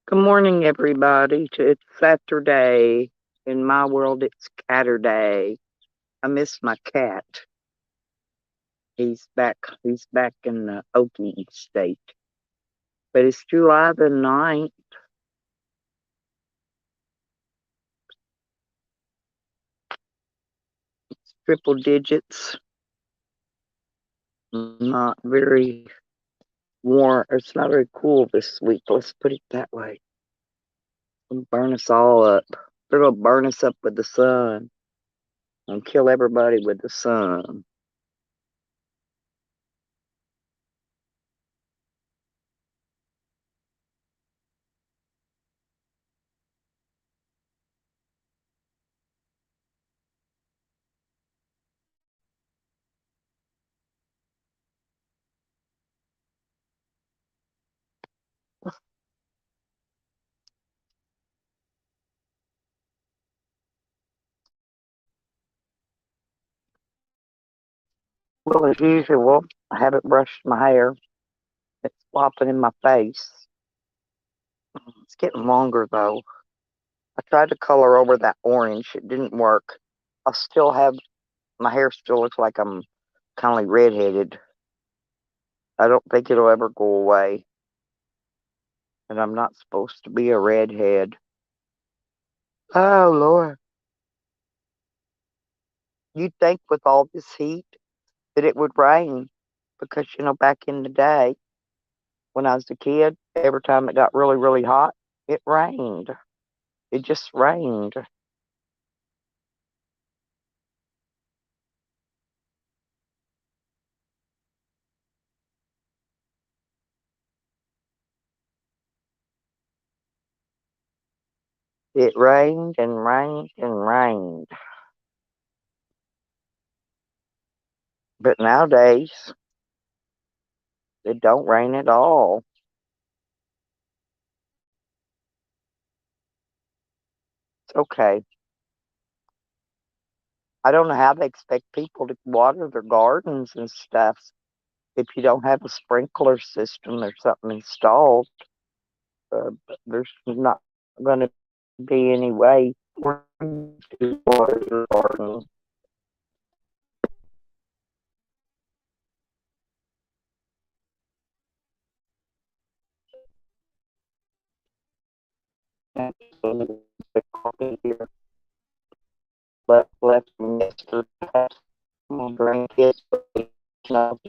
Good morning, everybody. It's Saturday. In my world, it's Catterday. I miss my cat. He's back. He's back in the Okie state. But it's July the 9th. It's triple digits. Not very warm. It's not very cool this week. Let's put it that way. It'll burn us all up. It'll burn us up with the sun and kill everybody with the sun. Well, as usual, I haven't brushed my hair. It's flopping in my face. It's getting longer though. I tried to color over that orange. It didn't work. I still have my hair still looks like I'm kind of like redheaded. I don't think it'll ever go away. And I'm not supposed to be a redhead. Oh Lord. You'd think with all this heat that it would rain. Because back in the day when I was a kid, every time it got really, really hot, it rained. It just rained. It rained and rained and rained. But nowadays, it don't rain at all. It's okay. I don't know how they expect people to water their gardens and stuff if you don't have a sprinkler system or something installed. There's not going to be any way for you to water your garden. The coffee here left from yesterday. I'm gonna drink it. No,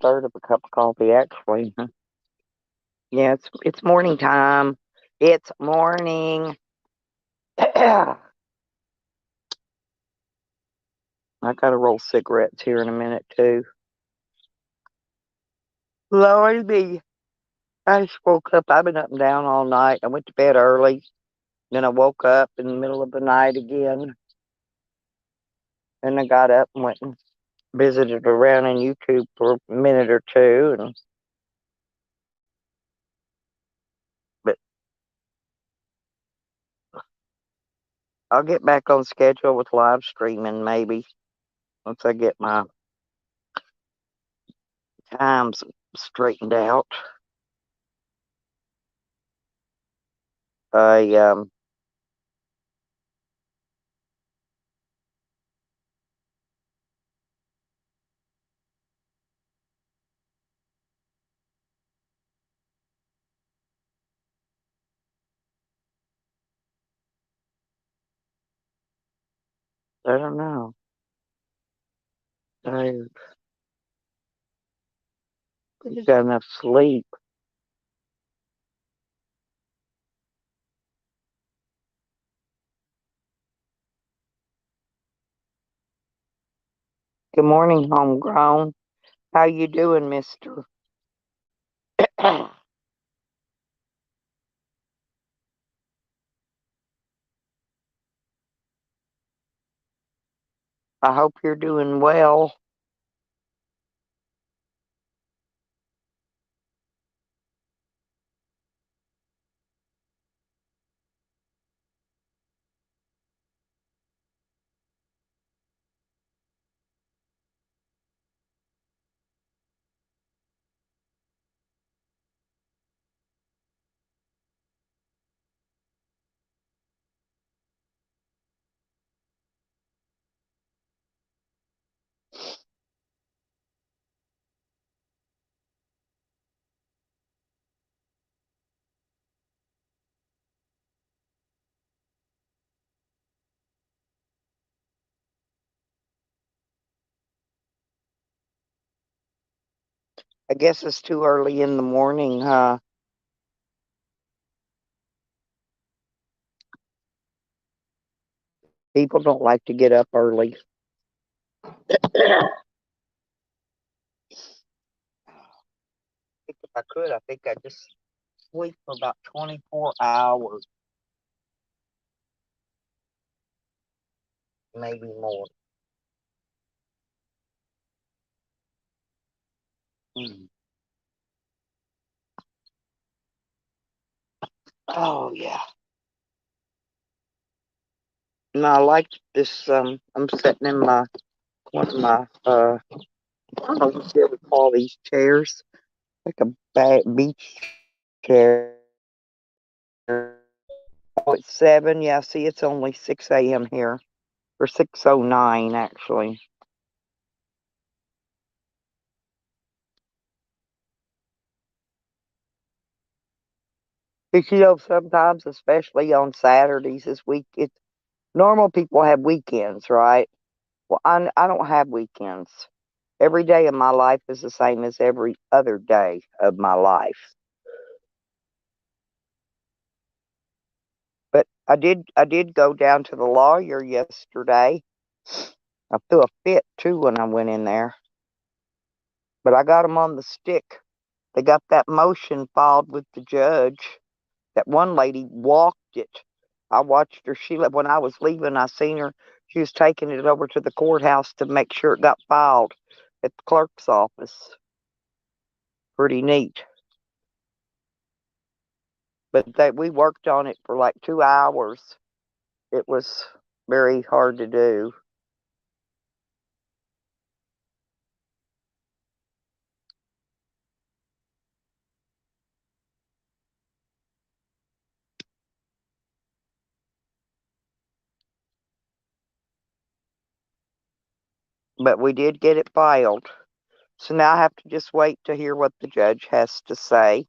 third of a cup of coffee actually. Yeah, it's morning time. It's morning. I gotta roll cigarettes here in a minute too. Lord me. I just woke up. I've been up and down all night. I went to bed early. Then I woke up in the middle of the night again. And I got up and went and visited around in YouTube for a minute or two. But I'll get back on schedule with live streaming maybe once I get my times straightened out. I I don't know. I think I got enough sleep. Good morning, homegrown. How you doing, mister? I hope you're doing well. I guess it's too early in the morning, huh? People don't like to get up early. If I could, I think I'd just sleep for about 24 hours, maybe more. Mm. Oh yeah. No, I like this. I'm sitting in my one of my I don't know what you ever call these chairs, like a beach chair. Oh, it's 7. Yeah, see, it's only 6 a.m. here, or 6:09 actually. But sometimes, especially on Saturdays, it's normal people have weekends, right? Well, I don't have weekends. Every day of my life is the same as every other day of my life. But I did go down to the lawyer yesterday. I threw a fit too when I went in there, but I got them on the stick. They got that motion filed with the judge. That one lady walked it. I watched her. When I was leaving, I seen her. She was taking it over to the courthouse to make sure it got filed at the clerk's office. Pretty neat. But we worked on it for like 2 hours. It was very hard to do. But we did get it filed. So now I have to just wait to hear what the judge has to say.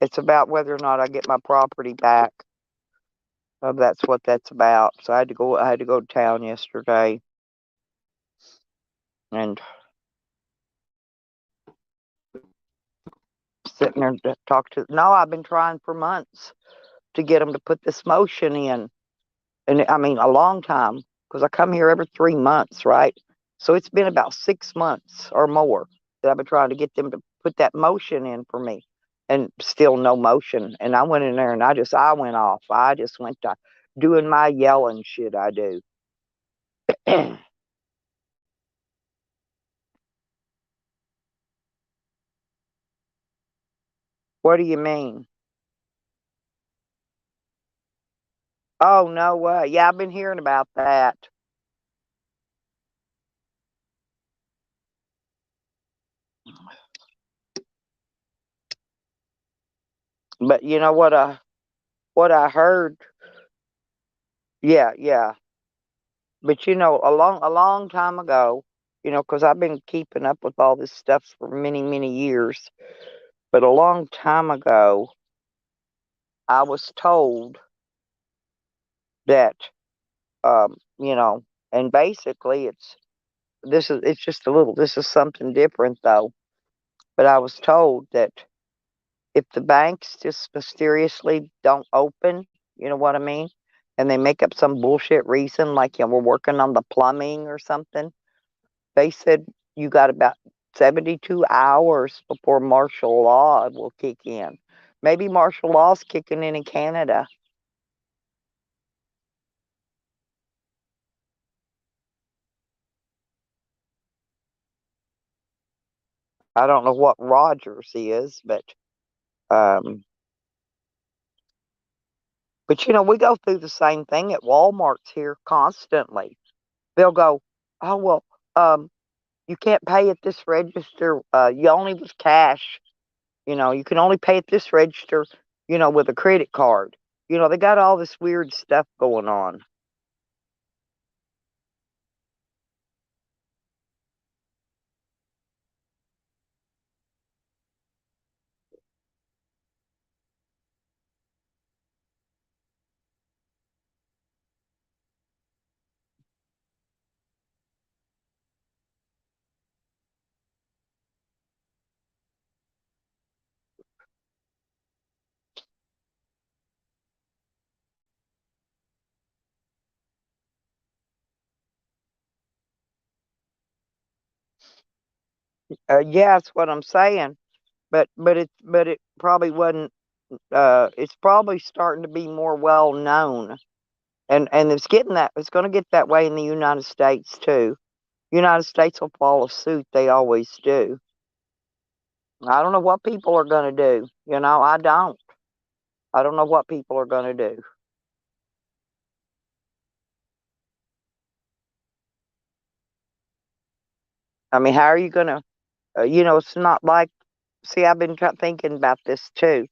It's about whether or not I get my property back. That's what that's about. So I had to go to town yesterday and sitting there to talk to. No, I've been trying for months to get them to put this motion in, and I mean a long time because I come here every 3 months, right? So it's been about 6 months or more that I've been trying to get them to put that motion in for me, and still no motion. And I went in there and I went off. I just went to doing my yelling shit I do. What do you mean? Oh no way. Yeah, I've been hearing about that. But you know what I heard? Yeah, yeah. But a long time ago, because I've been keeping up with all this stuff for many, many years. But a long time ago, I was told that, you know, and basically it's just a little, this is something different though. But I was told that if the banks just mysteriously don't open, you know what I mean? And they make up some bullshit reason, like, we're working on the plumbing or something. They said you got about 72 hours before martial law will kick in. Maybe martial law's kicking in Canada. I don't know what Rogers is, um, but we go through the same thing at Walmart's here constantly. They'll go, oh well, you can't pay at this register. You only with cash. You can only pay at this register. With a credit card. They got all this weird stuff going on. Yeah, that's what I'm saying. But it probably wasn't. It's probably starting to be more well known, and it's getting that. It's going to get that way in the United States too. United States will follow suit. They always do. I don't know what people are going to do. I don't. I don't know what people are going to do. I mean, how are you going to? It's not like. See, I've been thinking about this too.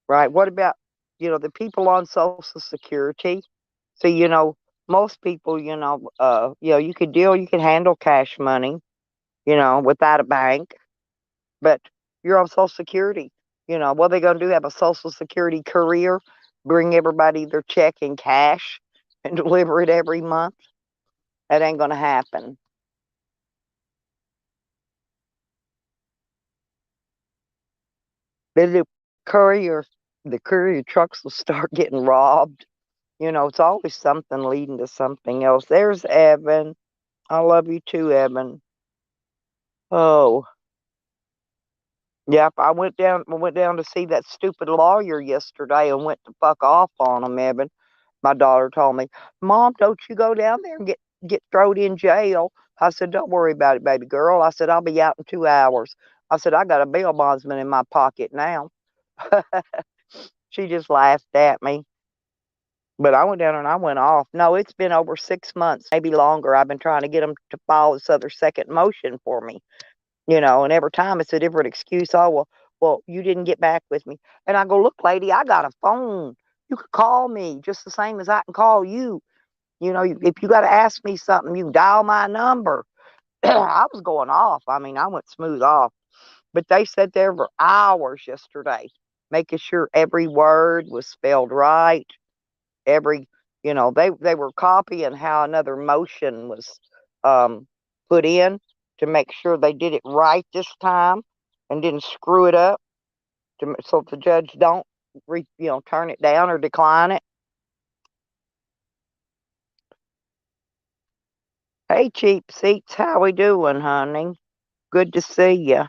Right? What about the people on Social Security? So most people, you can handle cash money, without a bank, but you're on Social Security. What are they going to do? Have a Social Security courier bring everybody their check in cash and deliver it every month? That ain't going to happen. The courier, the courier trucks will start getting robbed. It's always something leading to something else. There's Evan. I love you too, Evan. Oh, yep. I went down to see that stupid lawyer yesterday and went to fuck off on him, Evan. My daughter told me, Mom, don't you go down there and get thrown in jail. I said, don't worry about it, baby girl. I said, I'll be out in 2 hours. I said, I got a bail bondsman in my pocket now. She just laughed at me. But I went down and I went off. No, it's been over 6 months, maybe longer. I've been trying to get them to file this other second motion for me, and every time it's a different excuse. Oh, well, you didn't get back with me. And I go, look, lady, I got a phone. You could call me just the same as I can call you. If you got to ask me something, you dial my number. I was going off. I mean, I went smooth off. But they sat there for hours yesterday, making sure every word was spelled right. Every, they were copying how another motion was um, put in to make sure they did it right this time and didn't screw it up, so the judge don't turn it down or decline it. Hey, cheap seats, how we doing, honey? Good to see you.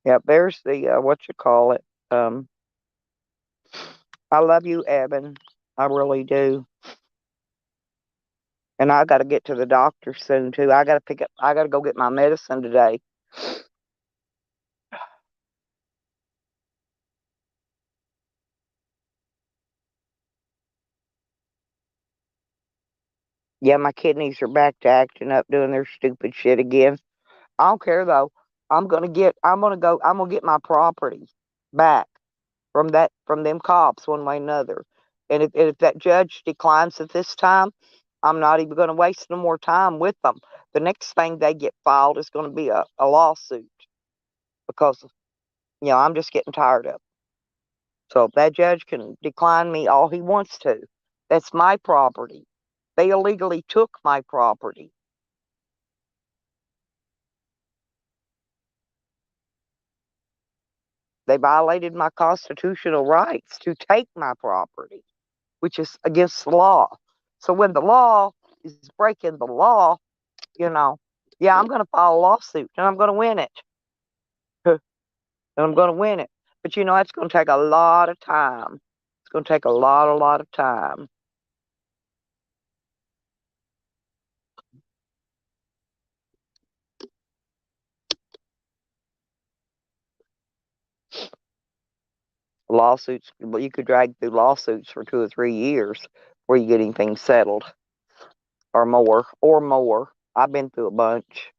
Yep, there's the what you call it. Um, I love you, Evan. I really do. And I got to get to the doctor soon too. I got to pick up. I got to go get my medicine today. Yeah, my kidneys are back to acting up, doing their stupid shit again. I don't care though. I'm gonna get my property back from them cops one way or another. And if that judge declines it this time, I'm not even gonna waste no more time with them. The next thing they get filed is gonna be a lawsuit because I'm just getting tired of it. So if that judge can decline me all he wants to, that's my property. They illegally took my property. They violated my constitutional rights to take my property, which is against the law. So when the law is breaking the law, you know, yeah, I'm going to file a lawsuit and I'm going to win it. And I'm going to win it. But it's going to take a lot of time. It's going to take a lot of time. Lawsuits, well, you could drag through lawsuits for 2 or 3 years before you get anything settled or more, or more. I've been through a bunch.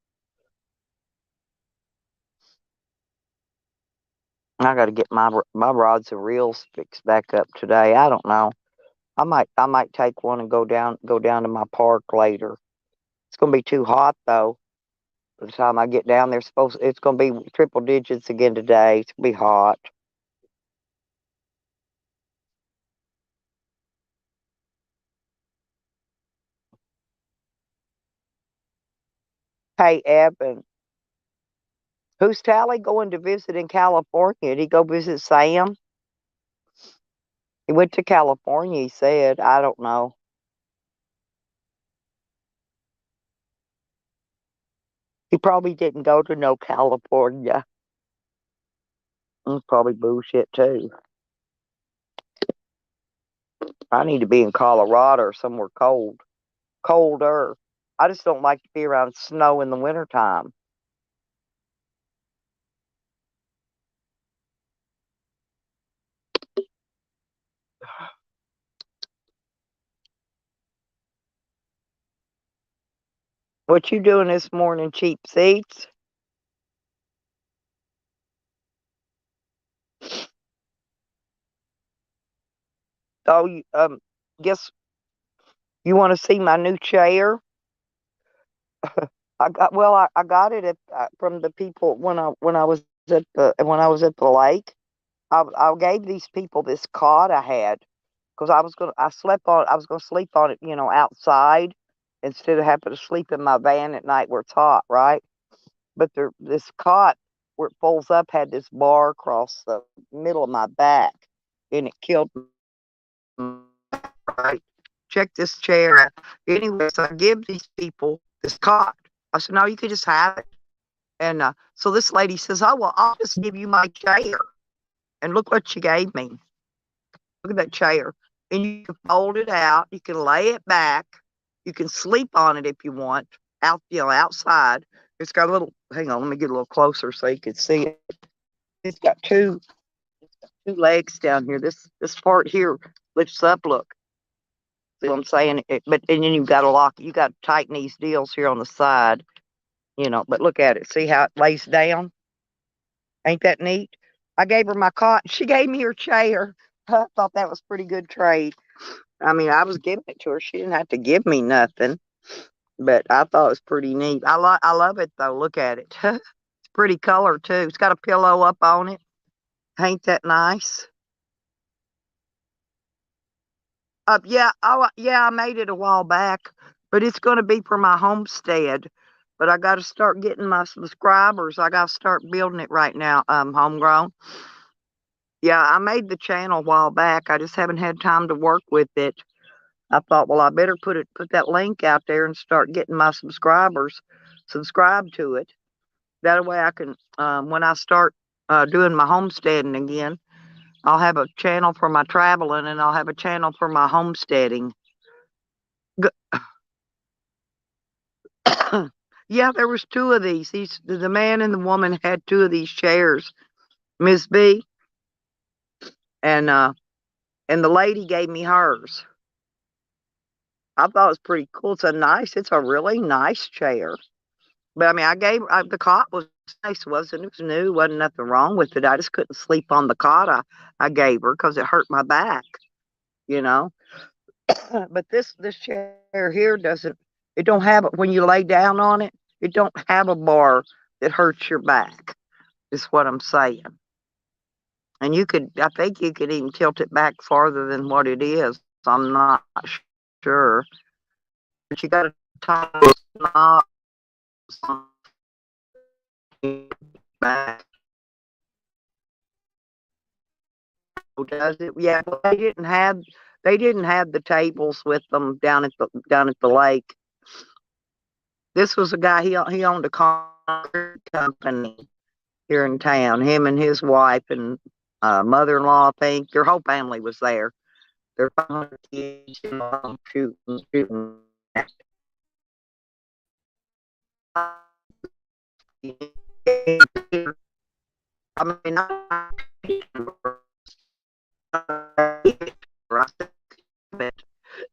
I got to get my rods and reels fixed back up today. I don't know. I might take one and go down to my park later. It's gonna be too hot though. By the time I get down there, it's gonna be triple digits again today. It's gonna be hot. Hey, Evan, who's Tally going to visit in California? Did he go visit Sam? He went to California, he said. I don't know. He probably didn't go to no California. It's probably bullshit too. I need to be in Colorado or somewhere cold. Colder. I just don't like to be around snow in the wintertime. What you doing this morning, cheap seats? Oh, guess you want to see my new chair? I got it from the people when I was at the lake. I gave these people this cot I had because I was gonna sleep on it, outside instead of having to sleep in my van at night where it's hot, right? But this cot where it folds up had this bar across the middle of my back, and it killed me. Right? Check this chair out. Anyways, I give these people this cot. I said, no, you could just have it. And so this lady says, oh, well, I'll just give you my chair. And look what she gave me. Look at that chair. And you can fold it out. You can lay it back. You can sleep on it if you want, outside. It's got a little, hang on, let me get a little closer so you can see it. It's got two legs down here. This part here lifts up, look. See what I'm saying? And then you got to tighten these deals here on the side, but look at it. See how it lays down? Ain't that neat? I gave her my cot. She gave me her chair. I thought that was pretty good trade. I mean, I was giving it to her. She didn't have to give me nothing, but I thought it was pretty neat. I love it though. Look at it. It's pretty color too. It's got a pillow up on it. Ain't that nice? Yeah, I made it a while back, but it's going to be for my homestead. But I got to start getting my subscribers. I got to start building it right now. Homegrown. Yeah, I made the channel a while back. I just haven't had time to work with it. I thought, well, I better put that link out there and start getting my subscribers subscribed to it. That way, I can when I start doing my homesteading again, I'll have a channel for my traveling and I'll have a channel for my homesteading. Yeah, there was two of these. The man and the woman had two of these chairs, Miss B, and the lady gave me hers. I thought it was pretty cool. It's a really nice chair. But I mean, the cot was nice, wasn't it? It was new, wasn't nothing wrong with it. I just couldn't sleep on the cot I gave her because it hurt my back, you know. But this chair here it don't have it when you lay down on it. It don't have a bar that hurts your back. Is what I'm saying. And I think you could even tilt it back farther than what it is. I'm not sure. But you got to tie those knobs on the back. Does it? Yeah, but they didn't have the tables with them down at the lake. This was a guy he owned a concrete company here in town. Him and his wife and mother-in-law, I think. Their whole family was there. Their 500 kids, shooting. I mean,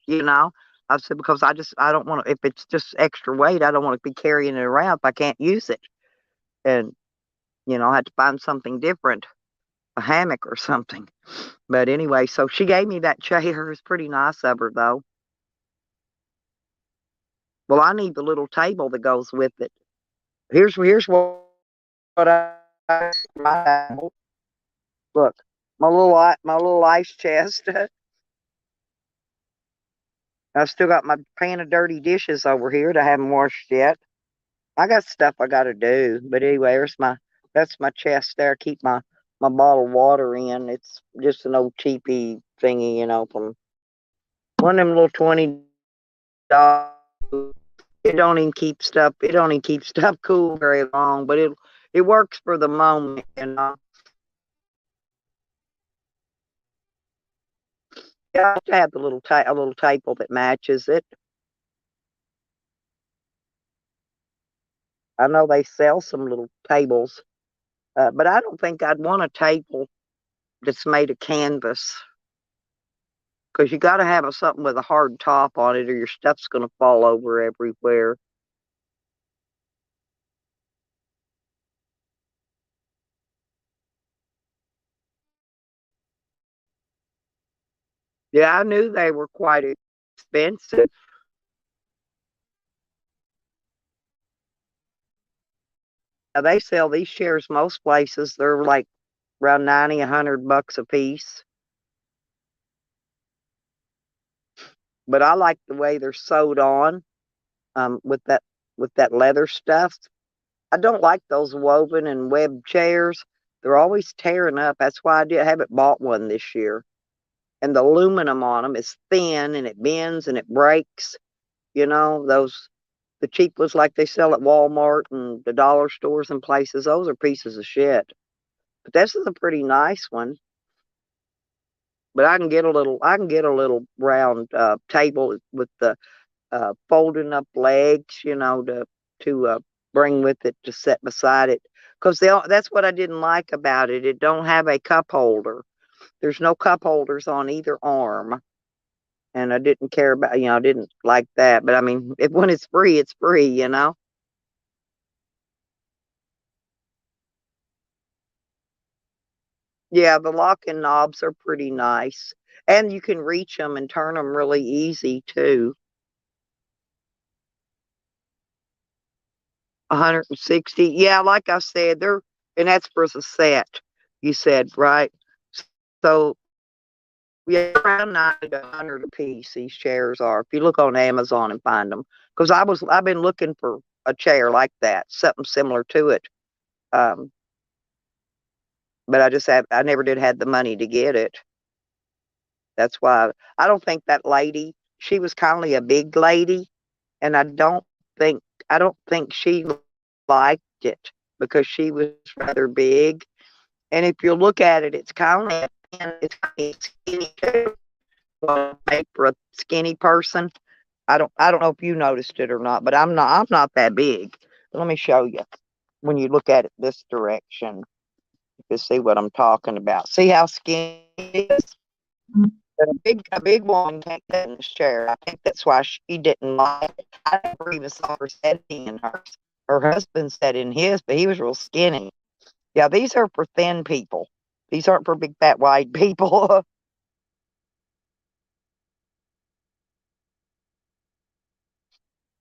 you know. I said because I don't want to if it's just extra weight, I don't want to be carrying it around if I can't use it. And I had to find something different, a hammock or something. But anyway, so she gave me that chair. It's pretty nice of her though. Well, I need the little table that goes with it. Here's what my look my little ice chest. I've still got my pan of dirty dishes over here that I haven't washed yet. I got stuff I got to do, but anyway, that's my chest there. I keep my my bottled water in. It's just an old cheapy thingy, from one of them little $20. It don't even keep stuff. It don't even keep stuff cool very long, but it works for the moment. Yeah, I have a little table that matches it. I know they sell some little tables, but I don't think I'd want a table that's made of canvas because you got to have something with a hard top on it, or your stuff's going to fall over everywhere. Yeah, I knew they were quite expensive. Now, they sell these chairs most places. They're like around 90, $100 a piece. But I like the way they're sewed on with that leather stuff. I don't like those woven and web chairs. They're always tearing up. That's why haven't bought one this year. And the aluminum on them is thin and it bends and it breaks. Those the cheap ones like they sell at Walmart and the dollar stores and places. Those are pieces of shit. But this is a pretty nice one. But I can get a little round table with the folding up legs, to bring with it to set beside it. Because that's what I didn't like about it. It don't have a cup holder. There's no cup holders on either arm, and I didn't care about, I didn't like that. But I mean, if when it's free, it's free. Yeah, the locking knobs are pretty nice, and you can reach them and turn them really easy too. 160. Yeah, like I said, and that's for the set. You said right. So yeah, around 90 to 100 a piece. These chairs are. If you look on Amazon and find them, because I've been looking for a chair like that, something similar to it. Um, but I never did have the money to get it. That's why I don't think that lady. She was kind of a big lady, and think I don't think she liked it because she was rather big. And if you look at it, it's kind of it's skinny too. Well, for a skinny person. I don't know if you noticed it or not, but I'm not that big. Let me show you. When you look at it this direction, you can see what I'm talking about. See how skinny it is? A big woman can't sit in this chair. I think that's why she didn't like it. I never even saw her sitting in hers. Her husband sat in his, but he was real skinny. Yeah, these are for thin people. These aren't for big fat wide people.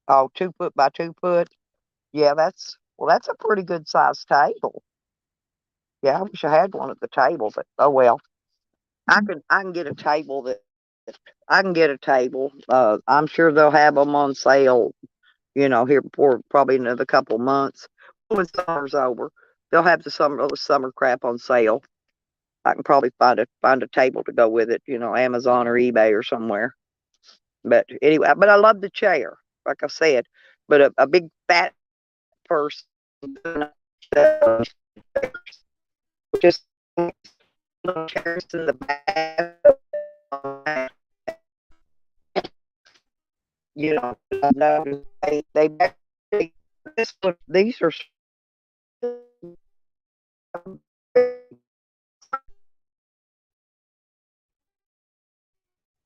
Oh, 2 foot by 2 foot. Yeah, that's a pretty good sized table. Yeah, I wish I had one at the table, but oh well. I can get a table that I can get a table. I'm sure they'll have them on sale, here for probably another couple months. When summer's over, they'll have the summer crap on sale. I can probably find a table to go with it, Amazon or eBay or somewhere. But anyway, but I love the chair, like I said. But a big fat person just little chairs in the back. I noticed they these are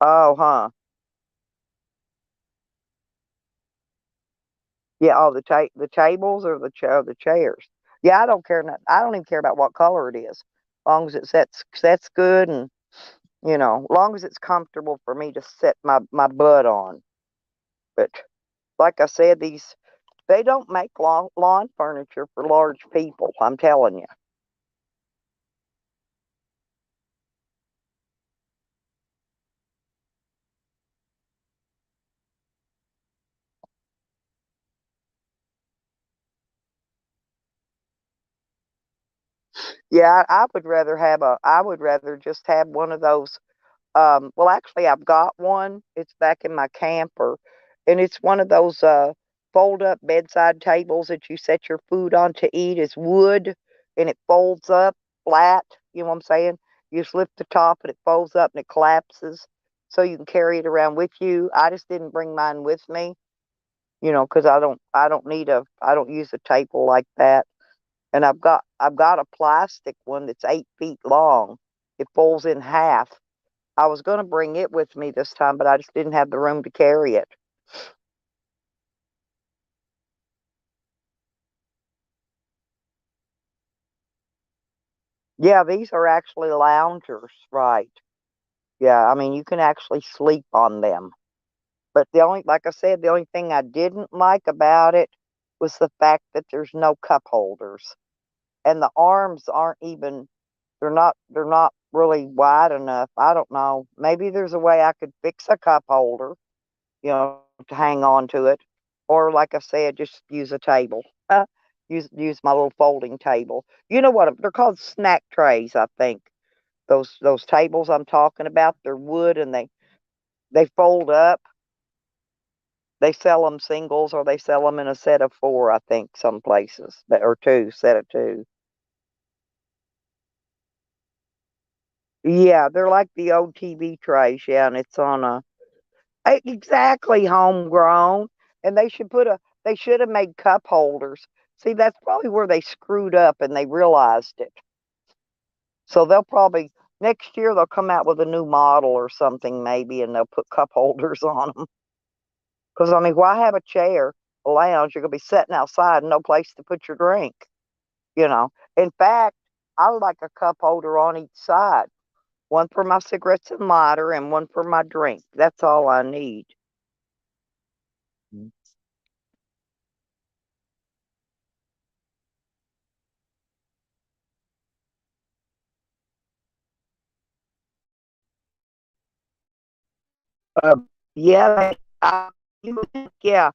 oh huh yeah the tables or the chairs. Yeah, I don't care. I don't even care about what color it is, as long as it sets good and long as it's comfortable for me to set my butt on. But like I said, they don't make lawn furniture for large people. I'm telling you. Yeah, I would rather have I would rather just have one of those. Well, actually, I've got one. It's back in my camper, and it's one of those fold up bedside tables that you set your food on to eat. It's wood, and it folds up flat. You know what I'm saying? You just lift the top, and it folds up, and it collapses, so you can carry it around with you. I just didn't bring mine with me, because I don't use a table like that. And I've got a plastic one that's 8 feet long. It folds in half. I was going to bring it with me this time, but I just didn't have the room to carry it. Yeah, these are actually loungers, right? Yeah, I mean, you can actually sleep on them. But like I said, the only thing I didn't like about it was the fact that there's no cup holders. And the arms aren't even, they're not really wide enough. I don't know. Maybe there's a way I could fix a cup holder, to hang on to it. Or like I said, just use a table. Use my little folding table. You know what? They're called snack trays, I think. Those tables I'm talking about, they're wood and they fold up. They sell them singles or they sell them in a set of four, I think, some places, or two, set of two. Yeah, they're like the old TV trays, yeah, and it's on a exactly homegrown, and they should have made cup holders. See, that's probably where they screwed up and they realized it. So they'll probably next year they'll come out with a new model or something maybe, and they'll put cup holders on them. Because I mean, why have a chair, a lounge? You're gonna be sitting outside and no place to put your drink. You know. In fact, I would like a cup holder on each side, one for my cigarettes and lighter, and one for my drink. That's all I need. Uh, yeah, you would think, yeah.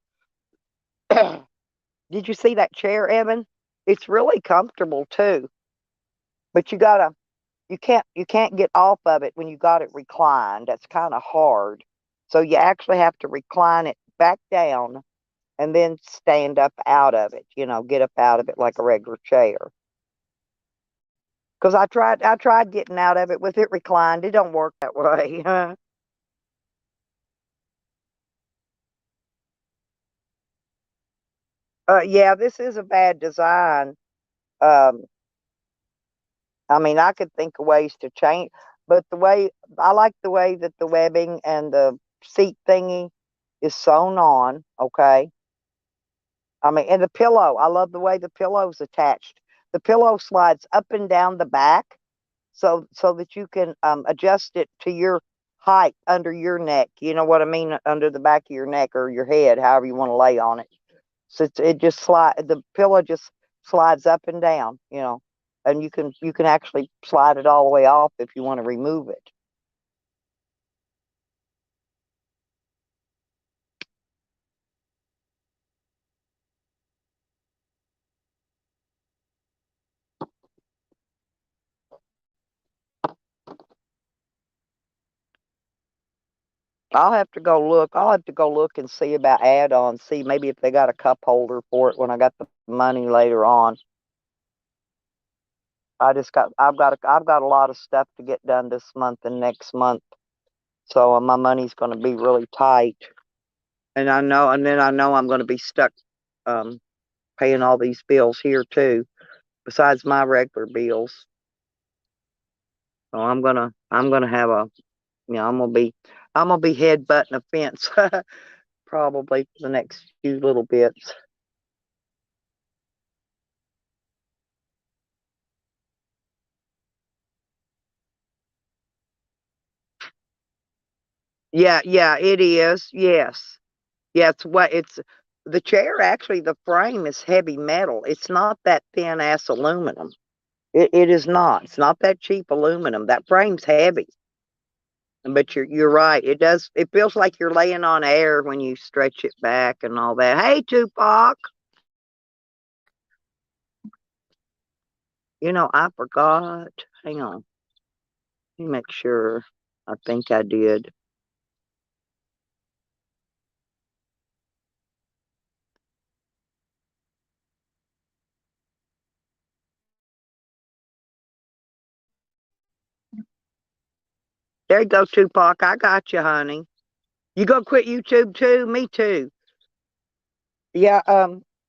Did you see that chair, Evan? It's really comfortable too, but you can't get off of it when you got it reclined. That's kind of hard. So you actually have to recline it back down and then stand up out of it. Get up out of it like a regular chair. Because I tried getting out of it with it reclined. It don't work that way. Yeah, this is a bad design. Um, I mean, I could think of ways to change, but I like the way that the webbing and the seat thingy is sewn on. Okay. I mean, and the pillow, I love the way the pillow's attached. The pillow slides up and down the back so that you can adjust it to your height under your neck. You know what I mean? Under the back of your neck or your head, however you want to lay on it. So it just the pillow just slides up and down, and you can actually slide it all the way off if you want to remove it. I'll have to go look and see about add-ons, see maybe if they got a cup holder for it when I got the money later on. I've got a lot of stuff to get done this month and next month. So my money's going to be really tight. And then I know I'm going to be stuck um paying all these bills here too, besides my regular bills. So I'm gonna have I'm gonna be headbutting a fence probably for the next few little bits. Yeah, yeah, it is. Yes. Yeah, it's the chair actually the frame is heavy metal. It's not that thin ass aluminum. It is not. It's not that cheap aluminum. That frame's heavy. But you're right. It feels like you're laying on air when you stretch it back and all that. Hey Tupac. I forgot. Hang on. Let me make sure. I think I did. There you go, Tupac. I got you, honey. You gonna quit YouTube too? Me too. Yeah,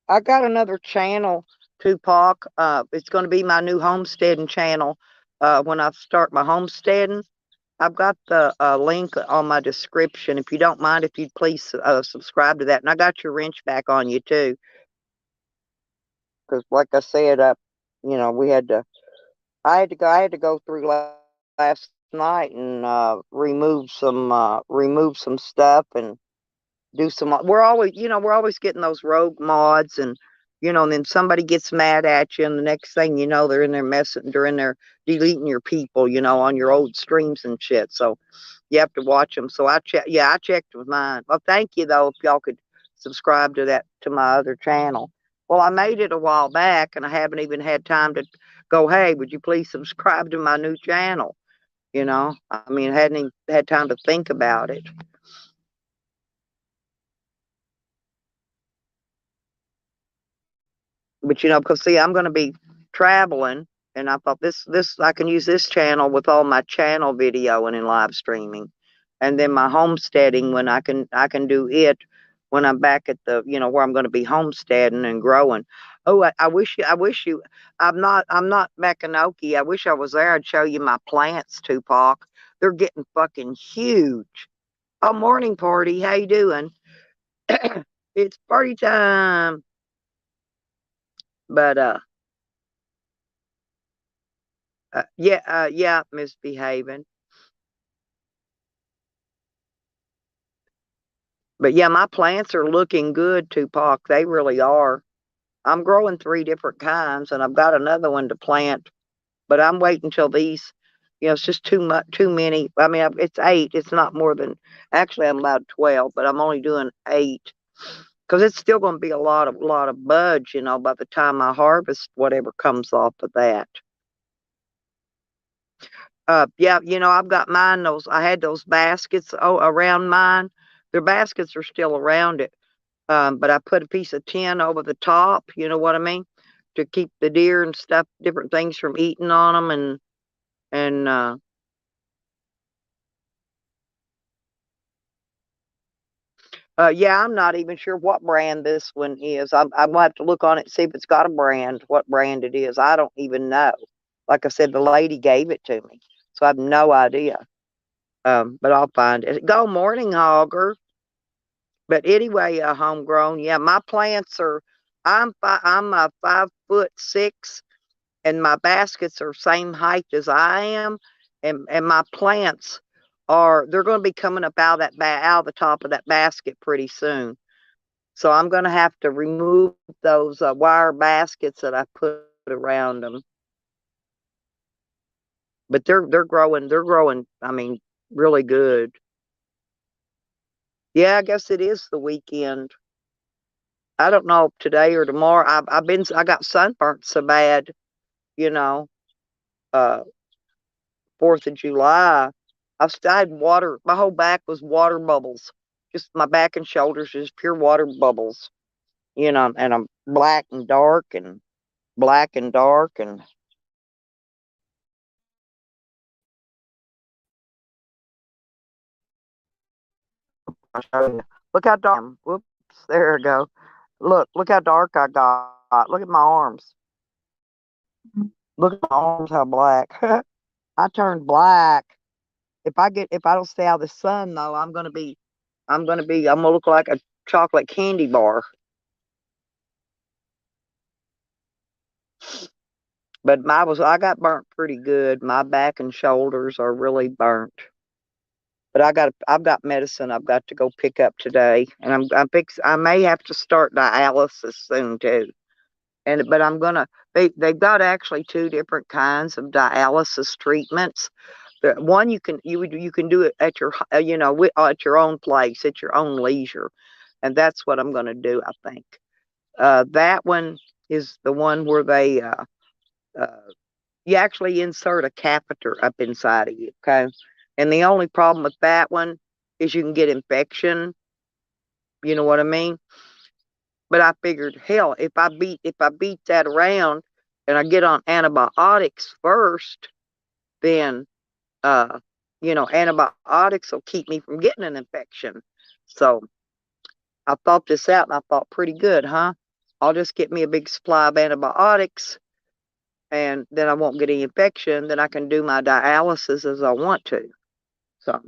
I got another channel, Tupac. It's gonna be my new homesteading channel. When I start my homesteading, I've got the link on my description. If you don't mind, if you'd please subscribe to that. And I got your wrench back on you too, because like I said, we had to. I had to go. I had to go through last night and remove some stuff and do some. We're always getting those rogue mods, and then somebody gets mad at you, and the next thing you know, they're in there messing, they're in there deleting your people, on your old streams and shit. So you have to watch them. So I checked with mine. Well, thank you though. If y'all could subscribe to my other channel. Well, I made it a while back, and I haven't even had time to go. Hey, would you please subscribe to my new channel? I mean, I hadn't even had time to think about it. But because see, I'm going to be traveling, and I thought this I can use this channel with all my channel video and in live streaming, and then my homesteading when I can do it when I'm back at the where I'm going to be homesteading and growing. Oh, I wish you. I'm not back in Okie. I wish I was there. I'd show you my plants, Tupac. They're getting fucking huge. Oh, morning party. How you doing? It's party time. But yeah, misbehaving. But yeah, my plants are looking good, Tupac. They really are. I'm growing three different kinds, and I've got another one to plant. But I'm waiting till these. It's just too much, too many. I mean, it's eight. It's not more than. Actually, I'm allowed 12, but I'm only doing eight because it's still going to be a lot of buds. By the time I harvest whatever comes off of that. Yeah, I've got mine. I had those baskets around mine. Their baskets are still around it. But I put a piece of tin over the top. You know what I mean, to keep the deer and stuff, different things from eating on them, and yeah, I'm not even sure what brand this one is. I'm gonna have to look on it and see if it's got a brand. What brand it is, I don't even know. Like I said, the lady gave it to me, so I have no idea. But I'll find it. Go morning, Hogger. But anyway, homegrown. Yeah, my plants are. I'm a 5'6", and my baskets are same height as I am, and my plants they're going to be coming up out of the top of that basket pretty soon. So I'm going to have to remove those wire baskets that I put around them. But they're growing. They're growing. I mean, really good. Yeah, I guess it is the weekend. I don't know if today or tomorrow. I got sunburnt so bad, you know, uh 4th of July. I had water. My whole back was water bubbles. Just my back and shoulders, just pure water bubbles. And I'm black and dark and black and dark and I'll show you. Look how dark. Whoops, there we go. Look how dark I got. Look at my arms. Look at my arms, how black. I turned black. If I don't stay out of the sun though, I'm gonna look like a chocolate candy bar. But I got burnt pretty good. My back and shoulders are really burnt. But I've got medicine I've got to go pick up today, and I may have to start dialysis soon too. But they've got actually two different kinds of dialysis treatments. One you can do it at your at your own place at your own leisure, and that's what I'm going to do. I think that one is the one where they You actually insert a catheter up inside of you, okay? And the only problem with that one is you can get infection. You know what I mean? But I figured, hell, if I beat that around and I get on antibiotics first, then uh, antibiotics will keep me from getting an infection. So I thought this out and I thought pretty good, huh? I'll just get me a big supply of antibiotics and then I won't get any infection. Then I can do my dialysis as I want to. So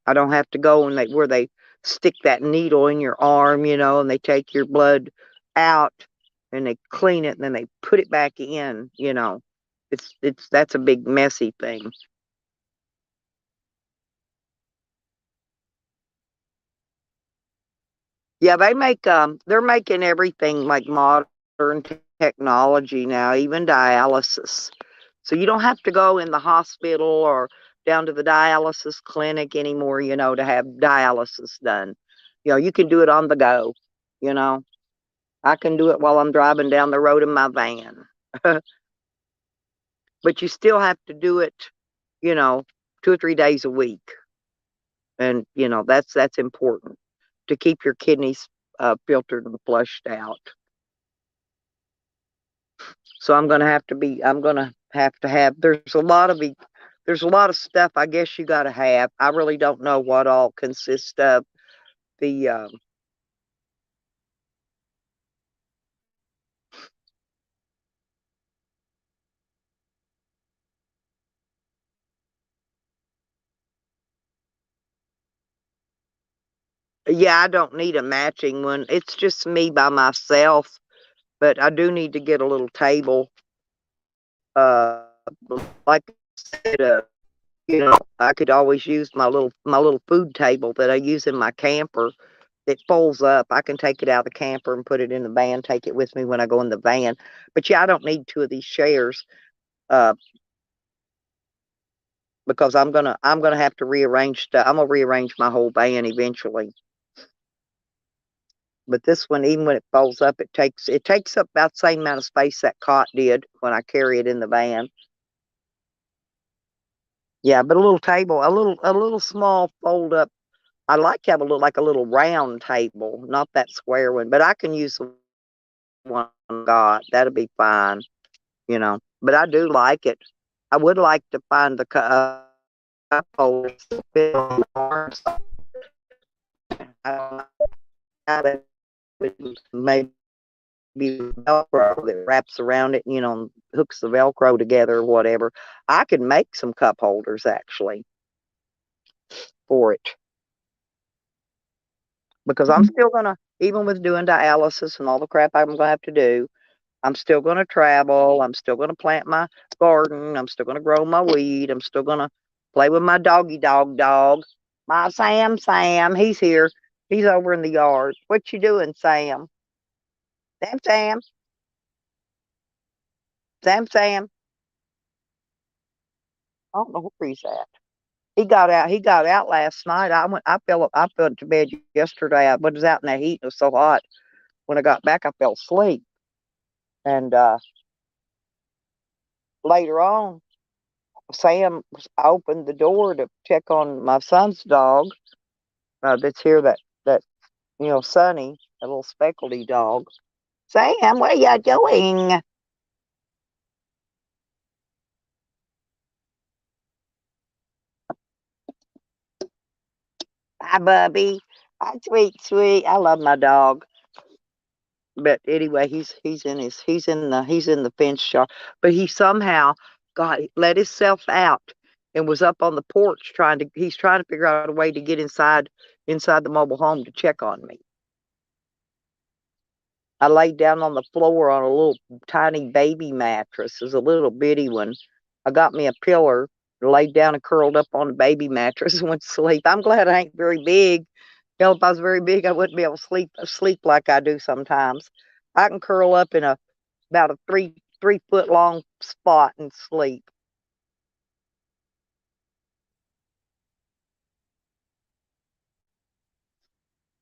I don't have to go and where they stick that needle in your arm, and they take your blood out and they clean it and then they put it back in. That's a big messy thing. Yeah, they're making everything like modern technology now, even dialysis. So you don't have to go in the hospital or down to the dialysis clinic anymore, to have dialysis done. You can do it on the go, you know. I can do it while I'm driving down the road in my van. But you still have to do it, you know, 2 or 3 days a week. And, that's important to keep your kidneys filtered and flushed out. So I'm gonna have to have. There's a lot of stuff. I guess you got to have. I really don't know what all consists of the. Yeah, I don't need a matching one. It's just me by myself, but I do need to get a little table. Uh, like I said, I could always use my little food table that I use in my camper. It folds up. I can take it out of the camper and put it in the van, take it with me when I go in the van. But yeah, I don't need two of these chairs uh, because I'm gonna have to rearrange stuff. I'm gonna rearrange my whole van eventually. But this one, even when it folds up, it takes up about the same amount of space that cot did when I carry it in the van. Yeah, but a little table, a little small fold up. I like to have a little round table, not that square one. But I can use the one I got. That'll be fine. But I do like it. I would like to find the cup holders to fit on the arms. I don't know how that would maybe Velcro that wraps around it, hooks the Velcro together or whatever. I could make some cup holders actually for it because I'm still gonna, even with doing dialysis and all the crap I'm gonna have to do, I'm still gonna travel. I'm still gonna plant my garden. I'm still gonna grow my weed. I'm still gonna play with my dog. My Sam, he's here. He's over in the yard. What you doing, Sam? Sam, Sam. I don't know where he's at. He got out last night. I fell to bed yesterday. I was out in that heat. It was so hot. When I got back, I fell asleep. And later on, Sam opened the door to check on my son's dog. That's here. That Sonny, a little speckledy dog. Sam, what are you doing? Hi, Bubby. Hi, sweet. I love my dog. But anyway, he's in the fence shop. But he somehow let himself out and was up on the porch he's trying to figure out a way to get inside the mobile home to check on me. I laid down on the floor on a little tiny baby mattress. It's a little bitty one. I got me a pillar, laid down and curled up on the baby mattress and went to sleep. I'm glad I ain't very big. Hell, if I was very big, I wouldn't be able to sleep like I do sometimes. I can curl up in about a 3 foot long spot and sleep.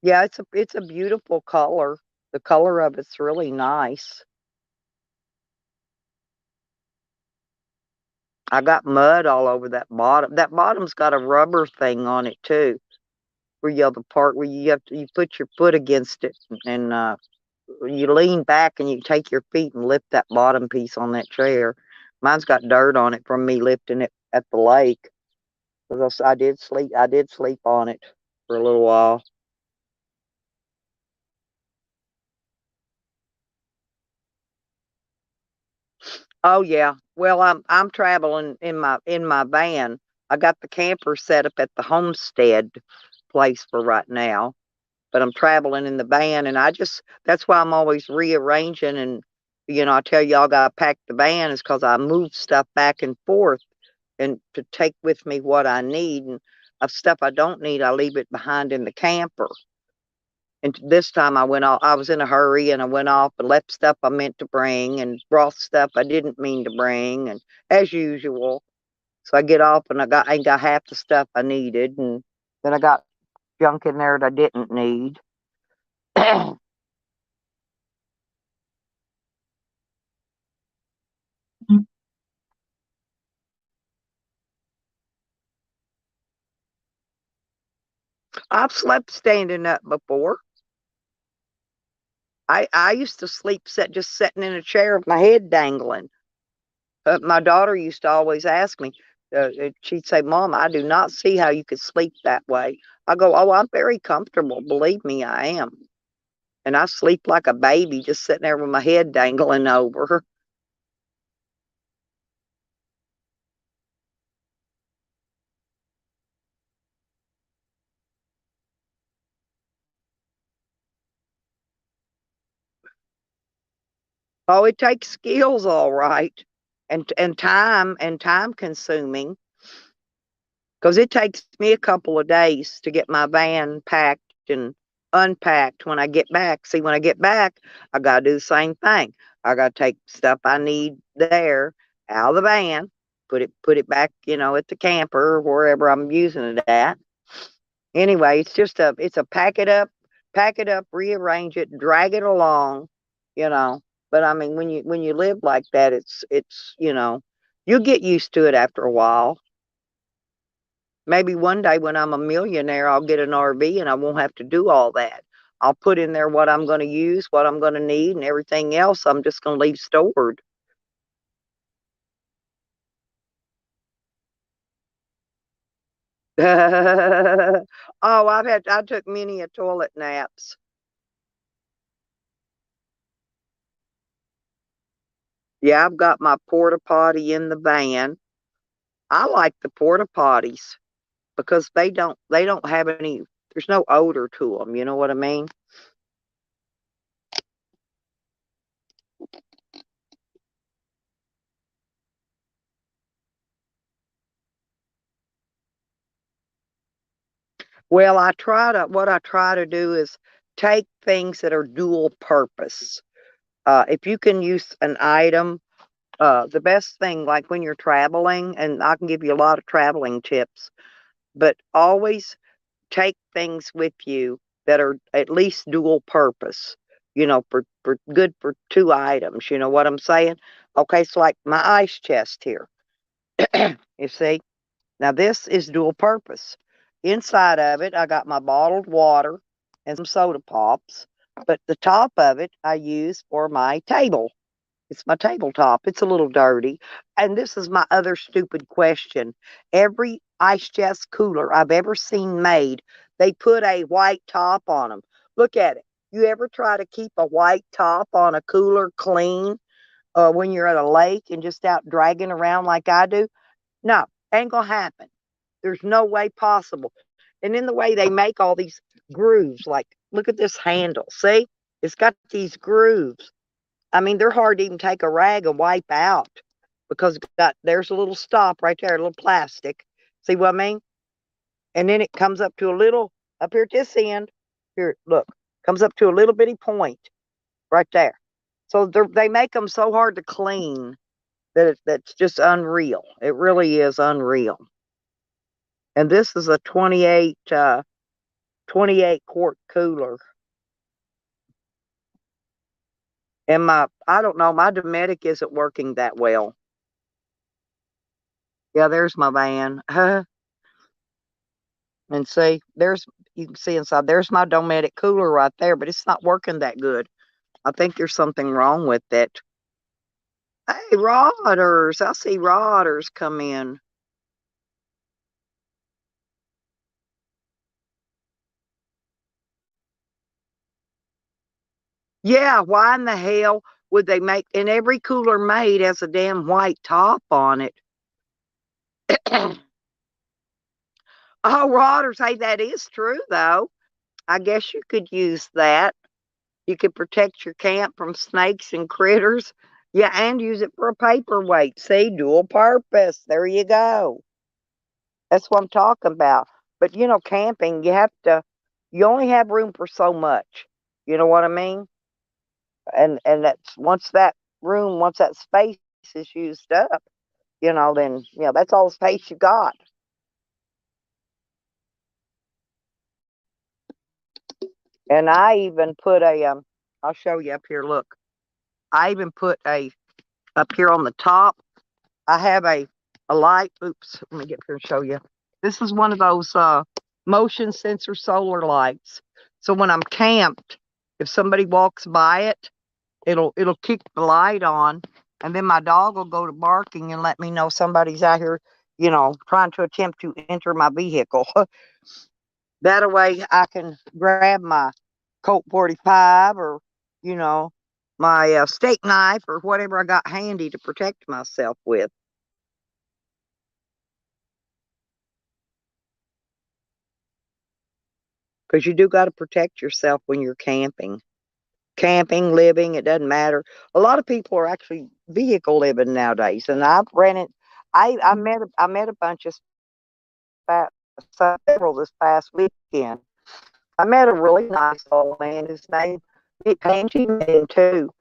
Yeah, it's a beautiful color. The color of it's really nice. I got mud all over that bottom. That bottom's got a rubber thing on it too, where you have the part where you put your foot against it and you lean back and you take your feet and lift that bottom piece on that chair. Mine's got dirt on it from me lifting it at the lake. Because I did sleep on it for a little while. Oh yeah. Well, I'm traveling in my van. I got the camper set up at the homestead place for right now, but I'm traveling in the van, and that's why I'm always rearranging. And I tell y'all gotta pack the van is because I move stuff back and forth and to take with me what I need, and of stuff I don't need I leave it behind in the camper. And this time I went off, I was in a hurry and I went off and left stuff I meant to bring and brought stuff I didn't mean to bring, and as usual. So I get off and I ain't got half the stuff I needed, and then I got junk in there that I didn't need. I've slept standing up before. I used to sleep just sitting in a chair with my head dangling. My daughter used to always ask me, she'd say, Mom, I do not see how you could sleep that way. I go, Oh, I'm very comfortable. Believe me, I am. And I sleep like a baby just sitting there with my head dangling over. Oh, it takes skills, all right, and time consuming, because it takes me a couple of days to get my van packed and unpacked when I get back. See, when I get back, I gotta do the same thing. I gotta take stuff I need there out of the van, put it back, at the camper or wherever I'm using it at. Anyway, it's a pack it up, rearrange it, drag it along, you know. But I mean, when you live like that, it's you'll get used to it after a while. Maybe one day when I'm a millionaire, I'll get an RV and I won't have to do all that. I'll put in there what I'm going to use, what I'm going to need, and everything else I'm just going to leave stored. Oh, I took many a toilet naps. Yeah, I've got my porta potty in the van. I like the porta potties because they don't have any. There's no odor to them. You know what I mean? Well, what I try to do is take things that are dual purpose. If you can use an item, the best thing, like when you're traveling, and I can give you a lot of traveling tips, but always take things with you that are at least dual purpose, for good for two items. You know what I'm saying? Okay, so like my ice chest here, you see, now this is dual purpose. Inside of it, I got my bottled water and some soda pops, but the top of it I use for my table. It's my tabletop. It's a little dirty. And this is my other stupid question. Every ice chest cooler I've ever seen made, they put a white top on them. Look at it. You ever try to keep a white top on a cooler clean when you're at a lake and just out dragging around like I do? No, ain't gonna happen. There's no way possible. And in the way they make all these grooves, like look at this handle. See? It's got these grooves. I mean, they're hard to even take a rag and wipe out because there's a little stop right there, a little plastic. See what I mean? And then it comes up to a little up here at this end. Here, look, comes up to a little bitty point right there. So they make them so hard to clean that's just unreal. It really is unreal. And this is a 28 quart cooler. And I don't know, my Dometic isn't working that well. Yeah, there's my van. And see, you can see inside. There's my Dometic cooler right there, but it's not working that good. I think there's something wrong with it. Hey, Rodders. I see Rodders come in. Yeah, why in the hell would they make, and every cooler made has a damn white top on it. Oh, Rodders. Hey, that is true, though. I guess you could use that. You could protect your camp from snakes and critters. Yeah, and use it for a paperweight. See, dual purpose. There you go. That's what I'm talking about. But camping, you only have room for so much. You know what I mean? And that's once that space is used up, then that's all the space you got. And I even put I'll show you up here. Look, I even put a up here on the top. I have a light. Oops, let me get here and show you. This is one of those motion sensor solar lights. So when I'm camped, if somebody walks by it, it'll kick the light on, and then my dog will go to barking and let me know somebody's out here, trying to attempt to enter my vehicle. That way I can grab my Colt 45 or, you know, my steak knife or whatever I got handy to protect myself with. Because you do got to protect yourself when you're camping. Camping, living, it doesn't matter. A lot of people are actually vehicle living nowadays, and I've rented. I met a bunch of several this past weekend. I met a really nice old man. His name Angie met him too,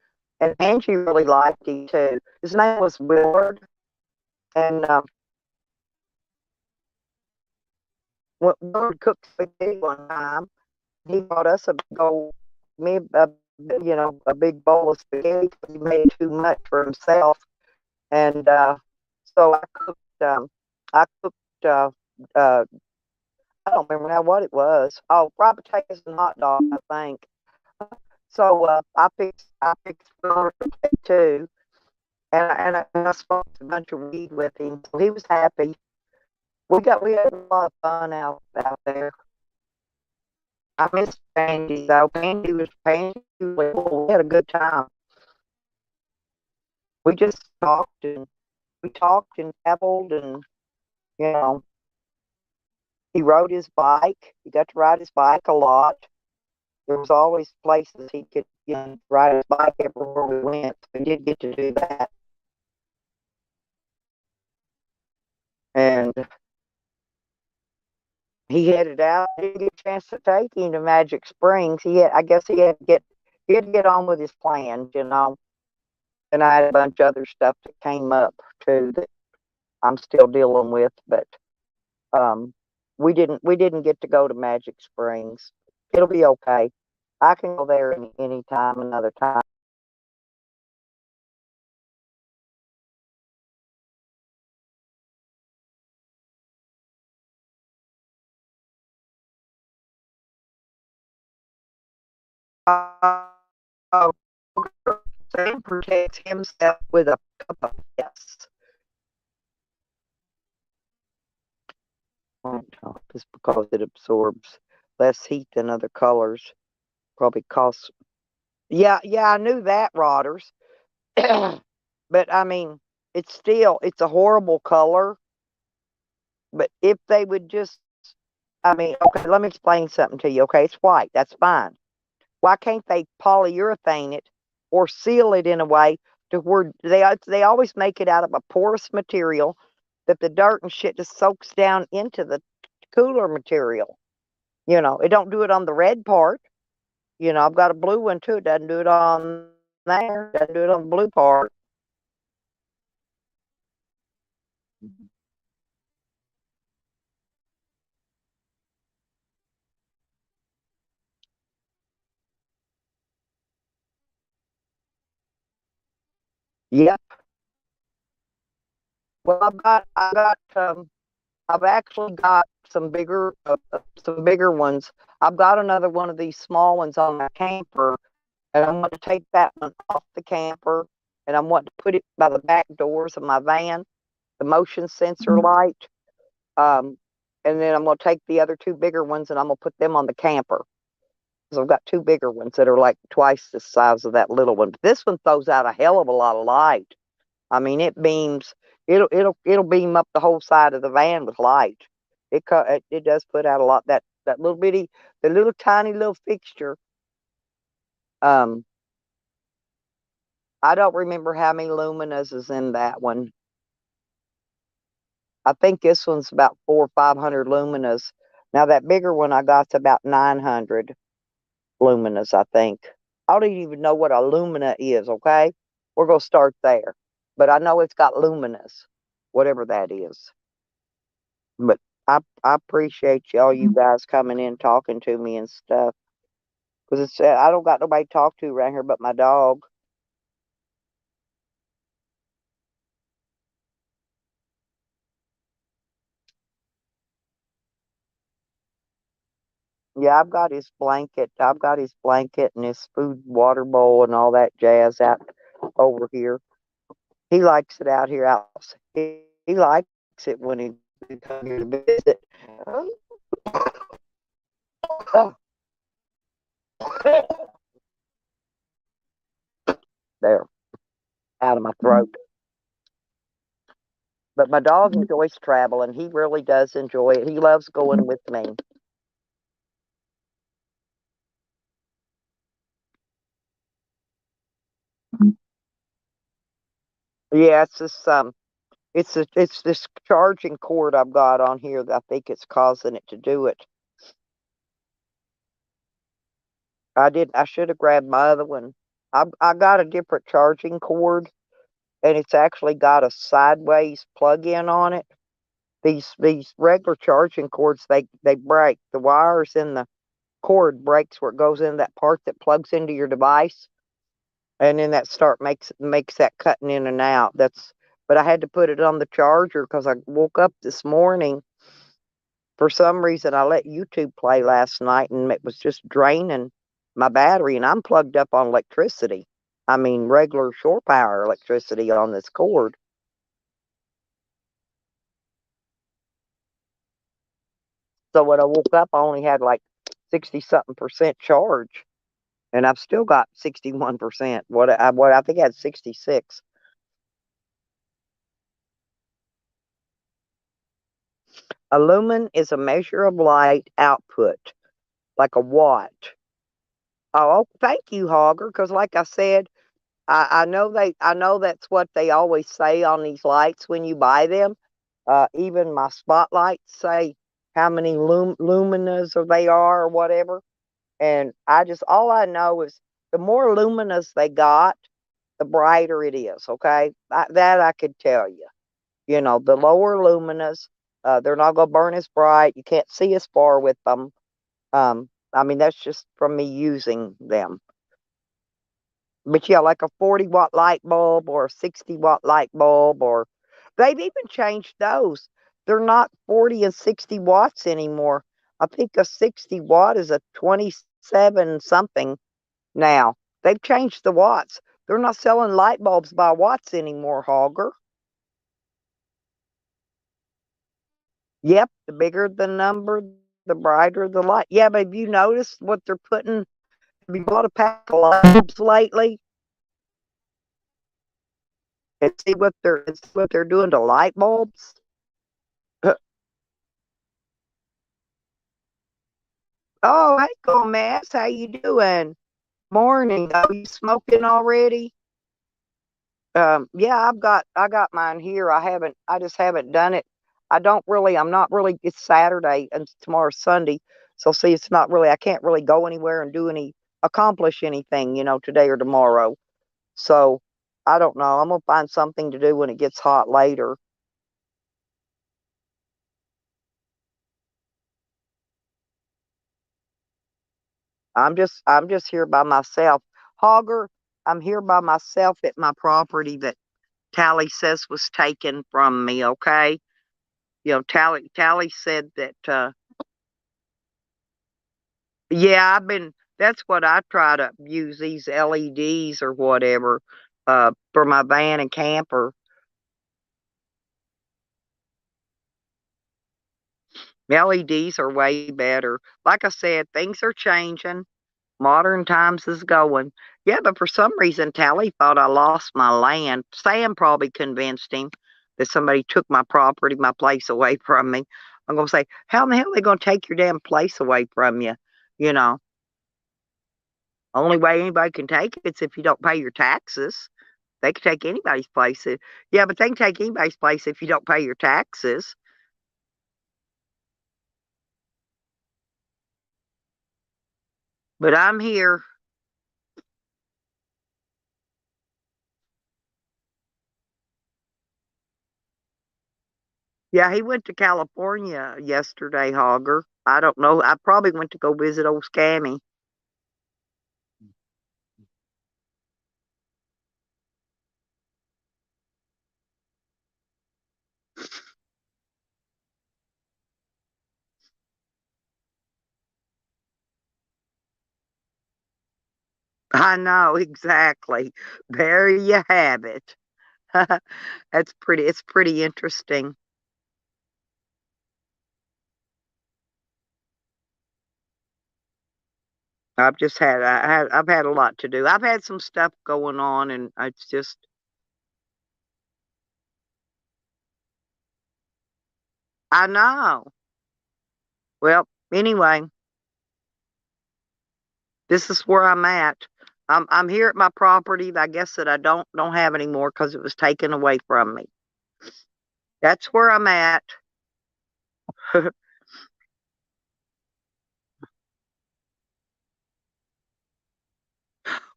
and Angie really liked him too. His name was Willard, and Willard cooked spaghetti one time. He brought us a big old me a big bowl of spaghetti. He made too much for himself, and so I cooked uh, I don't remember now what it was. Oh, fried potatoes and hot dog, I think. So I picked Willard too, and I smoked a bunch of weed with him. So he was happy. We had a lot of fun out there. I miss Pandy though. Pandy was cool. We had a good time. We just talked and babbled, and you know he rode his bike. He got to ride his bike a lot. There was always places he could ride his bike everywhere we went. So he did get to do that, and he headed out. I didn't get a chance to take him to Magic Springs. I guess he had to get on with his plans. And I had a bunch of other stuff that came up too that I'm still dealing with, but um, we didn't get to go to Magic Springs. It'll be okay. I can go there any time, another time. Uh, Sam protects himself with a cup of yes. Just because it absorbs less heat than other colors. Probably costs. Yeah, yeah, I knew that, Rodders. But I mean, it's a horrible color. But if they would just, I mean, okay, let me explain something to you. Okay, it's white. That's fine. Why can't they polyurethane it or seal it in a way to where they always make it out of a porous material that the dirt and shit just soaks down into the cooler material. It don't do it on the red part. I've got a blue one too. It doesn't do it on there. It doesn't do it on the blue part. Yep. Well, I've actually got some bigger ones. I've got another one of these small ones on my camper, and I'm going to take that one off the camper, and I'm wanting to put it by the back doors of my van, the motion sensor light. Um, and then I'm going to take the other two bigger ones, and I'm going to put them on the camper. So I've got two bigger ones that are like twice the size of that little one. But this one throws out a hell of a lot of light. I mean, it beams. It'll beam up the whole side of the van with light. It does put out a lot. That little bitty, the little tiny little fixture. Um, I don't remember how many luminas is in that one. I think this one's about 400 or 500 luminas. Now that bigger one I got's about 900 luminas, I think. I don't even know what a lumina is, okay? We're gonna start there. But I know it's got luminas, whatever that is. But I appreciate y'all you guys coming in talking to me and stuff. Because it's I don't got nobody to talk to around here but my dog. Yeah, I've got his blanket and his food water bowl and all that jazz out over here. He likes it out here out. He likes it when he comes here to visit. Oh, there, out of my throat. But my dog enjoys traveling. He really does enjoy it. He loves going with me. Yeah, it's this charging cord I've got on here that I think it's causing it to do it. I should have grabbed my other one. I got a different charging cord, and it's actually got a sideways plug-in on it. These regular charging cords, they break. The wires in the cord breaks where it goes in that part that plugs into your device, and then that start makes that cutting in and out. But I had to put it on the charger because I woke up this morning. For some reason, I let YouTube play last night, and it was just draining my battery, and I'm plugged up on electricity. I mean, regular shore power electricity on this cord. So when I woke up, I only had like 60 something percent charge, and I've still got 61%. What I think I had 66. A lumen is a measure of light output, like a watt. Oh, thank you, Hogger, because like I said, I know that's what they always say on these lights when you buy them. Even my spotlights say how many luminas or they are or whatever. And all I know is the more luminas they got, the brighter it is. Okay, that I could tell you. You know, the lower luminas, they're not gonna burn as bright. You can't see as far with them. I mean, that's just from me using them. But yeah, like a 40-watt light bulb or a 60-watt light bulb, or they've even changed those. They're not 40 and 60 watts anymore. I think a 60 watt is a 27 something now. They've changed the watts. They're not selling light bulbs by watts anymore, Hogger. Yep, the bigger the number, the brighter the light. Yeah, but have you noticed what they're putting? Have you bought a pack of light bulbs lately? And see what they're doing to light bulbs? Oh, hey, Gomez, how you doing? Morning. Are you smoking already? Yeah, I got mine here. I just haven't done it. I'm not really, it's Saturday and tomorrow's Sunday. So see, it's not really, I can't really go anywhere and accomplish anything, today or tomorrow. So I don't know. I'm gonna find something to do when it gets hot later. I'm just here by myself. Hogger, I'm here by myself at my property that Tally says was taken from me, okay? Tally said that yeah, that's what I try to use, these LEDs or whatever, for my van and camper. LEDs are way better. Like I said, things are changing. Modern times is going. Yeah, but for some reason, Tally thought I lost my land. Sam probably convinced him that somebody took my property, my place away from me. I'm going to say, how in the hell are they going to take your damn place away from you? You know, only way anybody can take it's if you don't pay your taxes. They can take anybody's place. Yeah, but they can take anybody's place if you don't pay your taxes. But I'm here. Yeah, he went to California yesterday, Hogger. I don't know. I probably went to go visit old Scammy. I know, exactly. There you have it. It's pretty interesting. I've had a lot to do. I've had some stuff going on and it's just, I know. Well, anyway, this is where I'm at. I'm here at my property, I guess that I don't have anymore because it was taken away from me. That's where I'm at.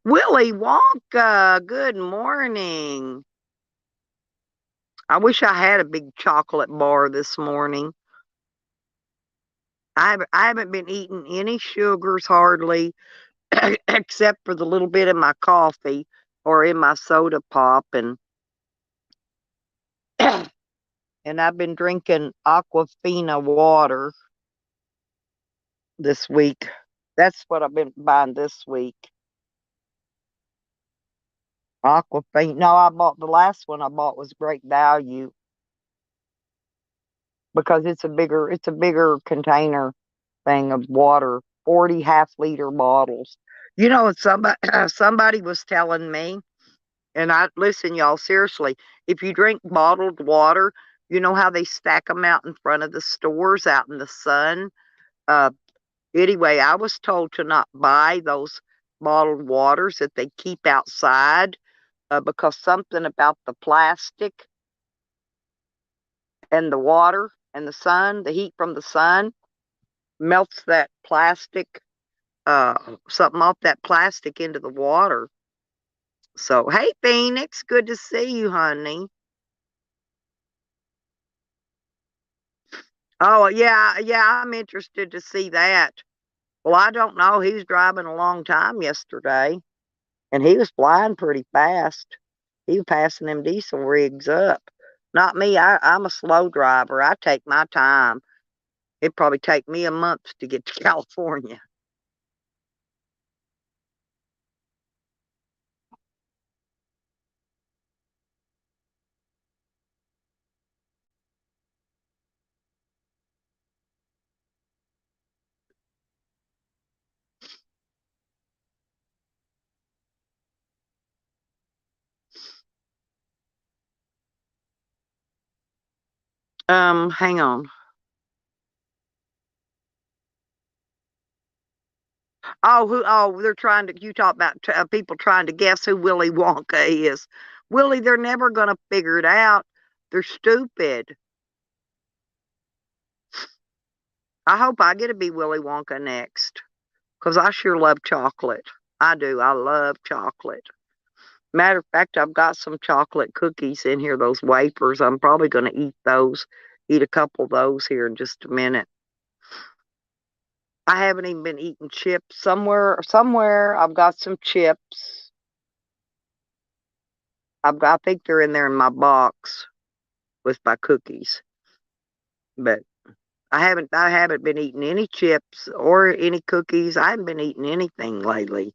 Willy Wonka, good morning. I wish I had a big chocolate bar this morning. I haven't been eating any sugars hardly, except for the little bit in my coffee or in my soda pop, and and I've been drinking Aquafina water this week. That's what I've been buying this week. Aquafina. No, I bought the last one I bought was great value because it's a bigger container thing of water, 40 half-liter bottles. Somebody somebody was telling me, and I listen, y'all, seriously, if you drink bottled water, you know how they stack them out in front of the stores out in the sun. Uh, anyway, I was told to not buy those bottled waters that they keep outside, because something about the plastic and the water and the sun, the heat from the sun melts that plastic, something off that plastic into the water. So, hey, Phoenix, good to see you, honey. Oh, yeah, yeah, I'm interested to see that. Well, I don't know. He was driving a long time yesterday, and he was flying pretty fast. He was passing them diesel rigs up. Not me. I'm a slow driver. I take my time. It'd probably take me a month to get to California. Hang on. They're trying to, you talk about people trying to guess who Willy Wonka is. Willie, they're never going to figure it out. They're stupid. I hope I get to be Willy Wonka next because I sure love chocolate. I do. I love chocolate. Matter of fact, I've got some chocolate cookies in here, those wafers. I'm probably going to eat those, eat a couple of those here in just a minute. I haven't even been eating chips. Somewhere I've got some chips. I think they're in there in my box with my cookies. But I haven't been eating any chips or any cookies. I haven't been eating anything lately.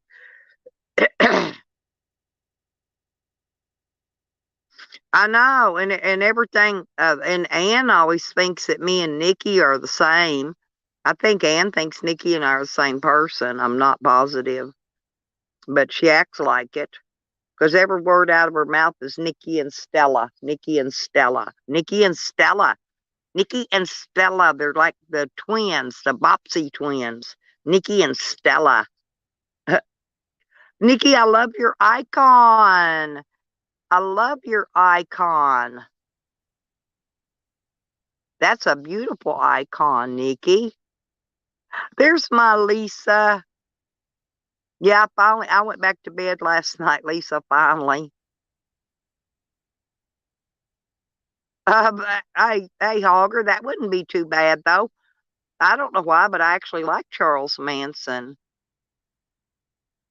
I know, and everything. And Ann always thinks that me and Nikki are the same. I think Ann thinks Nikki and I are the same person. I'm not positive, but she acts like it because every word out of her mouth is Nikki and Stella, Nikki and Stella, Nikki and Stella, Nikki and Stella. They're like the twins, the Bobbsey twins, Nikki and Stella. Nikki, I love your icon. I love your icon. That's a beautiful icon, Nikki. There's my Lisa. Yeah, finally, I went back to bed last night, Lisa, finally. Hey, Hogger, that wouldn't be too bad, though. I don't know why, but I actually like Charles Manson.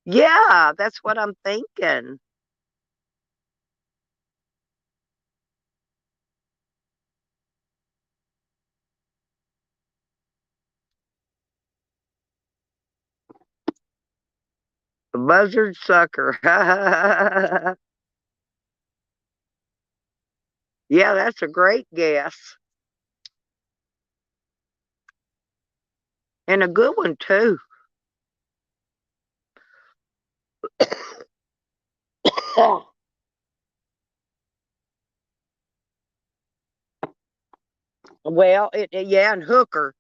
Yeah, that's what I'm thinking. The buzzard sucker. Yeah, that's a great guess. And a good one, too. Well, yeah, and Hooker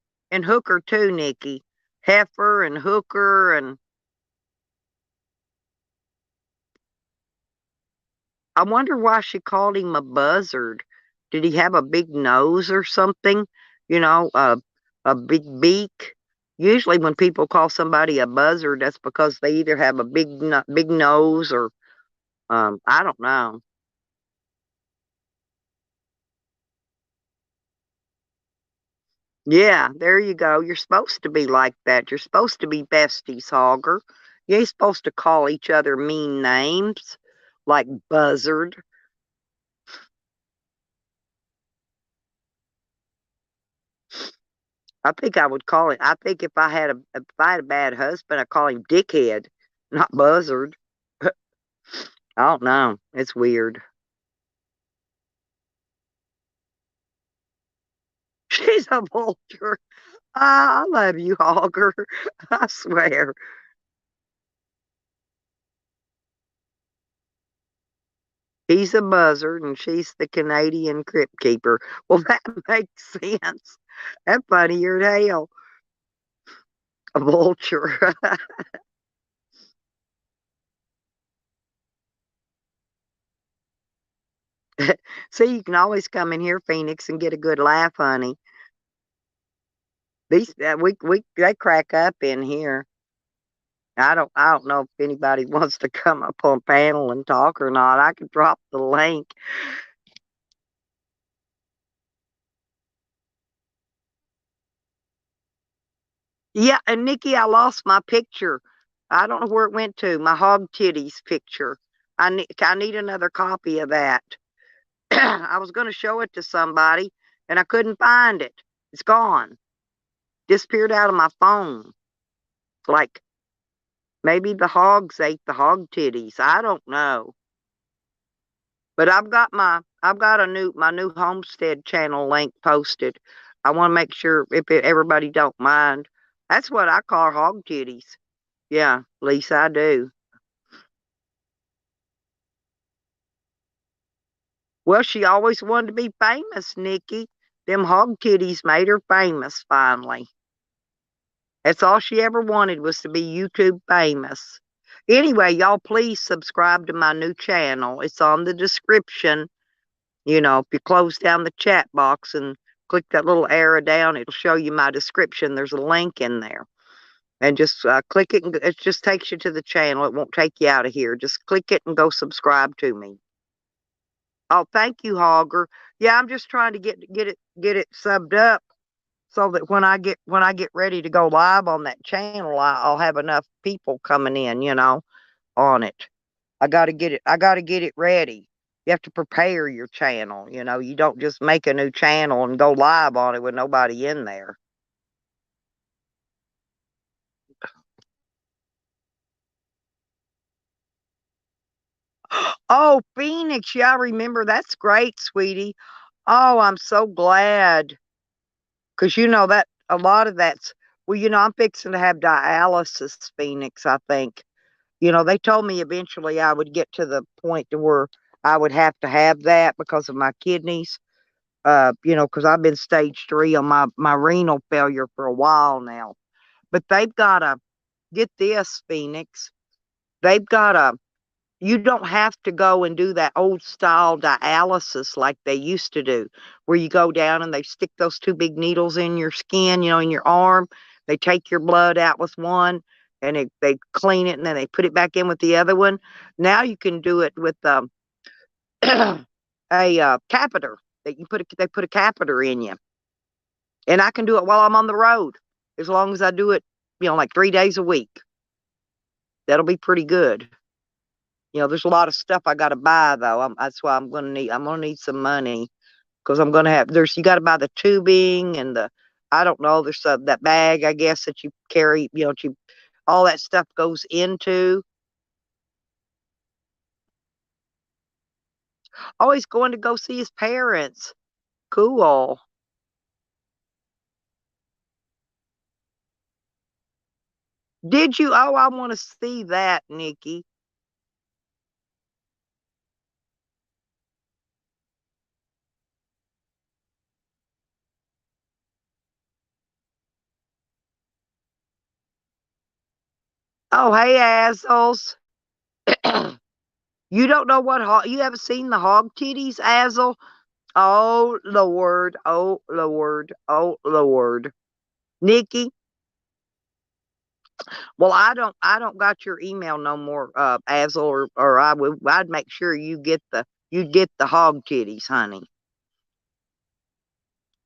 too, Nikki, Heifer and Hooker, and I wonder why she called him a buzzard. Did he have a big nose or something? You know, a big beak. Usually, when people call somebody a buzzard, that's because they either have a big nose or I don't know. Yeah, there you go. You're supposed to be like that. You're supposed to be besties, Hogger. You ain't supposed to call each other mean names like buzzard. I think I would call it. I think if I had a bad husband, I'd call him dickhead, not buzzard. I don't know. It's weird. She's a vulture. I love you, Hogger. I swear. He's a buzzard and she's the Canadian crypt keeper. Well, that makes sense. That's funnier than hell. A vulture. See, you can always come in here, Phoenix, and get a good laugh, honey. These we they crack up in here. I don't know if anybody wants to come up on panel and talk or not. I could drop the link. Yeah, and Nikki, I lost my picture. I don't know where it went to. My hog titties picture. I need another copy of that. I was going to show it to somebody and I couldn't find it. It's gone. Disappeared out of my phone. Like maybe the hogs ate the hog titties. I don't know. But I've got my new homestead channel link posted. I want to make sure if everybody don't mind. That's what I call hog titties. Yeah, Lisa, I do. Well, she always wanted to be famous, Nikki. Them hog titties made her famous finally. That's all she ever wanted was to be YouTube famous. Anyway, y'all please subscribe to my new channel. It's on the description. If you close down the chat box and click that little arrow down, it'll show you my description. There's a link in there. And just click it, and it just takes you to the channel. It won't take you out of here. Just click it and go subscribe to me. Oh, thank you, Hogger. Yeah, I'm just trying to get it subbed up so that when I get ready to go live on that channel, I'll have enough people coming in, on it. I got to get it ready. You have to prepare your channel. You know, you don't just make a new channel and go live on it with nobody in there. Oh, Phoenix. Yeah, I remember. That's great, sweetie. Oh, I'm so glad. Because you know that a lot of that's, well, you know, I'm fixing to have dialysis, Phoenix, I think. You know, they told me eventually I would get to the point to where I would have to have that because of my kidneys. You know, because I've been stage 3 on my renal failure for a while now. But they've got to get this, Phoenix. They've got to, you don't have to go and do that old style dialysis like they used to do, where you go down and they stick those two big needles in your skin, you know, in your arm. They take your blood out with one and they clean it and then they put it back in with the other one. Now you can do it with a catheter. They put a catheter in you, and I can do it while I'm on the road as long as I do it, you know, like 3 days a week. That'll be pretty good. You know, there's a lot of stuff I got to buy though. That's why I'm gonna need some money because I'm gonna have. There's you got to buy the tubing and the. I don't know. There's that bag I guess that you carry. You know, all that stuff goes into. Oh, he's going to go see his parents. Cool. Did you? Oh, I want to see that, Nikki. Oh, hey, assholes. You don't know what you haven't seen the hog titties, Azel? Oh Lord, oh Lord, oh Lord. Nikki, well I don't got your email no more, Azel, or I'd make sure you'd get the hog titties, honey.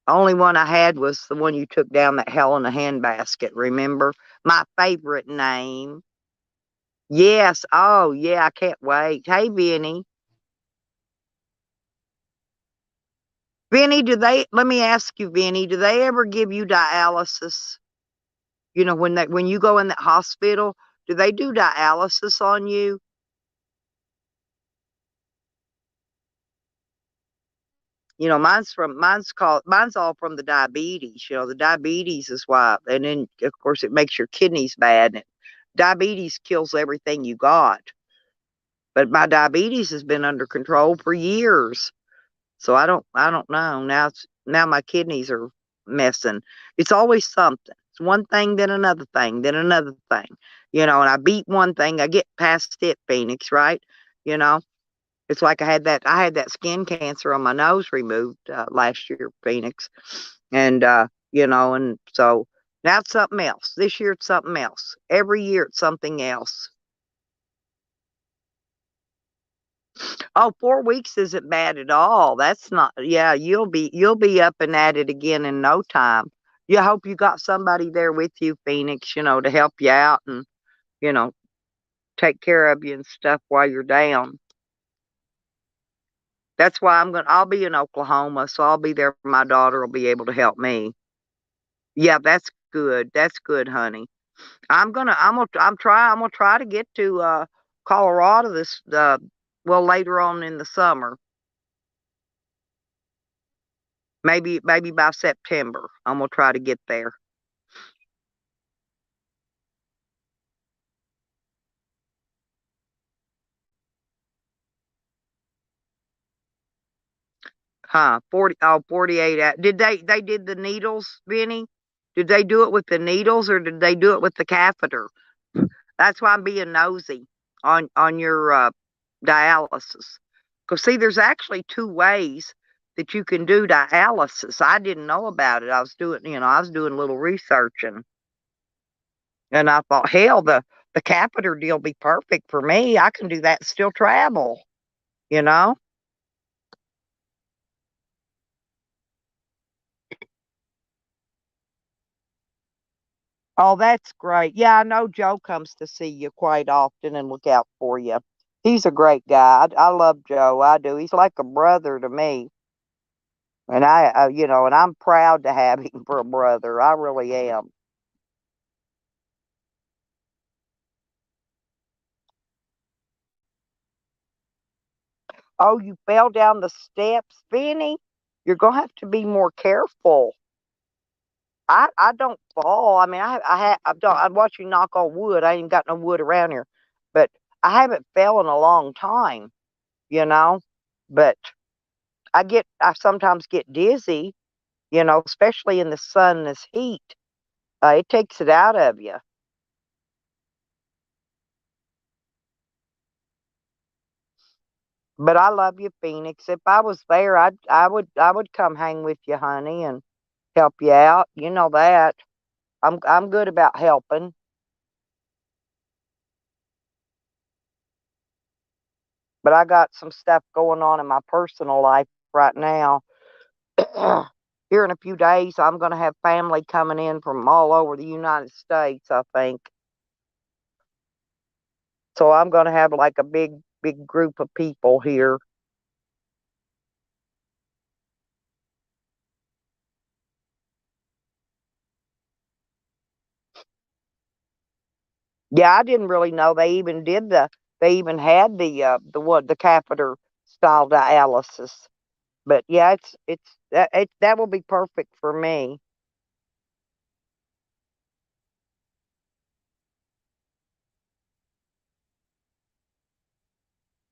Only one I had was the one you took down that hell in a handbasket, remember? My favorite name. Yes, oh yeah, I can't wait. Hey Vinny. Vinny, let me ask you, Vinny, do they ever give you dialysis? You know, when you go in that hospital, do they do dialysis on you? You know, mine's all from the diabetes. You know, the diabetes is why, and then of course it makes your kidneys bad. And diabetes kills everything you got. But my diabetes has been under control for years. So I don't know. Now my kidneys are messing. It's always something. It's one thing, then another thing, then another thing. You know, and I beat one thing, I get past it, Phoenix, right? You know, it's like I had that skin cancer on my nose removed last year, Phoenix. And you know, and so now it's something else. This year it's something else. Every year it's something else. Oh, 4 weeks isn't bad at all. That's not, yeah, you'll be up and at it again in no time. You hope you got somebody there with you, Phoenix, you know, to help you out and, you know, take care of you and stuff while you're down. That's why I'll be in Oklahoma, so I'll be there. My daughter will be able to help me. Yeah, that's good. That's good, honey. I'm gonna try to get to Colorado this well later on in the summer. Maybe by September. I'm gonna try to get there. Huh? 48 Did they did the needles, Benny? Did they do it with the needles or did they do it with the catheter? That's why I'm being nosy on your dialysis. Cause see, there's actually two ways that you can do dialysis. I didn't know about it. I was doing a little researching, and I thought, hell, the catheter deal be perfect for me. I can do that and still travel. You know. Oh, that's great. Yeah, I know Joe comes to see you quite often and look out for you. He's a great guy. I love Joe. I do. He's like a brother to me. And and I'm proud to have him for a brother. I really am. Oh, you fell down the steps, Benny? You're gonna have to be more careful. I don't fall. I mean, I've watched you knock on wood. I ain't got no wood around here, but I haven't fell in a long time. You know, but I sometimes get dizzy. Especially in the sun, this heat. It takes it out of you. But I love you, Phoenix. If I was there, I would come hang with you, honey, and help you out. You know that. I'm good about helping. But I got some stuff going on in my personal life right now. Here in a few days, I'm going to have family coming in from all over the United States, I think. So I'm going to have like a big group of people here. Yeah, I didn't really know they even had the catheter style dialysis. But yeah, that will be perfect for me.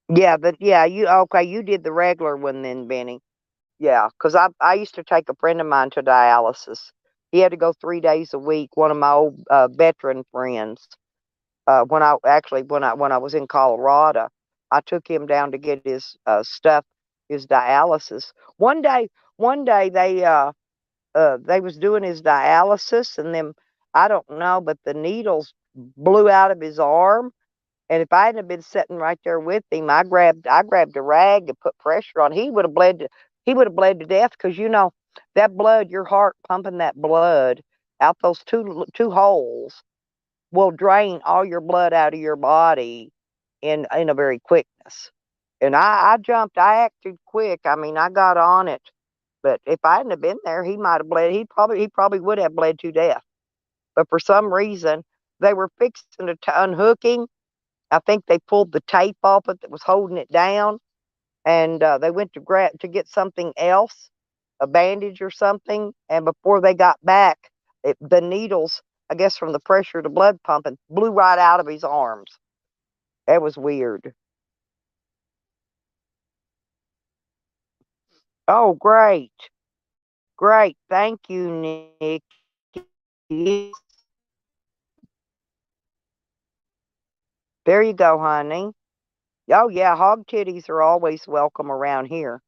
Yeah, you okay, you did the regular one then, Benny. Yeah, because I used to take a friend of mine to dialysis. He had to go 3 days a week, one of my old veteran friends. When I was in Colorado, I took him down to get his stuff, his dialysis. One day they was doing his dialysis, and then I don't know, but the needles blew out of his arm. And if I hadn't have been sitting right there with him, I grabbed a rag and put pressure on. He would have bled to death because that blood, your heart pumping that blood out those two holes will drain all your blood out of your body in a very quickness. And I jumped, I acted quick. I mean, I got on it. But if I hadn't have been there, he might have bled. He probably would have bled to death. But for some reason, they were fixing to unhook him. I think they pulled the tape off it that was holding it down, and they went to get something else, a bandage or something. And before they got back, the needles, I guess from the pressure of the blood pumping, blew right out of his arms. That was weird. Oh, great, great, thank you, Nick. There you go, honey. Oh yeah, hog titties are always welcome around here.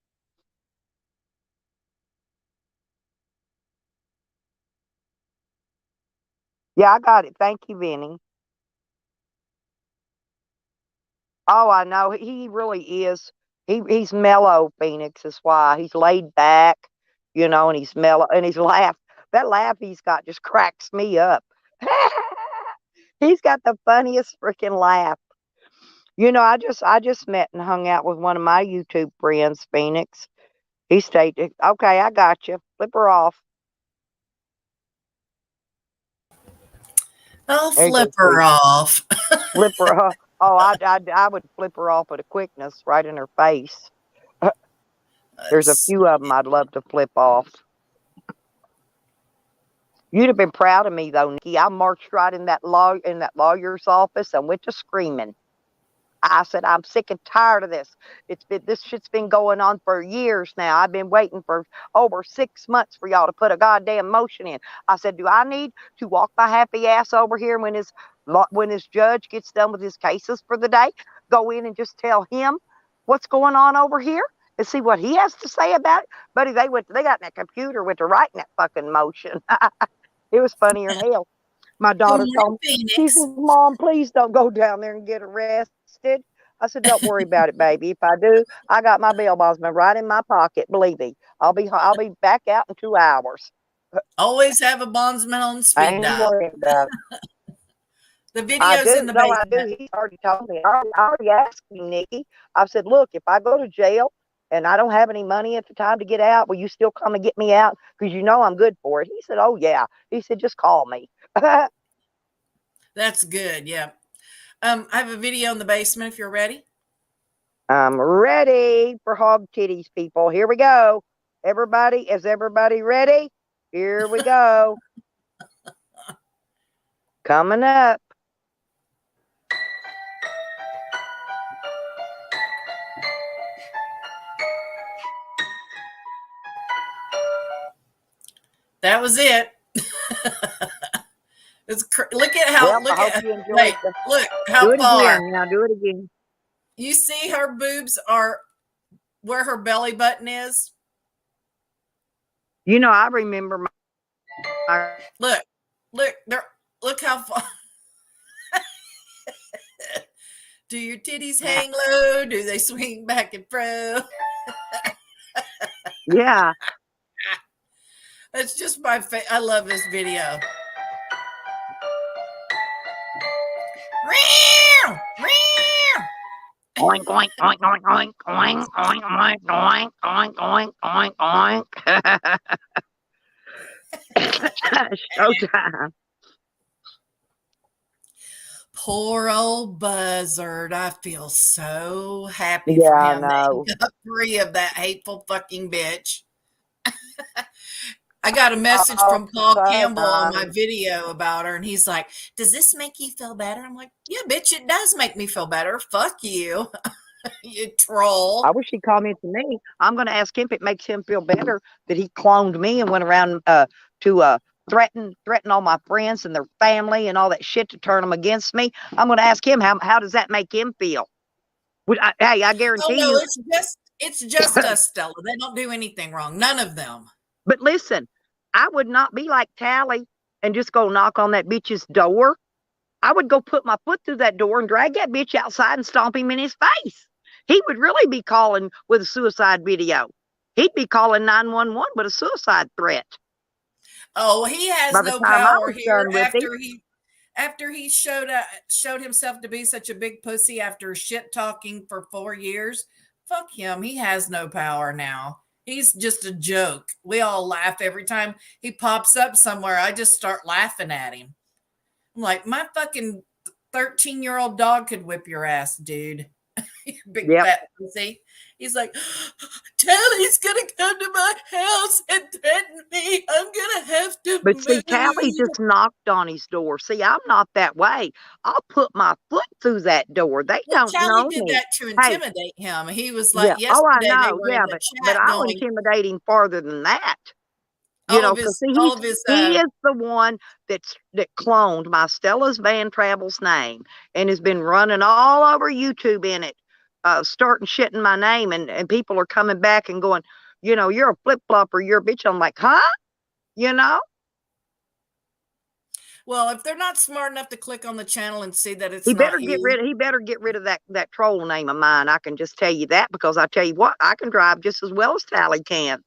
Yeah, I got it. Thank you, Vinny. Oh, I know. He really is. He's mellow, Phoenix is why. He's laid back, and he's mellow and he's laugh. That laugh he's got just cracks me up. He's got the funniest freaking laugh. I just met and hung out with one of my YouTube friends, Phoenix. He stayed. Okay, I got you. Flip her off. I'll There you go, flip her sweet. off. Flip her off. Oh, I would flip her off with a quickness right in her face. There's a Let's few of them I'd love to flip off. You'd have been proud of me though, Nikki. I marched right in that lawyer's office and went to screaming. I said, I'm sick and tired of this. This shit's been going on for years now. I've been waiting for over 6 months for y'all to put a goddamn motion in. I said, do I need to walk my happy ass over here when his judge gets done with his cases for the day? Go in and just tell him what's going on over here and see what he has to say about it. Buddy, they got in that computer, went to writing that fucking motion. It was funnier than hell. My Good daughter morning, told me, she says, Phoenix. Mom, please don't go down there and get arrested. I said, don't worry about it, baby. If I do, I got my bail bondsman right in my pocket. Believe me, I'll be back out in 2 hours. Always have a bondsman on I speed ain't dial. worried about it. The I video's in do. the No, I basement. do. He's already told me. I already asked him, Nikki. I said, look, if I go to jail and I don't have any money at the time to get out, will you still come and get me out? Because you know I'm good for it. He said, oh, yeah. He said, just call me. That's good. Yeah. I have a video in the basement if you're ready. I'm ready for hog titties, people. Here we go. Everybody, is everybody ready? Here we go. Coming up. That was it. Look at how Well, I hope you wait, enjoyed the. look Do how it far. again. Now do it again. You see her boobs are where her belly button is. You know, I remember my Look, look there. Look how far. Do your titties hang low? Do they swing back and forth? yeah. That's just my I love this video. Oink oink oink oink oink oink oink oink oink oink oink oink oink. Showtime. Poor old Buzzard. I feel so happy Yeah, for I him that he know. got free of that hateful fucking bitch. I got a message Oh, from Paul so Campbell on my nice. video about her, and he's like, does this make you feel better? I'm like, yeah, bitch, it does make me feel better. Fuck you, you I troll. wish he'd call me to me. I'm going to ask him if it makes him feel better that he cloned me and went around to threaten all my friends and their family and all that shit to turn them against me. I'm going to ask him how does that make him feel? Hey, I Oh guarantee no, you. it's just us, Stella. They don't do anything wrong. None of them. But listen, I would not be like Tally and just go knock on that bitch's door. I would go put my foot through that door and drag that bitch outside and stomp him in his face. He would really be calling with a suicide video. He'd be calling 911 with a suicide threat Oh, he has by the no time I power was here done with him. after he showed himself to be such a big pussy after shit talking for 4 years. Fuck him. He has no power now. He's just a joke. We all laugh every time he pops up somewhere. I just start laughing at him. I'm like, my fucking 13-year-old dog could whip your ass, dude. Big Yep. fat pussy. He's like, Tally's gonna come to my house and threaten me. I'm gonna have to But see, Tally move. just knocked on his door. See, I'm not that way. I'll put my foot through that door. They Well, don't Tally know did me. that to Hey, intimidate him. He was yeah. like Oh, I yesterday they know. were Yeah, in the but chat I'll going, intimidate him farther than that. You all know, of because his see, all of his he is the one that cloned my Stella's Van Travels name and has been running all over YouTube in it, starting shitting my name, and people are coming back and going, you know, you're a flip flopper, you're a bitch. I'm like, huh? You know, well, if they're not smart enough to click on the channel and see that it's not you. he better get rid of that troll name of mine. I can just tell you that because I tell you what, I can drive just as well as Tally can.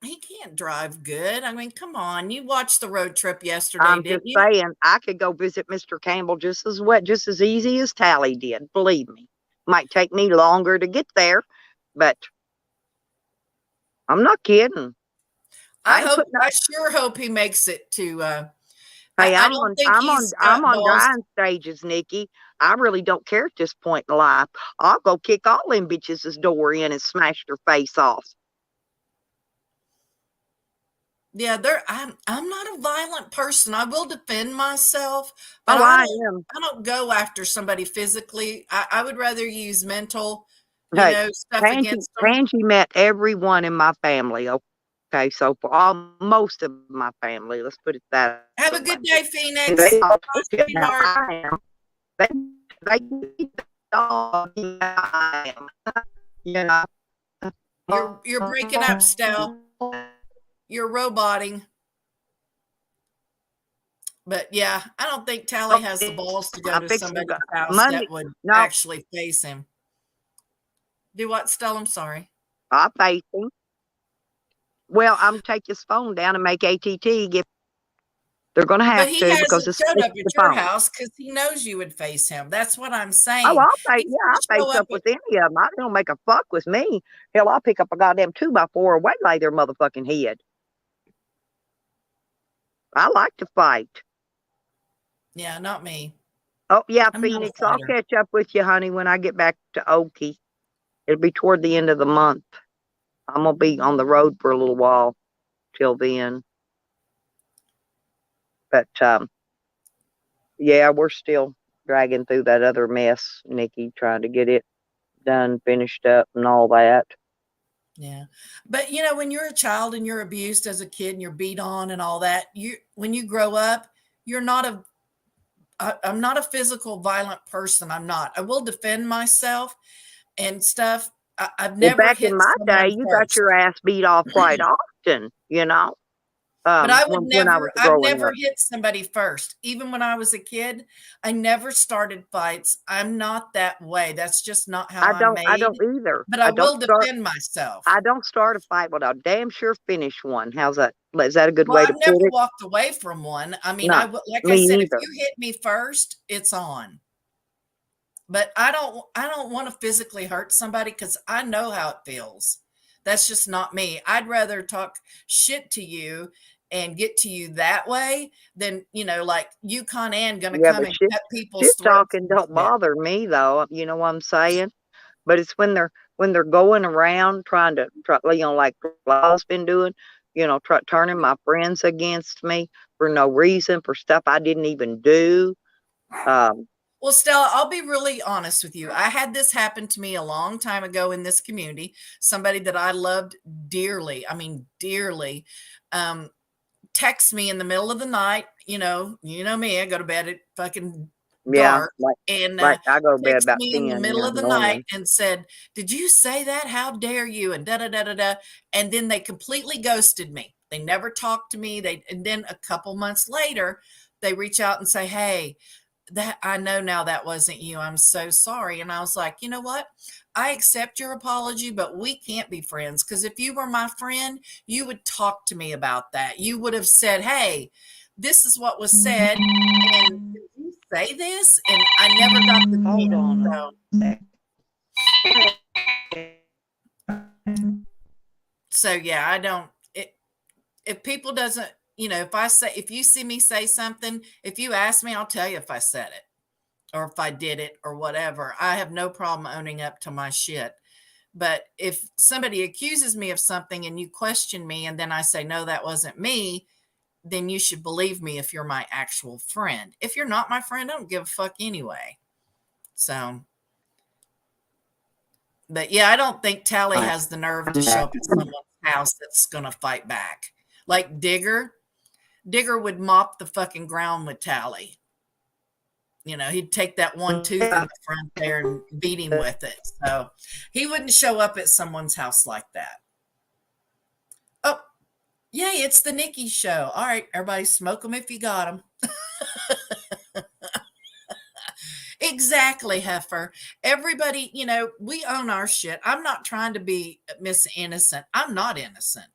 He can't drive good. I mean, come on. You watched the road trip yesterday, I'm just didn't you? saying, I could go visit Mr. Campbell just as easy as Tally did. Believe me, might take me longer to get there, but I'm not kidding. I ain't putting. I sure hope he makes it to Hey, I don't think he's I'm got on balls. dying stages, Nikki. I really don't care at this point in life. I'll go kick all them bitches' door in and smash their face off. Yeah, I'm not a violent person. I will defend myself, but Oh, I am. I don't go after somebody physically. I would rather use mental, Hey, stuff against them. Tangy met everyone in my family. Okay, so for all most of my family, let's put it that Have a way. good day, And they Phoenix. all Bye, now sweetheart. I am. They dog I am. You know. You're breaking up, Stell. You're roboting. But yeah, I don't think Tally has the balls to go I'm to fixing to go somebody's house Monday. that would No, actually face him. Do what, Stell? I'm sorry. I face him. Well, I'm gonna take his phone down and make ATT give They're going to But have he to because hasn't it's showed up the at your phone. house because he knows you would face him. That's what I'm Oh, saying. He yeah, didn't I'll show face up up at, with any of them. I don't make a fuck with me. Hell, I'll pick up a goddamn 2x4 and waylay their motherfucking head. I like to fight. yeah, not me. Oh, yeah, I'm not a Phoenix, I'll fighter. catch up with you, honey, when I get back to Okie. It'll be toward the end of the month. I'm going to be on the road for a little while till then. But, yeah, we're still dragging through that other mess, Nikki, trying to get it done, finished up, and all that. Yeah. But when you're a child and you're abused as a kid and you're beat on and all that, when you grow up, you're not I'm not a physical violent person. I'm not. I will defend myself and stuff. I've Well, never back in hit my day, someone you got first. your ass beat off quite often, But I would when I was I've growing never up. hit somebody first. Even when I was a kid, I never started fights. I'm not that way. That's just not how I'm I made. don't either. But I will defend myself. I don't start a fight, but I'll damn sure finish one. How's that? Is that a good Well, way to I've never put it? walked away from one. I mean, No, like I me said, if neither. you hit me first, it's on. But I don't want to physically hurt somebody because I know how it feels. That's just not me. I'd rather talk shit to you and get to you that way than, like you Con Ann gonna Yeah, come but and shit, cut people's shit throats talking and don't shit. bother me though. You know what I'm saying? But it's when they're going around trying to like Law's been doing, turning my friends against me for no reason, for stuff I didn't even do. Um, Well, Stella, I'll be really honest with you. I had this happen to me a long time ago in this community. Somebody that I loved dearly, I mean dearly, um, text me in the middle of the night. You know me. I go to bed at fucking yeah, dark, and like I go to bed text about me in the 10, middle yeah, of the night normally. and said, "Did you say that? How dare you?" And da da da da da. And then they completely ghosted me. They never talked to me. And then a couple months later, they reach out and say, "Hey, that I know now that wasn't you. I'm so sorry." And I was like, you know what? I accept your apology, but we can't be friends because if you were my friend, you would talk to me about that. You would have said, "Hey, this is what was said, and did you say this?" And I never got the Hold chance. on So, a yeah, I don't. If people doesn't, if you see me say something, if you ask me, I'll tell you if I said it or if I did it or whatever. I have no problem owning up to my shit. But if somebody accuses me of something and you question me and then I say, no, that wasn't me, then you should believe me if you're my actual friend. If you're not my friend, I don't give a fuck anyway. So, but yeah, I don't think Tally has the nerve to show up at someone's house that's going to fight back. Like Digger would mop the fucking ground with Tally. He'd take that one tooth in the front there and beat him with it. So he wouldn't show up at someone's house like that. Oh, yay, it's the Nikki show. All right, everybody smoke them if you got them. Exactly, Heifer. Everybody, we own our shit. I'm not trying to be Miss Innocent. I'm not innocent.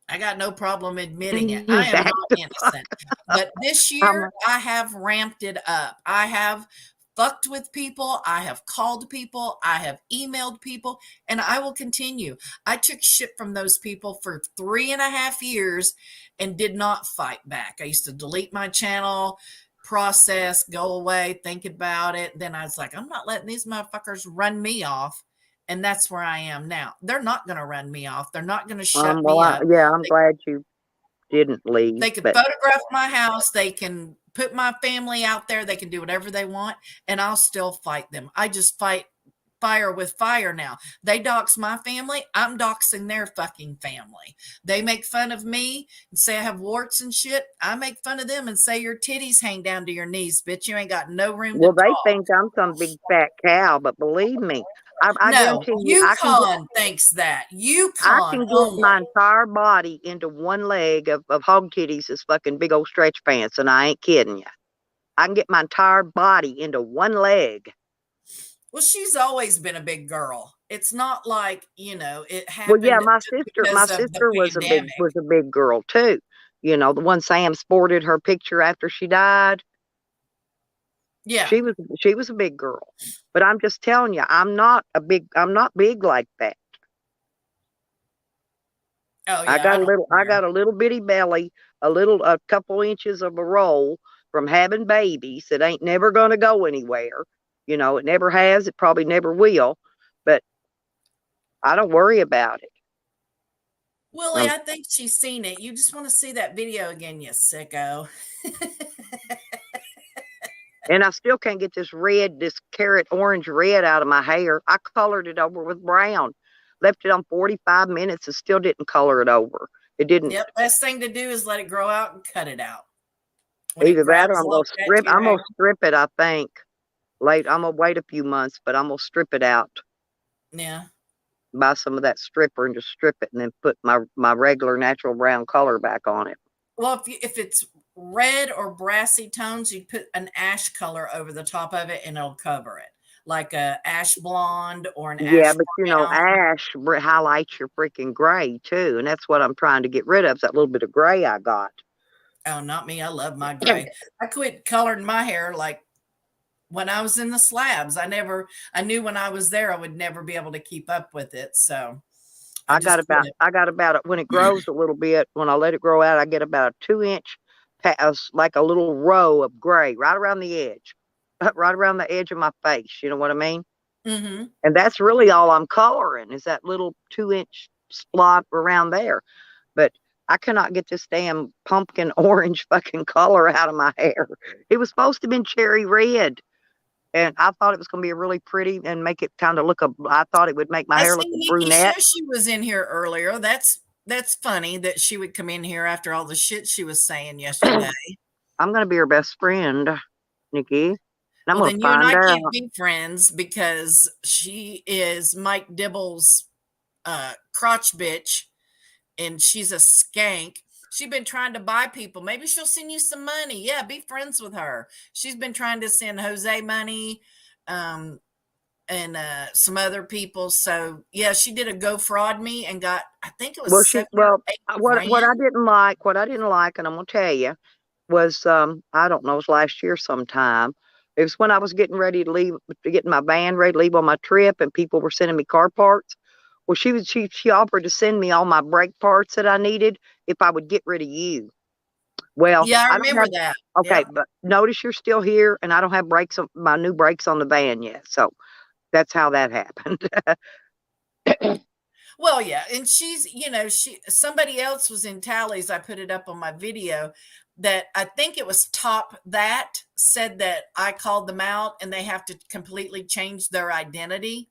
I got no problem admitting it. I am back not to innocent. But this um, year, I have ramped it up. I have fucked with people. I have called people. I have emailed people, and I will continue. I took shit from those people for 3.5 years and did not fight back. I used to delete my channel, process, go away, think about it. Then I was like, I'm not letting these motherfuckers run me off. And that's where I am now. They're not going to run me off. They're not going to shut well, me up. yeah, I'm glad you didn't leave, They can but photograph my house. They can put my family out there. They can do whatever they want, and I'll still fight them. I just fight fire with fire now. They dox my family. I'm doxing their fucking family. They make fun of me and say I have warts and shit. I make fun of them and say your titties hang down to your knees, bitch. You ain't got no room to well, they talk. think I'm some big fat cow. But believe me, I No, guarantee you, Yukon thinks that. I Yukon can get only. my entire body into one leg of hog titties as fucking big old stretch pants, and I ain't kidding you. I can get my entire body into one leg. Well, she's always been a big girl. It's not like, it Well, yeah, happened just my because of the sister pandemic. was a big girl too. You know, the one Sam sported her picture after she died. Yeah. She was a big girl. But I'm just telling you, I'm not big like that. Oh yeah, I don't I care. got a little bitty belly, a couple inches of a roll from having babies that ain't never gonna go anywhere. You know, it never has, it probably never will, but I don't worry about it. Willie, Um, I think she's seen it. You just want to see that video again, you sicko. and I still can't get this carrot orange red out of my hair. I colored it over with brown. Left it on 45 minutes and still didn't color it over. It didn't. Yep, best thing to do is let it grow out and cut it out. When it Either that or grows I'm like gonna that strip. to your I'm hair. gonna strip it. I think late. I'm gonna wait a few months, but I'm gonna strip it out. Yeah. Buy some of that stripper and just strip it, and then put my regular natural brown color back on it. Well, if it's red or brassy tones, you put an ash color over the top of it and it'll cover it. Like a ash blonde or an Yeah, ash but you know, brown. ash highlights your freaking gray too, and that's what I'm trying to get rid of. Is that little bit of gray I got. Oh, not me. I love my gray. I quit coloring my hair like when I was in the slabs. I knew when I was there I would never be able to keep up with it. So I just quit it. I got about it when it grows a little bit. When I let it grow out, I get about a 2 inch pass, like a little row of gray right around the edge, right around the edge of my face. You know what I mean? Mm-hmm. And that's really all I'm coloring is that little 2 inch spot around there. But I cannot get this damn pumpkin orange fucking color out of my hair. It was supposed to have been cherry red. And I thought it was going to be a really pretty and make it kind of I thought it would make my I hair see look a Nikki brunette. Shushi was in here earlier. That's funny that she would come in here after all the shit she was saying yesterday. I'm going to be her best friend, Nikki. And I'm Well, going to then you and find I can't out. be friends because she is Mike Dibble's crotch bitch and she's a skank. She's been trying to buy people. Maybe she'll send you some money. Yeah, be friends with her. She's been trying to send Jose money um, and some other people. So yeah, she did a go fraud me and got, I think it was Well, 7 or 8 what I grand. didn't like, and I'm going to tell you, was I don't know, it was last year sometime. It was when I was getting ready to leave, getting my van ready to leave on my trip, and people were sending me car parts. Well, she offered to send me all my brake parts that I needed if I would get rid of you. Well, Yeah, I I don't remember have. that. Okay, Yep. but notice you're still here, and I don't have my new brakes on the van yet. So that's how that happened. Well, yeah, and she's, somebody else was in tallies. I put it up on my video that I think it was top that said that I called them out and they have to completely change their identity.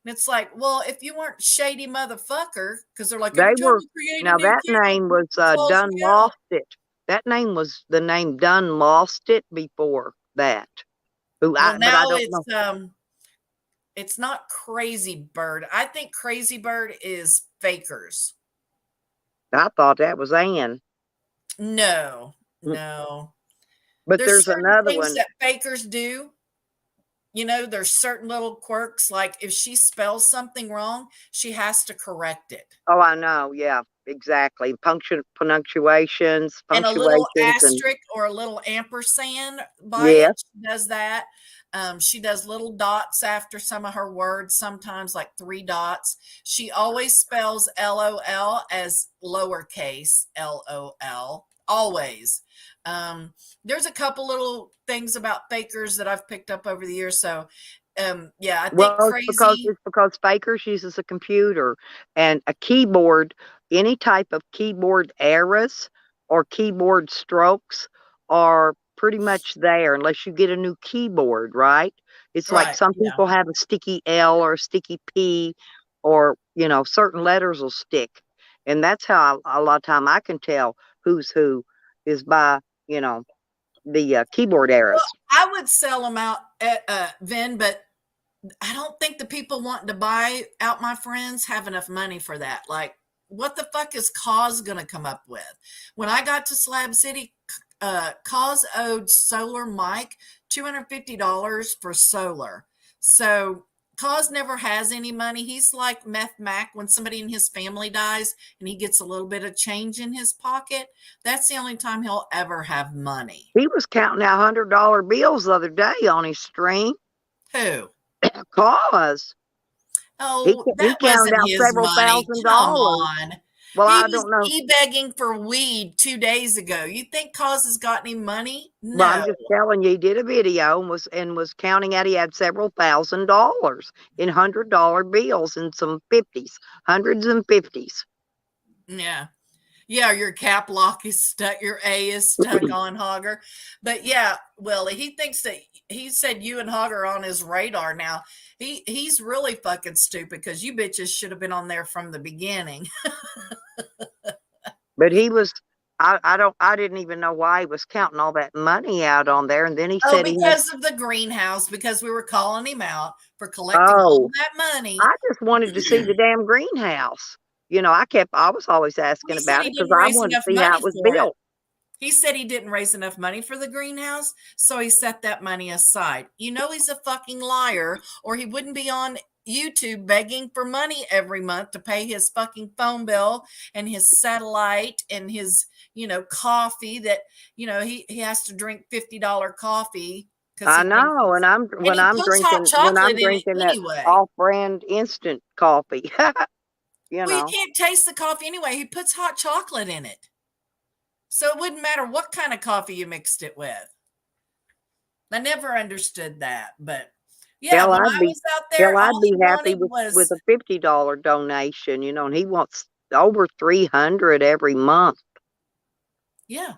And it's like, well, if you weren't shady motherfucker, because they're like, They every time were you create a now new that account, name was it calls Done me out. Lost It. That name was the name Done Lost It before that. Well, But I now don't know. it's not Crazy Bird. I think Crazy Bird is fakers. I thought that was Ann. No, Mm, no. but There's there's certain another things one. that fakers do. There's certain little quirks, like if she spells something wrong, she has to correct it. Oh, I know. Yeah, exactly. And a little Punctuations, and asterisk or a little ampersand by yeah. it, she does that. She does little dots after some of her words, sometimes like 3 dots. She always spells LOL as lowercase LOL, always. There's a couple little things about fakers that I've picked up over the years. So, yeah, I think Well, crazy. it's because Fakers uses a computer and a keyboard. Any type of keyboard errors or keyboard strokes are pretty much there unless you get a new keyboard, right? It's like Right. some Yeah. people have a sticky L or a sticky P, or certain letters will stick, and that's how a lot of time I can tell who's who is by the keyboard Well, errors. I would sell them out at Vin, but I don't think the people wanting to buy out my friends have enough money for that. Like, what the fuck is Cause going to come up with? When I got to Slab City, Cause owed Solar Mike $250 for solar. So Cause never has any money. He's like Meth Mac when somebody in his family dies and he gets a little bit of change in his pocket. That's the only time he'll ever have money. He was counting out $100 bills the other day on his stream. Who? Cause Oh, he that counted wasn't out his several money. thousand Come dollars. on. Well, He I was don't know. e-begging for weed 2 days ago. You think Cause has got any money? Well, I'm No. just telling you, he did a video and was counting out. He had several $1,000s in $100 bills and some 50s, hundreds and 50s. Yeah. Yeah, your cap lock is stuck, your A is stuck on Hogger. But yeah, Willie, he thinks that he said you and Hogger are on his radar now. He's really fucking stupid because you bitches should have been on there from the beginning. But he was, I didn't even know why he was counting all that money out on there. And then he Oh, said he had, because of the greenhouse, because we were calling him out for collecting all that money. I just wanted to see the damn greenhouse. You know, I was always asking He said about he it because didn't I raise wanted to enough see how money it was for it. built. He said he didn't raise enough money for the greenhouse, so he set that money aside. You know he's a fucking liar, or he wouldn't be on YouTube begging for money every month to pay his fucking phone bill and his satellite and his, coffee that, he has to drink $50 coffee. I know, and And he puts hot when I'm chocolate in it drinking that anyway. off-brand instant coffee. You Well, you know. can't taste the coffee anyway. He puts hot chocolate in it. So it wouldn't matter what kind of coffee you mixed it with. I never understood that, but yeah, Hell, when I was out there, I'd all be he happy wanted with was, a $50 donation, and he wants over 300 every month. yeah.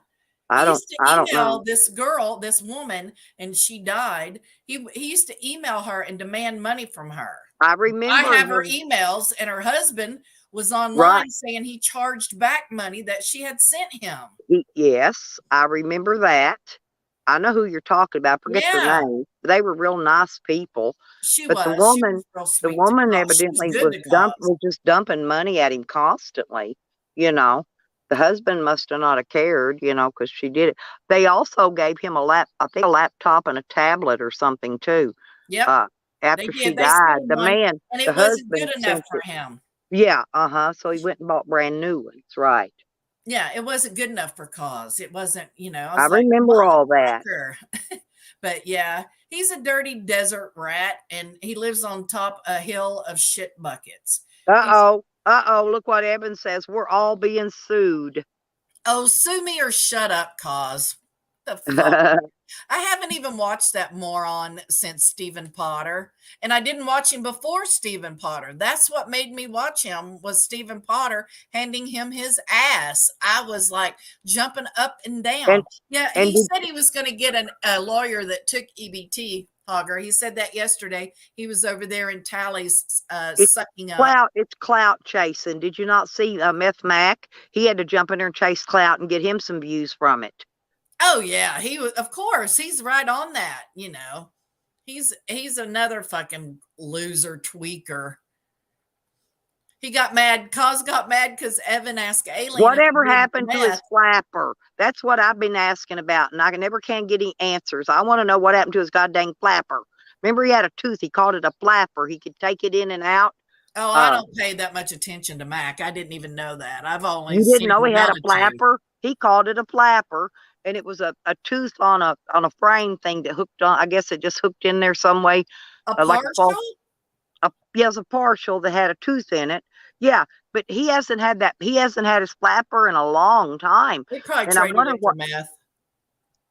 I He don't used to I don't email know. this girl, this woman, and she died. He used to email her and demand money from her. I I remember have her him, emails, and her husband was right. online saying he charged back money that she had sent him. Yes, I remember that. I know who you're talking about. I forget their Yeah, name. They were real nice people. she But was. She was real the sweet to woman Cause. She was evidently good to Cause. was just dumping money at him constantly, you know. The husband must have not have cared, because she did it. They also gave him I think a laptop and a tablet or something too. Yep, Uh, they after she did. They sent died, him one, and the it wasn't husband good enough sent for it. him. Yeah, so he went and bought brand new ones, right? Yeah, it wasn't good enough for Cause. It wasn't, I I was like, remember all that. motherfucker. But yeah, he's a dirty desert rat, and he lives on top a hill of shit buckets. He's Look what Evan says. We're all being sued. Oh, sue me or shut up, Cause. The fuck. I haven't even watched that moron since Stephen Potter, and I didn't watch him before Stephen Potter. That's what made me watch him was Stephen Potter handing him his ass. I was like jumping up and down. and Yeah, and he said he was going to get a lawyer that took EBT. Hogger. He said that yesterday. He was over there in Tally's sucking up. It's clout chasing. Did you not see Meth Mac? He had to jump in there and chase clout and get him some views from it. Oh yeah, he was. Of course, he's right on that. He's another fucking loser tweaker. He got mad. Cause got mad because Evan asked Alien. Whatever happened to his flapper? That's what I've been asking about, and I never can get any answers. I want to know what happened to his goddamn flapper. Remember, he had a tooth. He called it a flapper. He could take it in and out. Oh, I don't pay that much attention to Mac. I didn't even know that. I've only You didn't seen know him he had a relative. flapper? He called it a flapper, and it was a tooth on a frame thing that hooked on. I guess it just hooked in there some way. A Like partial? yes, a partial that had a tooth in it. Yeah, but he hasn't had that. He hasn't had his flapper in a long time. They probably And I traded wonder it for meth.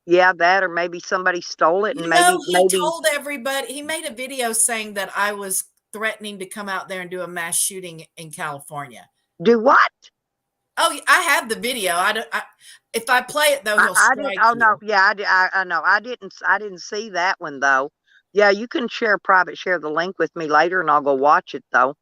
Yeah, that or maybe somebody stole it, and He told everybody. He made a video saying that I was threatening to come out there and do a mass shooting in California. Do what? Oh, I have the video. If I play it though, he'll strike you. Oh no, yeah, I know. I didn't see that one though. Yeah, you can share the link with me later, and I'll go watch it though.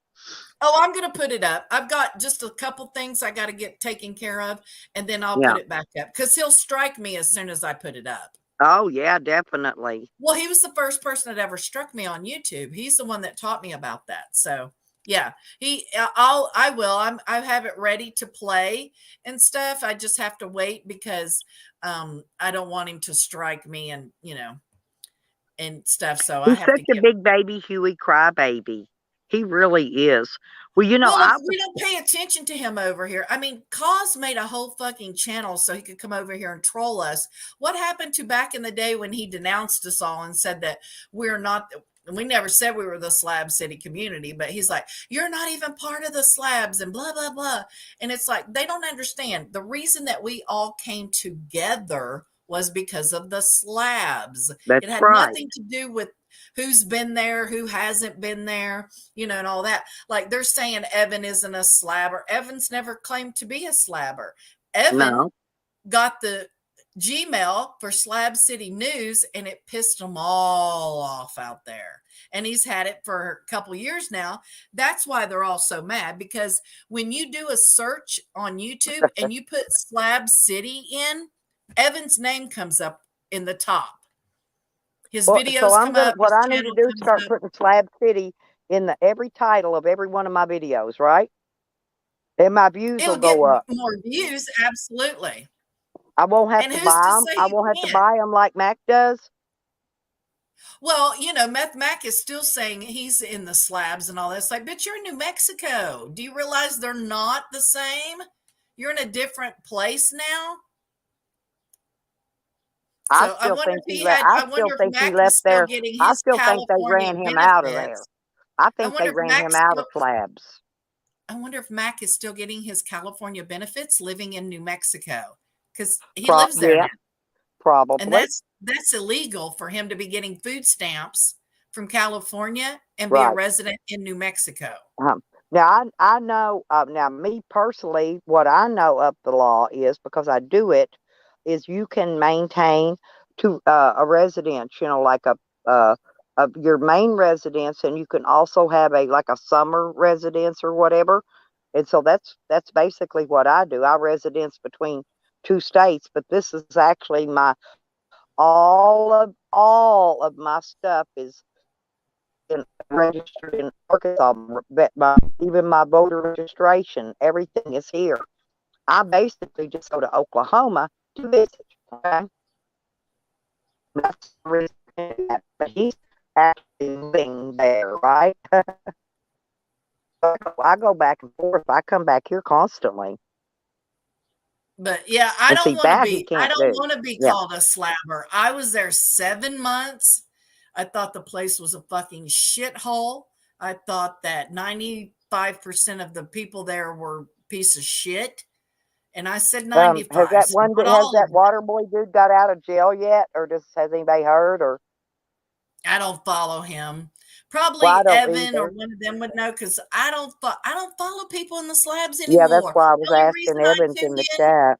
Oh, I'm going to put it up. I've got just a couple things I got to get taken care of, and then I'll put it back up because he'll strike me as soon as I put it up. Oh, yeah, definitely. Well, he was the first person that ever struck me on YouTube. He's the one that taught me about that. So, yeah, I have it ready to play and stuff. I just have to wait because I don't want him to strike me and, and stuff. So I He's have to such a give. big baby Huey crybaby. He really is. Well, Well, if I we was, don't pay attention to him over here, I mean, Cause made a whole fucking channel so he could come over here and troll us. What happened to back in the day when he denounced us all and said that we're not, we never said we were the Slab City community, but he's like, you're not even part of the slabs and blah, blah, blah. And it's like, they don't understand. The reason that we all came together was because of the slabs. It that's had right. nothing to do with who's been there, who hasn't been there, and all that. Like they're saying Evan isn't a slabber. Evan's never claimed to be a slabber. Evan No. got the Gmail for Slab City News and it pissed them all off out there. And he's had it for a couple years now. That's why they're all so mad, because when you do a search on YouTube and you put Slab City in, Evan's name comes up in the top. His Well, so videos come up, what his I need to channel do is comes start up. putting Slab City in every title of every one of my videos, right? And my views will It'll get go up. more views, absolutely. I won't have And to who's buy to them. say I you won't have to can't? buy them like Mac does. Well, Meth Mac is still saying he's in the slabs and all that. It's like, bitch, you're in New Mexico. Do you realize they're not the same? You're in a different place now. I So I still wonder think if he I had. I still wonder if think he Mac left is still there. getting I his still think they California ran him out of there. benefits. I I think they wonder if ran Mac him out of still. Slabs. I wonder if Mac is still getting his California benefits living in New Mexico, because he lives there Yeah, now. And probably. that's illegal for him to be getting food stamps from California and be a Right. resident in New Mexico. Now I know. Now me personally, what I know of the law is, because I do it, is you can maintain a residence. Like your main residence, and you can also have a summer residence or whatever. And so that's basically what I do. I residence between two states, but this is actually my all of my stuff is registered in Arkansas, but even my voter registration, everything is here. I basically just go to Oklahoma to visit. Okay, that's the reason. But he's actually living there, right? I go back and forth. I come back here constantly. But yeah, I And don't see, want to that he be. I can't don't do. want to be Yeah. called a slabber. I was there 7 months. I thought the place was a fucking shithole. I thought that 95% of the people there were piece of shit. And I said 95, so not Has all that of them. water boy dude got out of jail yet, or has anybody heard? Or I don't follow him. Probably well, I don't Evan or either. one of them would know, because I don't follow people in the slabs Yeah, that's anymore. why I was The only asking reason I Evans in tuned the in chat.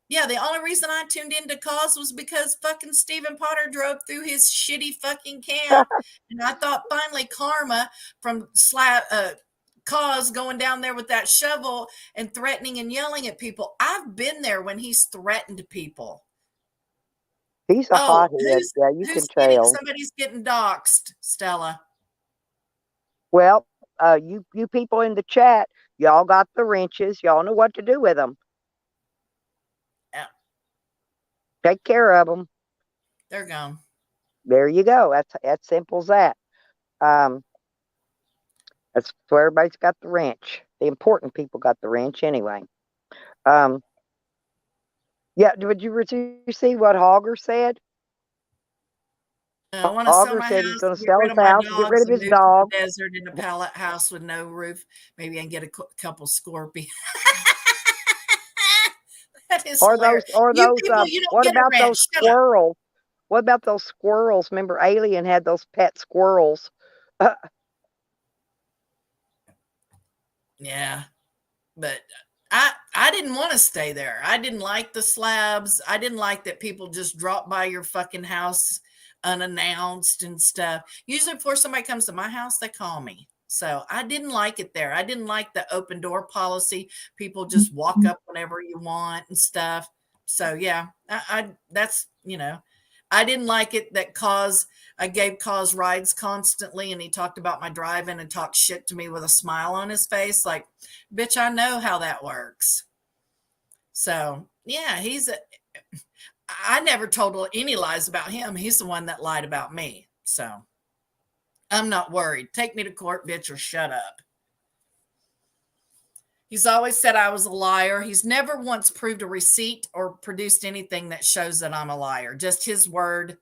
Yeah, the only reason I tuned into Cause was because fucking Stephen Potter drove through his shitty fucking camp, and I thought finally karma from Cause going down there with that shovel and threatening and yelling at people. I've been there when he's threatened people. He's a Oh, hothead. Yeah, you can who's getting tell. somebody's getting doxxed, Stella? Well, you people in the chat, y'all got the wrenches. Y'all know what to do with them. Yeah, Take care of them. they're gone. There you go. That's simple as that. That's where everybody's got the wrench. The important people got the wrench anyway. Yeah, did you see what Hogger said? I want to sell Hogger my said he's house, going to get sell rid his of my house, get rid dogs, of and his move to dog. the desert in a pallet house with no roof. Maybe I can get a couple scorpions. That is hilarious. You people, you don't What get a about ranch. those Shut up. squirrels? What about those squirrels? Remember Alien had those pet squirrels. Yeah, but I didn't want to stay there. I didn't like the slabs. I didn't like that people just drop by your fucking house unannounced and stuff. Usually before somebody comes to my house, they call me. So I didn't like it there. I didn't like the open door policy. People just walk up whenever you want and stuff. So yeah, I that's I didn't like it that I gave Cause rides constantly, and he talked about my driving and talked shit to me with a smile on his face. Like, bitch, I know how that works. So yeah, I never told any lies about him. He's the one that lied about me. So I'm not worried. Take me to court, bitch, or shut up. He's always said I was a liar. He's never once proved a receipt or produced anything that shows that I'm a liar. Just his word,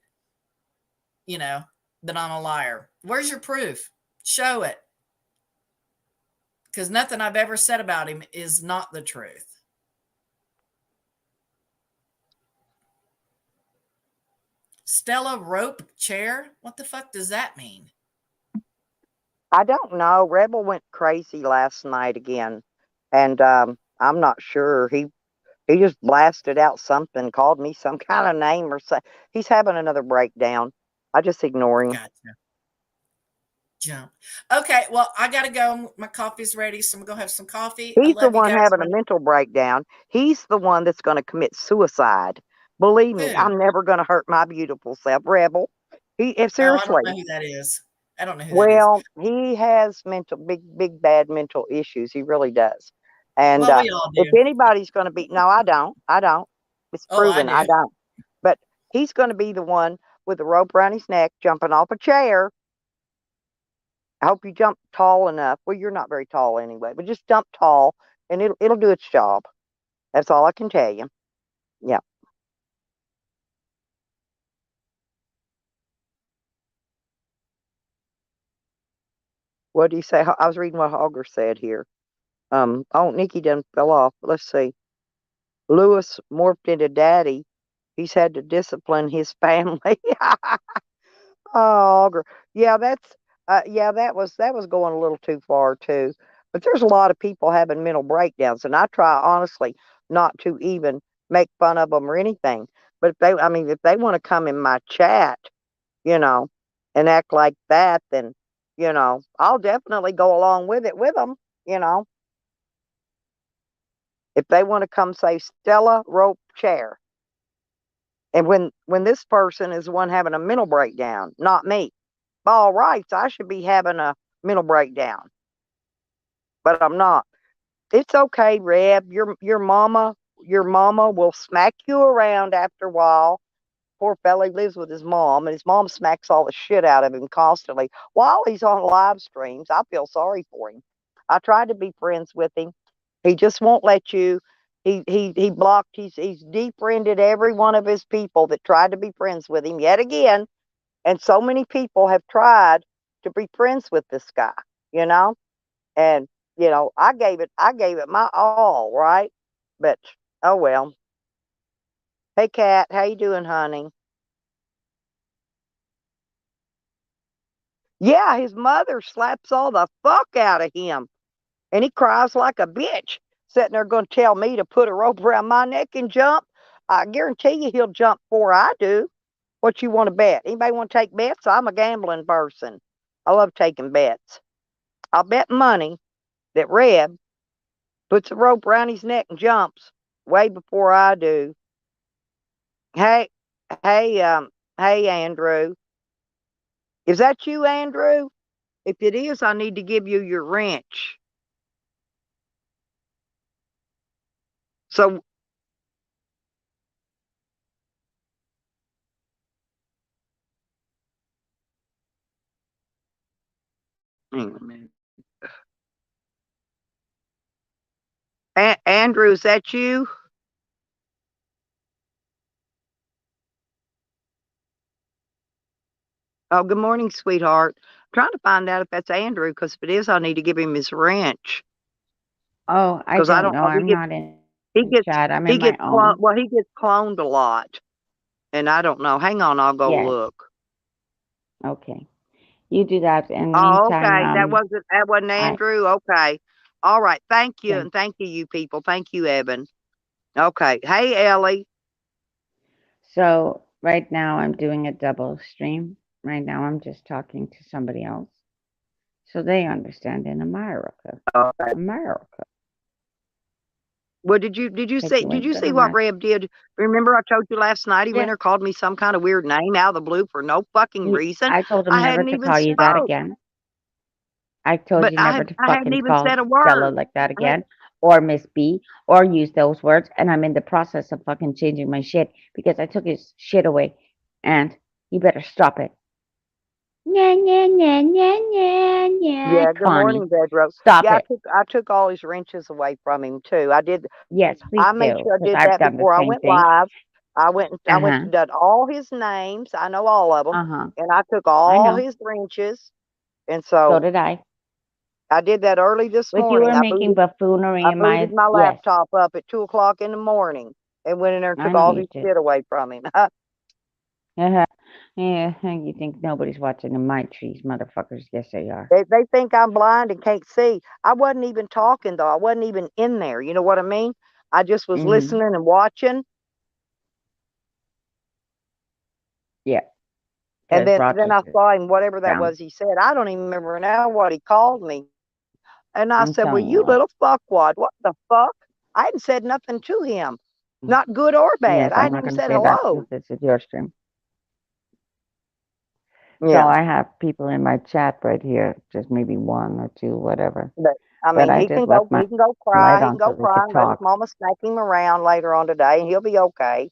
that I'm a liar. Where's your proof? Show it. Because nothing I've ever said about him is not the truth. Stella rope chair? What the fuck does that mean? I don't know. Rebel went crazy last night again, and I'm not sure. He just blasted out something, called me some kind of name or something. He's having another breakdown. I just ignore him. Gotcha. Jump. Okay, well, I gotta go. My coffee's ready, so I'm gonna go have some coffee. He's the I love you one guys. having a mental breakdown. He's the one that's going to commit suicide. Believe me, Who? I'm never going to hurt my beautiful self. Rebel. If Oh, I seriously. don't know who that is. I don't know who that is. Well, he has big, bad mental issues. He really does. And Well, we all if do. anybody's going to be, no, I don't. It's Oh, I proven. I do. don't. But he's going to be the one with the rope around his neck, jumping off a chair. I hope you jump tall enough. Well, you're not very tall anyway, but just jump tall, and it'll do its job. That's all I can tell you. Yeah. What do you say? I was reading what Hogger said here. Oh, Nikki done fell off. Let's see. Lewis morphed into daddy. He's had to discipline his family. Oh, Hogger. Yeah, that was going a little too far too. But there's a lot of people having mental breakdowns, and I try honestly not to even make fun of them or anything. But if they want to come in my chat, you know, and act like that, then, I'll definitely go along with it with them, you know. If they want to come say Stella rope chair. And when this person is the one having a mental breakdown, not me. By all rights, I should be having a mental breakdown. But I'm not. It's okay, Reb. Your mama will smack you around after a while. Poor fella, he lives with his mom, and his mom smacks all the shit out of him constantly while he's on live streams. I feel sorry for him. I tried to be friends with him. He just won't let you. He blocked. He's defriended every one of his people that tried to be friends with him yet again. And so many people have tried to be friends with this guy, you know. And I gave it my all, right? But oh well. Hey, Kat, how you doing, honey? Yeah, his mother slaps all the fuck out of him, and he cries like a bitch, sitting there going to tell me to put a rope around my neck and jump. I guarantee you he'll jump before I do. What you want to bet? Anybody want to take bets? I'm a gambling person. I love taking bets. I'll bet money that Reb puts a rope around his neck and jumps way before I do. Hey, hey, hey, Andrew. Is that you, Andrew? If it is, I need to give you your wrench. So, hang on a minute. Andrew, is that you? Oh, good morning, sweetheart. I'm trying to find out if that's Andrew, because if it is, I need to give him his wrench. Oh, I Because I don't don't know. know. I'm not in He gets chat. I'm he in my gets cloned. own. Well, he gets cloned a lot, and I don't know. Hang on, I'll go Yes. look. Okay. You do that. In the Oh, meantime, okay. That wasn't I Andrew. Okay. All right. Thank you, okay. and thank you, you people. Thank you, Evan. Okay. Hey, Ellie. So right now I'm doing a double stream. Right now I'm just talking to somebody else. So they understand in America. Okay. America. Well, did you Take see you did in you to see what America. Reb did? Remember I told you last night he went Yeah. there, called me some kind of weird name out of the blue for no fucking reason. I told him I never hadn't to even call you that spoke, again. I told but you never to I hadn't fucking even call said a Stella word. like that I had, again. or Miss B or use those words, and I'm in the process of fucking changing my shit because I took his shit away, and you better stop it. Yeah, yeah, yeah, yeah, yeah, yeah, Yeah, good Connie. morning, Bedro. Stop Yeah, it. I took all his wrenches away from him too. I did. Yes, please I made do, sure I because did I've that done the before I same went thing. live. I Uh went huh. and did all his names. I know all of them, Uh huh. and I took I all know. his wrenches. And So so did I. I did that early this But you morning. were making buffoonery I in booted my my yes. laptop up at 2 o'clock in the morning and went in there and I took know all you his did. shit away from him. Uh-huh. Yeah, you think nobody's watching the my trees, motherfuckers? Yes, they are. They think I'm blind and can't see. I wasn't even talking though. I wasn't even in there. You know what I mean? I just was Mm-hmm. listening and watching. Yeah, And because then I Rochester's saw him, whatever that down. was he said. I don't even remember now what he called me. And I I'm said, well, telling you you what. little fuckwad, what the fuck? I hadn't said nothing to him, not good or bad. Yes, I I'm hadn't not even going to said say that since hello. this is your stream. So Yeah. I have people in my chat right here, just maybe one or two, whatever. But I But mean, I just left my he can go light cry, he can on go so we cry could and let his talk. mama smack him around later on today and he'll be okay.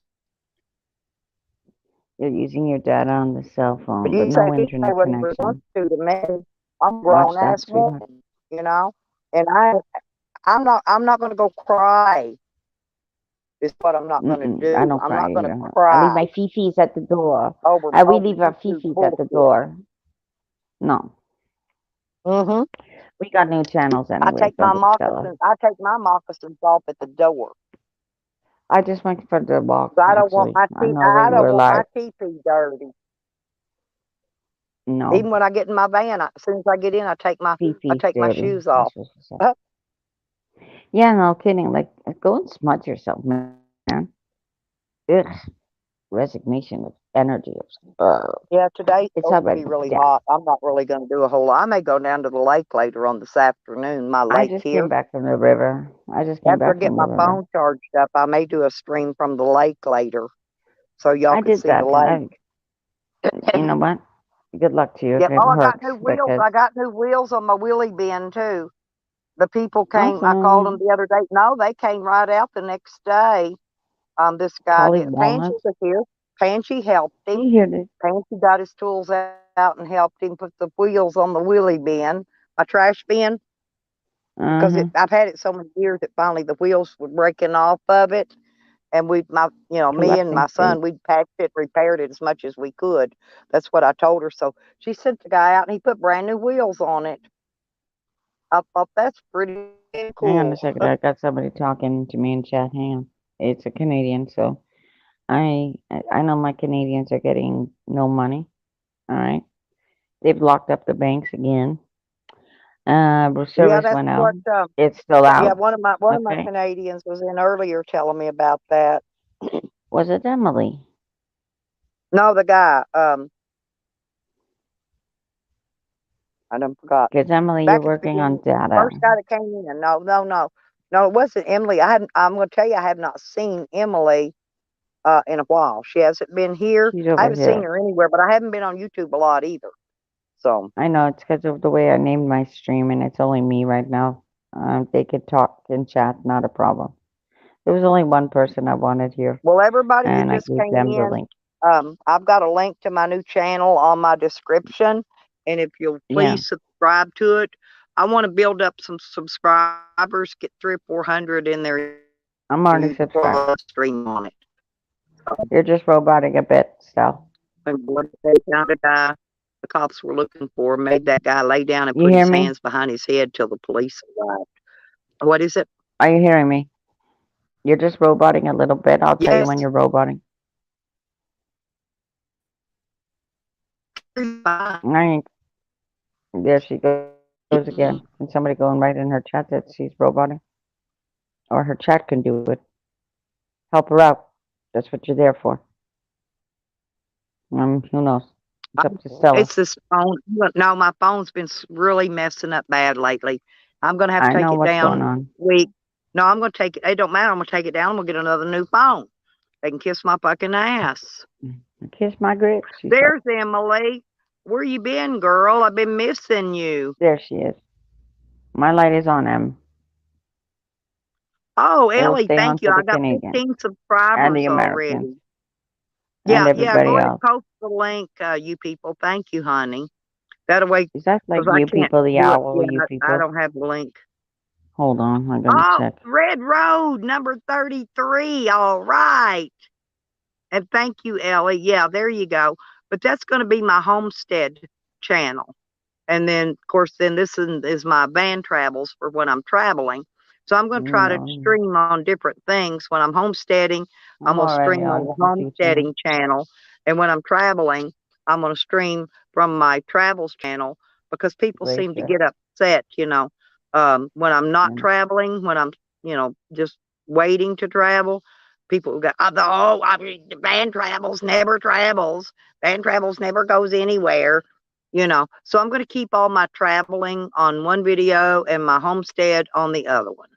You're using your data on the cell But phone, but you say no he say internet what he wants connection. to me. I'm a Watch grown that, ass sweetheart. woman, you know? And I'm not gonna go cry. Is what I'm not gonna I do. don't I'm cry not gonna either. I leave cry my fifis at the door. We over leave our YouTube fifis at the bullshit. door. No, Mm-hmm. we got new channels anyways, don't we, Stella? I take my moccasins off at the door. I just went for the walk, So actually. I know that I you don't were want my live. teepee dirty. No, Even when I get in my van, as soon as I get in, I fifis take my dirty. shoes That's off. what she said. Yeah, no kidding. Like, go and smudge yourself, man. Ugh, resignation of energy. Yeah, today's It's supposed to be already really death. hot. I'm not really going to do a whole lot. I may go down to the lake later on this afternoon, my I lake just here. came back from the river. I just came After I back get from the my river. phone charged up, I may do a stream from the lake later so y'all I could did see the that. lake. You know what? Good luck to you if Yep. it Oh, I got hurts new wheels. because I got new wheels on my wheelie bin too. The people came. I called them awesome. the other day. No, they came right out the next day. This guy Polly did. Pansy Walnuts. was here. Pansy helped him. You hear this? Pansy got his tools out and helped him put the wheels on the wheelie bin, my trash bin, because Uh-huh. I've had it so many years that finally the wheels were breaking off of it, and me and Collapsing my son, state. we patched it, repaired it as much as we could. That's what I told her. So she sent the guy out and he put brand new wheels on it. I thought that's pretty Hang on a cool. second. I got somebody talking to me in chat. Hang on. It's a Canadian, so I know my Canadians are getting no money. All right. They've locked up the banks again. Yeah, Service that's went out. what. It's still Yeah, out. one of my Okay. Canadians was in earlier telling me about that. Was it Emily? No, the guy. I done forgot. Because Emily, you're Back at the working on beginning, data. first guy that came in. No. It wasn't Emily. I'm going to tell you, I have not seen Emily in a while. She hasn't been here. She's I over haven't seen here. her anywhere, but I haven't been on YouTube a lot either. So I know it's because of the way I named my stream, and it's only me right now. They could talk and chat, not a problem. There was only one person I wanted here, well, everybody that and I just gave came them the in, link. I've got a link to my new channel on my description, and if you'll Yeah, please subscribe to it, I want to build up some subscribers, get 300 or 400 in there. I'm already subscribed. Stream on it. You're just roboting a bit, so. And what they found a guy the cops were looking for, made that guy lay down and You put hear his me? hands behind his head till the police arrived. What is it? Are you hearing me? You're just roboting a little bit. I'll tell you Yes. when you're roboting. I There she goes again. And somebody going right in her chat that she's roboting. Or her chat can do it. Help her out. That's what you're there for. Who knows? It's up to Stella. It's this phone. No, my phone's been really messing up bad lately. I'm going to have to I take know it what's down going on. week. No, I'm going to take it. It don't matter. I'm going to take it down. I'm going to get another new phone. They can kiss my fucking ass. Kiss my grits. There's Emily. Where you been, girl? I've been missing you. There she is. My light is on, Em. Oh, It'll Ellie, stay on thank you. for I the got Canadians 15 and subscribers the Americans already. and Yeah, yeah. everybody Go ahead, else. post the link, you people. Thank you, honey. That way, Is that like because I you can't people, the do it. owl, Yeah, you I people? don't have the link. Hold on, I'm gonna Oh, check. Red Road, number 33. All right. And thank you, Ellie. Yeah, there you go. But that's going to be my homestead channel. And then, of course, then this is my van travels for when I'm traveling. So I'm going to try to No, stream on different things. When I'm homesteading, I'm I'm going to already stream on on the the YouTube channel. homesteading channel. And when I'm traveling, I'm going to stream from my travels channel because people seem to Glacier. get upset, when I'm not And traveling, when I'm, just waiting to travel. People go, I mean, the van travels never travels. Van travels never goes anywhere. So I'm going to keep all my traveling on one video and my homestead on the other one.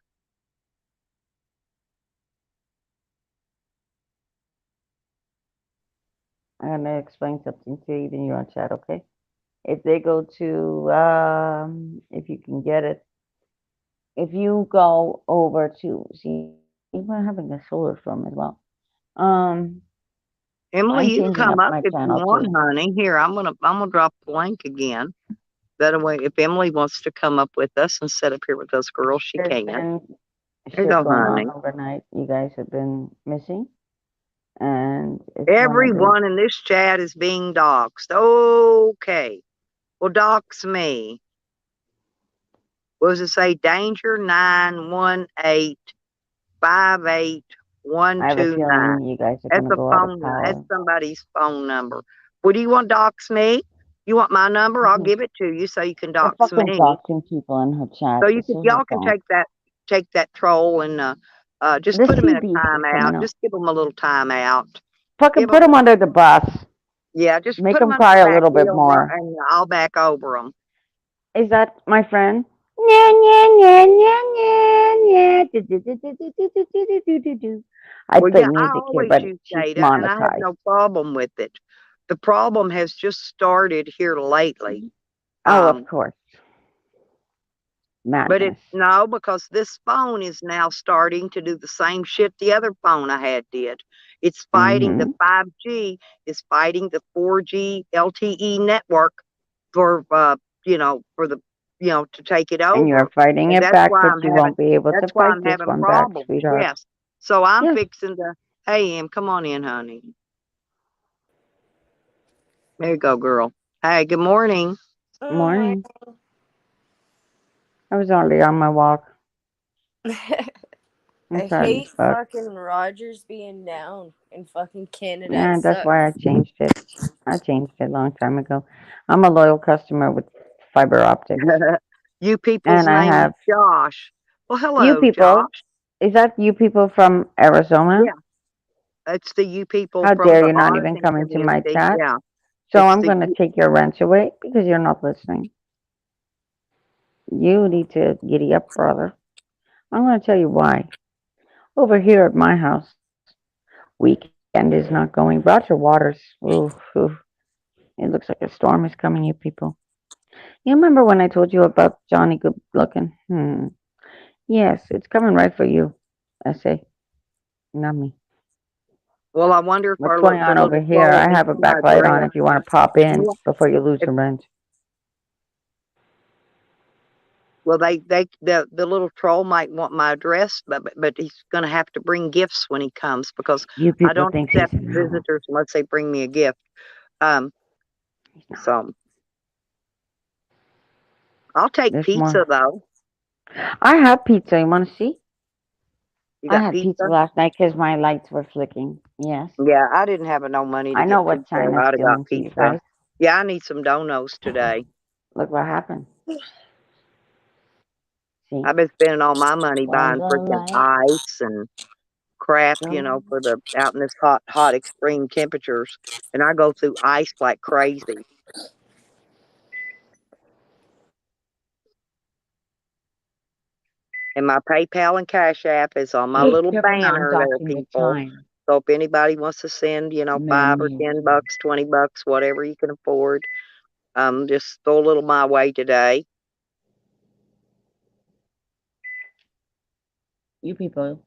I'm gonna explain something to even you on chat, okay? If they go to, if you can get it, if you go over to, see, even having a solar storm as well. Emily, I'm you can changing come up up my if you channel want, too. honey. Here, I'm gonna drop the link again. That way, if Emily wants to come up with us and sit up here with us girls, she There's can. been There you shit go, going on honey. overnight. You guys have been missing, and it's one of the Everyone in this chat is being doxxed. Okay. Well, dox me. What does it say? Danger 91858 I have a 129. feeling you guys are That's gonna a go out of phone. That's power. somebody's phone number. Well, do you want to dox me? You want my number? I'll Mhm. give it to you so you can They're dox fucking me. doxing people in her chat. So This is her y'all can phone. take that troll and just The put them in a CBs are coming timeout. out. Just give them a little timeout. Fucking Give put them, them under the bus. yeah, just Make put them them under cry the a back little bit wheel more. and I'll back over them. Is that my friend? Nya, nya, nya, nya, nya, nya. Do, do, do, do, do, do, do, do, do, do, do. I Well, play yeah, I music here, always but use she's data and I have monetized. no problem with it. The problem has just started here lately. Oh, of course. But Madness. no, because this phone is now starting to do the same shit the other phone I had did. It's fighting the 5G, is fighting the 4G LTE network for for the to take it And you're over. fighting And it back, but you won't be able to that's why fight I'm this having one back, problems. sweetheart. Yes. So I'm Yeah. fixing to, hey Em, come on in, honey. There you go, girl. Hey, good morning. Morning. I was already on my walk. I'm I sorry, hate fuck. fucking Rogers being down in fucking Canada. Yeah, It that's sucks. why I changed it. I changed it a long time ago. I'm a loyal customer with fiber optics. You people's And I name is have Josh. Well, you hello, people. Josh. Is that you people from Arizona? Yeah, it's the you people How from dare the you not even Arlington come into my community. chat? Yeah, So it's I'm going to take your wrench away because you're not listening. You need to giddy up, brother. I'm going to tell you why. Over here at my house, weekend is not going. Roger Waters. Ooh, ooh. It looks like a storm is coming, you people. You remember when I told you about Johnny Good Looking? Yes, it's coming right for you. I say, not me. well, I wonder if What's the going on little over here? troll I needs have a my backlight on address. if you want to pop in Well, before you lose if, your wrench. well, the little troll might want my address, but he's going to have to bring gifts when he comes because You I people don't think he's accept an owl. visitors unless they bring me a gift. He's not. So I'll take There's pizza more. though. I have pizza. You want to see? You I got had pizza pizza? last night because my lights were flicking. Yes. Yeah, I didn't have no money to I know get what pizza. Or China's I'd have got doing to you pizza. guys. Yeah, I need some donuts today. Look what happened. See? I've been spending all my money There's buying a freaking light. ice and crap, for the out in this hot extreme temperatures. And I go through ice like crazy. And my PayPal and Cash App is on my little Careful now, I'm banner there, docking the people. time. So if anybody wants to send, $5 or Menu. $10, $20, whatever you can afford, just throw a little my way today. You people,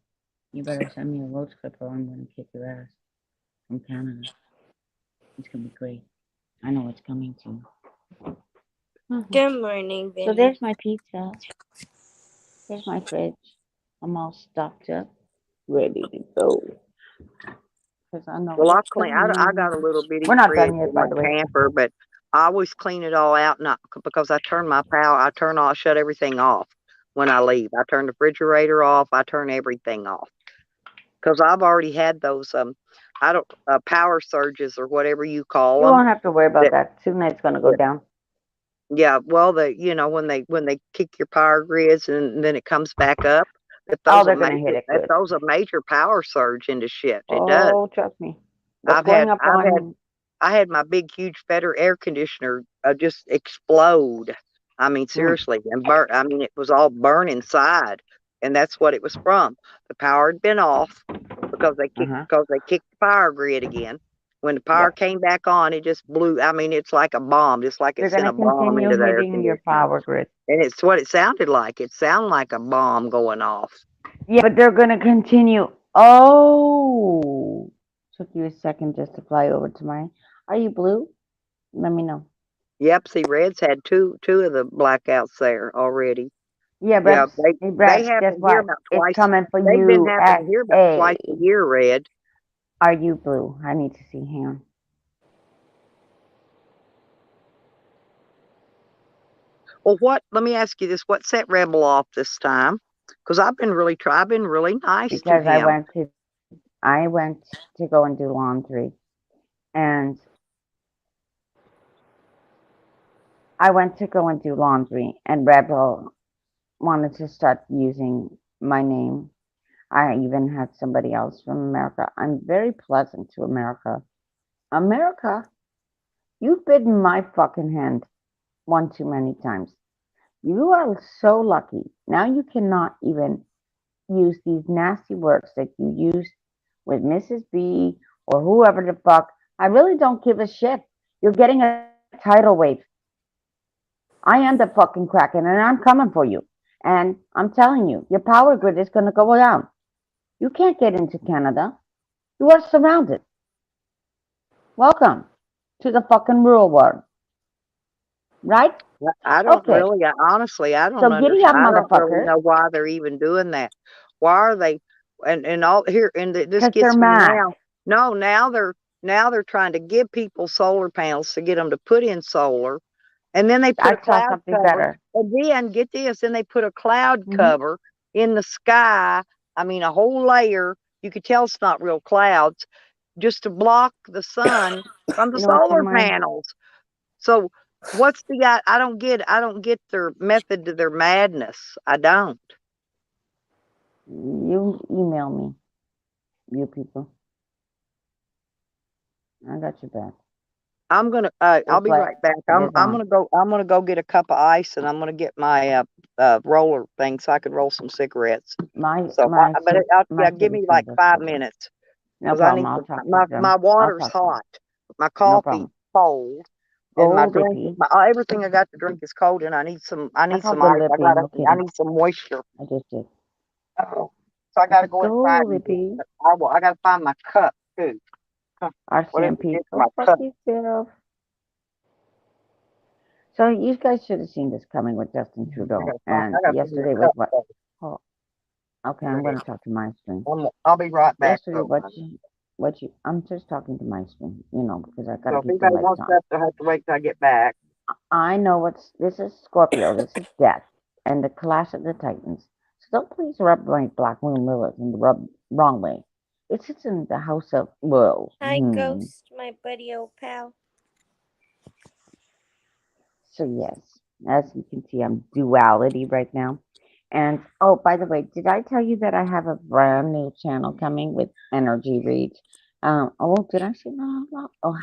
you better send me a roach clip or I'm gonna kick your ass from Canada. It's gonna be great. I know it's coming too. Good morning, So Vinny. there's my pizza. There's my fridge. I'm all stocked up, ready to go. Because I know Well, I it's clean. I got a coming. little bitty We're not fridge done yet, in by my the way. camper, but I always clean it all out, not because I turn my power. I shut everything off when I leave. I turn the refrigerator off. I turn everything off because I've already had those I don't power surges or whatever you call You them. won't have to worry about that. Soon it's gonna go Yeah, down. yeah. Well, when they kick your power grids and then it comes back up. If Oh, those a they're gonna hit major, it if good. those a major power surge into shit, it does. Oh, trust me. What's going up on? I had my big, huge Federer air conditioner just explode. I mean, seriously, and burn. I mean, it was all burn inside, and that's what it was from. The power had been off because they kicked the power grid again. When the power came back on, it just blew. I mean, it's like a bomb, just like They're it sent gonna a bomb continue into the air hitting your conditioner. power grid. And it's what it sounded like. It sounded like a bomb going off. Yeah, but they're gonna continue. Oh, took you a second just to fly over to mine. Are you blue? Let me know. Yep. See, Red's had two of the blackouts there already. Yeah, Yeah, Rebs. Hey, they Rebs, guess happen here what? about It's twice. coming for They've been you having at to hear about A. twice a year, Red. Are you blue? I need to see him. Well, let me ask you this: what set Rebel off this time? Because I've been really nice to Because I him. went to go and do laundry, and Rebel wanted to start using my name. I even had somebody else from America. I'm very pleasant to America. America, you've bitten my fucking hand one too many times. You are so lucky. Now you cannot even use these nasty words that you used with Mrs. B or whoever the fuck. I really don't give a shit. You're getting a tidal wave. I am the fucking Kraken and I'm coming for you. And I'm telling you, your power grid is going to go down. You can't get into Canada. You are surrounded. Welcome to the fucking rural world. Right? I don't Okay. really, honestly, I don't So giddy up, understand. I don't really motherfuckers. know why they're even doing that. Why are they? And all here, and this Because gets they're me mad. now. No, now they're trying to give people solar panels to get them to put in solar, and then they put I a saw cloud something cover. better. And then get this, then they put a cloud Mhm. cover in the sky. I mean, a whole layer. You could tell it's not real clouds, just to block the sun from the You know what's in solar mine? panels. So what's I don't get their method to their madness. I don't. You email me, you people. I got your back. I'm gonna I'll This be light right back. is I'm on. gonna go get a cup of ice and I'm gonna get my roller thing so I can roll some cigarettes. My So my my give me citizen like just 5 took it. minutes No because I problem. need I'll to, talk to them. my I'll water's talk to them. hot, my No coffee problem. cold, and my Oh, drink Lippy. everything I got to drink is cold and I need some I ice. called you Lippy. I'm I kidding. need some moisture. I just did. Oh, so I gotta go Go, inside and get Lippy. I gotta find my cup too. Whatever it RCMP. is, Go my fuck cup. yourself. So you guys should have seen this coming with Justin Trudeau. And I gotta find my yesterday was cup. what? Though. Oh, okay, I'm going to talk to my stream. I'll be right back. Yesterday, Though. I'm just talking to my stream, because I got So to if keep the anybody lights wants on. that, they'll have to wait till I get back. I know this is Scorpio, this is death, and the clash of the Titans. So don't please rub my Black Moon Lilith in the wrong way. It sits in the house of, Hi, Ghost, my buddy old pal. So yes, as you can see, I'm duality right now. And oh, by the way, did I tell you that I have a brand new channel coming with Energy Read? Oh, did I say that? Oh,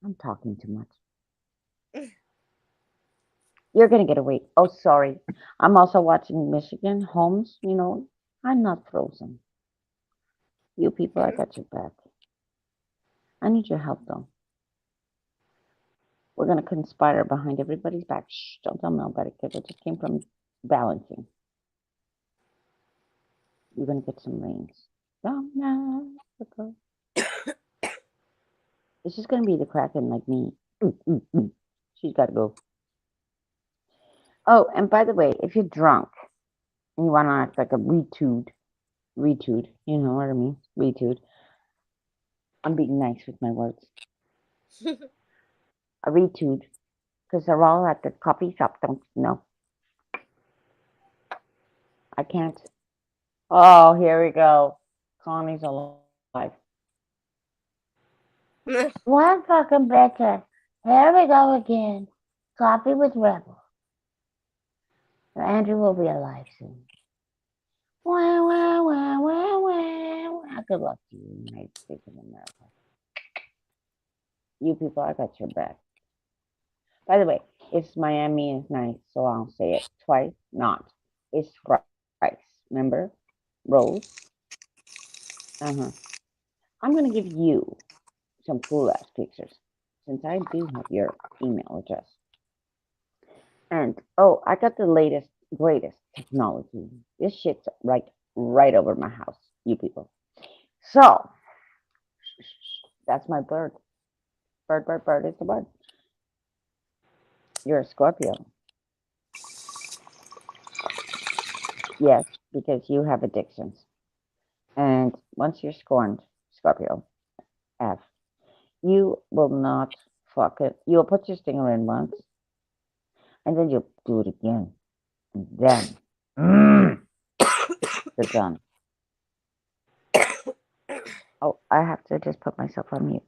I'm talking too much. You're gonna get away. Oh, sorry. I'm also watching Michigan Homes. I'm not frozen. You people, I got your back. I need your help though. We're gonna conspire behind everybody's back. Shh, don't tell nobody because I just came from balancing. You're gonna get some rings. From Africa. It's just gonna be the Kraken like me. She's gotta go. Oh, and by the way, if you're drunk and you wanna act like a retude, you know what I mean? Retude. I'm being nice with my words. A retude. Because they're all at the coffee shop, don't you know? I can't. Oh, here we go. Connie's alive. One fucking better. Here we go again. Coffee with Rebel. Andrew will be alive soon. Wah, wah, wah, wah, wah, wah. Good luck to you, United States of America. You people, I got your back. By the way, it's Miami is nice, so I'll say it twice, not. It's thrice. Remember? Rose. I'm going to give you some cool ass pictures since I do have your email address. And oh, I got the latest, greatest technology. This shit's right over my house, you people. So that's my bird. Bird is the bird. You're a Scorpio. Yes, because you have addictions. And once you're scorned, Scorpio, F, you will not fuck it. You'll put your stinger in once, and then you'll do it again. And then you're done. Oh, I have to just put myself on mute.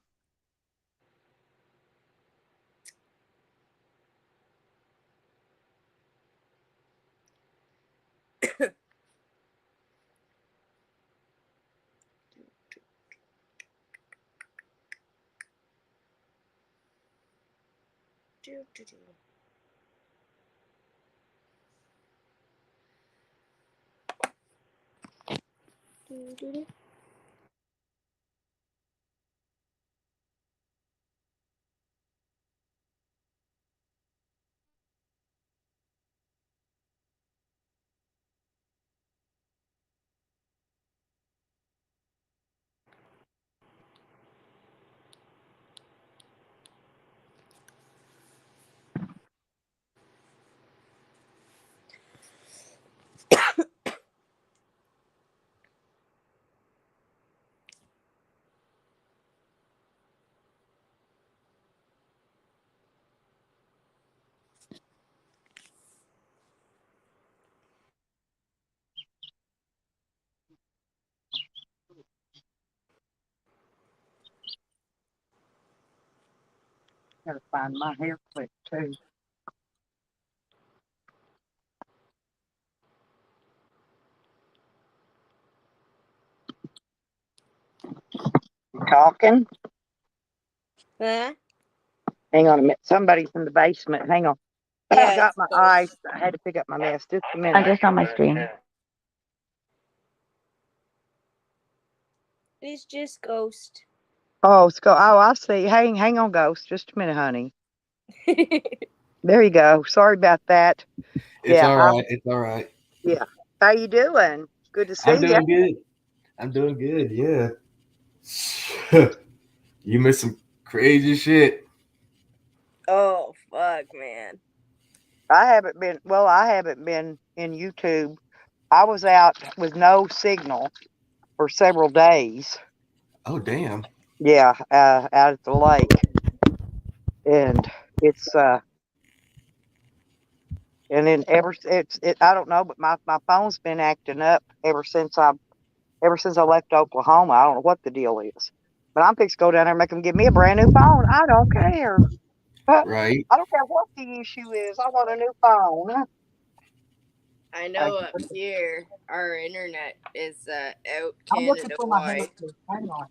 Gotta find my hair clip too. Talking? Huh? Hang on a minute. Somebody's in the basement. Hang on. I Yeah, got it's my Ghost. eyes. I had to pick up my mess. Just a I minute. just on my screen. It's just Ghost. Oh, let's go. Oh, I see. Hang on, Ghost. Just a minute, honey. There you go. Sorry about that. It's Yeah, all right. It's all right. Yeah. How you doing? Good to see I'm you. doing good. I'm doing good. Yeah. You missed some crazy shit. Oh fuck, man. I haven't been in YouTube. I was out with no signal for several days. Oh damn. Yeah, out at the lake. And it's and then I don't know, but my phone's been acting up ever since I left Oklahoma. I don't know what the deal is. But I'm fixing to go down there and make them give me a brand new phone. I don't care. Right. I don't care what the issue is. I want a new phone. I know up here our internet is out I'm looking Canada for my wide. hamster. Hang on.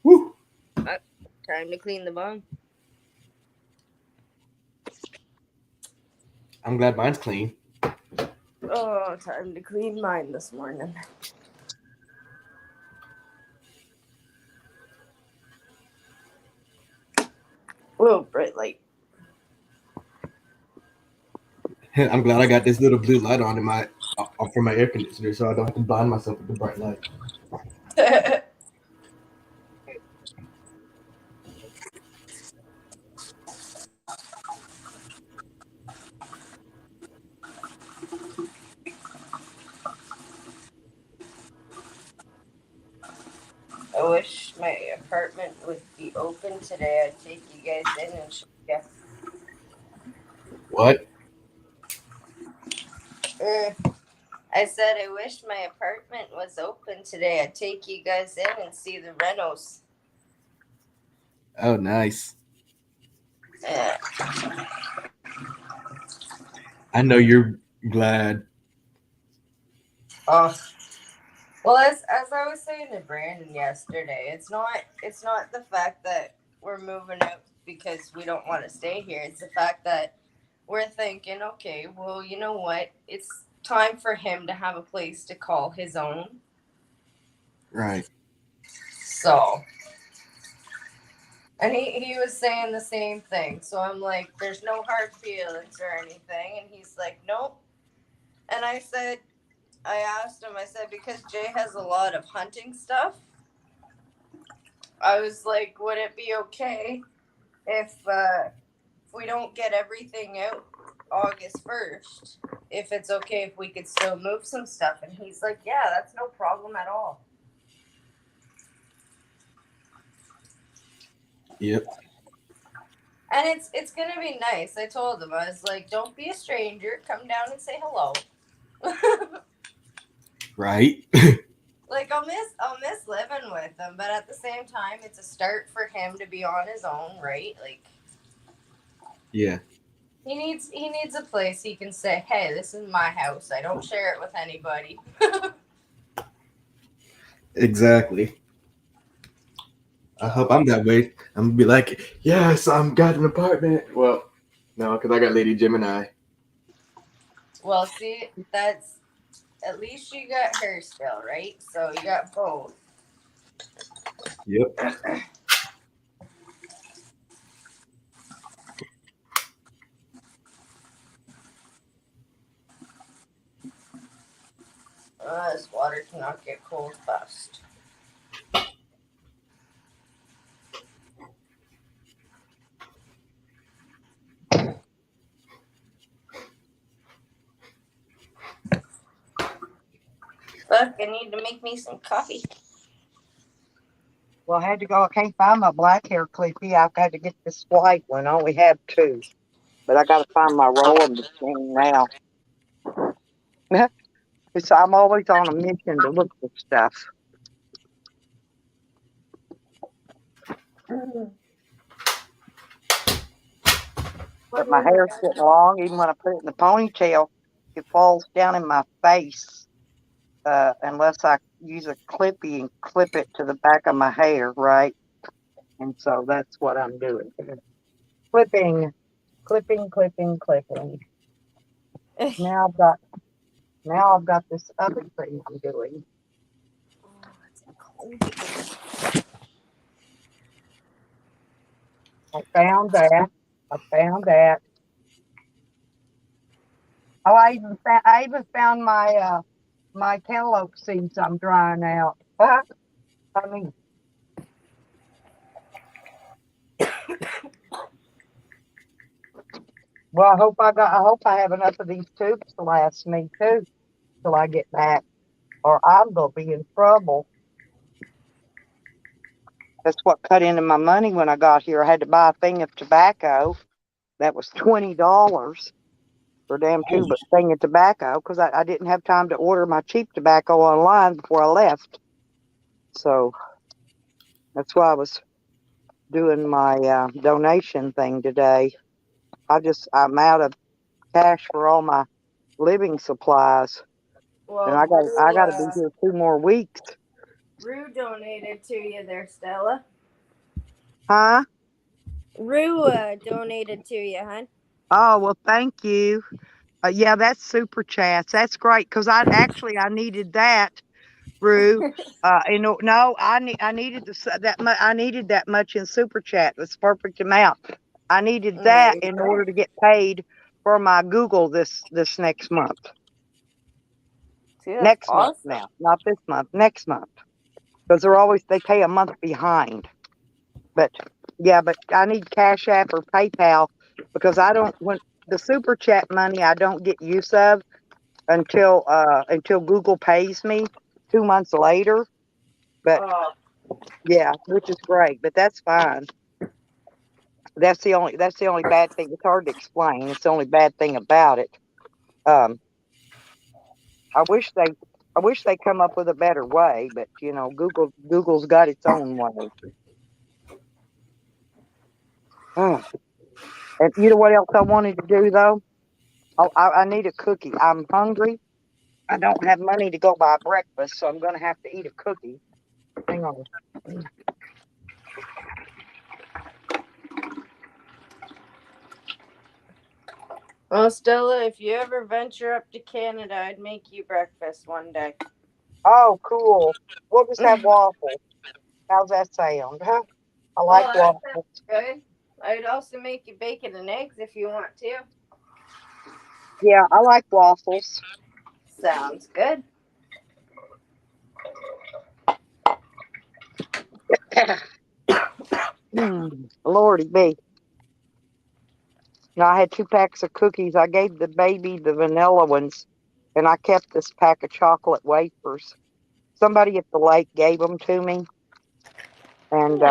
Woo. Time to clean the bung. I'm glad mine's clean. Oh, time to clean mine this morning. Whoa, bright light. I'm glad I got this little blue light on in my for my air conditioner, so I don't have to blind myself with the bright light. I wish my apartment would be open today. I'd take you guys in and show you. What? I said I wish my apartment was open today. I'd take you guys in and see the renos. Oh, nice. Yeah. I know you're glad. Oh. Well, as I was saying to Brandon yesterday, it's not the fact that we're moving out because we don't want to stay here. It's the fact that we're thinking, okay, well, you know what? It's time for him to have a place to call his own. Right. So, and he was saying the same thing. So I'm like, there's no hard feelings or anything. And he's like, nope. And I asked him, I said, because Jay has a lot of hunting stuff. I was like, would it be okay if we don't get everything out August 1st? If it's okay if we could still move some stuff? And he's like, yeah, that's no problem at all. Yep. And it's gonna be nice. I told him, I was like, don't be a stranger. Come down and say hello. Right. Like I'll miss living with him, but at the same time, it's a start for him to be on his own, right? Like Yeah. he needs a place he can say, hey, this is my house. I don't share it with anybody. Exactly. I hope I'm that way. I'm gonna be like, yes, I'm got an apartment. Well, no, because I got Lady Gemini. Well, see, that's at least you got her still, right? So you got both. Yep. This water cannot get cold fast. Fuck, I need to make me some coffee. Well, I had to go. I can't find my black hair clippy. I've got to get this white one. I only have two. But I got to find my rolling machine now. I'm always on a mission to look for stuff. But my hair's getting long. Even when I put it in the ponytail, it falls down in my face. Unless I use a clippy and clip it to the back of my hair, right? And so that's what I'm doing. Clipping. Now I've got this other thing I'm doing. I found that. Oh, I even found my cantaloupe seeds I'm drying out. I mean, well, I hope I have enough of these tubes to last me too till I get back, or I'm gonna be in trouble. That's what cut into my money when I got here. I had to buy a thing of tobacco that was $20 for a damn tube of thing of tobacco because I didn't have time to order my cheap tobacco online before I left. So that's why I was doing my donation thing today. I'm out of cash for all my living supplies, and Well, I got to be here 2 more weeks. Rue donated to you there, Stella. Huh? Rue donated to you, hon. Oh, well, thank you. Yeah, that's super chats. That's great because I needed that, Rue. No, I needed I needed that much in super chat. That's perfect amount. I needed that in order to get paid for my Google this next month. See, that's Next month awesome. now, not this month. Next month because they pay a month behind. But yeah, but I need Cash App or PayPal because I don't when the super chat money I don't get use of until Google pays me 2 months later. But Oh, yeah, which is great. But that's fine. That's the only bad thing. It's hard to explain. It's the only bad thing about it. Um, I wish they come up with a better way, but Google's got its own way. Oh, and you know what else I wanted to do though? Oh, I need a cookie. I'm hungry. I don't have money to go buy breakfast, so I'm gonna have to eat a cookie. Hang on. well, Stella, if you ever venture up to Canada, I'd make you breakfast one day. Oh, cool. We'll just have waffles. How's that sound? Huh? I like Well, waffles. that's good. I'd also make you bacon and eggs if you want to. Yeah, I like waffles. Sounds good. Lordy be. I had 2 packs of cookies. I gave the baby the vanilla ones, and I kept this pack of chocolate wafers. Somebody at the lake gave them to me, and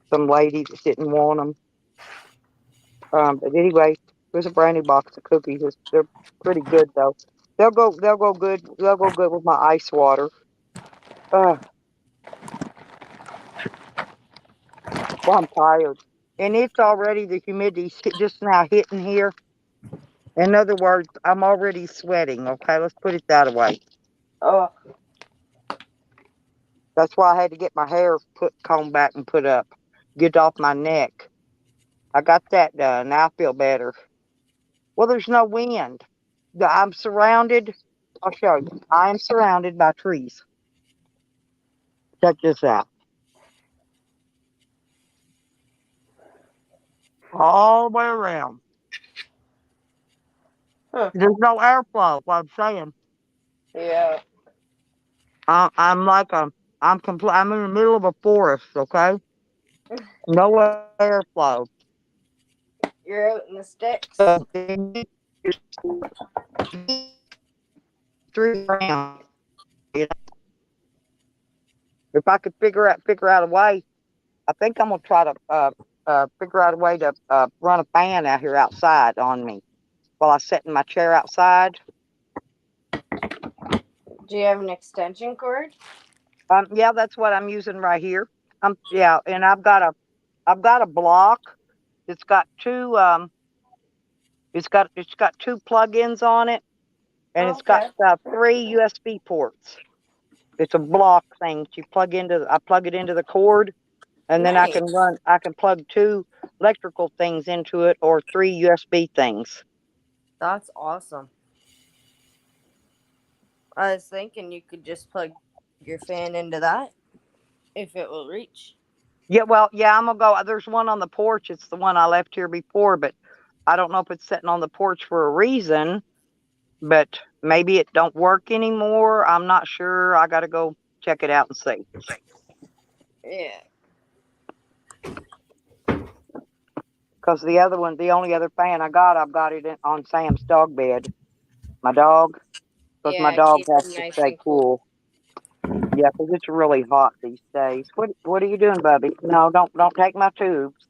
some lady that didn't want them. But anyway, there's a brand new box of cookies. They're pretty good though. They'll go good. They'll go good with my ice water. Uh, well, I'm tired, and it's already the humidity's just now hitting here. In other words, I'm already sweating. Okay, let's put it that way. Oh, That's why I had to get my hair combed back and put up, get off my neck. I got that done. Now I feel better. Well, there's no wind. I'm surrounded. I'll show you. I am surrounded by trees. Check this out. All the way around. huh. There's no airflow. What I'm saying. Yeah. I'm like I'm in the middle of a forest. Okay. No airflow. You're out in the sticks. Three around. You know, if I could figure out a way, I think I'm gonna try to figure out a way to run a fan out here outside on me while I sit in my chair outside. Do you have an extension cord? Yeah, that's what I'm using right here. Yeah, and I've got a block. It's got it's got 2 plug-ins on it, and it's got Okay. 3 USB ports. It's a block thing. I plug it into the cord, and then Nice. I can plug 2 electrical things into it or 3 USB things. That's awesome. I was thinking you could just plug your fan into that if it will reach. Yeah, well, yeah, I'm gonna go. There's one on the porch. It's the one I left here before, but I don't know if it's sitting on the porch for a reason. But maybe it don't work anymore. I'm not sure. I got to go check it out and see. Yeah. Because the only other fan I've got it on Sam's dog bed. My dog, because my Yeah, dog keep has them to nice stay and cool. cool. Yeah, because it's really hot these days. What are you doing, Bubby? No, don't take my tubes.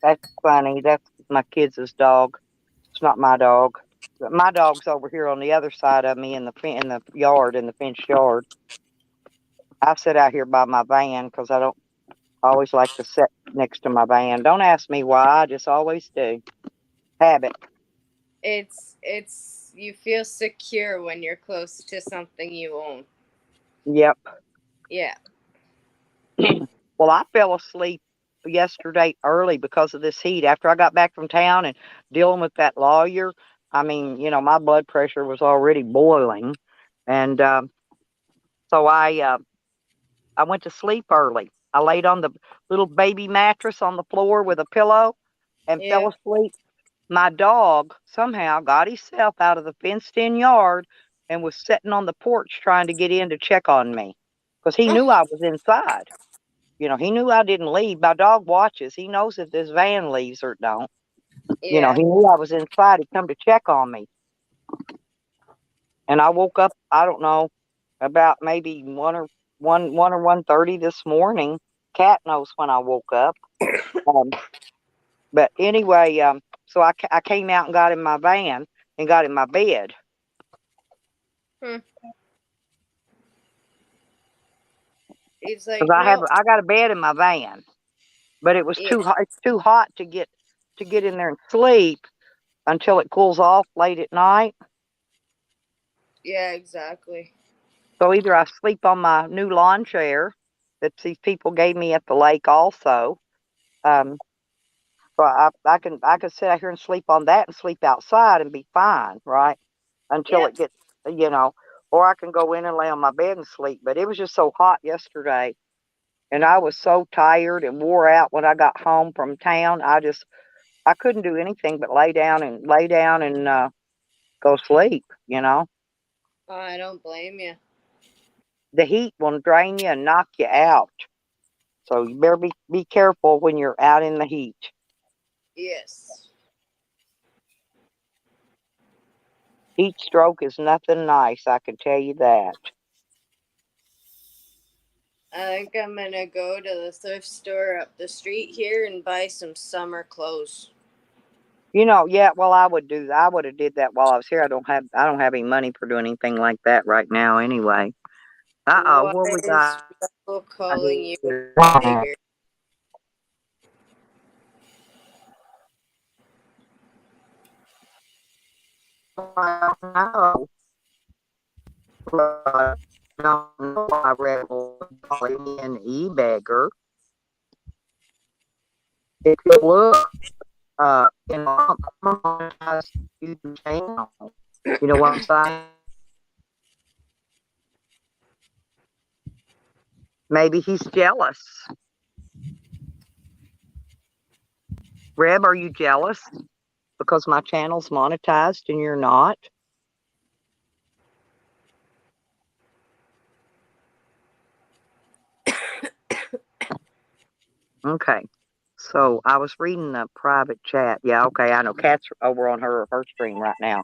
That's funny. That's my kids' dog. It's not my dog. But my dog's over here on the other side of me in the yard, in the fenced yard. I sit out here by my van because I always like to sit next to my van. Don't ask me why. I just always do. Habit. It's you feel secure when you're close to something you own. Yep. Yeah. Well, I fell asleep yesterday early because of this heat. After I got back from town and dealing with that lawyer, I mean, my blood pressure was already boiling, and so I went to sleep early. I laid on the little baby mattress on the floor with a pillow and fell Yeah. asleep. My dog somehow got himself out of the fenced-in yard and was sitting on the porch trying to get in to check on me because he knew I was inside. He knew I didn't leave. My dog watches. He knows if this van leaves or don't. Yeah. He knew I was inside. He come to check on me. And I woke up, I don't know, about maybe 1 or 1:30 this morning. Cat knows when I woke up. Um, but anyway, so I came out and got in my van and got in my bed. He's like, Because no. I got a bed in my van, but it was Yeah. too hot. It's too hot to get in there and sleep until it cools off late at night. Yeah, exactly. So either I sleep on my new lawn chair that these people gave me at the lake also. So I can sit out here and sleep on that and sleep outside and be fine, right? Until Yeah. it gets, or I can go in and lay on my bed and sleep. But it was just so hot yesterday, and I was so tired and wore out when I got home from town. I couldn't do anything but lay down and go sleep. I don't blame you. The heat will drain you and knock you out. So you better be careful when you're out in the heat. Yes. Heat stroke is nothing nice, I can tell you that. I think I'm gonna go to the thrift store up the street here and buy some summer clothes. Yeah, well, I would do that. I would have did that while I was here. I don't have any money for doing anything like that right now anyway. Uh-oh, Why what we is got Rebel calling you here? bigger? No. I don't know why Rebel calling me an e-beggar. If you look, I'm on a YouTube channel. You know what I'm saying? Maybe he's jealous. Reb, are you jealous because my channel's monetized and you're not? Okay. So I was reading the private chat. Yeah, okay, I know. Kat's over on her screen right now.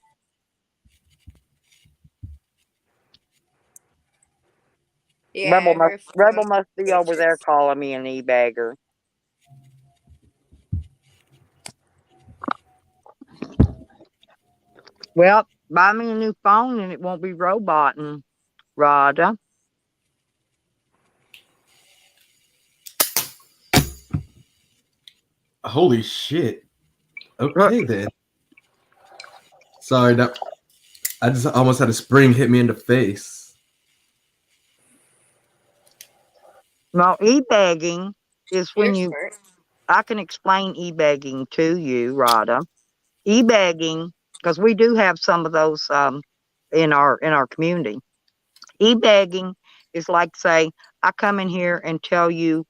Yeah, her Rebel must be over there pictures. calling me an e-bagger. Well, buy me a new phone and it won't be roboting, Rhoda. Holy shit. Okay then. Sorry, that I just almost had a spring hit me in the face. No, e-bagging is when You're you. smart. I can explain e-bagging to you, Rhoda. E-bagging, because we do have some of those in our community. E-bagging is like, say, I come in here and tell you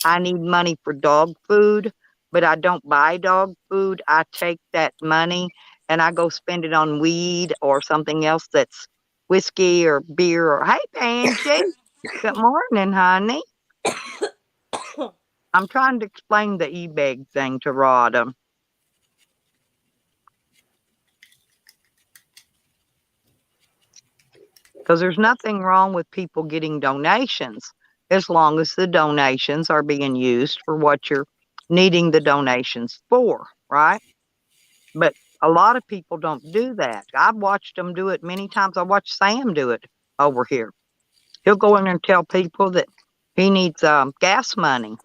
I need money for dog food, but I don't buy dog food. I take that money and I go spend it on weed or something else that's whiskey or beer or, hey, Angie, good morning, honey. I'm trying to explain the e-bag thing to Rhoda. Because there's nothing wrong with people getting donations as long as the donations are being used for what you're needing the donations for, right? But a lot of people don't do that. I've watched them do it many times. I watched Sam do it over here. He'll go in and tell people that he needs gas money.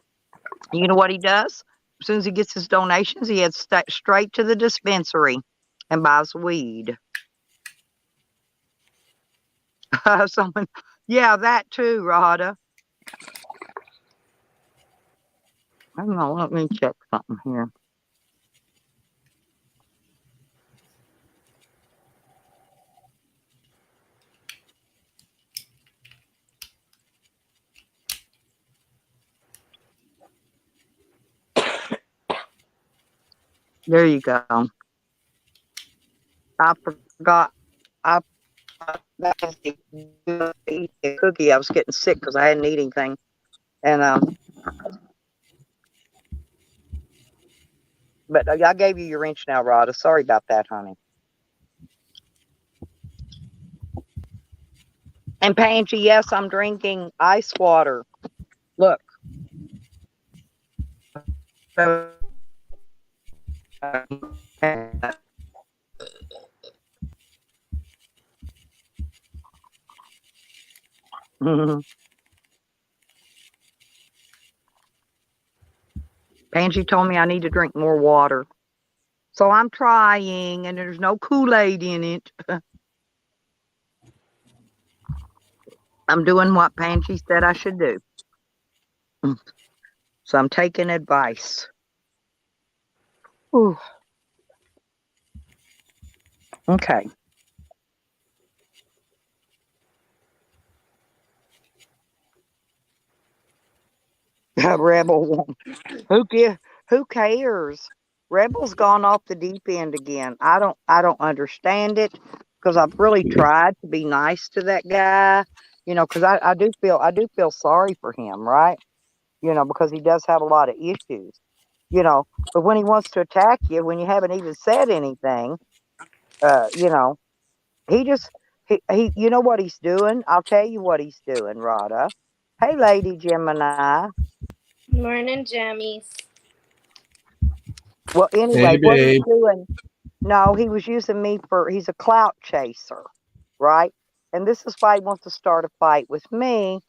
You know what he does? As soon as he gets his donations, he heads straight to the dispensary and buys weed. Someone, yeah, that too, Rhoda. I don't know. Let me check something here. There you go. I forgot. I forgot to eat a cookie. I was getting sick because I hadn't eaten anything. And but I gave you your wrench now, Rhoda. Sorry about that, honey. And Pangy, yes, I'm drinking ice water. Look. Pangy told me I need to drink more water. So I'm trying, and there's no Kool-Aid in it. I'm doing what Pangy said I should do. So I'm taking advice. Ooh. Okay. Rebel, who cares? Rebel's gone off the deep end again. I don't understand it because I've really tried to be nice to that guy, because I do feel sorry for him, right? Because he does have a lot of issues, but when he wants to attack you when you haven't even said anything, uh, you know, he just you know what he's doing? I'll tell you what he's doing, Rhoda. Hey, Lady Gemini. Morning, jammies. Well, anyway, Hey, what he's babe. doing, no, he was using me he's a clout chaser, right? And this is why he wants to start a fight with me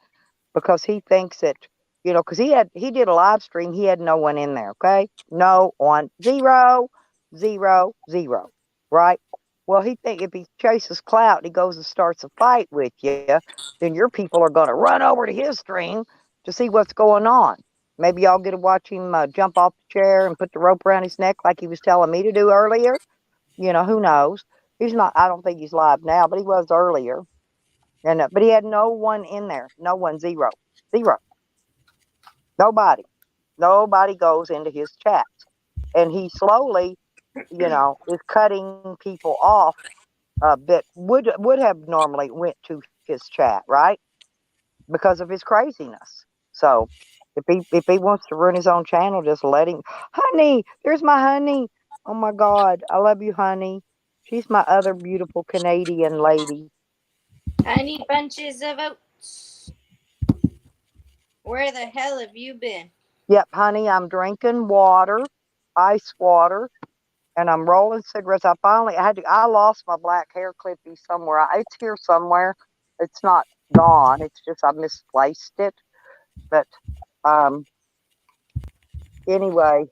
because he thinks that, because he did a live stream, he had no one in there, okay? No one, zero, zero, zero, right? Well, he think if he chases clout and he goes and starts a fight with you, then your people are going to run over to his stream to see what's going on. Maybe y'all get to watch him jump off the chair and put the rope around his neck like he was telling me to do earlier. Who knows? He's not. I don't think he's live now, but he was earlier. And but he had no one in there. No one. Zero. Zero. Nobody. Nobody goes into his chat, and he slowly, is cutting people off that would have normally went to his chat, right? Because of his craziness. So if he wants to run his own channel, just let him. Honey, there's my honey. Oh my God, I love you, honey. She's my other beautiful Canadian lady. Honey bunches of oats. Where the hell have you been? Yep, honey, I'm drinking water, ice water, and I'm rolling cigarettes. I lost my black hair clippy somewhere. It's here somewhere. It's not gone. It's just I misplaced it. But um, anyway,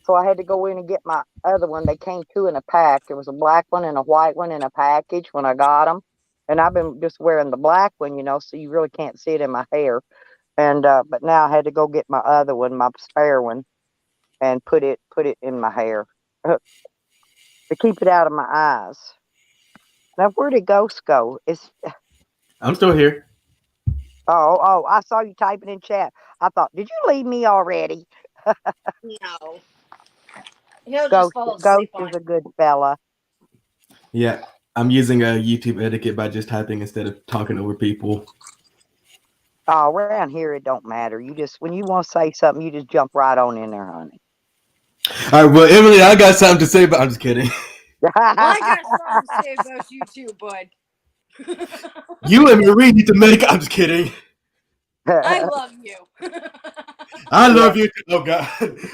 so I had to go in and get my other one. They came two in a pack. There was a black one and a white one in a package when I got them. And I've been just wearing the black one, so you really can't see it in my hair. And but now I had to go get my other one, my spare one, and put it in my hair to keep it out of my eyes. Now where did Ghost go? I'm still here. Oh, I saw you typing in chat. I thought, did you leave me already? No. He'll Ghost just fall Ghost asleep on is a good fella. Yeah, I'm using a YouTube etiquette by just typing instead of talking over people. Oh, around here it don't matter. You just when you want to say something, you just jump right on in there, honey. All right, well, Emily, I got something to say, but I'm just kidding. I got something to say about you too, bud. You and Marie need to make. I'm just kidding. I love you. I love you too. Oh God,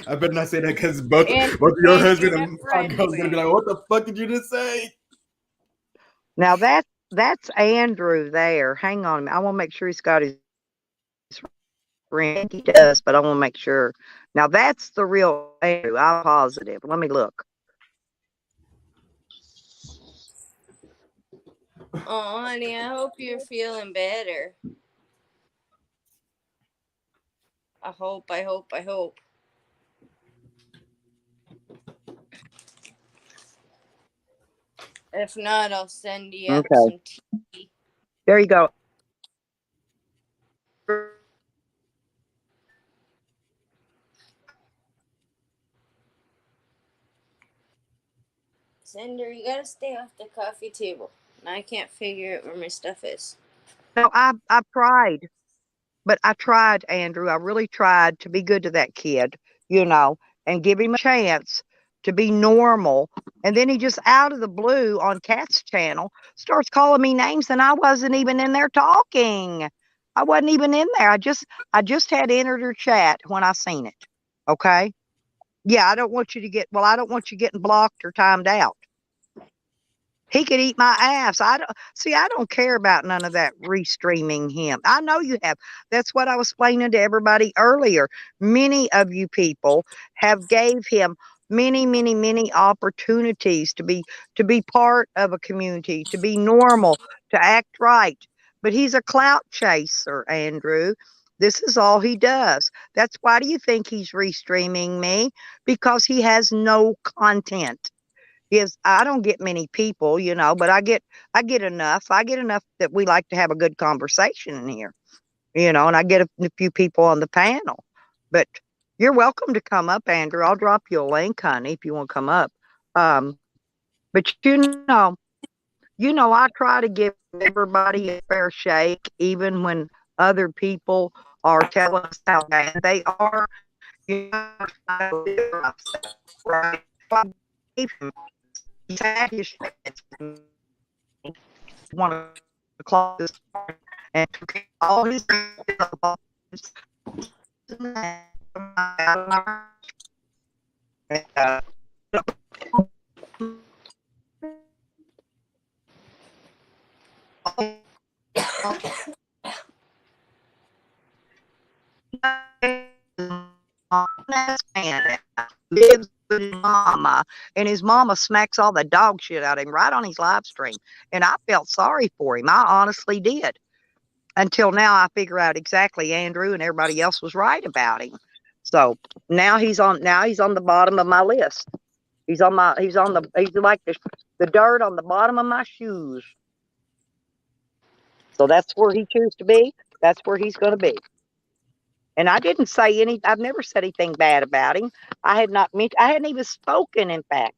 I better not say that because both your husband in a and my friend girl's gonna be way. like, "What the fuck did you just say?" Now that's Andrew there. Hang on a minute. I want to make sure he's got his ring. I think he does, but I want to make sure. Now that's the real Andrew. I'm positive. Let me look. Oh, honey, I hope you're feeling better. I hope. I hope. I hope. If not, I'll send you Okay. some tea. There you go. Cinder, you gotta stay off the coffee table. And I can't figure out where my stuff is. No, I tried, but I tried, Andrew. I really tried to be good to that kid, and give him a chance to be normal. And then he just out of the blue on Cat's channel starts calling me names, and I wasn't even in there talking. I wasn't even in there. I just had entered her chat when I seen it. Okay. Yeah, I don't want you to I don't want you getting blocked or timed out. He could eat my ass. I don't care about none of that restreaming him. I know you have. That's what I was explaining to everybody earlier. Many of you people have gave him many, many, many opportunities to be part of a community, to be normal, to act right. But he's a clout chaser, Andrew. This is all he does. That's why do you think he's restreaming me? Because he has no content. Is I don't get many people, but I get enough. I get enough that we like to have a good conversation in here, and I get a few people on the panel. But you're welcome to come up, Andrew. I'll drop you a link, honey, if you want to come up. But I try to give everybody a fair shake, even when other people are telling us how bad they are. Right? He's had his one of the closest and took all his lives with his mama, and his mama smacks all the dog shit out of him right on his live stream. And I felt sorry for him. I honestly did. Until now, I figure out exactly Andrew and everybody else was right about him. So now he's on the bottom of my list. He's like the dirt on the bottom of my shoes. So that's where he chooses to be. That's where he's going to be. And I didn't say I've never said anything bad about him. I hadn't even spoken, in fact.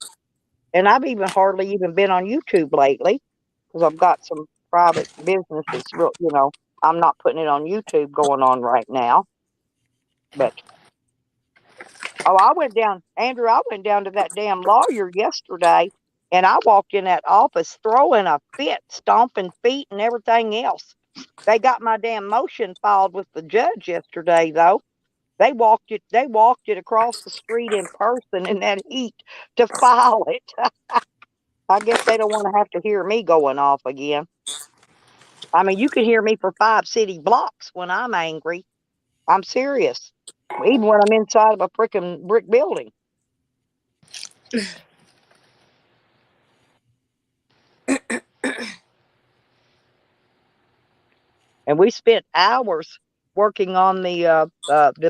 And I've even hardly even been on YouTube lately because I've got some private businesses. I'm not putting it on YouTube going on right now. But I went down, Andrew. I went down to that damn lawyer yesterday, and I walked in that office throwing a fit, stomping feet, and everything else. They got my damn motion filed with the judge yesterday, though. They walked it across the street in person in that heat to file it. I guess they don't want to have to hear me going off again. I mean, you can hear me for 5 city blocks when I'm angry. I'm serious. Even when I'm inside of a freaking brick building. And we spent hours working on the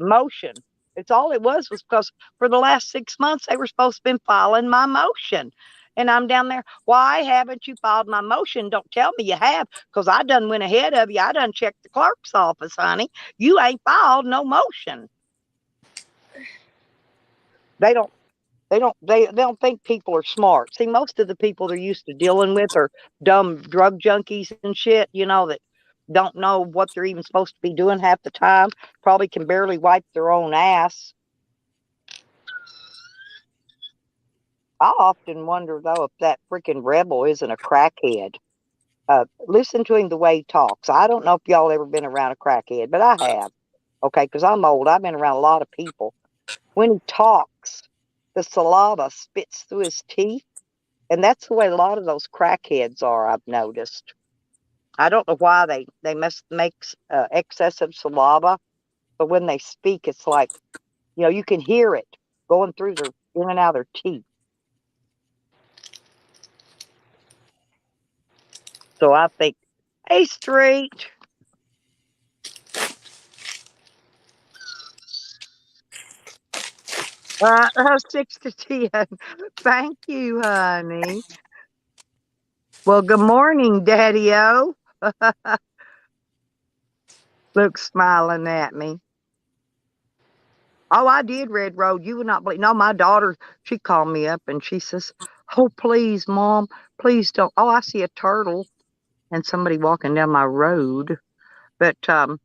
motion. It's all it was because for the last 6 months they were supposed to be filing my motion. And I'm down there, why haven't you filed my motion? Don't tell me you have, because I done went ahead of you. I done checked the clerk's office, honey. You ain't filed no motion. They don't think people are smart. See, most of the people they're used to dealing with are dumb drug junkies and shit, that don't know what they're even supposed to be doing half the time, probably can barely wipe their own ass. I often wonder, though, if that freaking rebel isn't a crackhead. Listen to him the way he talks. I don't know if y'all ever been around a crackhead, but I have. Okay, because I'm old. I've been around a lot of people. When he talks, the saliva spits through his teeth. And that's the way a lot of those crackheads are, I've noticed. I don't know why they must make excessive saliva, but when they speak, it's like, you can hear it going through in and out of their teeth. So I think, hey, Street. 6 to 10. Thank you, honey. Well, good morning, Daddy-O. Luke's smiling at me. Oh, I did, Red Road. You would not believe. No, my daughter, she called me up and she says, "Oh, please, Mom, please don't." Oh, I see a turtle and somebody walking down my road. But I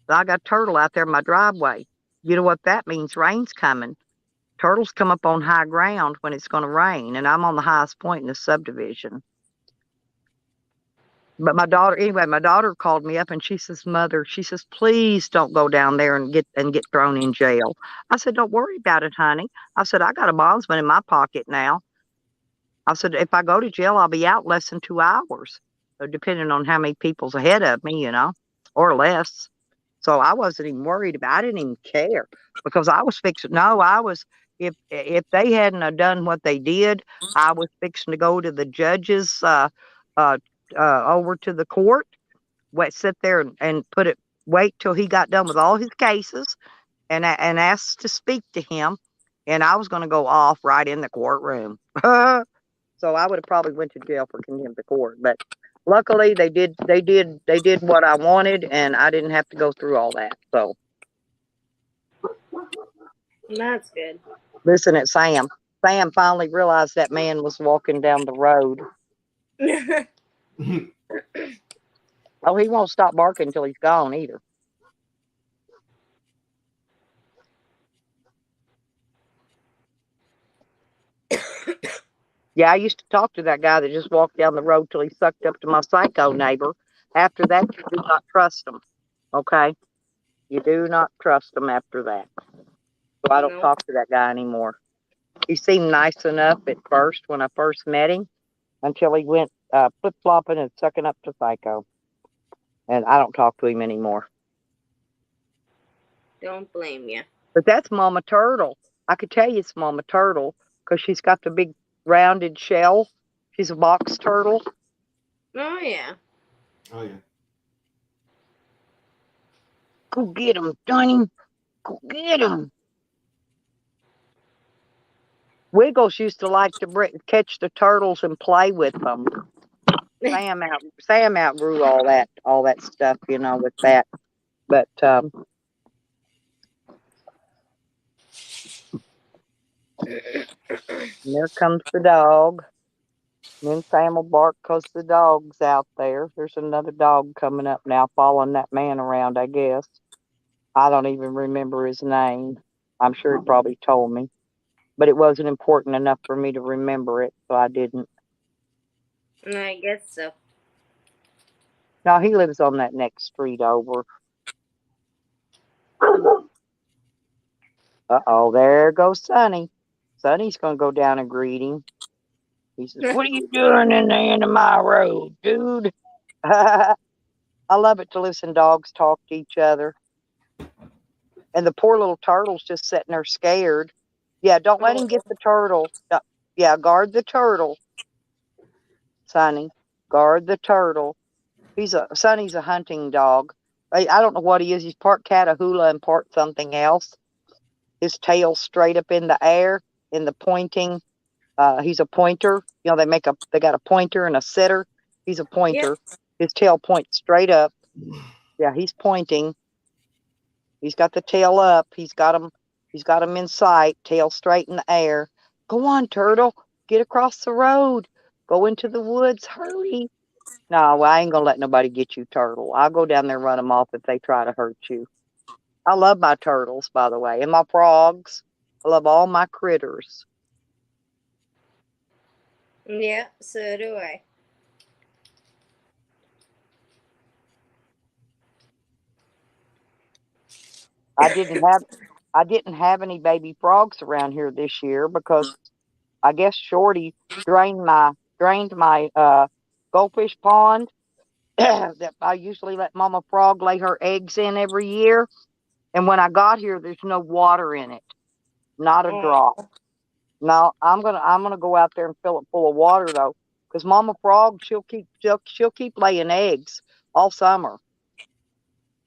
got a turtle out there in my driveway. You know what that means? Rain's coming. Turtles come up on high ground when it's going to rain, and I'm on the highest point in the subdivision. But my daughter called me up and she says, "Mother," she says, "please don't go down there and get thrown in jail." I said, "Don't worry about it, honey." I said, "I got a bondsman in my pocket now." I said, "If I go to jail, I'll be out less than 2 hours, depending on how many people's ahead of me, or less." So I wasn't even worried about. I didn't even care because I was fixing. No, I was. If they hadn't have done what they did, I was fixing to go to the judges, uh, over to the court, sit there and wait till he got done with all his cases, and ask to speak to him, and I was going to go off right in the courtroom. So I would have probably went to jail for contempt of court, but luckily they did what I wanted, and I didn't have to go through all that. So That's good. listen at Sam. Sam finally realized that man was walking down the road. Oh, he won't stop barking until he's gone either. Yeah, I used to talk to that guy that just walked down the road till he sucked up to my psycho neighbor. After that, you do not trust him. Okay? You do not trust him after that. So I don't No. talk to that guy anymore. He seemed nice enough at first when I first met him until he went flip flopping and sucking up to psycho. And I don't talk to him anymore. Don't blame you. But that's Mama Turtle. I could tell you it's Mama Turtle because she's got the big rounded shell. She's a box turtle. Oh yeah. Oh yeah. Go get him, Johnny. Go get him. Wiggles used to like to catch the turtles and play with them. Sam outgrew all that stuff, with that. But there comes the dog. And then Sam will bark because the dog's out there. There's another dog coming up now, following that man around, I guess. I don't even remember his name. I'm sure he probably told me. But it wasn't important enough for me to remember it, so I didn't. I guess so. No, he lives on that next street over. Uh-oh, there goes Sonny. Sonny's going to go down and greet him. He says, "What are you doing in the end of my road, dude?" I love it to listen dogs talk to each other. And the poor little turtle's just sitting there scared. Yeah, don't let him get the turtle. Yeah, guard the turtle, Sonny. Guard the turtle. Sonny's a hunting dog. I don't know what he is. He's part Catahoula and part something else. His tail's straight up in the air, in the pointing. He's a pointer. They got a pointer and a setter. He's a pointer. Yep. His tail points straight up. Yeah, he's pointing. He's got the tail up. He's got him in sight, tail straight in the air. Go on, turtle. Get across the road. Go into the woods. Hurry. No, I ain't gonna let nobody get you, turtle. I'll go down there and run them off if they try to hurt you. I love my turtles, by the way, and my frogs. I love all my critters. Yeah, so do I. I didn't have any baby frogs around here this year because I guess Shorty drained my goldfish pond that I usually let Mama Frog lay her eggs in every year. And when I got here, there's no water in it, not a drop. No, I'm gonna go out there and fill it full of water though, because Mama Frog she'll keep laying eggs all summer.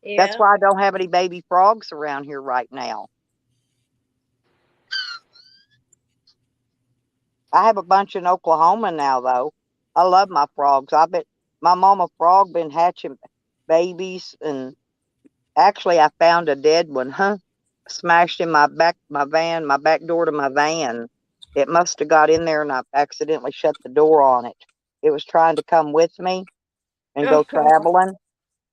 Yeah. That's why I don't have any baby frogs around here right now. I have a bunch in Oklahoma now, though. I love my frogs. I bet my mama frog been hatching babies, and actually, I found a dead one, smashed in my van, my back door to my van. It must have got in there, and I accidentally shut the door on it. It was trying to come with me and go traveling.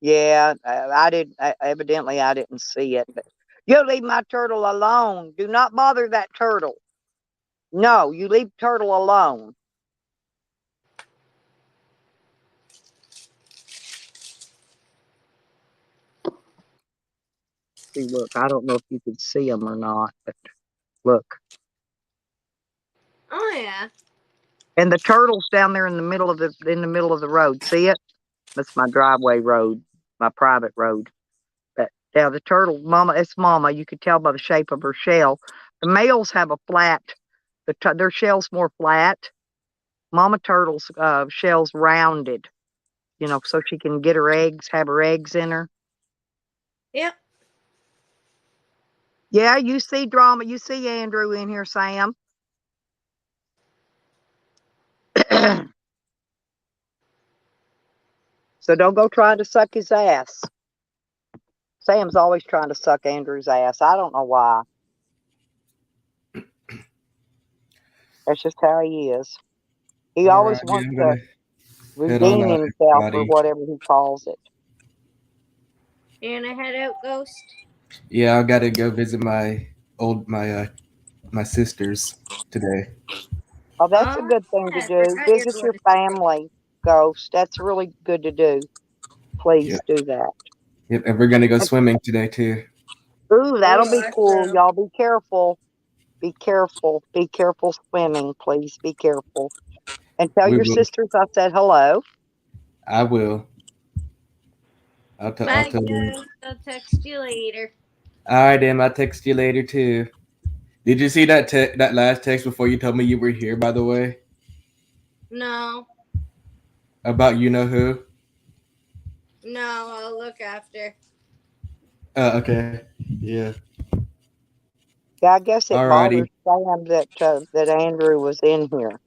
Yeah, I did. Evidently, I didn't see it. But you leave my turtle alone. Do not bother that turtle. No, you leave turtle alone. See, look, I don't know if you could see them or not, but look. Oh yeah. And the turtle's down there in the middle of the road. See it? That's my driveway road, my private road. But yeah, the turtle, mama, it's mama. You could tell by the shape of her shell. The males have a flat. Their shell's more flat. Mama turtle's shell's rounded. You know, so she can get her eggs, have her eggs in her. Yep. Yeah, you see drama. You see Andrew in here, Sam. So don't go trying to suck his ass. Sam's always trying to suck Andrew's ass. I don't know why. That's just how he is. He All always right, yeah, wants I'm to gonna head on redeem out, himself or everybody. whatever he calls it. You gonna head out, Ghost? Yeah, I gotta go visit my sisters today. Oh, that's a Oh, good thing to yeah, I do. forgot you're Visit going your to. family, Ghost. That's really good to do. Please Yep, do that. yep, and we're gonna go swimming today too. Ooh, that'll be cool. Awesome. Y'all be careful. Be careful. Be careful swimming, please. Be careful. And tell We your will. sisters I said hello. I will. I'll Bye, tell them. Ghost. I'll text you later. All right, Em. I'll text you later too. Did you see that last text before you told me you were here? By the way, No, about you know who? no, I'll look after. Okay. Yeah. Yeah, I guess it Alrighty. bothers Sam that Andrew was in here.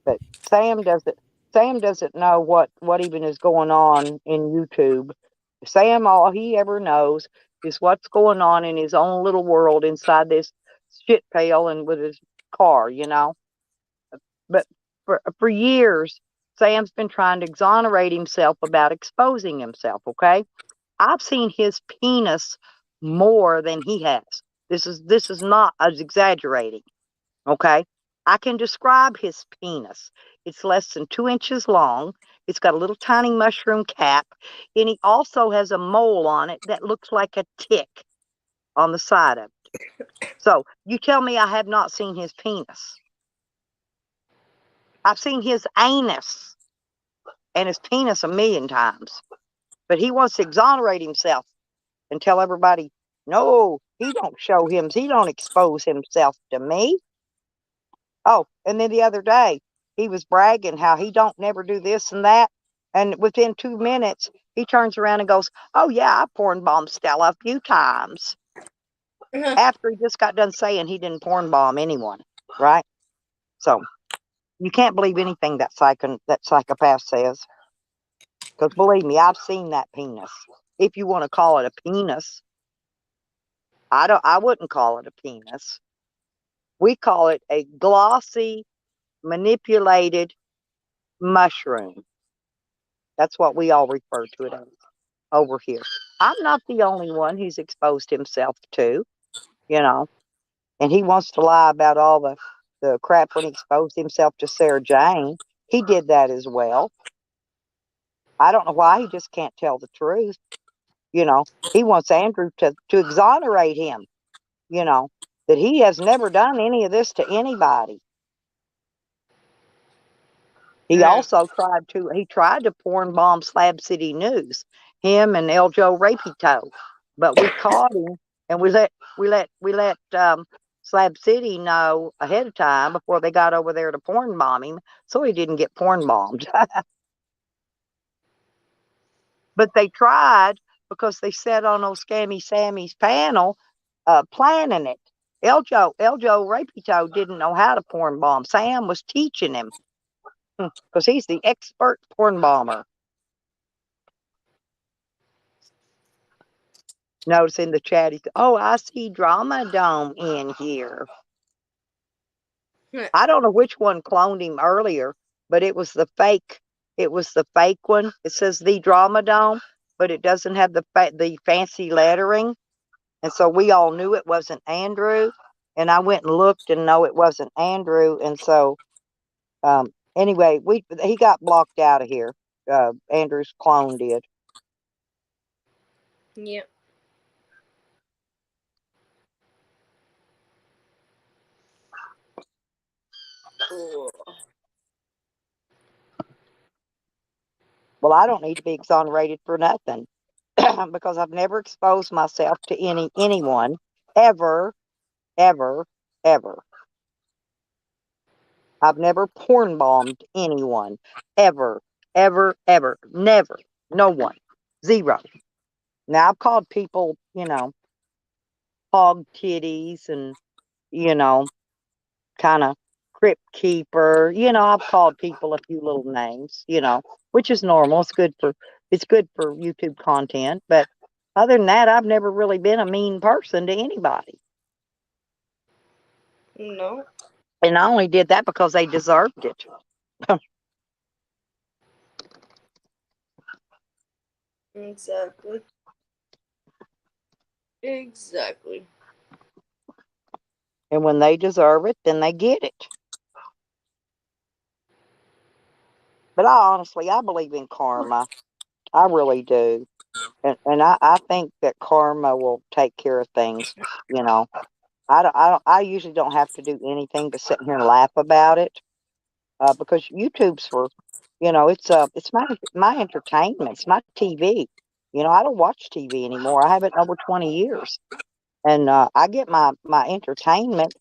But Sam doesn't know what even is going on in YouTube. Sam, all he ever knows is what's going on in his own little world inside this shit pail and with his car, you know. But for years, Sam's been trying to exonerate himself about exposing himself. Okay, I've seen his penis more than he has. This is not as exaggerating. Okay. I can describe his penis. It's less than 2 inches long. It's got a little tiny mushroom cap. And he also has a mole on it that looks like a tick on the side of it. So you tell me I have not seen his penis. I've seen his anus and his penis a million times. But he wants to exonerate himself and tell everybody, no, he don't show him. He don't expose himself to me. Oh, and then the other day, he was bragging how he don't never do this and that. And within 2 minutes, he turns around and goes, oh, yeah, I porn bombed Stella a few times. After he just got done saying he didn't porn bomb anyone, right? So you can't believe anything that psychopath says. Because believe me, I've seen that penis. If you want to call it a penis, I wouldn't call it a penis. We call it a glossy, manipulated mushroom. That's what we all refer to it as over here. I'm not the only one he's exposed himself to, you know, and he wants to lie about all the crap when he exposed himself to Sarah Jane. He did that as well. I don't know why he just can't tell the truth. You know, he wants Andrew to exonerate him, you know, that he has never done any of this to anybody. He also tried to porn bomb Slab City News, him and El Joe Rapito, but we caught him and we let Slab City know ahead of time before they got over there to porn bomb him, so he didn't get porn bombed. But they tried because they sat on old Scammy Sammy's panel, planning it. Eljo Rapito didn't know how to porn bomb. Sam was teaching him because he's the expert porn bomber. Notice in the chat, oh, I see Drama Dome in here. I don't know which one cloned him earlier, but it was the fake. It was the fake one. It says the Drama Dome, but it doesn't have the fancy lettering. And so we all knew it wasn't Andrew. And I went and looked and no, it wasn't Andrew. And so, anyway, he got blocked out of here. Andrew's clone did. Yep. Well, I don't need to be exonerated for nothing because I've never exposed myself to anyone ever, ever, ever. I've never porn bombed anyone ever, ever, ever, never, no one, zero. Now I've called people, hog titties and, kind of crypt keeper. I've called people a few little names, which is normal. It's good for YouTube content. But other than that, I've never really been a mean person to anybody. No. And I only did that because they deserved it. Exactly. Exactly. And when they deserve it, then they get it. But I believe in karma. I really do. And I think that karma will take care of things, I usually don't have to do anything but sit here and laugh about it. Because YouTube's for, it's my entertainment. It's my TV. I don't watch TV anymore. I haven't in over 20 years. And I get my entertainment,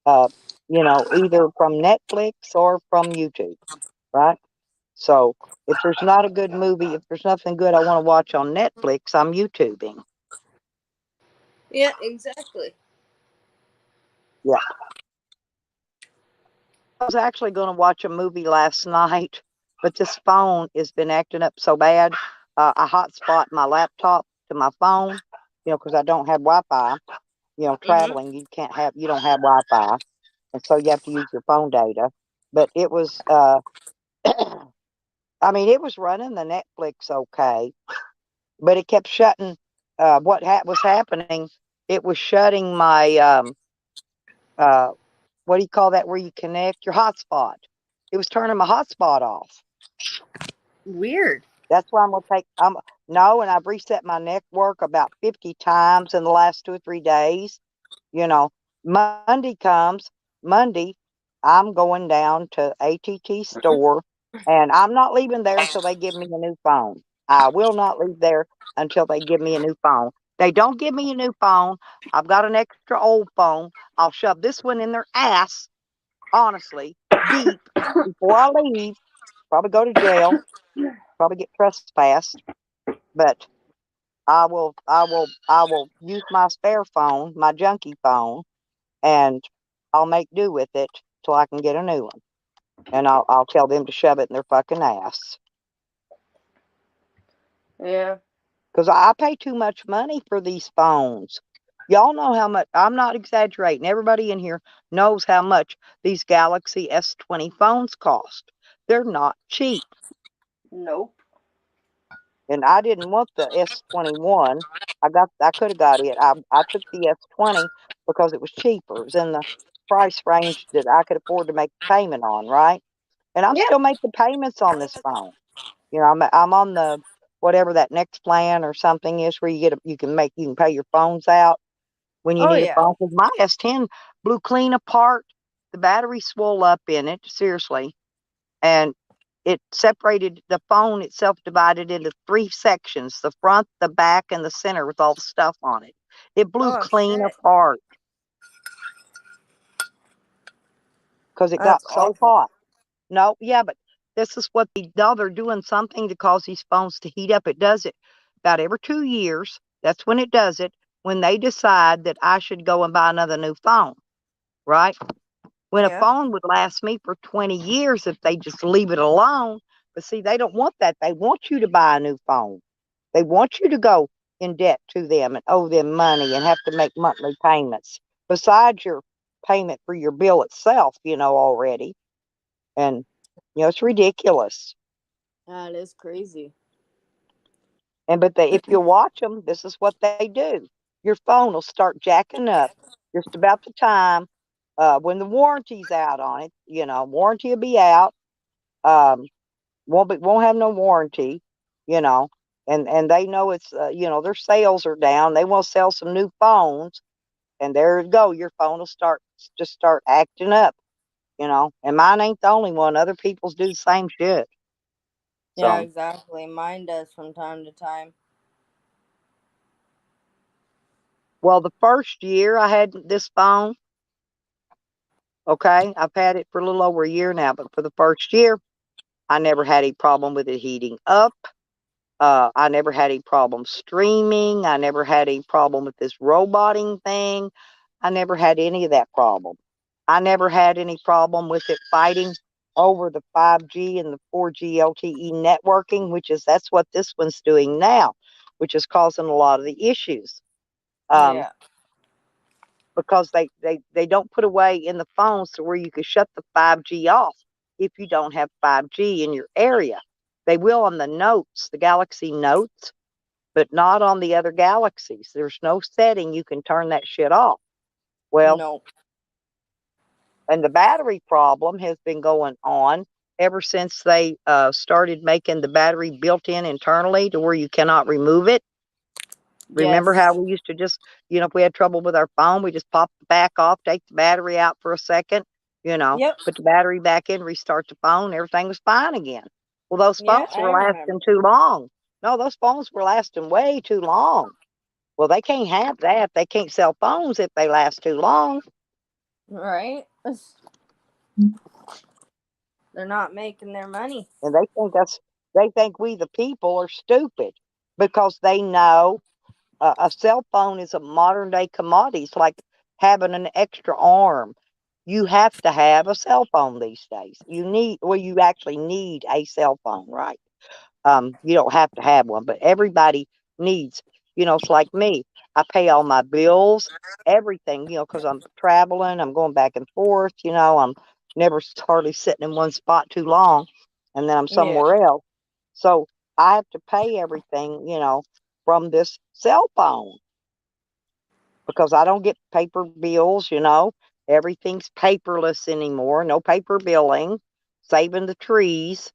either from Netflix or from YouTube, right? So if there's not a good movie, if there's nothing good I want to watch on Netflix, I'm YouTubing. Yeah, exactly. Yeah. I was actually going to watch a movie last night, but this phone has been acting up so bad. I hotspot my laptop to my phone, because I don't have Wi-Fi. Traveling, you don't have Wi-Fi, and so you have to use your phone data. But it was, it was running the Netflix okay, but it kept shutting. What was happening? It was shutting my what do you call that? Where you connect your hotspot? It was turning my hotspot off. Weird. That's why I'm gonna take. No, and I've reset my network about 50 times in the last 2 or 3 days. Monday comes. Monday, I'm going down to ATT store, and I'm not leaving there until they give me a new phone. I will not leave there until they give me a new phone. They don't give me a new phone. I've got an extra old phone. I'll shove this one in their ass, honestly, deep before I leave. Probably go to jail. Probably get trespassed. But I will use my spare phone, my junkie phone, and I'll make do with it till I can get a new one. And I'll tell them to shove it in their fucking ass. Yeah. Because I pay too much money for these phones. Y'all know how much, I'm not exaggerating. Everybody in here knows how much these Galaxy S20 phones cost. They're not cheap. Nope. And I didn't want the S21. I could have got it. I took the S20 because it was cheaper. It was in the price range that I could afford to make the payment on, right? And I'm Yeah. still making payments on this phone. I'm on the whatever that next plan or something is where you can pay your phones out when you need a phone. 'Cause my S10 blew clean apart. The battery swole up in it, seriously. And it separated the phone itself, divided into 3 sections: the front, the back, and the center with all the stuff on it. It blew clean shit. apart because it got That's so awful. hot. No, yeah, but this is what they're doing something to cause these phones to heat up. It does it about every 2 years. That's when it does it. when they decide that I should go and buy another new phone, right? When a Yeah. phone would last me for 20 years if they just leave it alone. But see, they don't want that. They want you to buy a new phone. They want you to go in debt to them and owe them money and have to make monthly payments besides your payment for your bill itself, already. And, it's ridiculous. That is crazy. But if you watch them, this is what they do. Your phone will start jacking up just about the time when the warranty's out on it. Warranty will be out. Um, won't have no warranty. And they know it's their sales are down. They want to sell some new phones, and there you go. Your phone will start acting up. And mine ain't the only one. Other people's do the same shit. Yeah, So, exactly. Mine does from time to time. well, the first year I had this phone, okay, I've had it for a little over a year now, but for the first year, I never had a problem with it heating up. I never had a problem streaming. I never had a problem with this roboting thing. I never had any of that problem. I never had any problem with it fighting over the 5G and the 4G LTE networking, that's what this one's doing now, which is causing a lot of the issues. Yeah. Because they don't put away in the phones to where you can shut the 5G off if you don't have 5G in your area. They will on the Notes, the Galaxy Notes, but not on the other Galaxies. There's no setting you can turn that shit off. Well, No. and the battery problem has been going on ever since they started making the battery built in internally to where you cannot remove it. Remember Yes. how we used to just, if we had trouble with our phone, we just pop the back off, take the battery out for a second, Yep. put the battery back in, restart the phone, everything was fine again. Well, those Yeah, phones I were remember. lasting too long. No, those phones were lasting way too long. Well, they can't have that. They can't sell phones if they last too long. Right? They're not making their money. And they think we, the people, are stupid because they know a cell phone is a modern day commodity. It's like having an extra arm. You have to have a cell phone these days. You actually need a cell phone, right? You don't have to have one, but everybody needs, it's like me. I pay all my bills, everything, because I'm traveling, I'm going back and forth, I'm never hardly sitting in one spot too long, and then I'm Yeah. somewhere else. So I have to pay everything, from this cell phone because I don't get paper bills, everything's paperless anymore, no paper billing, saving the trees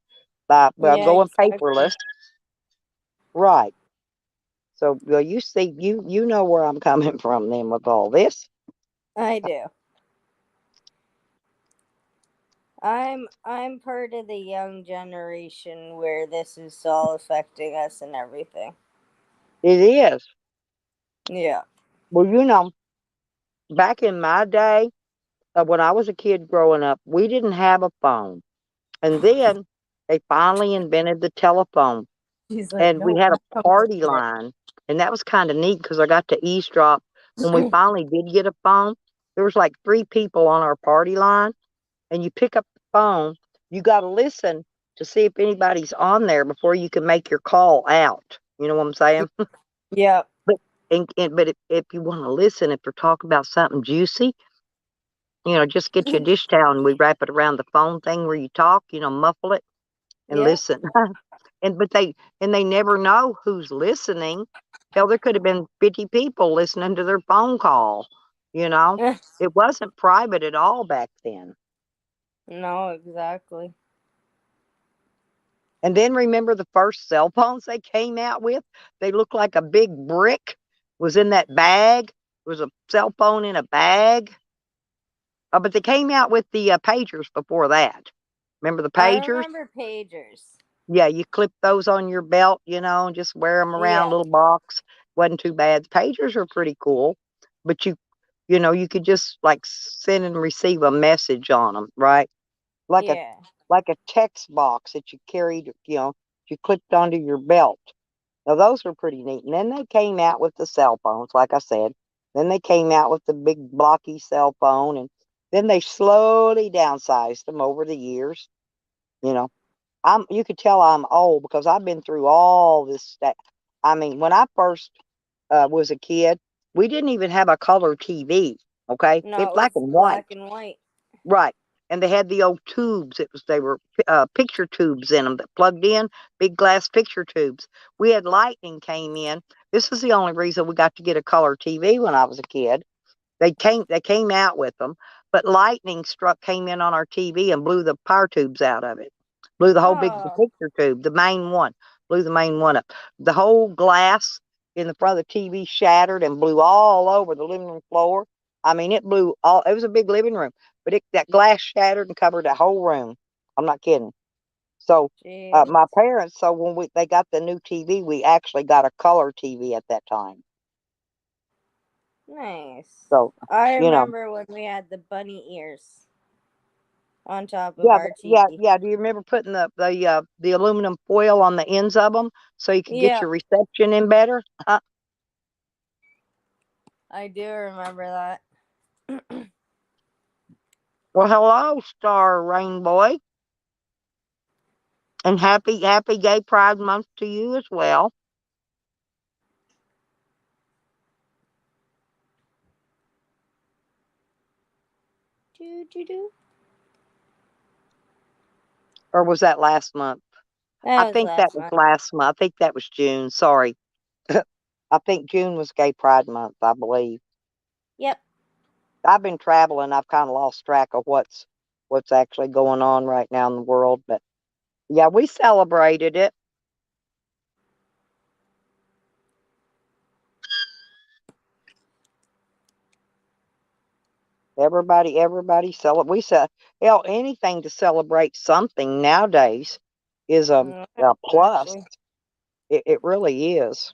by Yeah, going exactly. paperless. Right. So, well, you see, you know where I'm coming from then with all this. I do. I'm part of the young generation where this is all affecting us and everything. It is. Yeah. Well, back in my day, when I was a kid growing up, we didn't have a phone. And then they finally invented the telephone. She's like, And we no, had I'm a coming to party get line. And that was kind of neat because I got to eavesdrop. When we it. finally did get a phone, there was like 3 people on our party line. And you pick up the phone, you got to listen to see if anybody's on there before you can make your call out. You know what I'm saying? Yeah. But but if you want to listen, if they're talking about something juicy, just get you a dish towel and we wrap it around the phone thing where you talk, muffle it and Yeah. listen. They never know who's listening. Hell, there could have been 50 people listening to their phone call. It wasn't private at all back then. No, exactly. And then remember the first cell phones they came out with? They looked like a big brick was in that bag. It was a cell phone in a bag. But they came out with the pagers before that. Remember the I pagers? remember pagers. Yeah, you clip those on your belt, and just wear them around a Yeah. little box. Wasn't too bad. The pagers are pretty cool, but you could just like send and receive a message on them, right? Like Yeah. a text box that you carried, you clipped onto your belt. Now those were pretty neat. And then they came out with the cell phones, like I said. Then they came out with the big blocky cell phone, and then they slowly downsized them over the years. You know, you could tell I'm old because I've been through all this stuff. I mean, when I first was a kid, we didn't even have a color TV. Okay, No, it's it black was and white. black and white. Right. And they had the old tubes. They were picture tubes in them that plugged in, big glass picture tubes. We had lightning came in. This is the only reason we got to get a color TV when I was a kid. They came out with them, but lightning struck came in on our TV and blew the power tubes out of it. Blew the whole big Oh, picture tube, the main one. Blew the main one up. The whole glass in the front of the TV shattered and blew all over the living room floor. I mean, it blew all. It was a big living room, but that glass shattered and covered that whole room. I'm not kidding. So, jeez. my parents. So when they got the new TV, we actually got a color TV at that time. Nice. So, I you know. remember when we had the bunny ears on top of Yeah, our yeah, TV. yeah. Do you remember putting the aluminum foil on the ends of them so you could get Yeah, your reception in better? I do remember that. Well, hello, Star Rainbow, and happy Gay Pride Month to you as well. Do, do, do. Or was that last month? I That was think that last was month. last month. I think that was June. Sorry, I think June was Gay Pride Month. I believe. Yep. I've been traveling. I've kind of lost track of what's actually going on right now in the world, but yeah, we celebrated it. Everybody celebrate. Hell, anything to celebrate something nowadays is a plus. Actually. It really is.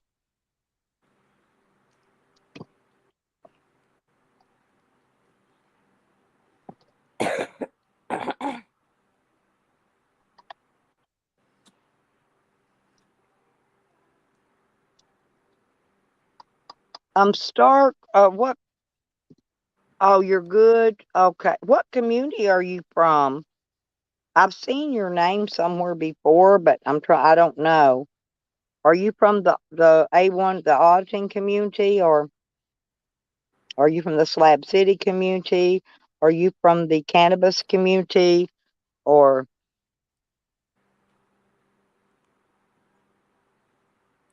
Stark. What? Oh, you're good. Okay. What community are you from? I've seen your name somewhere before, but I don't know. Are you from the A1, the auditing community, or are you from the Slab City community? Are you from the cannabis community, or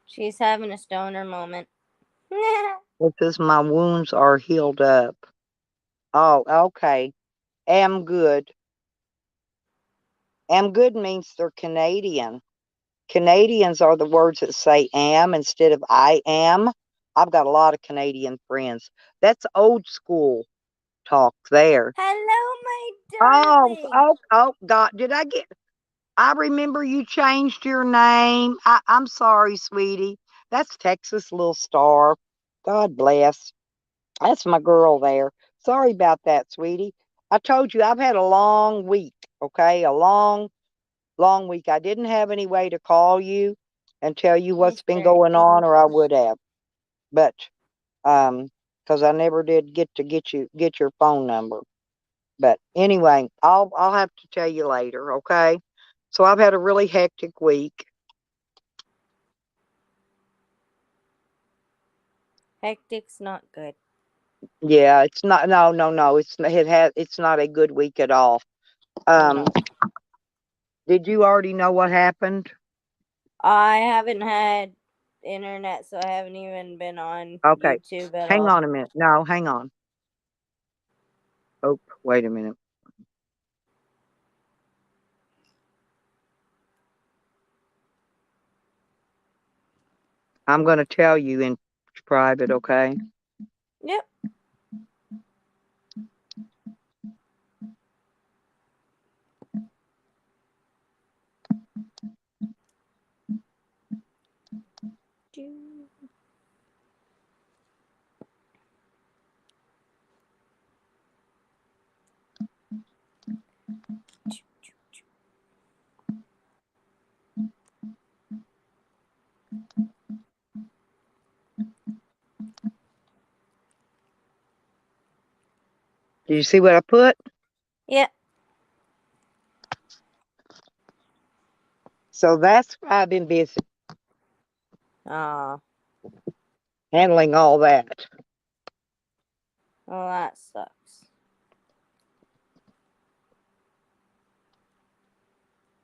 She's having a stoner moment. because my wounds are healed up? Oh, okay. Am good. Am good means they're Canadian. Canadians are the words that say am instead of I am. I've got a lot of Canadian friends. That's old school talk there. Hello, my Oh, darling. oh, God. I remember you changed your name. I'm sorry, sweetie. That's Texas Little Star. God bless. That's my girl there. Sorry about that, sweetie. I told you I've had a long week, okay? A long, long week. I didn't have any way to call you and tell you what's been Mr. going on, or I English. would have. But because I never did get your phone number. But anyway, I'll have to tell you later, okay? So I've had a really hectic week. Hectic's not good. Yeah, it's not. No, no, no. It's not a good week at all. No. Did you already know what happened? I haven't had internet, so I haven't even been on Okay, YouTube at hang all. on a minute. No, hang on. Oh, wait a minute. I'm going to tell you in private, okay? Yep. Do you see what I put? Yeah. So that's why I've been busy Oh, handling all that. well, that sucks.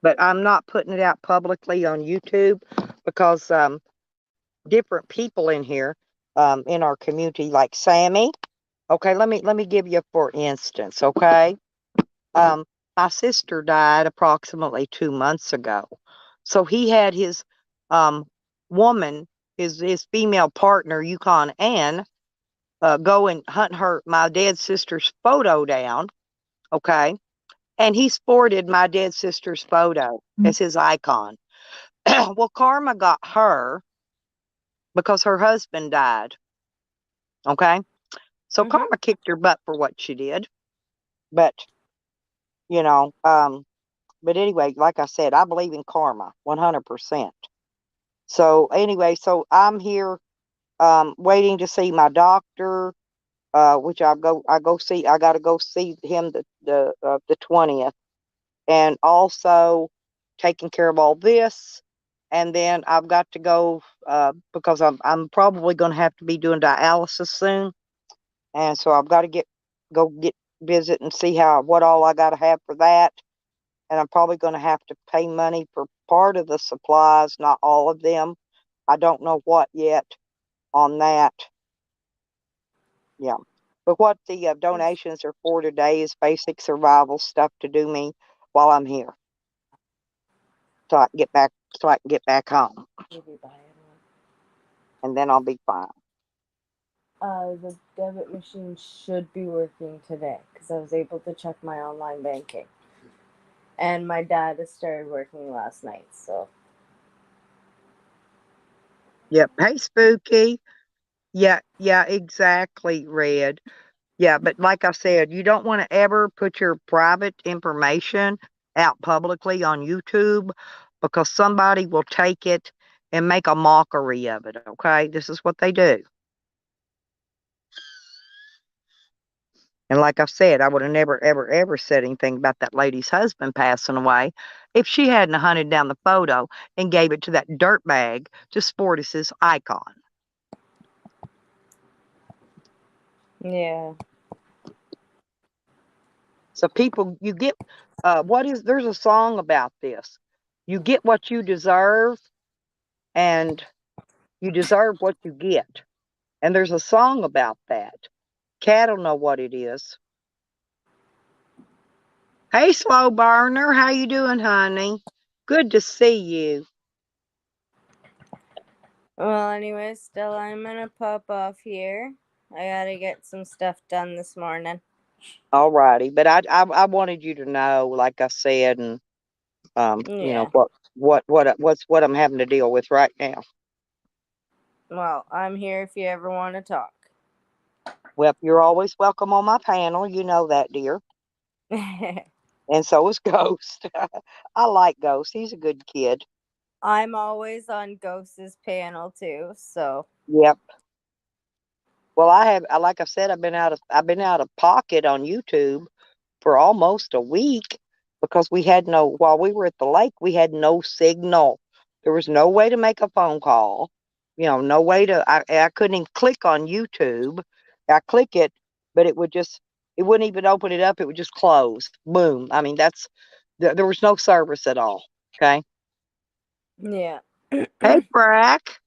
But I'm not putting it out publicly on YouTube because different people in here in our community, like Sammy. Okay, let me give you for instance. Okay, um, my sister died approximately 2 months ago, so he had his um woman, his female partner, Yukon Ann, go and hunt my dead sister's photo down. Okay, and he sported my dead sister's photo as his icon. Well, Karma got her because her husband died. Okay. So Mhm. Karma kicked her butt for what she did. But, you know, but anyway, like I said, I believe in karma 100%. So anyway, so I'm here waiting to see my doctor, which I gotta go see him the 20th, and also taking care of all this. And then I've got to go because I'm probably going to have to be doing dialysis soon, and so I've got to go get visit and see what all I got to have for that. And I'm probably going to have to pay money for part of the supplies, not all of them. I don't know what yet on that. Yeah, but what the donations are for today is basic survival stuff to do me while I'm here, so I can get back home, Maybe buy it and then I'll be fine. The debit machine should be working today because I was able to check my online banking. And my dad has started working last night, so. Yep. Hey, Spooky. Yeah, yeah, exactly, Red. Yeah, but like I said, you don't want to ever put your private information out publicly on YouTube because somebody will take it and make a mockery of it. Okay, this is what they do. And like I said, I would have never, ever, ever said anything about that lady's husband passing away if she hadn't hunted down the photo and gave it to that dirtbag to sport as his icon. Yeah. So people, you get there's a song about this. You get what you deserve, and you deserve what you get. And there's a song about that. Cat will know what it is. Hey, slow burner, how you doing, honey? Good to see you. Well, anyway, Stella, I'm gonna pop off here. I gotta get some stuff done this morning. All righty, but I wanted you to know, like I said, and you know Yeah. what I'm having to deal with right now. Well, I'm here if you ever want to talk. Well, you're always welcome on my panel. You know that, dear. And so is Ghost. I like Ghost. He's a good kid. I'm always on Ghost's panel too, so. Yep. Well, like I said, I've been out of pocket on YouTube for almost a week because while we were at the lake, we had no signal. There was no way to make a phone call. You know, no way I couldn't even click on YouTube. I click it, but it wouldn't even open it up. It would just close. Boom. I mean, there was no service at all. Okay. Yeah. Hey, Brack.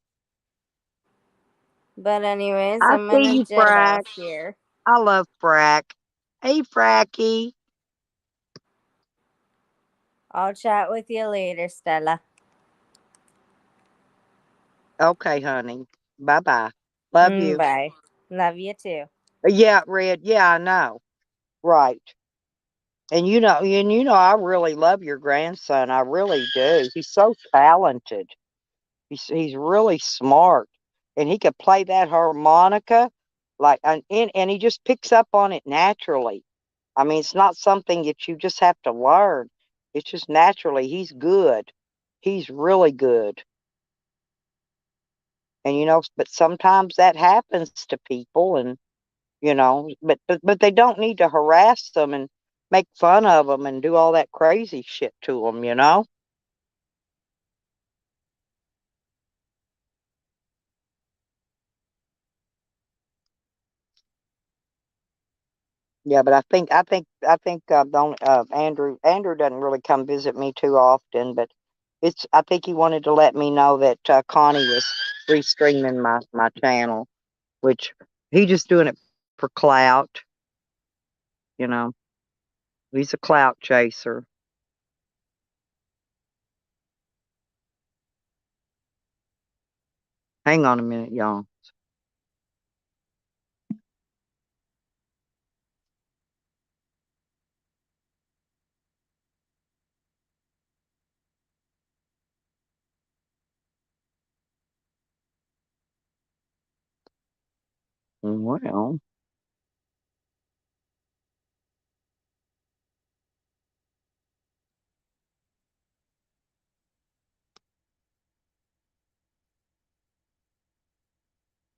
But anyways, I I'm see gonna you, jet Brack. off here. I love Brack. Hey, Fracky. I'll chat with you later, Stella. Okay, honey. Bye bye. Love you. Bye. Love you too. Yeah, Red. Yeah, I know. Right. And I really love your grandson. I really do. He's so talented. He's really smart, and he could play that harmonica like and he just picks up on it naturally. I mean, it's not something that you just have to learn. It's just naturally. He's good. He's really good. And but sometimes that happens to people, and you know. But they don't need to harass them and make fun of them and do all that crazy shit to them, you know. Yeah, but I think the only, Andrew doesn't really come visit me too often, but I think he wanted to let me know that Connie was restreaming my channel, which he just doing it for clout, you know. He's a clout chaser. Hang on a minute, y'all. Well,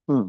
hmm.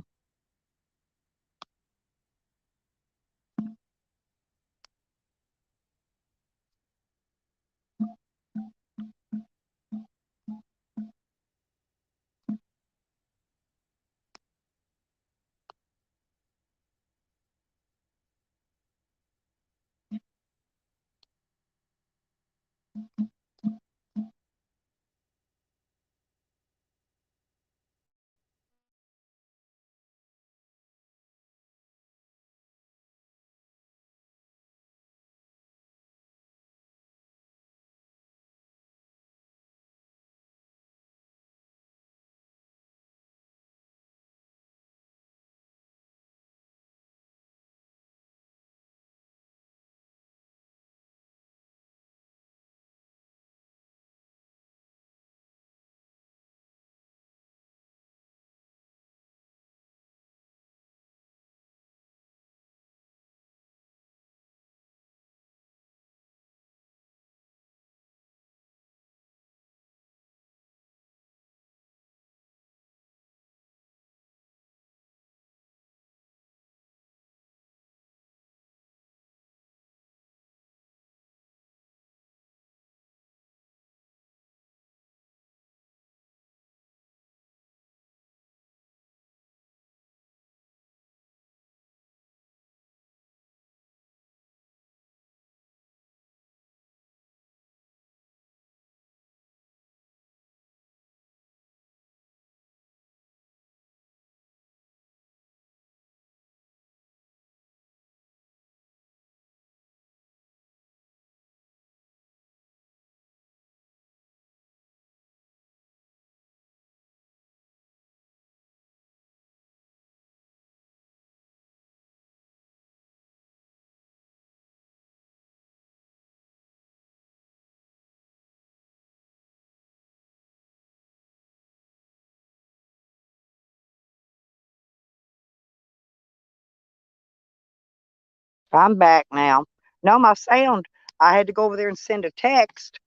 I'm back now. No, my sound. I had to go over there and send a text,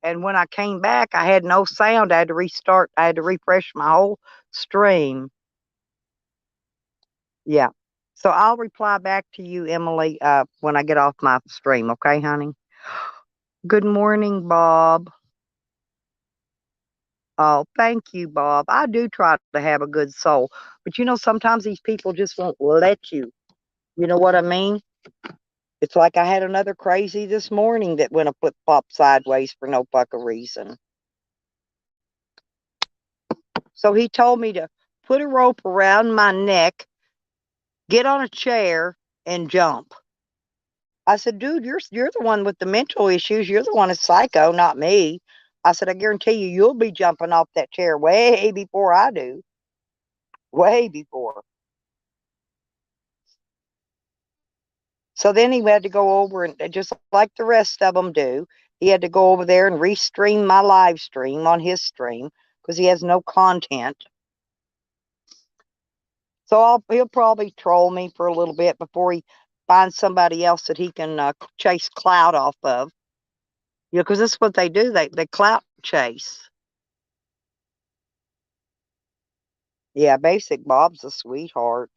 and when I came back, I had no sound. I had to restart. I had to refresh my whole stream. Yeah. So I'll reply back to you, Emily, when I get off my stream. Okay, honey? Good morning, Bob. Oh, thank you, Bob. I do try to have a good soul, but sometimes these people just won't let you. You know what I mean? It's like I had another crazy this morning that went a flip flop sideways for no fucking reason. So he told me to put a rope around my neck, get on a chair, and jump. I said, dude, you're the one with the mental issues. You're the one that's psycho, not me. I said, I guarantee you'll be jumping off that chair way before I do. Way before. So then he had to go over and just like the rest of them do, he had to go over there and restream my live stream on his stream because he has no content. So he'll probably troll me for a little bit before he finds somebody else that he can chase clout off of. Because this is what they do. They clout chase. Yeah, Basic Bob's a sweetheart.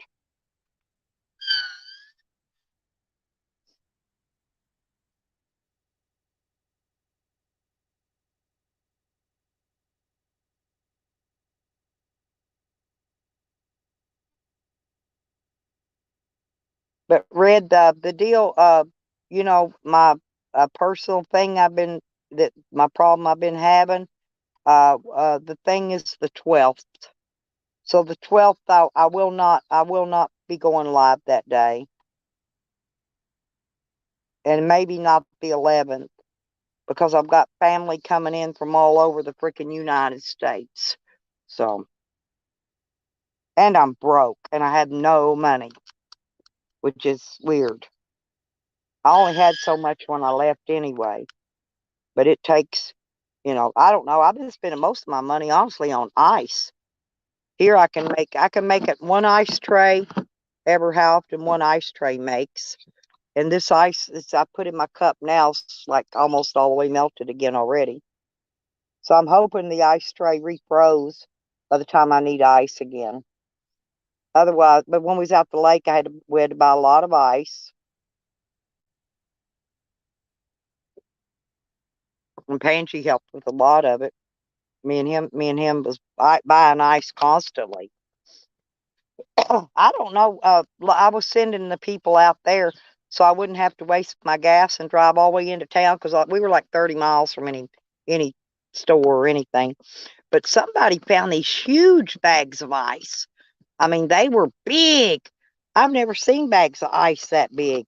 But Red, the deal, you know, my personal thing my problem I've been having, the thing is the 12th. So the 12th, I will not be going live that day. And maybe not the 11th, because I've got family coming in from all over the freaking United States. So, and I'm broke and I have no money, which is weird. I only had so much when I left anyway, but it takes, you know, I don't know. I've been spending most of my money honestly on ice. Here I can make it one ice tray, ever how often one ice tray makes. And this ice I put in my cup now is like almost all the way melted again already. So I'm hoping the ice tray refroze by the time I need ice again. Otherwise, but when we was out the lake, we had to buy a lot of ice. And Pansy helped with a lot of it. Me and him was buying ice constantly. I don't know. I was sending the people out there so I wouldn't have to waste my gas and drive all the way into town, because we were like 30 miles from any store or anything. But somebody found these huge bags of ice. I mean, they were big. I've never seen bags of ice that big.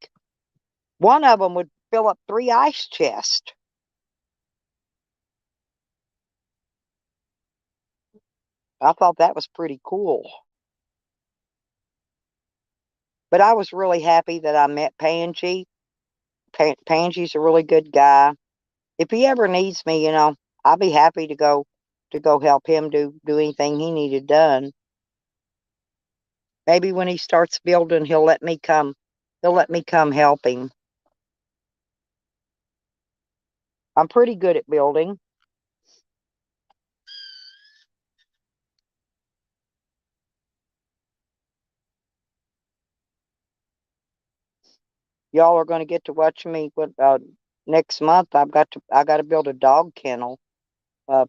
One of them would fill up 3 ice chests. I thought that was pretty cool. But I was really happy that I met Pansy. Pansy's a really good guy. If he ever needs me, you know, I'll be happy to go help him do anything he needed done. Maybe when he starts building, he'll let me come help him. I'm pretty good at building. Y'all are going to get to watch me next month. I got to build a dog kennel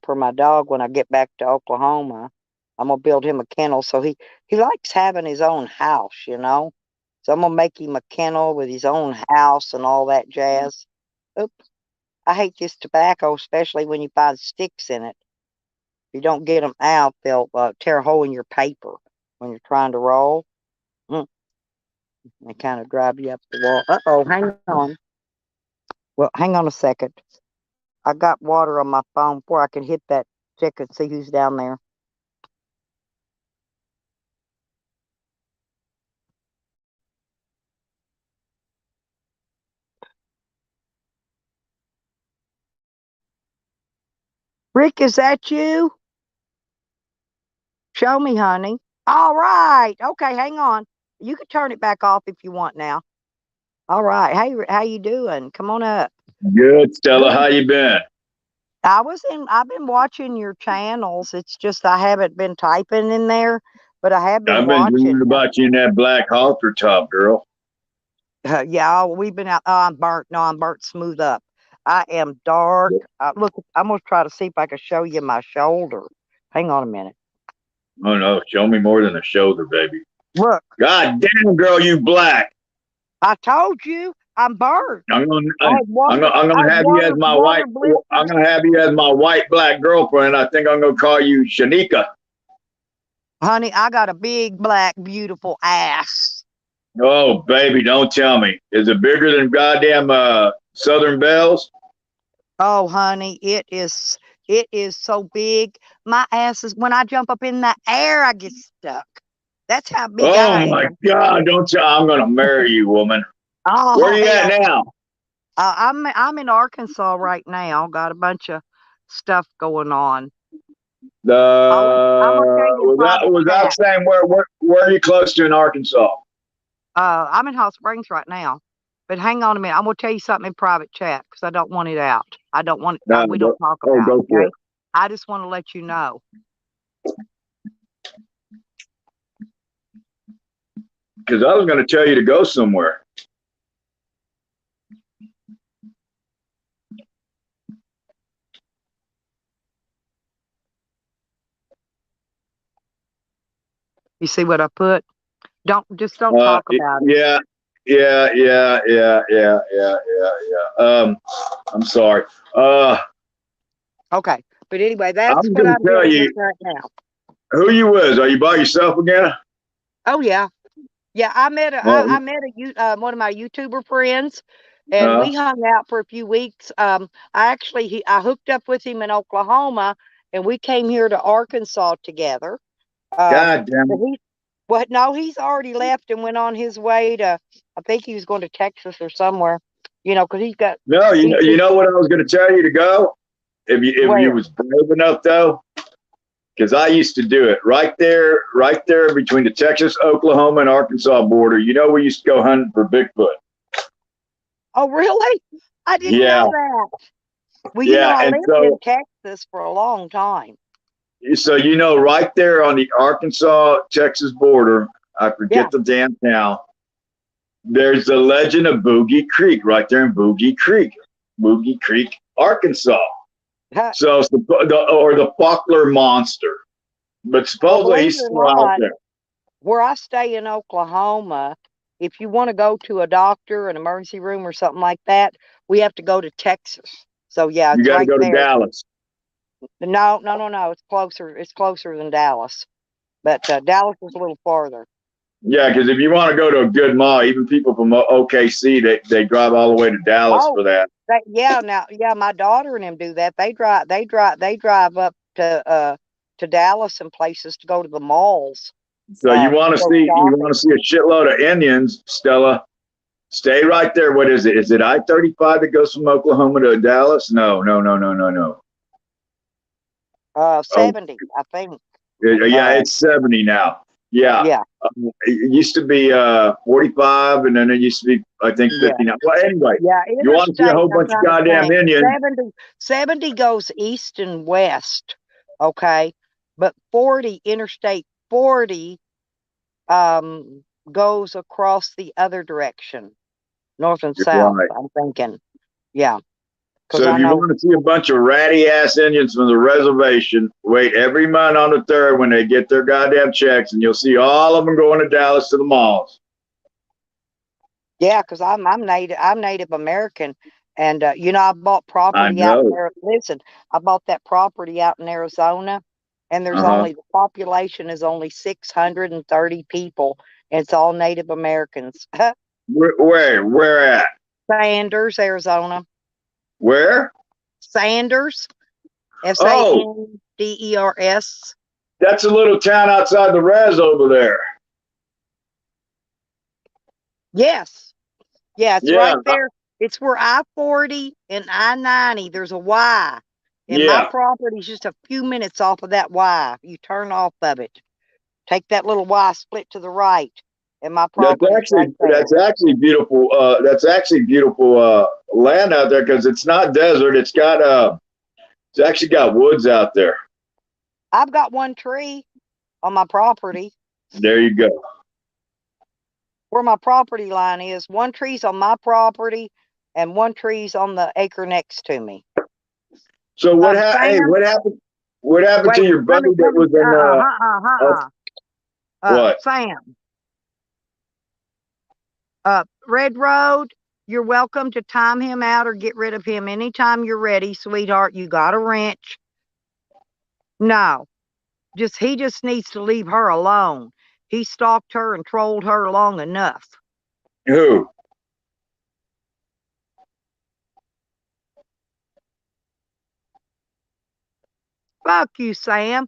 for my dog when I get back to Oklahoma. I'm gonna build him a kennel, so he likes having his own house, you know. So I'm gonna make him a kennel with his own house and all that jazz. Oop! I hate this tobacco, especially when you find sticks in it. If you don't get them out, they'll tear a hole in your paper when you're trying to roll. Mm. They kind of drive you up the wall. Uh-oh, hang on. Well, hang on a second. I got water on my phone before I can hit that check and see who's down there. Rick, is that you? Show me, honey. All right. Okay, hang on. You can turn it back off if you want now. All right. Hey, how you doing? Come on up. Good, Stella. How you been? I've been watching your channels. It's just I haven't been typing in there, but I have been I've been watching. dreaming about you in that black halter top, girl. Yeah, we've been out. Oh, I'm burnt. No, I'm burnt smooth up. I am dark. Look, I'm gonna try to see if I can show you my shoulder. Hang on a minute. Oh no, show me more than a shoulder, baby. Look, God damn, girl, you black. I told you I'm burnt. I'm gonna I have you as my white. I'm gonna have you as my white black girlfriend. I think I'm gonna call you Shanika. Honey, I got a big, black, beautiful ass. Oh, baby, don't tell me. Is it bigger than goddamn Southern Bells? Oh, honey, it is so big. My ass is, when I jump up in the air, I get stuck. That's how big I Oh my am. God! Don't tell. I'm gonna marry you, woman. Oh, Where are you hell. at now? I'm in Arkansas right now. Got a bunch of stuff going on. I'm gonna tell you in private Was that chat. saying where are you close to in Arkansas? I'm in Hot Springs right now. But hang on a minute. I'm gonna tell you something in private chat because I don't want it out. I don't want it. No, We don't talk oh, about go it. for Okay. it. I just want to let you know. Because I was going to tell you to go somewhere. You see what I put? Don't talk about it. Yeah, I'm sorry. Okay. But anyway, that's I'm what gonna I'm tell dealing you with right now. who you was. Are you by yourself again? Oh yeah. Yeah, I met Well, one of my YouTuber friends, and uh, we hung out for a few weeks. I hooked up with him in Oklahoma, and we came here to Arkansas together. God damn But it. no, he's already left and went on his way to. I think he was going to Texas or somewhere. You know, because he's got No, you know what I was gonna tell you to go? If you where? was brave enough though, because I used to do it right there between the Texas, Oklahoma, and Arkansas border. You know, we used to go hunting for Bigfoot. Oh, really? I didn't Yeah, know that. Well, yeah, I and lived in Texas for a long time. so you know, right there on the Arkansas Texas border, I forget Yeah. the damn town. There's the legend of Boogie Creek right there in Boogie Creek, Arkansas. Huh. So the Faulkner monster, but Well, supposedly believe he's it or still out not, there. where I stay in Oklahoma, if you want to go to a doctor, an emergency room, or something like that, we have to go to Texas. So yeah, You it's got to right go to there. Dallas. No. It's closer. It's closer than Dallas, but Dallas is a little farther. Yeah, because if you want to go to a good mall, even people from OKC, they drive all the way to Dallas Oh, for that. my daughter and them do that. They drive up to Dallas and places to go to the malls. So you want to Go see shopping. a shitload of Indians, Stella. Stay right there. What is it? Is it I-35 that goes from Oklahoma to Dallas? No. Oh, 70, I think. yeah, it's 70 now. Yeah. Yeah, It used to be 45, and then it used to be, I think, yeah. 59. Well, anyway, Yeah, you want to see a interstate, whole I'm bunch of trying to goddamn think. Indians. 70 goes east and west, okay? But 40, Interstate 40, goes across the other direction, north and You're south, right. I'm thinking. Yeah, because So I if you know, want to see a bunch of ratty ass Indians from the reservation, wait every month on the 3rd when they get their goddamn checks, and you'll see all of them going to Dallas to the malls. yeah, because I'm Native American, and I bought I property out know. there. Listen, I bought that property out in Arizona, and Uh-huh. the population is only 630 people, and it's all Native Americans. Where at? Sanders, Arizona. Where? Sanders, Oh, Sanders. that's a little town outside the res over there. Yes. Yeah, it's right Yeah, there. It's where I-40 and I-90, there's a Y. And my yeah. property's just a few minutes off of that Y. You turn off of it. Take that little Y, split to the right. And my property's right there. That's actually beautiful. That's actually beautiful land out there because it's not desert. It's actually got woods out there. I've got one tree on my property. There you go. Where my property line is, one tree's on my property and one tree's on the acre next to me. So what happened? Hey, Sam, what happened to your buddy that was in what? Sam, Red Road, you're welcome to time him out or get rid of him anytime you're ready, sweetheart. You got a wrench. No, he just needs to leave her alone. He stalked her and trolled her long enough. Who? Fuck you, Sam.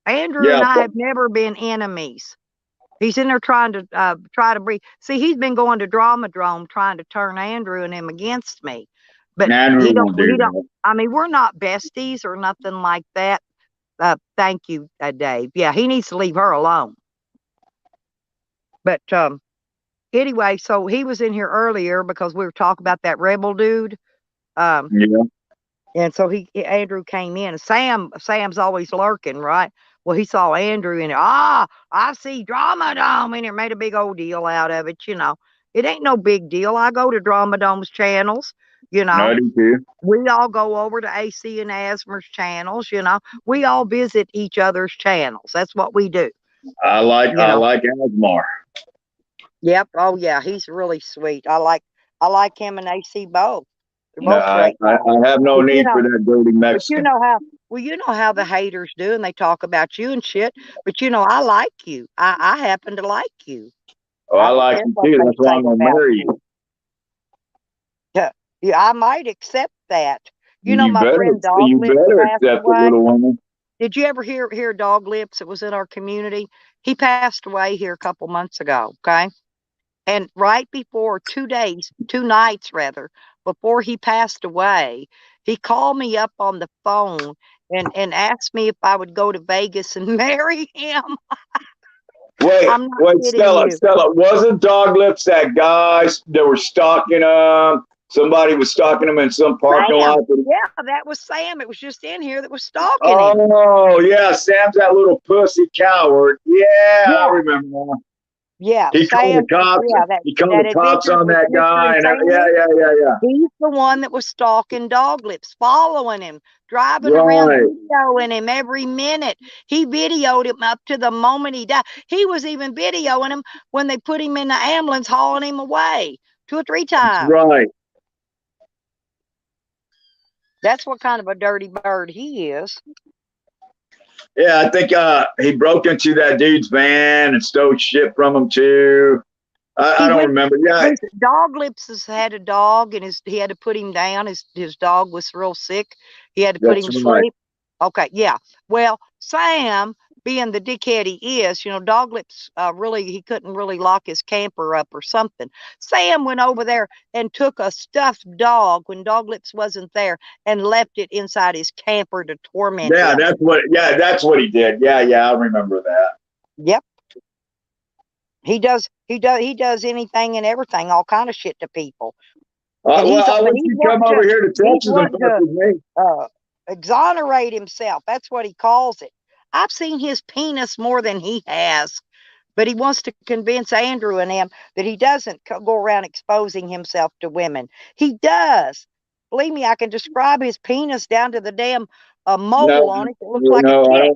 Andrew Yeah, and I have never been enemies. He's in there trying to breathe. See, he's been going to Dramadrome trying to turn Andrew and him against me. But Andrew won't do that. I mean, we're not besties or nothing like that. Thank you, Dave. Yeah, he needs to leave her alone. But anyway, so he was in here earlier because we were talking about that rebel dude. Yeah. And so Andrew came in. Sam's always lurking, right? Well, he saw Andrew and I see Dramadome, and it made a big old deal out of it. It ain't no big deal. I go to Dramadome's channels. No, I do too. We all go over to AC and Asmer's channels. We all visit each other's channels. That's what we do. I like Asmar. Yep. Oh yeah, he's really sweet. I like him and AC both. They're No, both great guys. I have no But you need know, for that dirty but you Mexican. know how you know how the haters do, and they talk about you and shit. But I like you. I happen to like you. Oh, I I don't like care you what too. they That's why say I'm gonna about marry you. you. Yeah, yeah, I might accept that. You My better, friend Dog you Lips better passed accept it, away. little woman. Did you ever hear Dog Lips? It was in our community. He passed away here a couple months ago. Okay. And right before 2 days, 2 nights rather, before he passed away, he called me up on the phone and asked me if I would go to Vegas and marry him. Wait, I'm not wait, kidding Stella, you. Stella, wasn't Dog Lips that guys that were stalking him? Somebody was stalking him in some parking Sam. lot. Yeah, that was Sam. It was just in here that was stalking him. Oh, yeah, Sam's that little pussy coward. Yeah, I Yeah, remember now. yeah. He called the Sam, cops. yeah, that, He called that the cops Adventures on with that Mr. guy, and and Sammy. yeah. He's the one that was stalking Dog Lips, following him, driving around, Right. videoing him every minute. He videoed him up to the moment he died. He was even videoing him when they put him in the ambulance, hauling him away 2 or 3 That's times. right. That's what kind of a dirty bird he is. Yeah, I think he broke into that dude's van and stole shit from him too. I don't remember. Yeah, Listen, Dog Lips has had a dog, and he had to put him down. His dog was real sick. He had to put that's him to right. sleep. Okay, yeah. Well, Sam, being the dickhead he is, Dog Lips he couldn't really lock his camper up or something. Sam went over there and took a stuffed dog when Dog Lips wasn't there and left it inside his camper to torment Yeah, him. that's what he did. Yeah, I remember that. Yep. He does anything and everything, all kind of shit to people. And Well, I but wish you'd come over here to Texas and fuck with me. exonerate himself. That's what he calls it. I've seen his penis more than he has, but he wants to convince Andrew and him that he doesn't go around exposing himself to women. He does. Believe me, I can describe his penis down to the damn mole No, on it. It looks like a no, tit.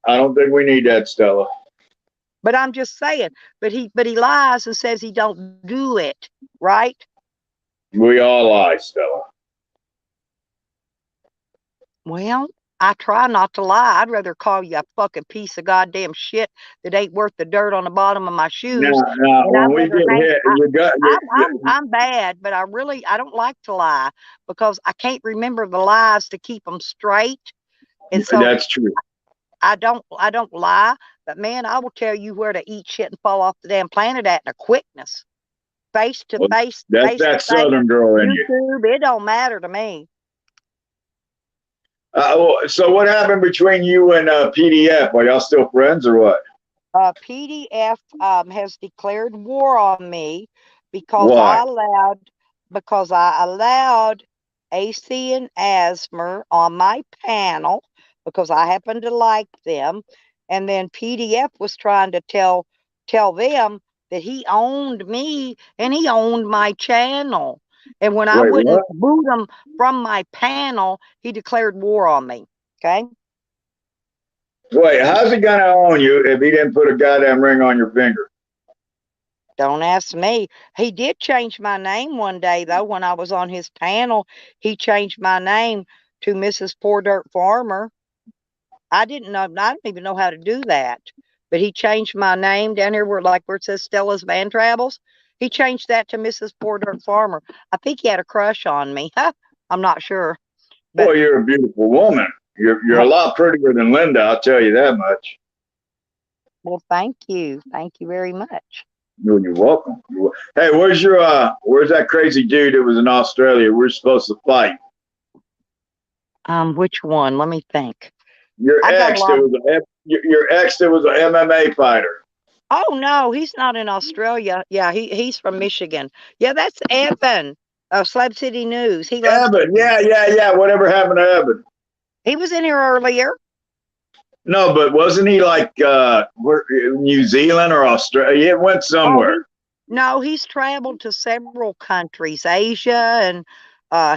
I don't think we need that, Stella. But I'm just saying. But he lies and says he don't do it. Right? We all lie, Stella. Well, I try not to lie. I'd rather call you a fucking piece of goddamn shit that ain't worth the dirt on the bottom of my shoes. Now, And when we get hit, I'm bad, but I don't like to lie because I can't remember the lies to keep them straight. And so that's true. I don't lie, but man, I will tell you where to eat shit and fall off the damn planet at in a quickness. Face to face. That's that Southern girl in you. YouTube, it don't matter to me. So what happened between you and PDF? Are y'all still friends or what? PDF has declared war on me because Why? I allowed AC and Asmer on my panel because I happen to like them, and then PDF was trying to tell them that he owned me and he owned my channel. And when I wouldn't boot him from my panel, he declared war on me. Okay. Wait, how's he gonna own you if he didn't put a goddamn ring on your finger? Don't ask me. He did change my name one day, though, when I was on his panel. He changed my name to Mrs. Poor Dirt Farmer. I didn't even know how to do that. But he changed my name down here where it says Stella's Van Travels. He changed that to Mrs. Poor Dirt Farmer. I think he had a crush on me. I'm not sure. But, boy, you're a beautiful woman. You're a lot prettier than Linda, I'll tell you that much. Well, thank you. Thank you very much. You're welcome. Hey, where's that crazy dude that was in Australia? We're supposed to fight. Which one? Let me think. Your ex that was an MMA fighter. Oh no, he's not in Australia. Yeah, he's from Michigan. Yeah, that's Evan of Slab City News. He loves Evan. Yeah. Whatever happened to Evan? He was in here earlier. No, but wasn't he like New Zealand or Australia? He went somewhere. No, he's traveled to several countries, Asia, and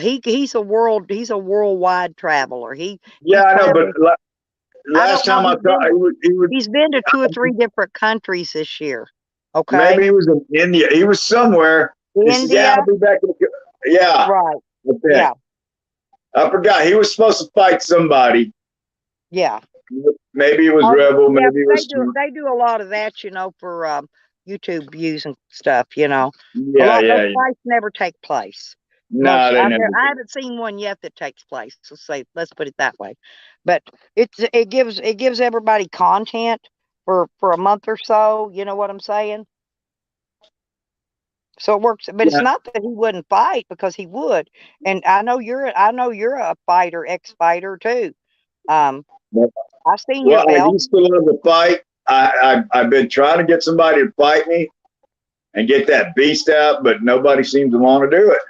he's a worldwide traveler. I know, but last time I thought he's been to 2 or 3 different countries this year. Okay. Maybe he was in India. He was somewhere. He said, India. yeah, I'll be back in the. Yeah. Right. Okay. Yeah. I forgot. He was supposed to fight somebody. Yeah. Maybe it was Oh, Rebel. yeah, Maybe it they was. do. They do a lot of that, for YouTube views and stuff. A Yeah, lot of yeah, those yeah. fights never take place. No, they never. I haven't seen one yet that takes place. Let's put it that way. But it gives everybody content for a month or so. You know what I'm saying? So it works, but it's Yeah. not that he wouldn't fight, because he would. And I know you're a fighter, ex-fighter too. Well, I've seen your Well, I belt. used to love to fight. I've been trying to get somebody to fight me and get that beast out, but nobody seems to want to do it.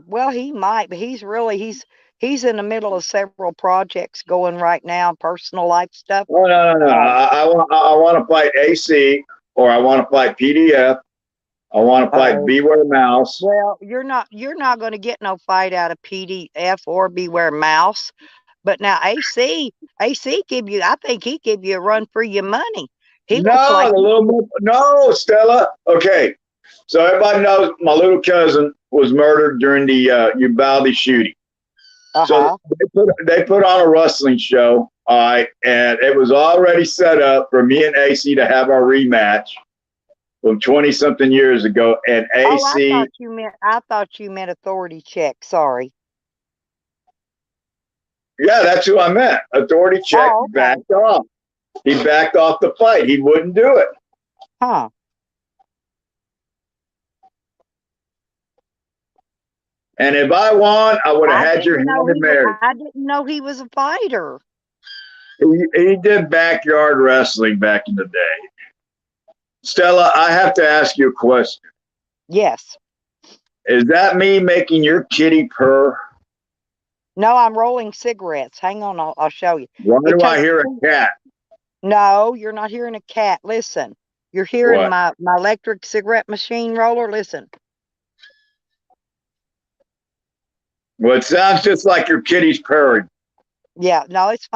Well, he might, but he's in the middle of several projects going right now, personal life stuff. Oh no, no, no! I want to fight AC, or I want to fight PDF. I want to fight Beware Mouse. Well, you're not going to get no fight out of PDF or Beware Mouse. But now AC give you, I think he give you a run for your money. He looks No, like the little no, Stella. Okay, so everybody knows my little cousin was murdered during the Uvalde shooting. So they put on a wrestling show, all right, and it was already set up for me and AC to have our rematch from 20-something years ago. And AC, I thought you meant Authority Check. Sorry. yeah, that's who I meant. Authority Check backed off. He backed off the fight. He wouldn't do it. Huh. And if I won, I would have had your hand in marriage. I didn't know he was a fighter. He did backyard wrestling back in the day. Stella, I have to ask you a question. Yes. Is that me making your kitty purr? No, I'm rolling cigarettes. Hang on, I'll show you. Why do I hear a cat? No, you're not hearing a cat. Listen. You're hearing my electric cigarette machine roller. Listen. Well, it sounds just like your kitty's purring. Yeah, no, it's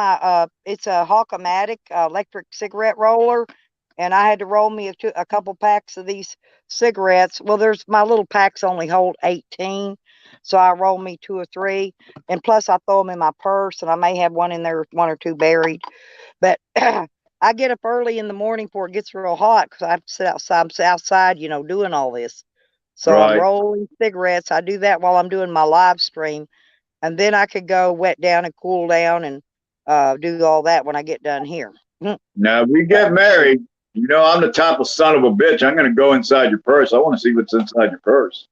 it's a Hawk-O-Matic electric cigarette roller, and I had to roll me a couple packs of these cigarettes. Well, my little packs only hold 18, so I roll me 2 or 3, and plus I throw them in my purse, and I may have one in there, 1 or 2 buried. But I get up early in the morning before it gets real hot, because I have to sit outside, doing all this. So I'm rolling cigarettes. I do that while I'm doing my live stream. And then I could go wet down and cool down and do all that when I get done here. Now, if we get married, I'm the type of son of a bitch. I'm going to go inside your purse. I want to see what's inside your purse.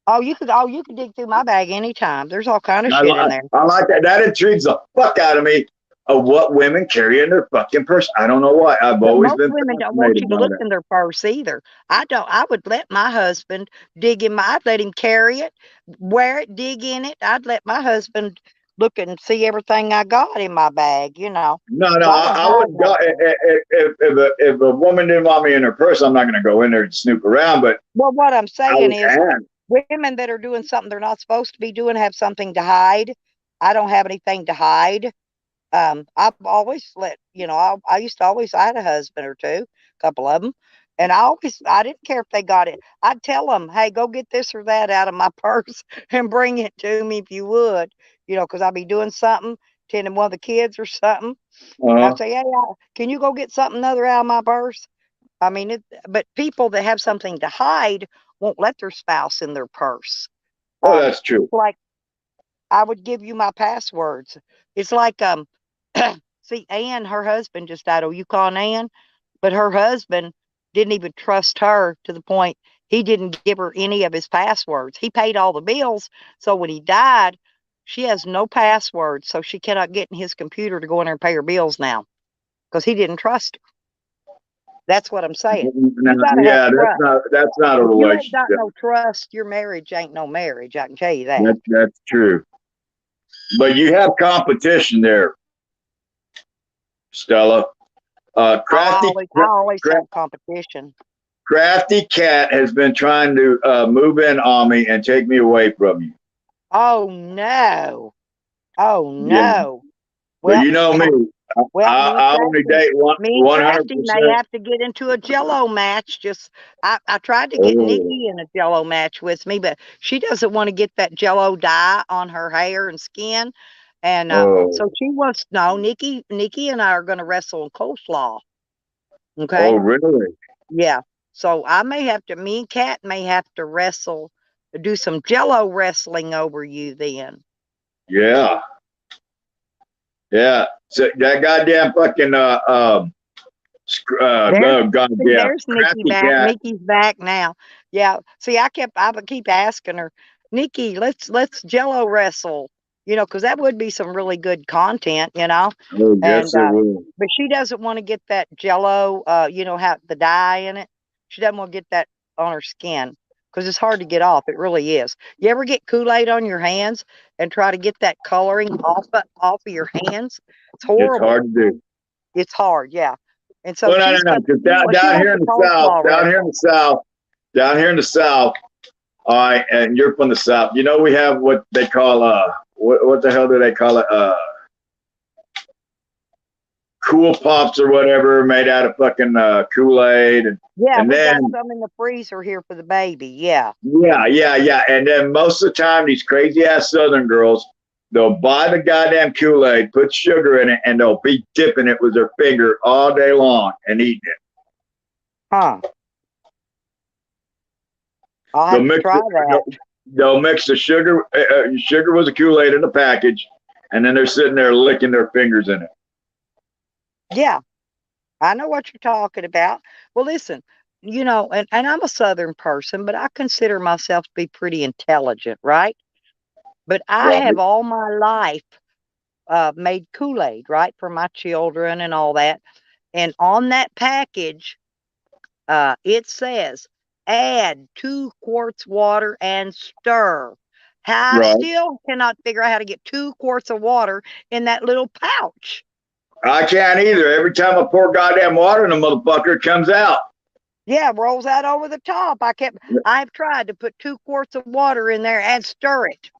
Oh, you could dig through my bag anytime. There's all kind of shit in there. I like that. That intrigues the fuck out of me of what women carry in their fucking purse. I don't know why. I've always been. Most women don't want you to look in their purse either. I don't. I would let my husband dig in I'd let him carry it, wear it, dig in it. I'd let my husband look and see everything I got in my bag. No, I wouldn't go. If a woman didn't want me in her purse, I'm not going to go in there and snoop around. But what I'm saying is, women that are doing something they're not supposed to be doing have something to hide. I don't have anything to hide. I've always I had a husband or two, a couple of them, and I didn't care if they got it. I'd tell them, hey, go get this or that out of my purse and bring it to me if you would, because I'd be doing something, tending one of the kids or something. I'd say, hey, can you go get something other out of my purse? I mean, but people that have something to hide won't let their spouse in their purse. Oh, that's true. Like, I would give you my passwords. It's like, see, Ann, her husband just died. Oh, you calling Ann? But her husband didn't even trust her to the point he didn't give her any of his passwords. He paid all the bills. So when he died, she has no passwords. So she cannot get in his computer to go in there and pay her bills now because he didn't trust her. That's what I'm saying. Yeah, that's not a relationship. If you ain't got no trust, your marriage ain't no marriage. I can tell you that. That's true. But you have competition there, Stella. I always have competition. Crafty Cat has been trying to move in on me and take me away from you. Oh no! Oh no! Yeah. Well, you know me. Well, I only date me and 100%. Cassie may have to get into a Jello match. I tried to get Oh. Nikki in a Jello match with me, but she doesn't want to get that Jello dye on her hair and skin, and Oh. so she wants Nikki and I are going to wrestle in coleslaw. Okay. Oh, really? Yeah. So me and Kat may have to wrestle, do some Jello wrestling over you then. Yeah. Yeah. So that goddamn fucking goddamn There's Nikki crappy back. cat. Nikki's back now. Yeah. See, I would keep asking her, Nikki, let's Jello wrestle. Because that would be some really good content. Oh, yes, it will. But she doesn't want to get that Jello. Have the dye in it. She doesn't want to get that on her skin because it's hard to get off. It really is. You ever get Kool-Aid on your hands and try to get that coloring off of your hands? It's horrible. It's hard to do. It's hard, yeah. And so Well, no. Because down here in the South, all right, and you're from the South. We have what they call what the hell do they call it? Cool Pops or whatever, made out of fucking Kool-Aid, and we then got some in the freezer here for the baby. Yeah. Yeah. And then most of the time, these crazy ass Southern girls, they'll buy the goddamn Kool-Aid, put sugar in it, and they'll be dipping it with their finger all day long and eating it. Huh. I'll have to try that. They'll mix the sugar with the Kool-Aid in the package, and then they're sitting there licking their fingers in it. Yeah, I know what you're talking about. Well, listen, and I'm a Southern person, but I consider myself to be pretty intelligent, right? But I have all my life made Kool-Aid, right, for my children and all that. And on that package, it says, add 2 quarts water and stir. I still cannot figure out how to get 2 quarts of water in that little pouch. I can't either. Every time I pour goddamn water in the motherfucker, it comes out. Yeah, rolls out over the top. I've tried to put 2 quarts of water in there and stir it.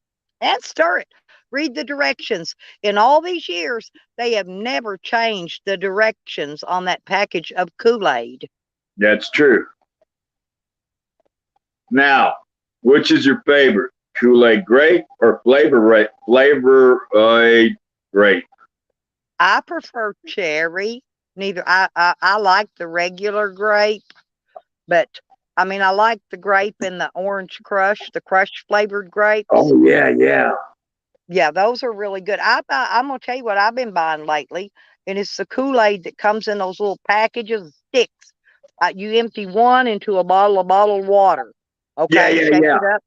Read the directions. In all these years, they have never changed the directions on that package of Kool-Aid. That's true. Now, which is your favorite? Kool-Aid grape or flavor grape? I prefer cherry. Neither. I like the regular grape, but I like the grape and the orange crush, the crushed flavored grapes. Oh yeah. Yeah, those are really good. I'm gonna tell you what I've been buying lately, and it's the Kool-Aid that comes in those little packages, sticks. You empty one into a bottle of bottled water. Okay, shake it up.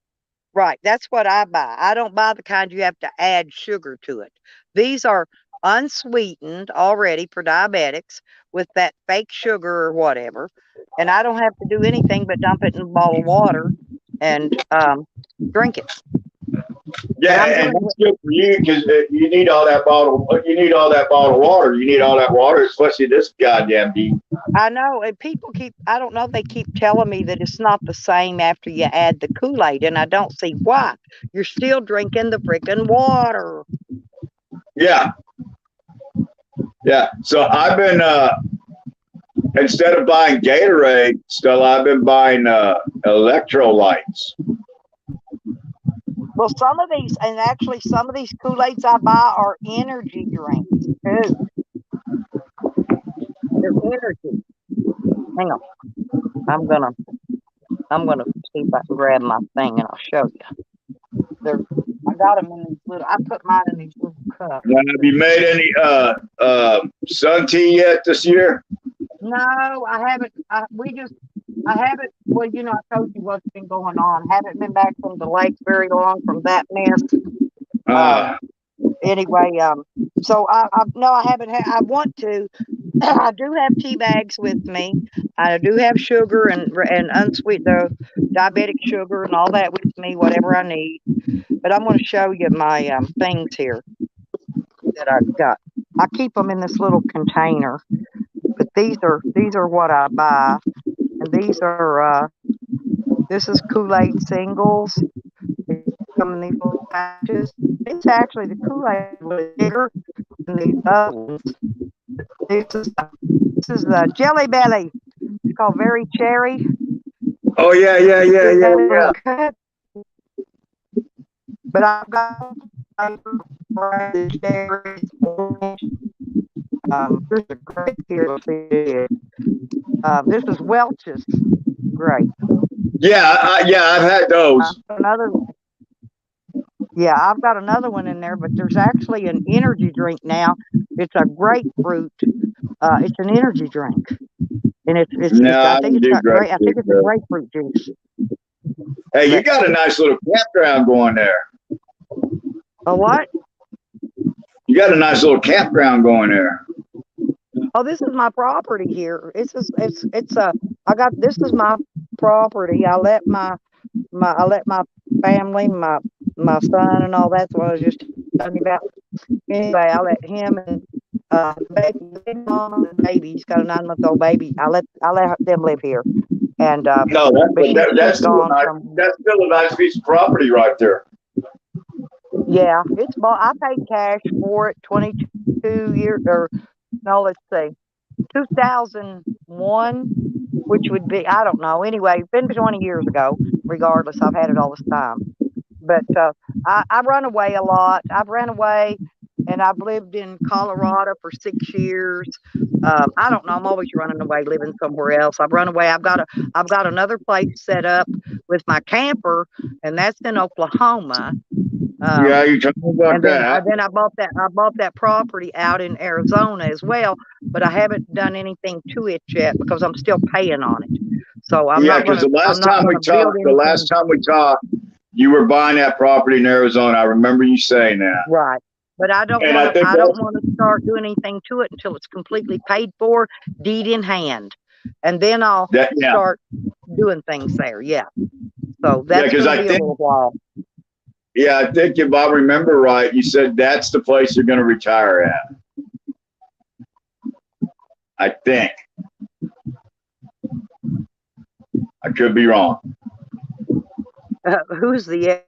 Right, that's what I buy. I don't buy the kind you have to add sugar to it. These are unsweetened already for diabetics with that fake sugar or whatever, and I don't have to do anything but dump it in a bottle of water and drink it. Yeah, and that's good for you because you need all that bottle. You need all that bottled water. You need all that water, especially this goddamn deep. I know, and people I don't know, they keep telling me that it's not the same after you add the Kool-Aid, and I don't see why. You're still drinking the freaking water. Yeah. So I've been instead of buying Gatorade, Stella, I've been buying electrolytes. Well, some of these Kool-Aids I buy are energy drinks too. They're energy. Hang on. I'm gonna see if I can grab my thing and I'll show you. I got them in these little. I put mine in these little cups. Now, have you made any sun tea yet this year? No, I haven't. I haven't. Well, I told you what's been going on. Haven't been back from the lake very long from that mess. Anyway, so I haven't. I want to. I do have tea bags with me. I do have sugar and unsweet the diabetic sugar and all that with me, whatever I need. But I'm going to show you my things here that I've got. I keep them in this little container. But these are what I buy, and these are this is Kool-Aid singles. They come in these little patches. It's actually the Kool-Aid was bigger than these other ones. This is Jelly Belly. It's called Very Cherry. Oh yeah. Cut. But I've got the cherries, orange. There's a grape here. Let's see. This is Welch's grape. Yeah, I've had those. Another. Yeah, I've got another one in there, but there's actually an energy drink now. It's a grapefruit. It's an energy drink, and I think it's got I think it's a grapefruit juice. Hey, you got a nice little campground going there. A what? You got a nice little campground going there. Oh, this is my property here. This is my property. I let my family, my son and all that's what I was just talking about. Anyway, I let him and baby mom and baby, he's got a 9-month-old baby. I let them live here. And no, that's still a nice piece of property right there. Yeah, it's bought. I paid cash for it 22 years, or no, let's see, 2001, which would be, I don't know. Anyway, it's been 20 years ago. Regardless, I've had it all this time. But I run away a lot. I've ran away, and I've lived in Colorado for 6 years. I don't know. I'm always running away, living somewhere else. I've run away. I've got another place set up with my camper, and that's in Oklahoma. Yeah, you told me about that. Then I bought that property out in Arizona as well, but I haven't done anything to it yet because I'm still paying on it. So I'm not because the last time we talked, you were buying that property in Arizona. I remember you saying that. Right. But I don't want to start doing anything to it until it's completely paid for, deed in hand. And then I'll start doing things there. Yeah. So that's going to be a little while. Yeah, I think if I remember right, you said that's the place you're going to retire at. I think. I could be wrong. Who's the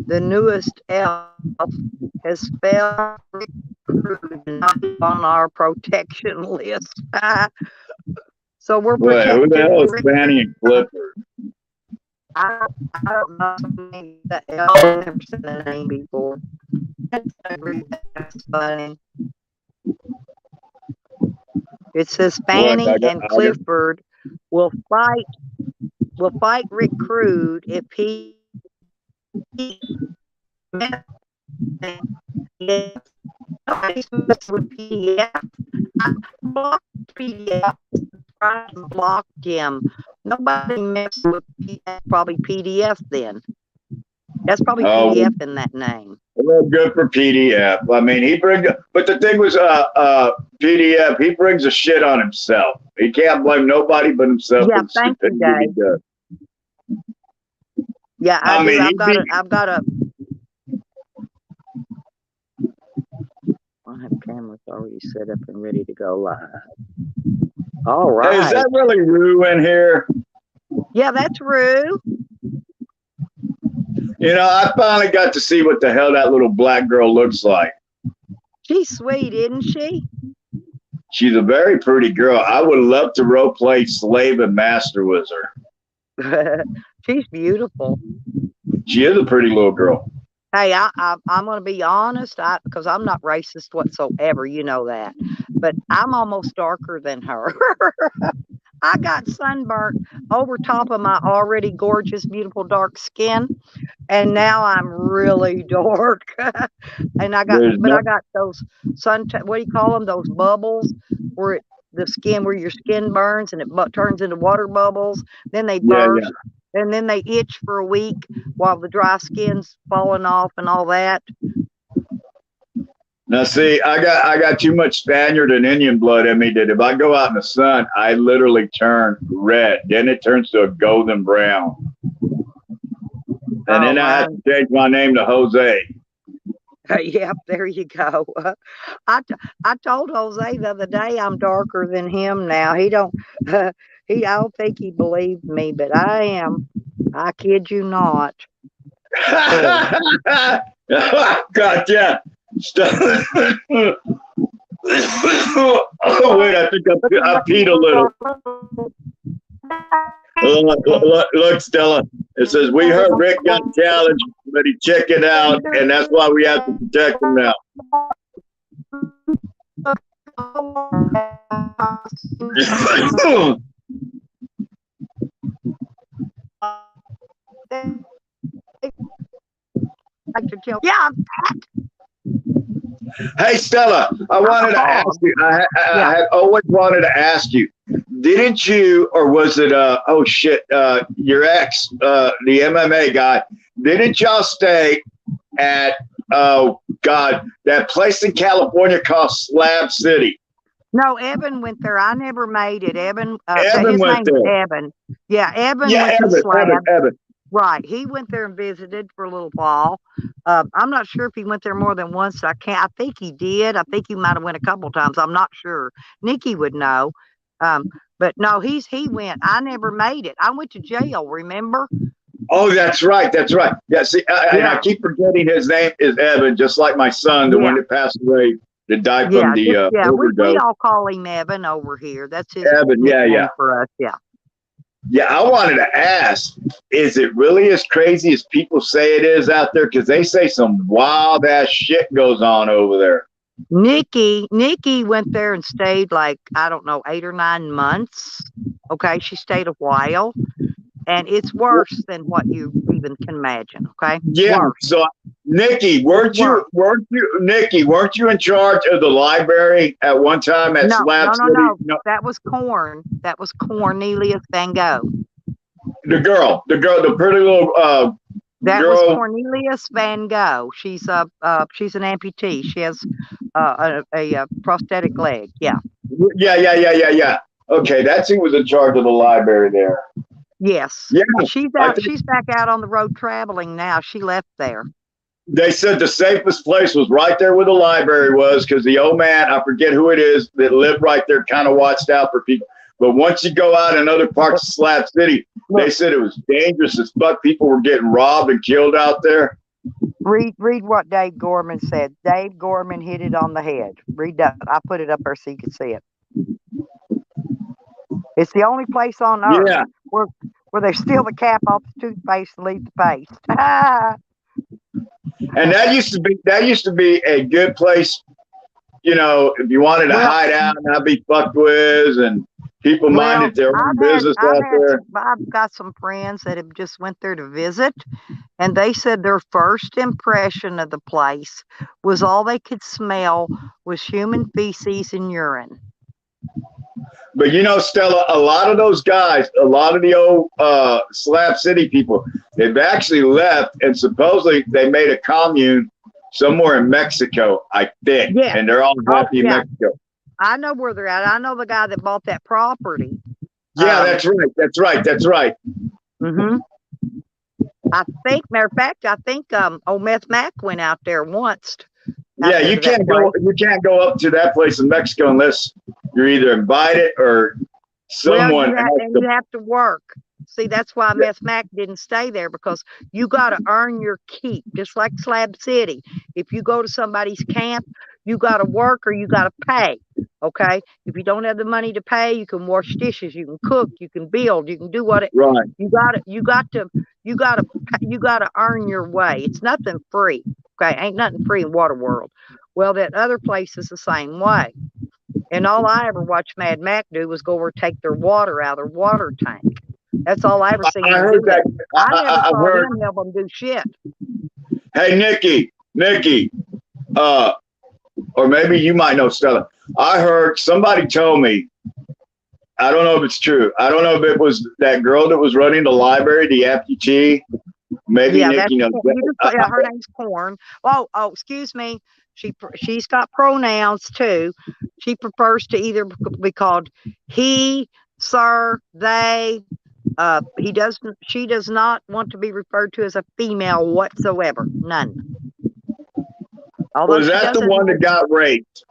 newest elf has failed on our protection list. So we're protected. Who the hell is Fanny and Clifford? I don't know that I've never seen the name before. That's funny. It says Fanny and Clifford will fight Rick Crude if he blocked him. Nobody messed with PDF, probably PDF then. That's probably PDF in that name. Well, good for PDF. I mean, but the thing was, PDF, he brings a shit on himself. He can't blame nobody but himself. Yeah, thank you, Dave. Yeah, I mean, I've got a. I have cameras already set up and ready to go live. All right. Hey, is that really Rue in here? Yeah, that's Rue. You know, I finally got to see what the hell that little black girl looks like. She's sweet, isn't she? She's a very pretty girl. I would love to role play slave and master with her. She's beautiful. She is a pretty little girl. Hey, I'm going to be honest, because I'm not racist whatsoever, you know that. But I'm almost darker than her. I got sunburnt over top of my already gorgeous, beautiful, dark skin, and now I'm really dark. And I got those what do you call them? Those bubbles where the skin, where your skin burns and it turns into water bubbles. Then they burst. Yeah. And then they itch for a week while the dry skin's falling off and all that. Now, see, I got too much Spaniard and Indian blood in me that if I go out in the sun, I literally turn red. Then it turns to a golden brown. And then I have to change my name to Jose. Yep, there you go. I told Jose the other day I'm darker than him now. I don't think he believed me, but I am. I kid you not. God, yeah. Stella. Oh, wait, I think I peed a little. Look, Stella. It says, we heard Rick got challenged, but he checked it out, and that's why we have to protect him now. Yeah, Hey, Stella, I wanted to ask you. I had always wanted to ask you. Didn't you, or was it? Oh shit, your ex, the MMA guy. Didn't y'all stay at? Oh God, that place in California called Slab City. no, Evan went there. I never made it. Evan, Evan his went name's there. Evan. Yeah, Evan Yeah, went to Slab. Evan. Right. He went there and visited for a little while. I'm not sure if he went there more than once. I think he did. I think he might have went a couple times. I'm not sure. Nikki would know. But no, he went. I never made it. I went to jail, remember? Oh, that's right. That's right. Yeah. See, and I keep forgetting his name is Evan, just like my son, the one that passed away, that died from the overdose. We all call him Evan over here. That's his Evan. Yeah. for us. Yeah. Yeah, I wanted to ask, is it really as crazy as people say it is out there? Because they say some wild ass shit goes on over there. Nikki went there and stayed like, I don't know, 8 or 9 months. Okay, she stayed a while. And it's worse than what you even can imagine, okay? Yeah, worse. So Nikki, weren't you in charge of the library at one time at Slab City? No. That was Cornelius Van Gogh. The girl, the pretty little that girl. Was Cornelius Van Gogh. She's an amputee. She has a prosthetic leg. Yeah. Yeah. Okay, that's who was in charge of the library there. Yes. Yeah. She's out. She's back out on the road traveling now. She left there. They said the safest place was right there where the library was, because the old man, I forget who it is, that lived right there, kind of watched out for people. But once you go out in other parts of Slab City, they said it was dangerous as fuck. People were getting robbed and killed out there. Read what Dave Gorman said. Dave Gorman hit it on the head. Read that. I put it up there so you can see it. It's the only place on earth where they steal the cap off the toothpaste and leave the paste. And that used to be a good place, you know, if you wanted to hide out and not be fucked with, and people minded their own business out there. I've got some friends that have just went there to visit, and they said their first impression of the place was all they could smell was human feces and urine. But you know, Stella, a lot of those guys, a lot of the old Slab City people, they've actually left, and supposedly they made a commune somewhere in Mexico, I think. Yeah. And they're all happy in Mexico. I know where they're at. I know the guy that bought that property. Yeah, that's right. Mm-hmm. Matter of fact, I think old Meth Mac went out there once. Yeah, you can't go up to that place in Mexico unless you're either invited or someone. You have to work. See, that's why Meth Mac didn't stay there, because you got to earn your keep, just like Slab City. If you go to somebody's camp, you got to work or you got to pay. Okay. If you don't have the money to pay, you can wash dishes, you can cook, you can build, you can do what it. Right. You got to earn your way. It's nothing free. Okay, ain't nothing free in Waterworld. Well, that other place is the same way. And all I ever watched Mad Mac do was go over and take their water out of their water tank. That's all I ever seen him do. I never saw him help them do shit. Hey, Nikki, or maybe you might know, Stella. I heard somebody told me, I don't know if it's true. I don't know if it was that girl that was running the library, the amputee. Maybe Nikki knows. Her name's Corn. Oh, excuse me. She's got pronouns too. She prefers to either be called he, sir, they. She does not want to be referred to as a female whatsoever. None. Was that the one that got raped?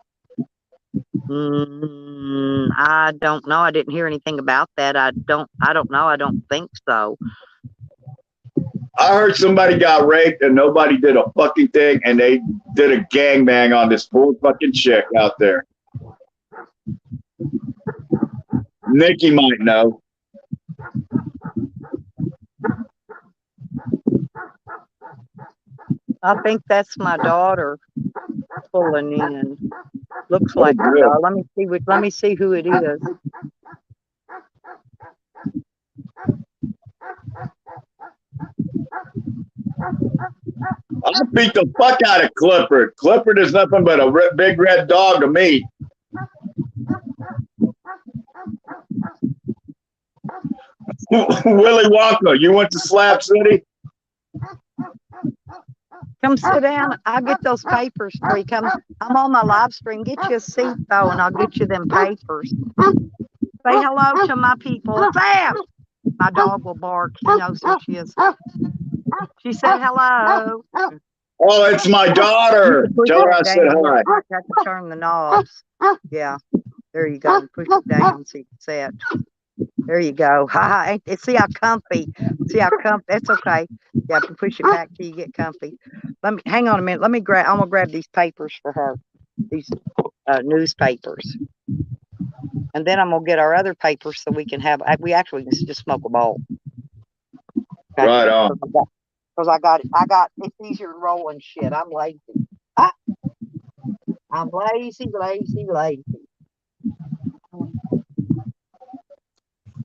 I don't know. I didn't hear anything about that. I don't know. I don't think so. I heard somebody got raped and nobody did a fucking thing, and they did a gangbang on this poor fucking chick out there. Nikki might know. I think that's my daughter pulling in. Looks like her good. dog. Let me see who it is. I'll beat the fuck out of Clifford. Clifford is nothing but a big red dog to me. Willy Wonka, you went to Slab City? Come sit down. I'll get those papers for you. Come. I'm on my live stream. Get you a seat though, and I'll get you them papers. Say hello to my people. Sam. My dog will bark. He knows who she is. She said hello. Oh, it's my daughter. Tell her I said hi. I got to turn the knobs. Yeah. There you go. Push it down so you can see it. There you go. Ha ha. See how comfy. See how comfy. That's okay. Yeah, push it back till you get comfy. Let me hang on a minute. I'm gonna grab these papers for her. These newspapers. And then I'm gonna get our other papers so we can have we actually can just smoke a bowl. Okay? Right on. Because I got it's easier than rolling shit. I'm lazy. I'm lazy.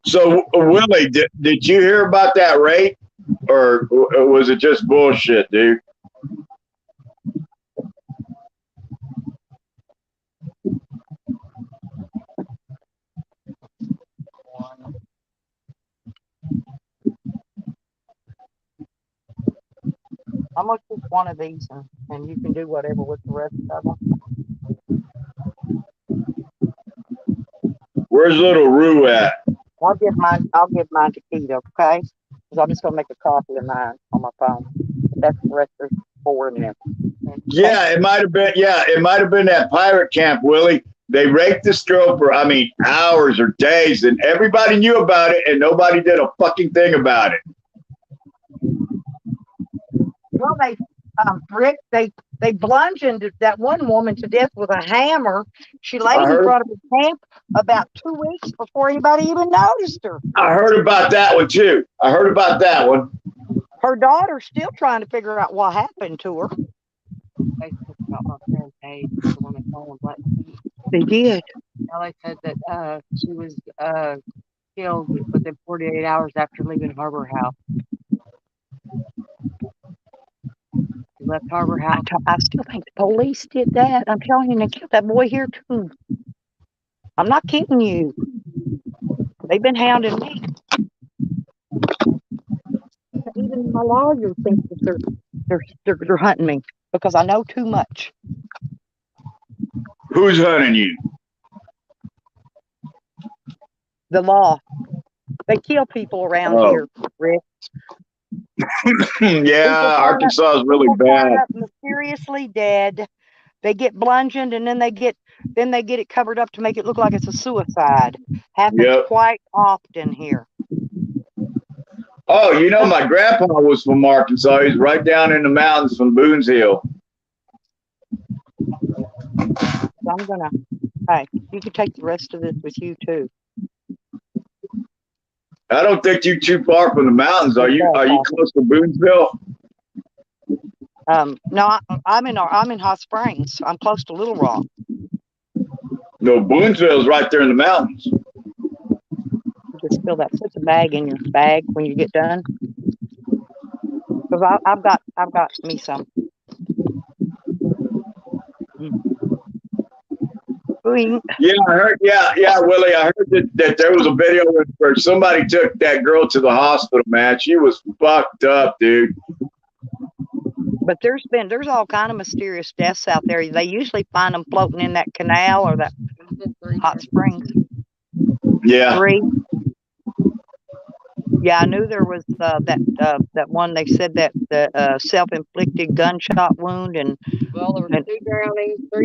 So, Willie, did you hear about that rape? Or was it just bullshit, dude? I'm gonna take one of these and you can do whatever with the rest of them. Where's little Rue at? I'll give mine to Keita, okay? Because I'm just gonna make a copy of mine on my phone. That's the rest of the 4 in there. Yeah, it might have been. Yeah, it might have been that pirate camp, Willie. They raped this girl for, hours or days, and everybody knew about it, and nobody did a fucking thing about it. Well, Rick, they bludgeoned that one woman to death with a hammer. She laid in front of the camp about 2 weeks before anybody even noticed her. I heard about that one too. Her daughter's still trying to figure out what happened to her. They did. They said that she was killed within 48 hours after leaving Harbor House. She left Harbor House. I still think the police did that. I'm telling you, they killed that boy here too. I'm not kidding you. They've been hounding me. Even my lawyer thinks that they're hunting me because I know too much. Who's hunting you? The law. They kill people around here, Rick. Yeah, Arkansas is really bad. Mysteriously dead. They get bludgeoned and then they get it covered up to make it look like it's a suicide. Happens quite often here. Oh, my grandpa was from Arkansas. He's right down in the mountains from Boone's Hill. So hey, you can take the rest of this with you too. I don't think you're too far from the mountains. Are you close to Boonesville? No, I'm in Hot Springs. I'm close to Little Rock. No, Boonesville's right there in the mountains. You just put the bag in your bag when you get done. Because I've got me some. Yeah, I heard. Yeah, Willie. I heard that there was a video where somebody took that girl to the hospital. Man, she was fucked up, dude. But there's all kind of mysterious deaths out there. They usually find them floating in that canal or that hot springs. Yeah. 3. Yeah, I knew there was that one. They said that the self-inflicted gunshot wound and. Well, there were 3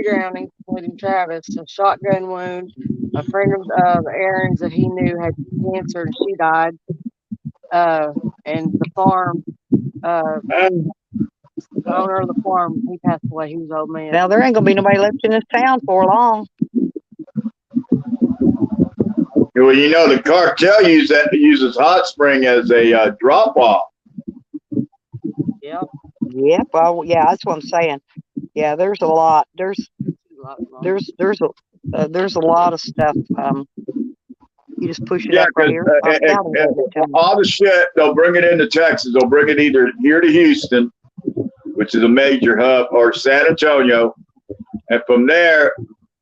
drownings, including Travis, a shotgun wound. A friend of Aaron's that he knew had cancer and she died. And the farm Um, the owner of the farm, he passed away. He was old man. Now there ain't gonna be nobody left in this town for long. well, you know, the cartel uses Hot Spring as a drop off. Yep. Yep. Oh, yeah. That's what I'm saying. Yeah. There's a lot. There's a lot of stuff. You just push it Yeah, up right 'cause, here. all the shit, they'll bring it into Texas. They'll bring it either here to Houston, which is a major hub, or San Antonio. And from there,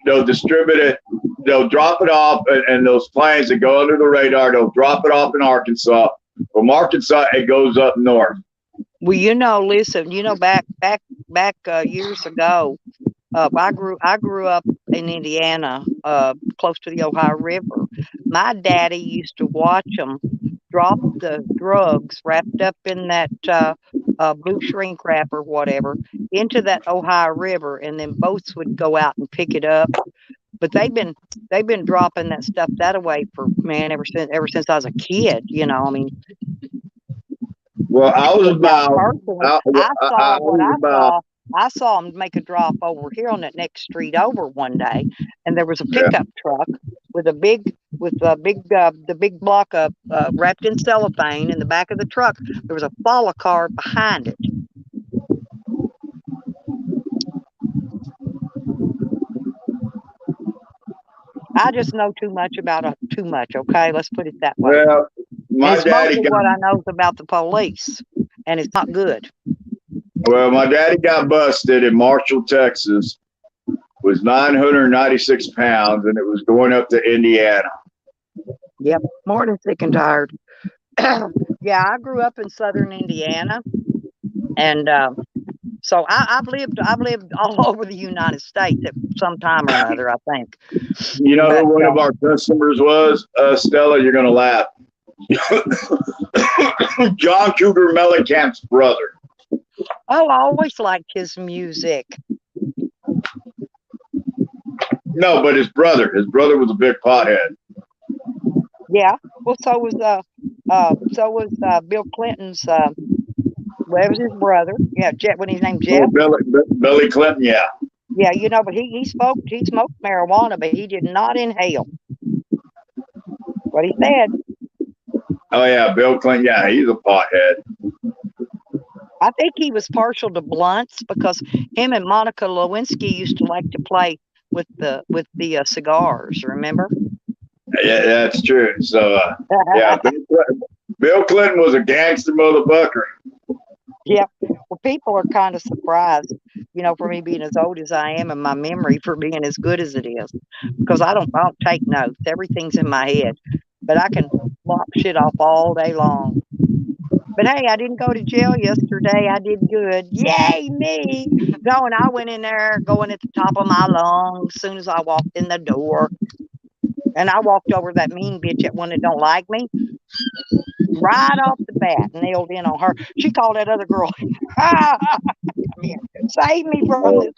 they'll distribute it. They'll drop it off, and those planes that go under the radar, they'll drop it off in Arkansas. From Arkansas, it goes up north. Well, listen, back years ago, I grew up in Indiana, close to the Ohio River. My daddy used to watch them drop the drugs wrapped up in that blue shrink wrap or whatever into that Ohio River, and then boats would go out and pick it up. But they've been dropping that stuff that way for ever since I was a kid. I mean. Well, I was about. I saw him make a drop over here on that next street over one day, and there was a pickup truck with the big block of wrapped in cellophane in the back of the truck. There was a follow car behind it. I just know too much about too much. Okay, let's put it that way. Well, my daddy got what I know about the police, and it's not good. Well, my daddy got busted in Marshall, Texas. Was 996 pounds, and it was going up to Indiana. Yep, more than sick and tired. Yeah, I grew up in southern Indiana, and so I've lived all over the United States at some time or another, I think. You know who one of our customers was, Stella? You're gonna laugh. John Cougar Mellencamp's brother. Oh, I always liked his music. No, but his brother. His brother was a big pothead. Yeah. Well, so was Bill Clinton's. Well, it was his brother. Yeah, Jeff. When his named Jeff. Oh, Billy Clinton. Yeah. Yeah, but he smoked marijuana, but he did not inhale. What he said. Oh yeah, Bill Clinton. Yeah, he's a pothead. I think he was partial to blunts because him and Monica Lewinsky used to like to play with the cigars. Remember? Yeah, that's true. So yeah, Bill Clinton was a gangster motherfucker. Yeah. Well, people are kind of surprised, for me being as old as I am and my memory for being as good as it is, because I don't take notes. Everything's in my head, but I can lop shit off all day long. But hey, I didn't go to jail yesterday. I did good. Yay, me. No, and I went in there going at the top of my lungs as soon as I walked in the door. And I walked over that mean bitch, that one that don't like me, right off the bat, nailed in on her. She called that other girl. Save me from this.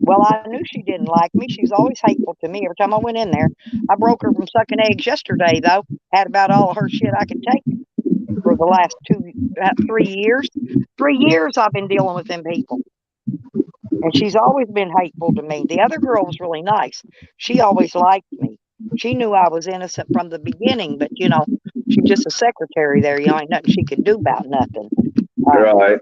Well, I knew she didn't like me. She's always hateful to me. Every time I went in there, I broke her from sucking eggs yesterday, though. Had about all of her shit I could take for the last 3 years. 3 years I've been dealing with them people. And she's always been hateful to me. The other girl was really nice. She always liked me. She knew I was innocent from the beginning, but she's just a secretary there. Ain't nothing she could do about nothing. Right.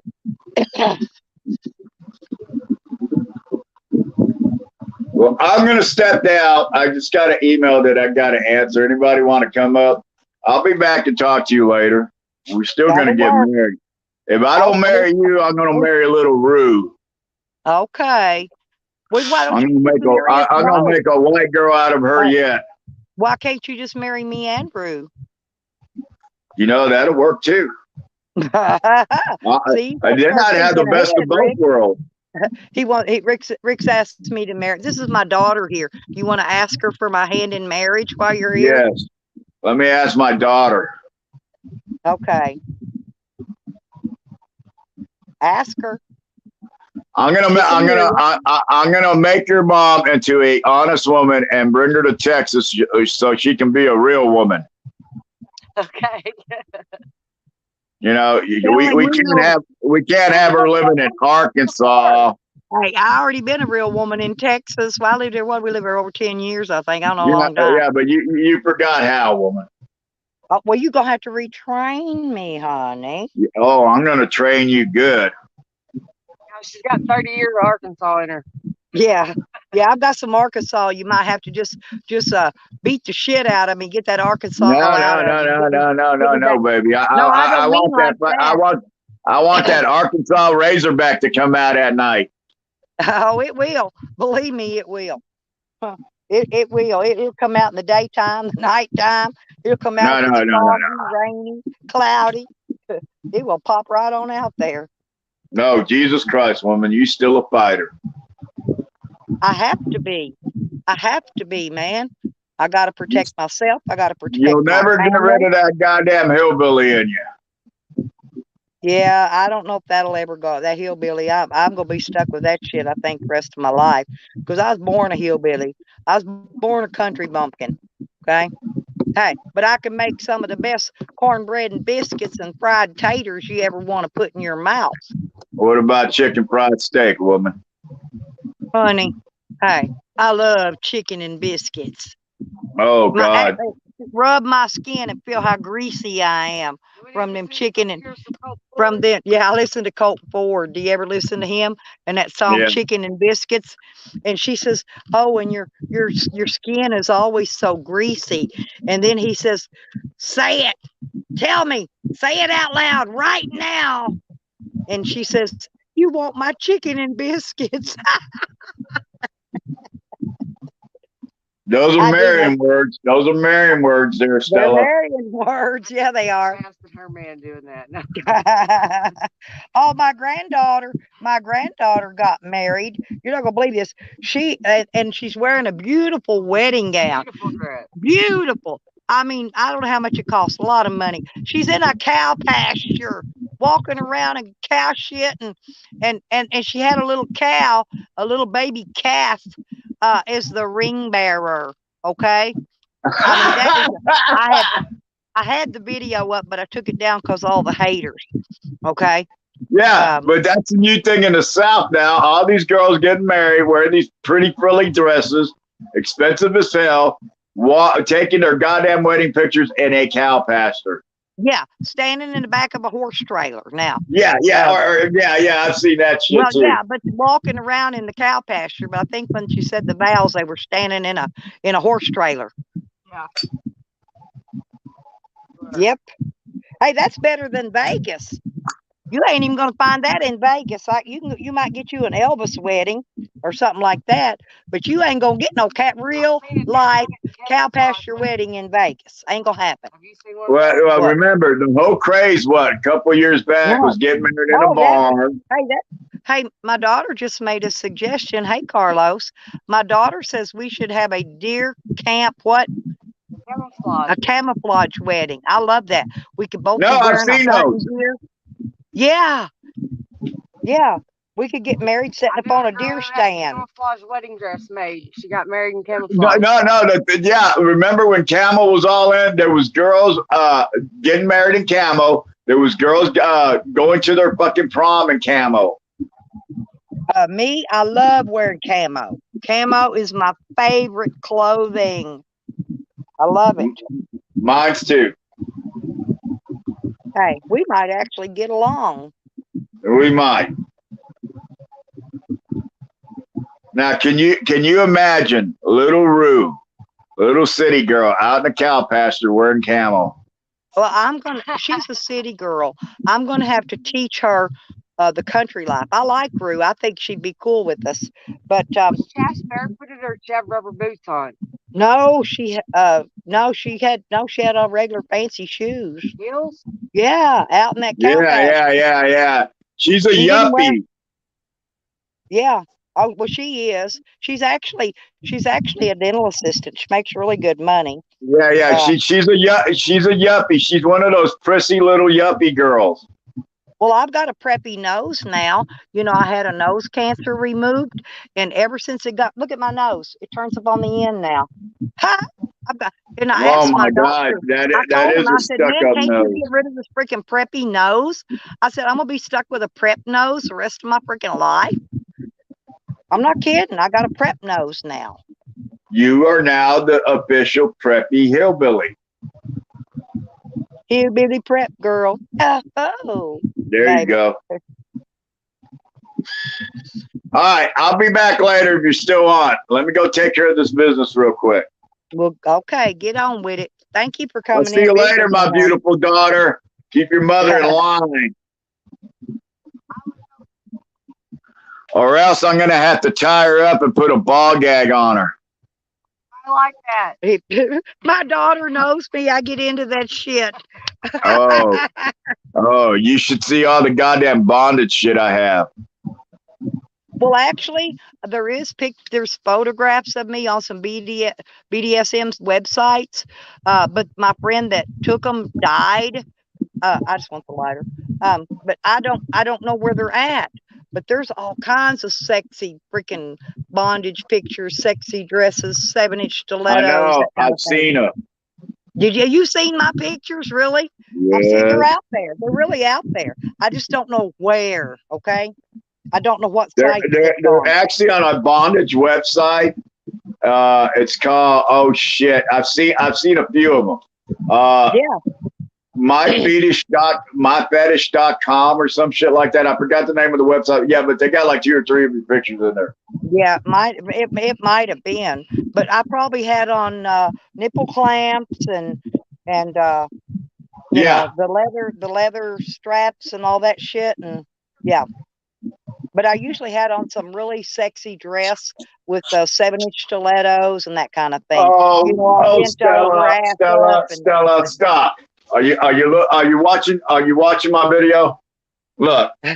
Well, I'm going to step down. I just got an email that I got to answer. Anybody want to come up? I'll be back and talk to you later. We're still going to get married. If I don't marry you, I'm going to marry little Rue. Okay. Well, why don't I'm going to make a white girl out of her yet. Why can't you just marry me and Rue? That'll work too. See, I did not have the best of both worlds. Rick's asked me to marry. This is my daughter here. You want to ask her for my hand in marriage while you're here? Yes. Let me ask my daughter. Okay. Ask her. I'm gonna make your mom into a honest woman and bring her to Texas so she can be a real woman. Okay. You know, Telling we can't have her living in Arkansas. Hey, I already been a real woman in Texas. Well, I lived there. What we lived there over 10 years, I think. I don't know, a long time. Yeah, but you forgot how, woman. Oh, well, you gonna have to retrain me, honey. Oh, I'm gonna train you good. She's got 30 years of Arkansas in her. Yeah, yeah. I've got some Arkansas. You might have to just beat the shit out of me. Get that Arkansas out of me. No, baby. No, I don't I mean want like that. I want that Arkansas Razorback to come out at night. Oh, it will. Believe me, it will. Huh. It will. It'll come out in the daytime, the nighttime. It'll come out if it's foggy, rainy, cloudy. It will pop right on out there. No, Jesus Christ, woman, you still a fighter. I have to be. I have to be, man. I got to protect myself. I got to protect. You'll never get rid of that goddamn hillbilly in you. Yeah, I don't know if that'll ever go. That hillbilly, I'm gonna be stuck with that shit. I think the rest of my life, because I was born a hillbilly. I was born a country bumpkin. Okay. Hey, but I can make some of the best cornbread and biscuits and fried taters you ever want to put in your mouth. What about chicken fried steak, woman? Honey, hey, I love chicken and biscuits. Oh God. Rub my skin and feel how greasy I am from them chicken and from them. Yeah, I listen to Colt Ford. Do you ever listen to him and that song Chicken and Biscuits? And she says, "Oh, and your skin is always so greasy." And then he says, "Say it. Tell me. Say it out loud right now." And she says, "You want my chicken and biscuits?" Those are Marion words. Those are Marion words there, Stella. They're Marion words. Yeah, they are. Her man doing that. No. Oh, my granddaughter got married. You're not gonna believe this. She and she's wearing a beautiful wedding gown. Beautiful dress. Beautiful. I mean, I don't know how much it costs. A lot of money. She's in a cow pasture, walking around in cow shit, and she had a little cow, a little baby calf, as the ring bearer. Okay. I mean, I had the video up, but I took it down because all the haters. Okay. Yeah, but that's a new thing in the South now. All these girls getting married, wearing these pretty frilly dresses, expensive as hell, taking their goddamn wedding pictures in a cow pasture. Yeah, standing in the back of a horse trailer now. Yeah, I've seen that shit well, too. yeah, but walking around in the cow pasture. But I think when she said the vows, they were standing in a horse trailer. Yeah. Yep. Hey, that's better than Vegas. You ain't even gonna find that in Vegas. Like you might get you an Elvis wedding or something like that, but you ain't gonna get no real life cow pasture wedding in Vegas. Ain't gonna happen. Have you seen one? Well, remember the whole craze. What a couple of years back was getting married in a barn. Hey, my daughter just made a suggestion. Hey, Carlos, my daughter says we should have a deer camp. What? Camouflage. A camouflage wedding. I love that. We could both. No, I've seen those. Yeah. Yeah. We could get married sitting up on a deer stand. Camouflage wedding dress made. She got married in camouflage. No. Yeah. Remember when camo was all in? There was girls getting married in camo. There was girls going to their fucking prom in camo. Me, I love wearing camo. Camo is my favorite clothing. I love it. Mine's too. Hey, we might actually get along. We might. Now, can you imagine little Rue, little city girl out in the cow pasture wearing camo? Well, she's a city girl. I'm gonna have to teach her the country life. I like Rue. I think she'd be cool with us. But she has barefooted or she have rubber boots on? No, she had regular fancy shoes. Heels? Yeah, out in that cow pasture. Yeah. She's a yuppie. Yeah. Oh, well, she is. She's actually a dental assistant. She makes really good money. Yeah. She's a yuppie. She's one of those prissy little yuppie girls. Well, I've got a preppy nose now. You know, I had a nose cancer removed, and ever since look at my nose. It turns up on the end now. Ha! I've got, and I Oh asked my my God, doctor. that I that told him, is I a said, man, stuck-up can't nose. you get rid of this freaking preppy nose? I said, I'm gonna be stuck with a prep nose the rest of my freaking life. I'm not kidding. I got a prep nose now. You are now the official preppy hillbilly. Hillbilly prep girl. Oh, There you baby. go. All right, I'll be back later if you're still on. Let me go take care of this business real quick. Well, okay, get on with it. Thank you for I'll coming see in. you and later, visiting my with us. beautiful daughter. Keep your mother in line. Or else I'm going to have to tie her up and put a ball gag on her. I like that. My daughter knows me. I get into that shit. Oh, you should see all the goddamn bondage shit I have. Well, actually, there's photographs of me on some BDSM's websites. But my friend that took them died. I just want the lighter. But I don't know where they're at. But there's all kinds of sexy freaking bondage pictures, sexy dresses, 7-inch stilettos. I know. That kind I've of thing. seen them. Did you seen my pictures? Really? I see Yeah. they're out there. They're really out there. I just don't know where. Okay. I don't know what They're, site. they're, it's they're on. actually on a bondage website. It's called, oh shit. I've seen a few of them. Yeah. myfetish.com or some shit like that. I forgot the name of the website. Yeah, but they got like 2 or 3 of your pictures in there. Yeah, it might have been, but I probably had on nipple clamps and you Yeah. know, the leather straps and all that shit, and yeah. But I usually had on some really sexy dress with 7-inch stilettos and that kind of thing. Oh, You know, all bent over, ass up, and Stella, stop. Are you watching my video? Look, you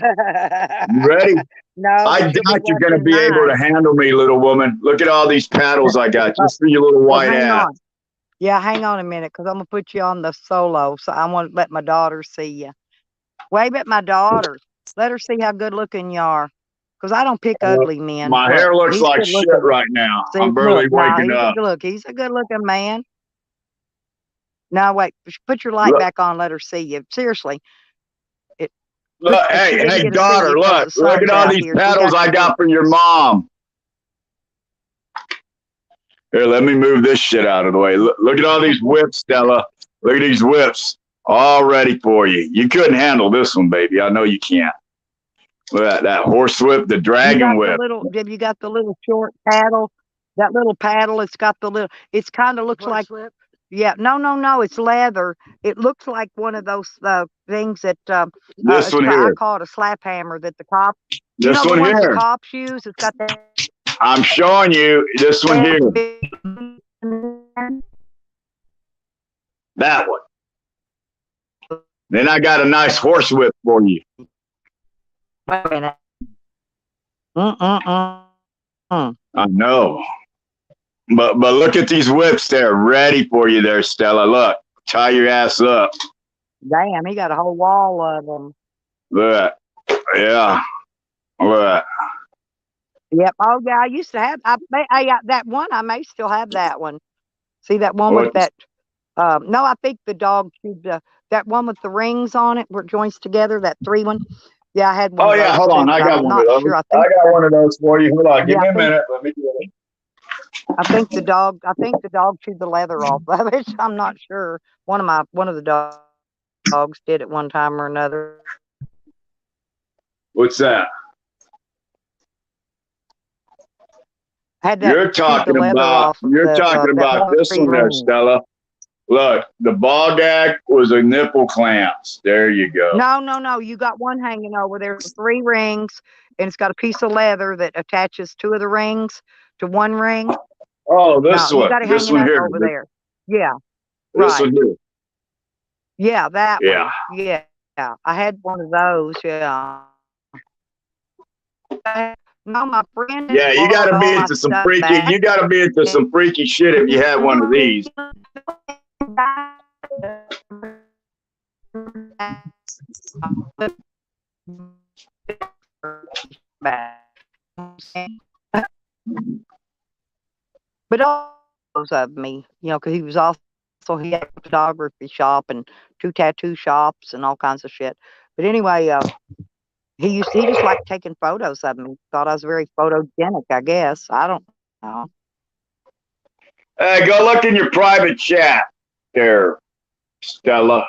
ready? No, I but you'll doubt you're going to watching be able to mine. handle me, little woman. Look at all these paddles I got just for your little Oh, white hang ass. on. Yeah, hang on a minute, because I'm gonna put you on the solo. So I want to let my daughter see you. Wave at my daughter. Let her see how good looking you are. Because I don't pick ugly men. My Look, hair looks he's like good shit looking. right now. See, I'm barely look, nah, waking up. he's a good looking man. Now wait, put your light Look. back on. Let her see you. Seriously. Look, She hey, didn't hey, get to see daughter, you 'cause look. the Look at sun's all out these here. She paddles I you got from your mom. Here, let me move this shit out of the way. Look at all these whips, Stella. Look at these whips. All ready for you. You couldn't handle this one, baby. I know you can't. Look at that horse whip, the dragon whip. Have you got the little short paddle? That little paddle, it's got the little, it's kind of looks like, yeah, no, it's leather. It looks like one of those things that, This one I here. call it a slap hammer that the cops, This the one ones the here. cops use. It's got that. I'm showing you this one here. That one. Then I got a nice horse whip for you. Wait a minute. I know. But look at these whips there, ready for you there, Stella. Look, tie your ass up. Damn, he got a whole wall of them. Look. Yeah. Look. Yep. Oh yeah, I used to have. I got that one. I may still have that one. See that one with that? No, I think the dog chewed that one with the rings on it where it joins together. That 3 one. Yeah, I had one. Oh of yeah, those hold on. too, I but got I'm one not of those. sure. I got one of those for you. Hold on. Give me a minute. Let me get it. I think the dog chewed the leather off of it. I'm not sure. One of the dogs did at one time or another. What's that? Had that You're talking about this one there, Stella. Look, the ball gag was a nipple clamps. There you go. No. You got one hanging over there, 3 rings, and it's got a piece of leather that attaches 2 of the rings to one ring. Oh, this one. You got it This hanging one here. over there. Yeah. This one here. Yeah, that Yeah. one. Yeah. I had one of those. Yeah. No, my friend. Yeah, you gotta be into some freaky. You gotta be into some freaky shit if you had one of these. But of me, because he was also he had a photography shop and 2 tattoo shops and all kinds of shit. But anyway, he just liked taking photos of me. Thought I was very photogenic, I guess. I don't know. Hey, go look in your private chat there, Stella.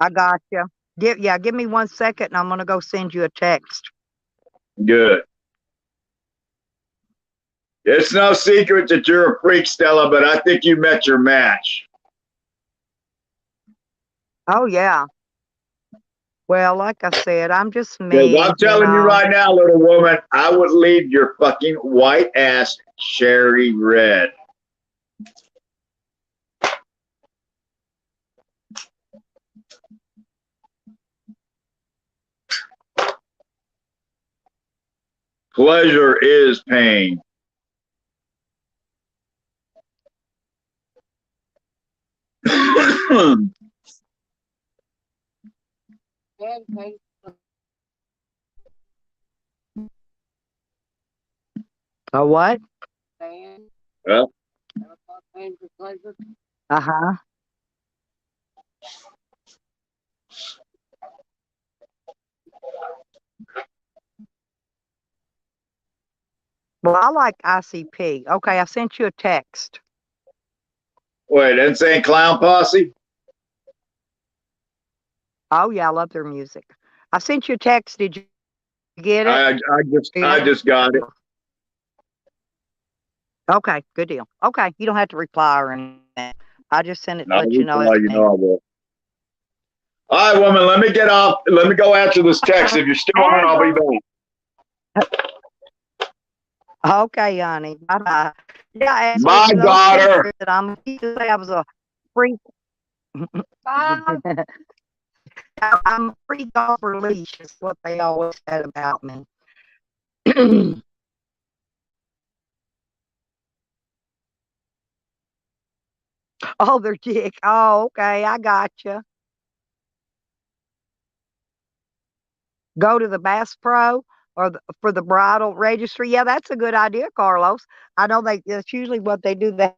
I got you. Give me 1 second, and I'm gonna go send you a text. Good. It's no secret that you're a freak, Stella, but I think you met your match. Oh yeah. Well, like I said, I'm just Because me. I'm telling you right now, little woman, I would leave your fucking white ass cherry red. Pleasure is pain. And pay A what? fan. Well, Paying for pleasure. Uh-huh. Well, I like ICP. Okay, I sent you a text. wait, Insane Clown Posse? Oh yeah, I love their music. I sent you a text. Did you get it? I just got it. Okay, good deal. Okay, you don't have to reply or anything. I just sent it to I'll let you know reply, it's you me. know I will. All right, woman, let me get off. Let me go answer this text. If you're still on, I'll be back. Okay, honey. Bye-bye. Yeah, Bye, absolutely. daughter. That I'm to say I was a freak. Bye. I'm a freak off her leash is what they always said about me. Oh, they're dick. Oh, okay. I got you. Go to the Bass Pro or for the bridal registry. Yeah, that's a good idea, Carlos. I know that's usually what they do. They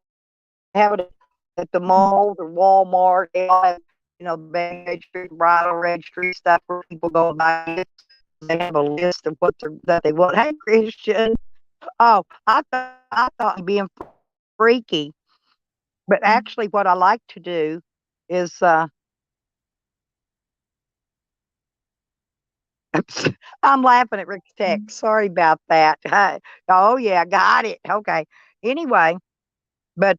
have it at the mall or Walmart. They all have, the wedding registry, bridal registry stuff where people go and buy it. They have a list of that they want. Hey, Christian. Oh, I thought being freaky, but actually, what I like to do is I'm laughing at Rick's text. Sorry about that. Oh yeah, got it. Okay. Anyway, but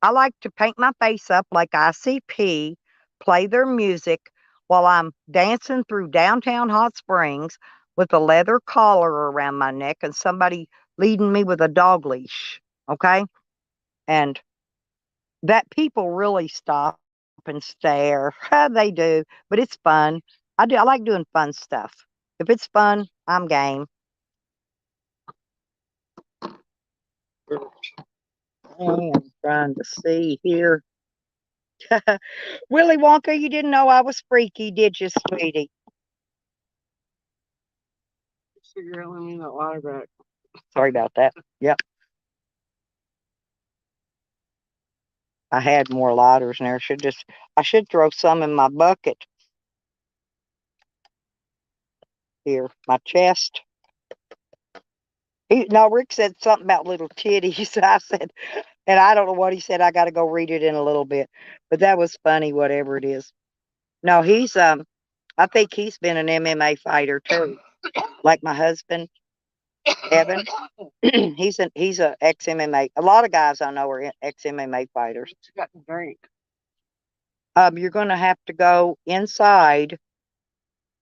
I like to paint my face up like ICP, play their music while I'm dancing through downtown Hot Springs with a leather collar around my neck and somebody leading me with a dog leash. Okay. And that people really stop and stare. They do, but it's fun. I like doing fun stuff. If it's fun, I'm game. I am trying to see here. Willy Wonka, you didn't know I was freaky, did you, sweetie? Figure out when we got water back. Sorry about that. Yep. I had more lighters in there. I should throw some in my bucket. Here, my chest. No, Rick said something about little titties. I said, and I don't know what he said. I got to go read it in a little bit. But that was funny, whatever it is. No, I think he's been an MMA fighter too, like my husband, Evan. he's a ex MMA. A lot of guys I know are ex MMA fighters. What you got to drink? You're going to have to go inside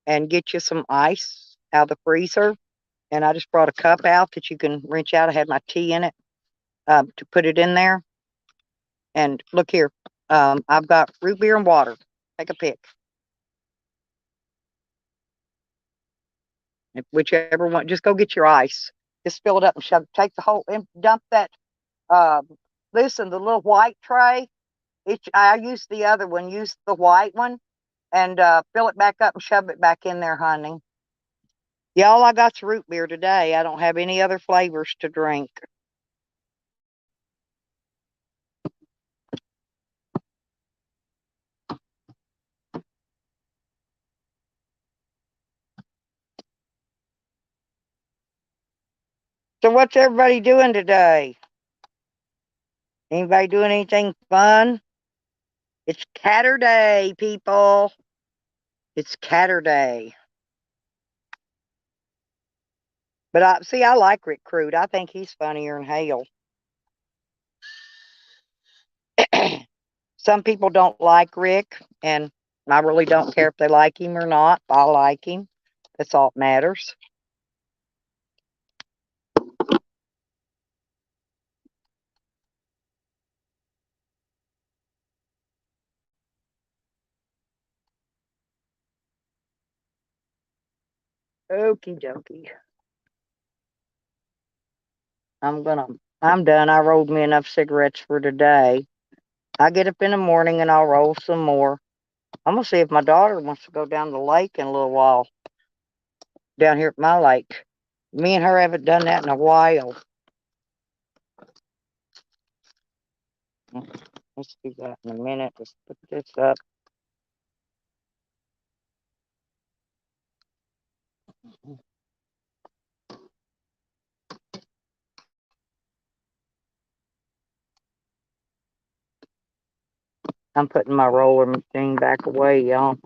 and get you some ice out of the freezer. And I just brought a cup out that you can wrench out. I had my tea in it to put it in there. And look here, I've got root beer and water. Take a pick. Whichever one, just go get your ice. Just fill it up and shove. Take the whole and dump that. Listen, the little white tray. I used the other one. Use the white one, and fill it back up and shove it back in there, honey. Yeah, all I got's root beer today. I don't have any other flavors to drink. So what's everybody doing today? Anybody doing anything fun? It's Catterday, people. It's Catterday. But I like Rick Crude. I think he's funnier than hell. Some people don't like Rick, and I really don't care if they like him or not. I like him. That's all that matters. Okie dokie. I'm done. I rolled me enough cigarettes for today. I get up in the morning and I'll roll some more. I'm gonna see if my daughter wants to go down the lake in a little while. Down here at my lake. Me and her haven't done that in a while. Let's do that in a minute. Let's put this up. I'm putting my roller machine back away, y'all.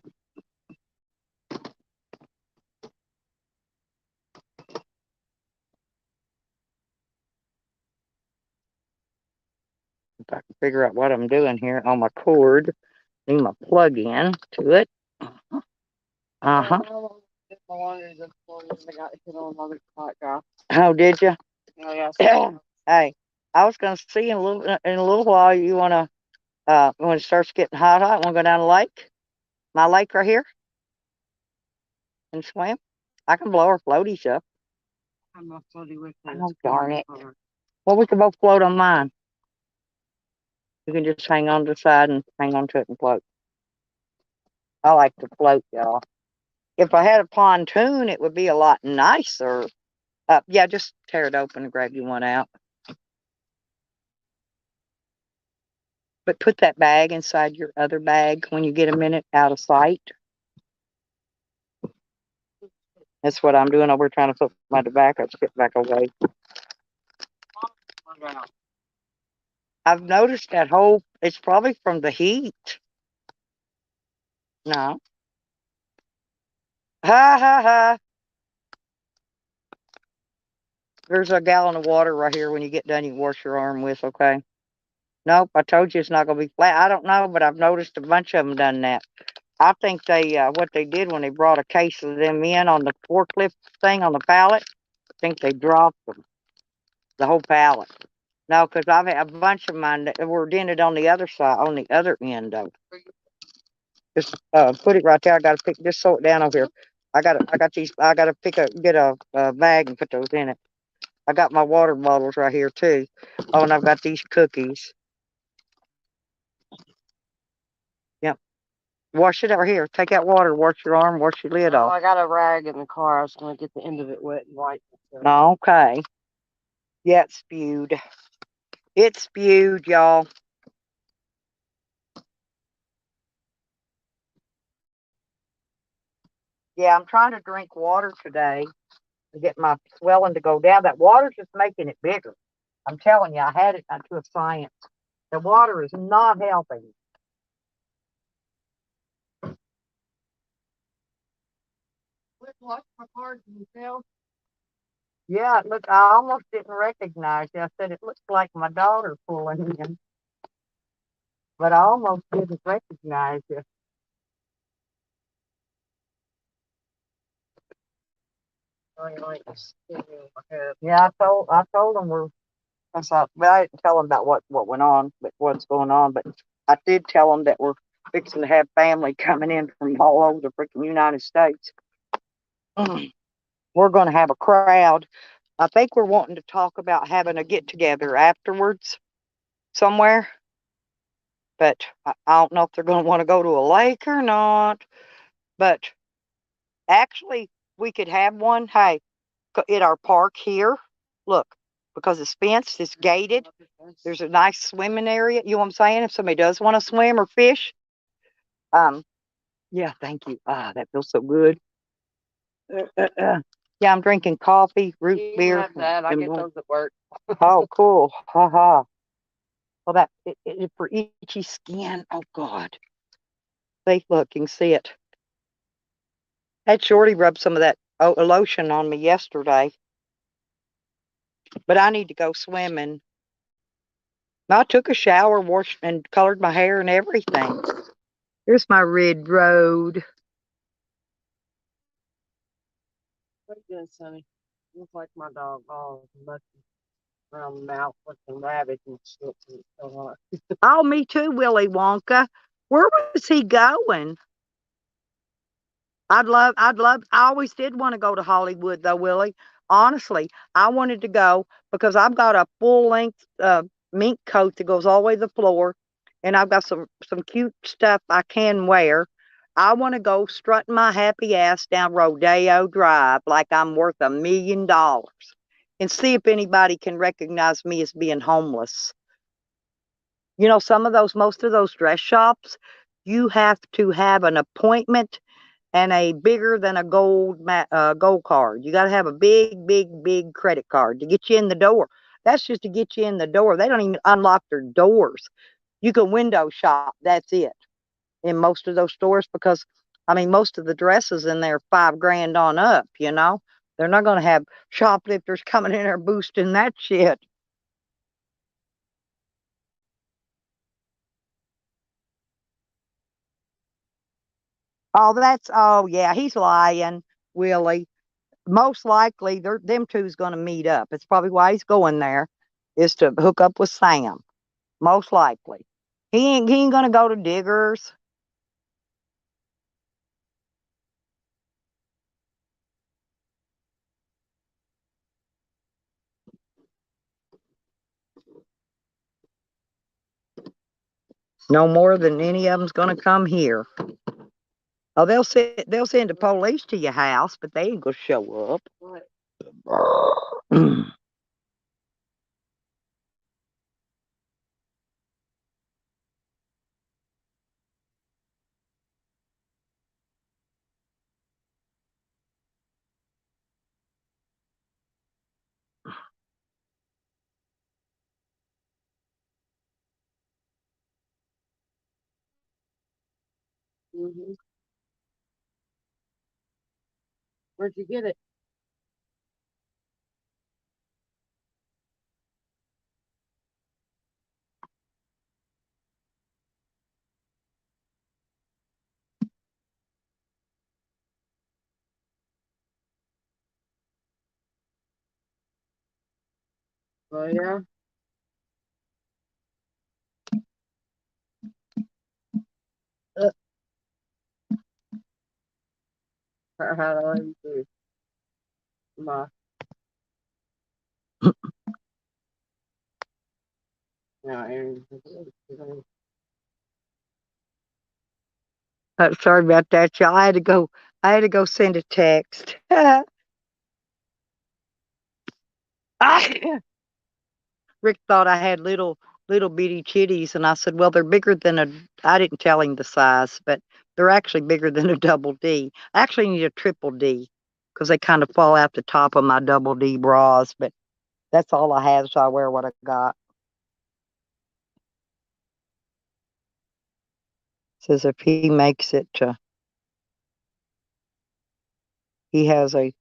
If I can figure out what I'm doing here on my cord. Need my plug in to it. Uh-huh. My laundry this morning, I got hit on another hot guy. Oh, did you? Oh, yeah. Hey, I was gonna see in a little while. You wanna when it starts getting hot, wanna go down the lake? My lake right here, and swim. I can blow our floaties up. I'm not floaty with this. Oh, darn it. Well, we can both float on mine. You can just hang on to the side and hang on to it and float. I like to float, y'all. If I had a pontoon, it would be a lot nicer. Yeah, just tear it open and grab you one out. But put that bag inside your other bag when you get a minute out of sight. That's what I'm doing over trying to put my tobacco skip back away. I've noticed that whole, it's probably from the heat. No. Ha ha ha. There's a gallon of water right here. When you get done, you wash your arm with, okay? Nope, I told you it's not going to be flat. I don't know, but I've noticed a bunch of them done that. I think what they did when they brought a case of them in on the forklift thing on the pallet, I think they dropped them, the whole pallet. No, because I've had a bunch of mine that were dented on the other side, on the other end though. Just put it right there. I gotta just sew it down over here. I gotta get a bag and put those in it. I got my water bottles right here too. Oh, and I've got these cookies. Yep. Wash it over here. Take that water, wash your arm, wash your lid Oh, off. I got a rag in the car. I was gonna get the end of it wet and wipe it. Okay. Yeah, it spewed. It spewed, y'all. Yeah, I'm trying to drink water today to get my swelling to go down. That water's just making it bigger. I'm telling you, I had it to a science. The water is not helping. Watch my card details. Yeah, look, I almost didn't recognize you. I said it looks like my daughter pulling in, but I almost didn't recognize you. Yeah, I told them well, I didn't tell them about what went on, but what's going on. But I did tell them that we're fixing to have family coming in from all over the freaking United States. We're going to have a crowd. I think we're wanting to talk about having a get together afterwards somewhere. But I don't know if they're going to want to go to a lake or not. But actually, we could have one, hey, at our park here. Look, because it's fenced, it's gated. There's a nice swimming area. You know what I'm saying? If somebody does want to swim or fish, um, yeah, thank you. Ah, that feels so good. Yeah, I'm drinking coffee, root You can beer. have that. I and get one- those at work. Oh, cool. Ha ha. Well, that for itchy skin. Oh God. See, look, you can see it. Had Shorty rub some of that lotion on me yesterday, but I need to go swimming. I took a shower, washed, and colored my hair and everything. Here's my red road. What you doing, Sonny? Looks like my dog all lucky around the mouth with some rabbits and shit. And it's so hot. Oh, me too, Willy Wonka. Where was he going? I always did want to go to Hollywood though, Willie. Honestly, I wanted to go because I've got a full length mink coat that goes all the way to the floor, and I've got some cute stuff I can wear. I want to go strutting my happy ass down Rodeo Drive like I'm worth $1 million and see if anybody can recognize me as being homeless. You know, most of those dress shops, you have to have an appointment and a bigger than a gold card. You got to have a big, big, big credit card to get you in the door. That's just to get you in the door. They don't even unlock their doors. You can window shop. That's it in most of those stores because, I mean, most of the dresses in there $5,000 on up. You know, they're not going to have shoplifters coming in there boosting that shit. Oh yeah, he's lying, Willie. Most likely them two's gonna meet up. It's probably why he's going there, is to hook up with Sam. Most likely. He ain't gonna go to Diggers. No more than any of them's gonna come here. Oh, they'll send the police to your house, but they ain't gonna show up. What? Mm-hmm. Where'd you get it? Oh yeah. How do you do? My no, Aaron. Sorry about that, y'all. I had to go send a text. Rick thought I had little bitty chitties, and I said, "Well, they're bigger than a." I didn't tell him the size, but they're actually bigger than a double D. I actually need a triple D because they kind of fall out the top of my double D bras. But that's all I have, so I wear what I got. Says if he makes it to, he has a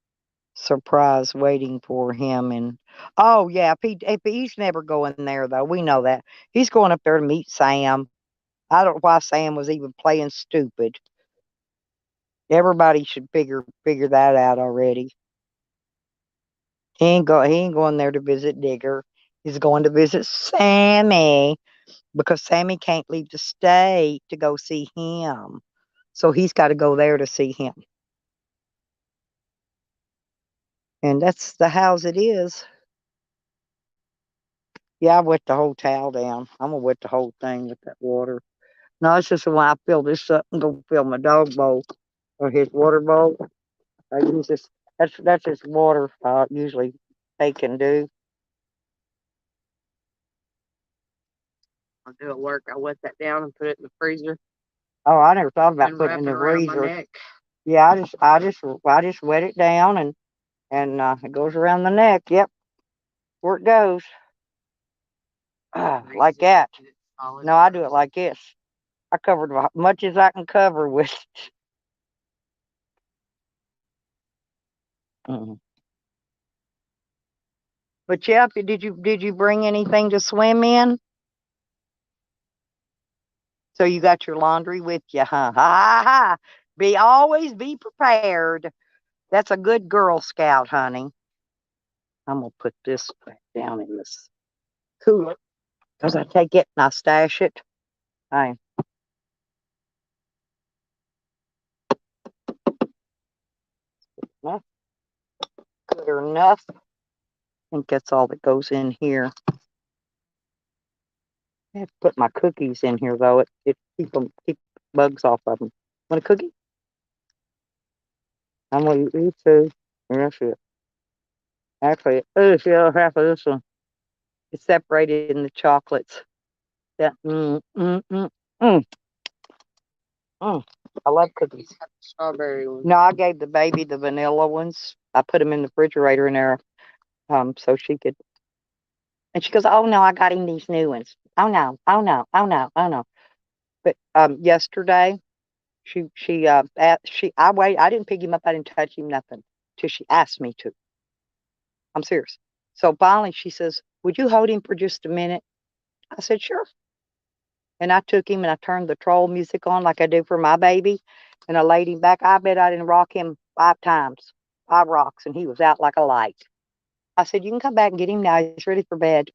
surprise waiting for him. And oh yeah, if he's never going there though, we know that he's going up there to meet Sam. I don't know why Sam was even playing stupid. Everybody should figure that out already. He ain't going there to visit Digger. He's going to visit Sammy because Sammy can't leave the state to go see him. So he's got to go there to see him. And that's the house it is. Yeah, I wet the whole towel down. I'm gonna wet the whole thing with that water. No, it's just when I fill this up and go fill my dog bowl or his water bowl. I use this. That's just water. Usually they can do. I'll do at work. I wet that down and put it in the freezer Oh, I never thought about and putting wrap it in it the around my freezer. neck. Yeah, I just wet it down and it goes around the neck. Yep, where it goes. Like Freeze it, that. get it solid. No, I do it like this. I covered as much as I can cover with. Mm. But yeah, did you bring anything to swim in? So you got your laundry with you, huh? Ha ha ha! Always be prepared. That's a good Girl Scout, honey. I'm gonna put this back down in this cooler because I take it and I stash it. I enough, good enough. I think that's all that goes in here. I have to put my cookies in here though. It keep bugs off of them. Want a cookie? I'm gonna eat too. That's it. Actually, yeah, half of this one. It's separated in the chocolates. Yeah. Mm. I love cookies. He's got the strawberry one. No, I gave the baby the vanilla ones. I put them in the refrigerator in there, so she could. And she goes, "Oh no, I got him these new ones. Oh no, oh no, oh no, oh no." But yesterday, I didn't pick him up. I didn't touch him nothing till she asked me to. I'm serious. So finally, she says, "Would you hold him for just a minute?" I said, "Sure." And I took him and I turned the troll music on like I do for my baby, and I laid him back. I bet I didn't rock him 5 times, 5 rocks, and he was out like a light. I said, "You can come back and get him now. He's ready for bed."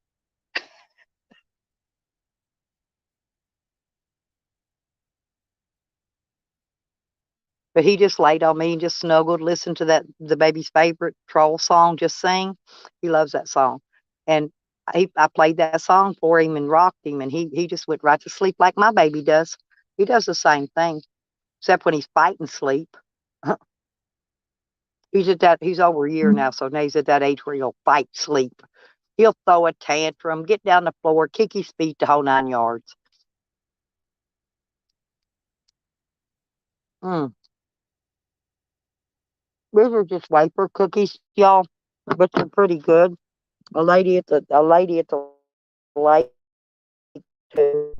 But he just laid on me and just snuggled, listened to the baby's favorite troll song, Just Sing. He loves that song. And I played that song for him and rocked him, and he just went right to sleep like my baby does. He does the same thing, except when he's fighting sleep. He's over a year now, so now he's at that age where he'll fight sleep. He'll throw a tantrum, get down the floor, kick his feet the whole 9 yards. Mm. These are just wafer cookies, y'all, but they're pretty good. A lady at the lake too.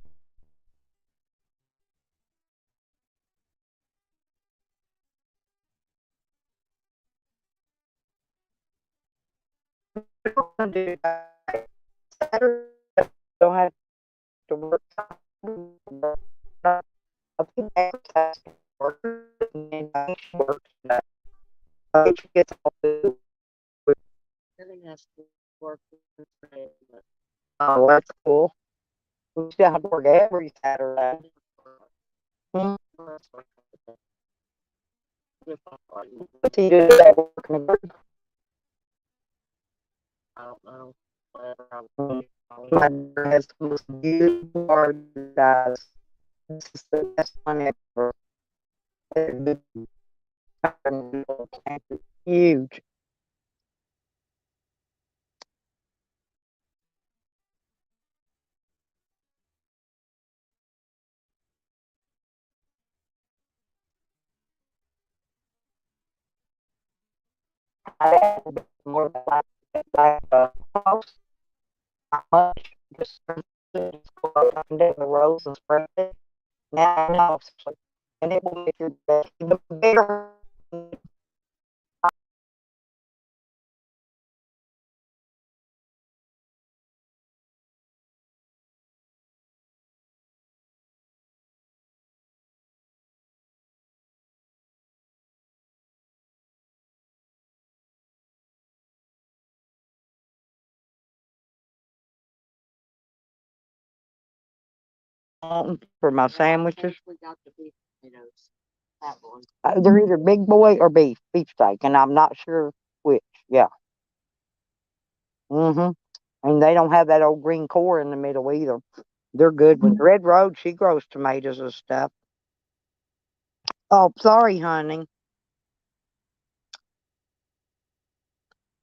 Don't have to work. I think advertising works and she works. She gets all food. Everything has to work with Fred, but Oh, that's cool. We still have to work every Saturday. Hmm. What do you do that work in the group? I don't know. Whatever My daughter has the most beautiful garden, guys. This is the best one ever. It's huge. I had more than like house. Not much. Just go up and down the rows and spread it. Now I know, and it will make your bed even bigger. For my sandwiches. we got the beef potatoes. That one. They're either big boy or beefsteak, and I'm not sure which. Yeah. And they don't have that old green core in the middle either. They're good ones. Red Road, she grows tomatoes and stuff. Oh, sorry, honey.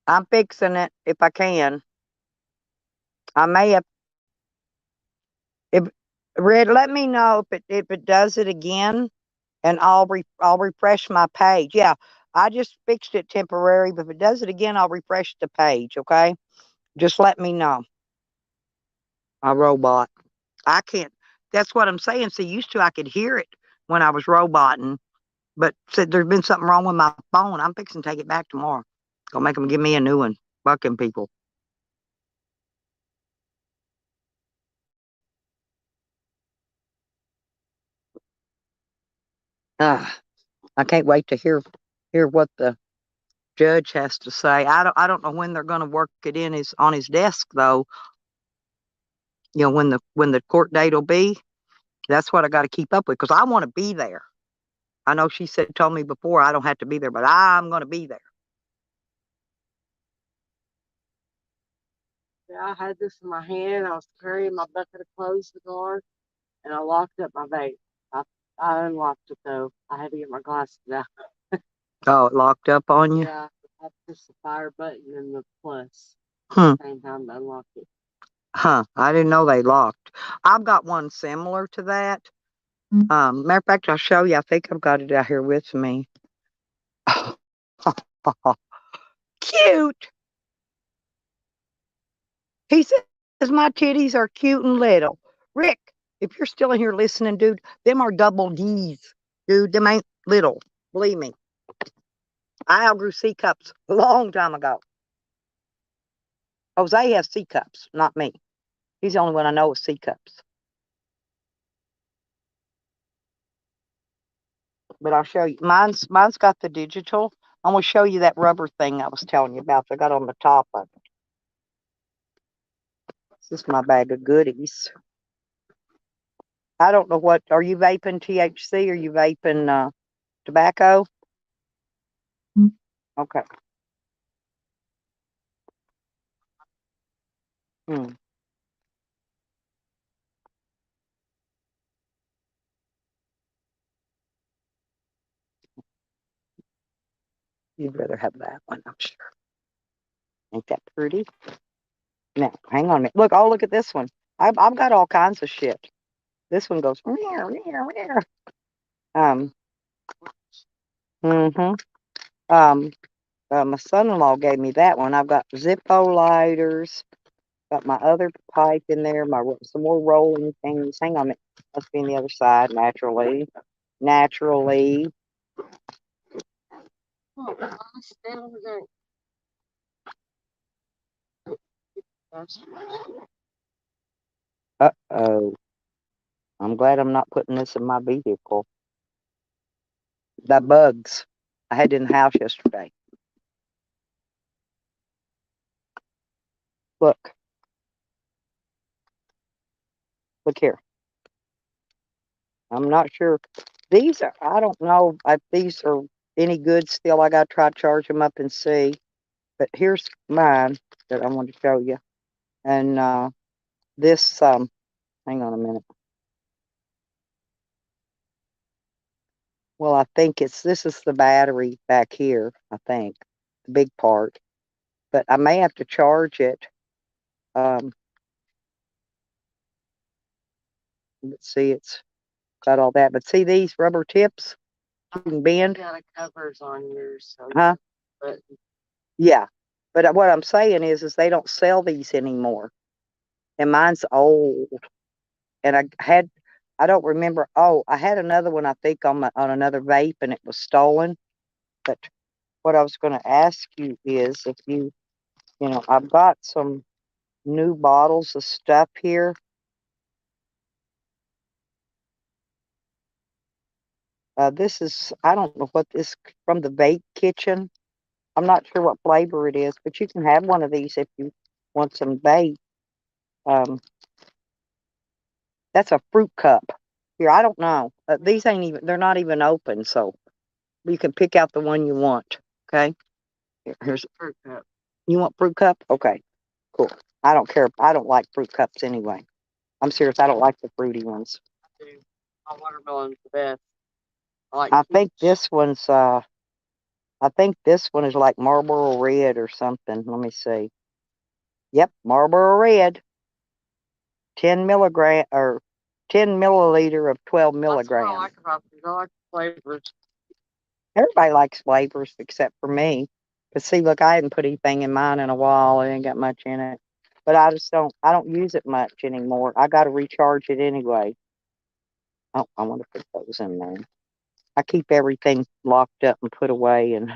I'm fixing it if I can. I may have. If Red, let me know if it does it again, and I'll refresh my page. Yeah, I just fixed it temporary, but if it does it again, I'll refresh the page. Okay, just let me know. A robot. I can't. That's what I'm saying. See, used to I could hear it when I was roboting, but said there's been something wrong with my phone. I'm fixing to take it back tomorrow. Gonna make them give me a new one. Fucking people. Ah, I can't wait to hear what the judge has to say. I don't know when they're gonna work it in his on his desk though. You know when the court date will be. That's what I got to keep up with because I want to be there. I know she told me before I don't have to be there, but I'm gonna be there. Yeah, I had this in my hand. I was carrying my bucket of clothes to the guard, and I locked up my vape. I unlocked it though. I had to get my glasses out. Oh, it locked up on you. Yeah, I pushed the fire button and the plus Hmm. at the same time to unlock it. Huh. I didn't know they locked. I've got one similar to that. Matter of fact, I'll show you. I think I've got it out here with me. Cute. He says my titties are cute and little. Rick, if you're still in here listening, dude, them are double D's. Dude, them ain't little. Believe me. I outgrew C cups a long time ago. Jose has C cups, not me. He's the only one I know with C cups. But I'll show you. Mine's got the digital. I'm gonna show you that rubber thing I was telling you about. I got on the top of it. This is my bag of goodies. I don't know what. Are you vaping THC? Are you vaping tobacco? Okay. Hmm. You'd rather have that one, I'm sure. Ain't that pretty? Now, hang on a minute. Look, oh, look at this one. I've got all kinds of shit. This one goes. Meow, meow, meow. Um. Mm-hmm. Um. My son-in-law gave me that one. I've got Zippo lighters. Got my other pipe in there. Some more rolling things. Hang on a minute. Must be on the other side. Naturally. Naturally. Oh, I stand over there. Uh-oh. I'm glad I'm not putting this in my vehicle. The bugs I had in the house yesterday. Look. Look here. I'm not sure. I don't know if these are any good still. I got to try to charge them up and see. But here's mine that I want to show you. And this, hang on a minute. Well, I think this is the battery back here, I think, the big part. But I may have to charge it. Let's see, it's got all that. But see these rubber tips? You can bend. You got a covers on yours, so Huh? but Yeah. But what I'm saying is they don't sell these anymore. And mine's old. And I don't remember. Oh, I had another one, I think, on another vape, and it was stolen. But what I was going to ask you is if I've got some new bottles of stuff here. This is, I don't know what this from the vape kitchen. I'm not sure what flavor it is, but you can have one of these if you want some vape. Um, that's a fruit cup. Here, I don't know. These they're not even open, so you can pick out the one you want. Okay. Here's fruit cup. You want fruit cup? Okay, cool. I don't care. I don't like fruit cups anyway. I'm serious. I don't like the fruity ones. My watermelon's the best. I like I think peach. this one's I think this one is like Marlboro Red or something. Let me see. Yep, Marlboro Red. 10 milligram or 10 milliliter of 12 That's what I milligrams. like about these. I like the flavors. Everybody likes flavors except for me. But see, look, I hadn't put anything in mine in a while. It ain't got much in it. But I don't use it much anymore. I got to recharge it anyway. Oh, I want to put those in there. I keep everything locked up and put away, and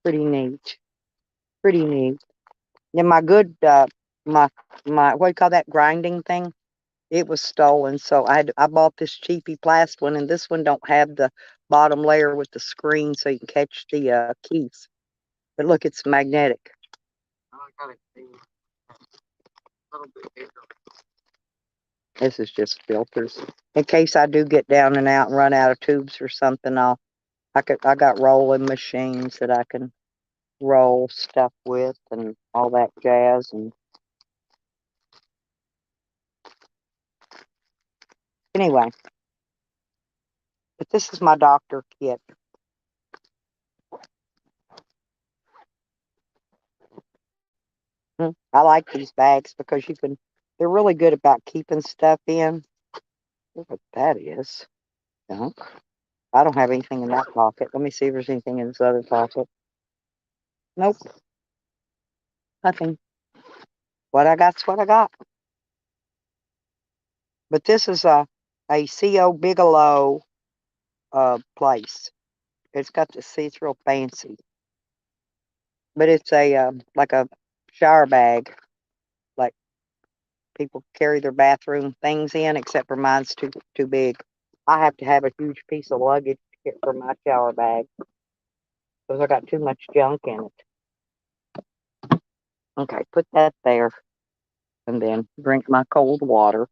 pretty neat. Pretty neat. Then my good, my what do you call that grinding thing? It was stolen, so I bought this cheapy plastic one, and this one don't have the bottom layer with the screen, so you can catch the keys. But look, it's magnetic. I got it a little bit bigger. This is just filters. In case I do get down and out and run out of tubes or something, I got rolling machines that I can roll stuff with and all that jazz. And anyway, but this is my doctor kit. I like these bags because they're really good about keeping stuff in. Look what that is. Junk. I don't have anything in that pocket. Let me see if there's anything in this other pocket. Nope. Nothing. What I got's what I got. But this is a C.O. Bigelow place. It's got the see, it's real fancy. But it's a like a shower bag. Like people carry their bathroom things in, except for mine's too big. I have to have a huge piece of luggage to get for my shower bag because I got too much junk in it. Okay, put that there, and then drink my cold water.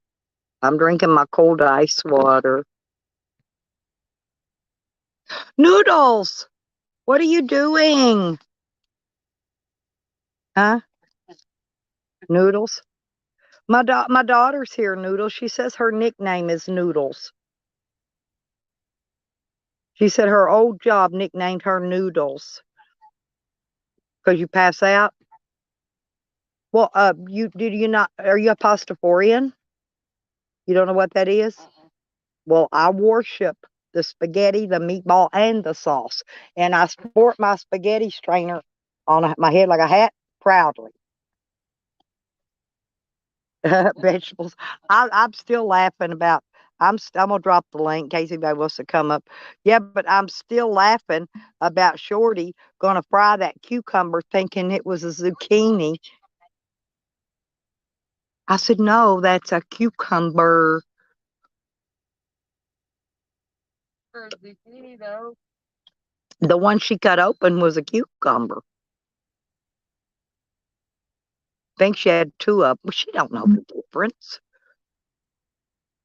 I'm drinking my cold ice water. Noodles, what are you doing? Huh? Noodles? My daughter's here, Noodles. She says her nickname is Noodles. She said her old job nicknamed her Noodles. Because you pass out? Well, are you apostaforian? You don't know what that is? Well, I worship the spaghetti, the meatball, and the sauce. And I sport my spaghetti strainer on my head like a hat proudly. Vegetables. I'm still laughing about. I'm gonna drop the link in case anybody wants to come up. Yeah, but I'm still laughing about Shorty gonna fry that cucumber, thinking it was a zucchini. I said, no, that's a cucumber. For zucchini, though. The one she cut open was a cucumber. Think she had two of them. Well, she don't know the difference.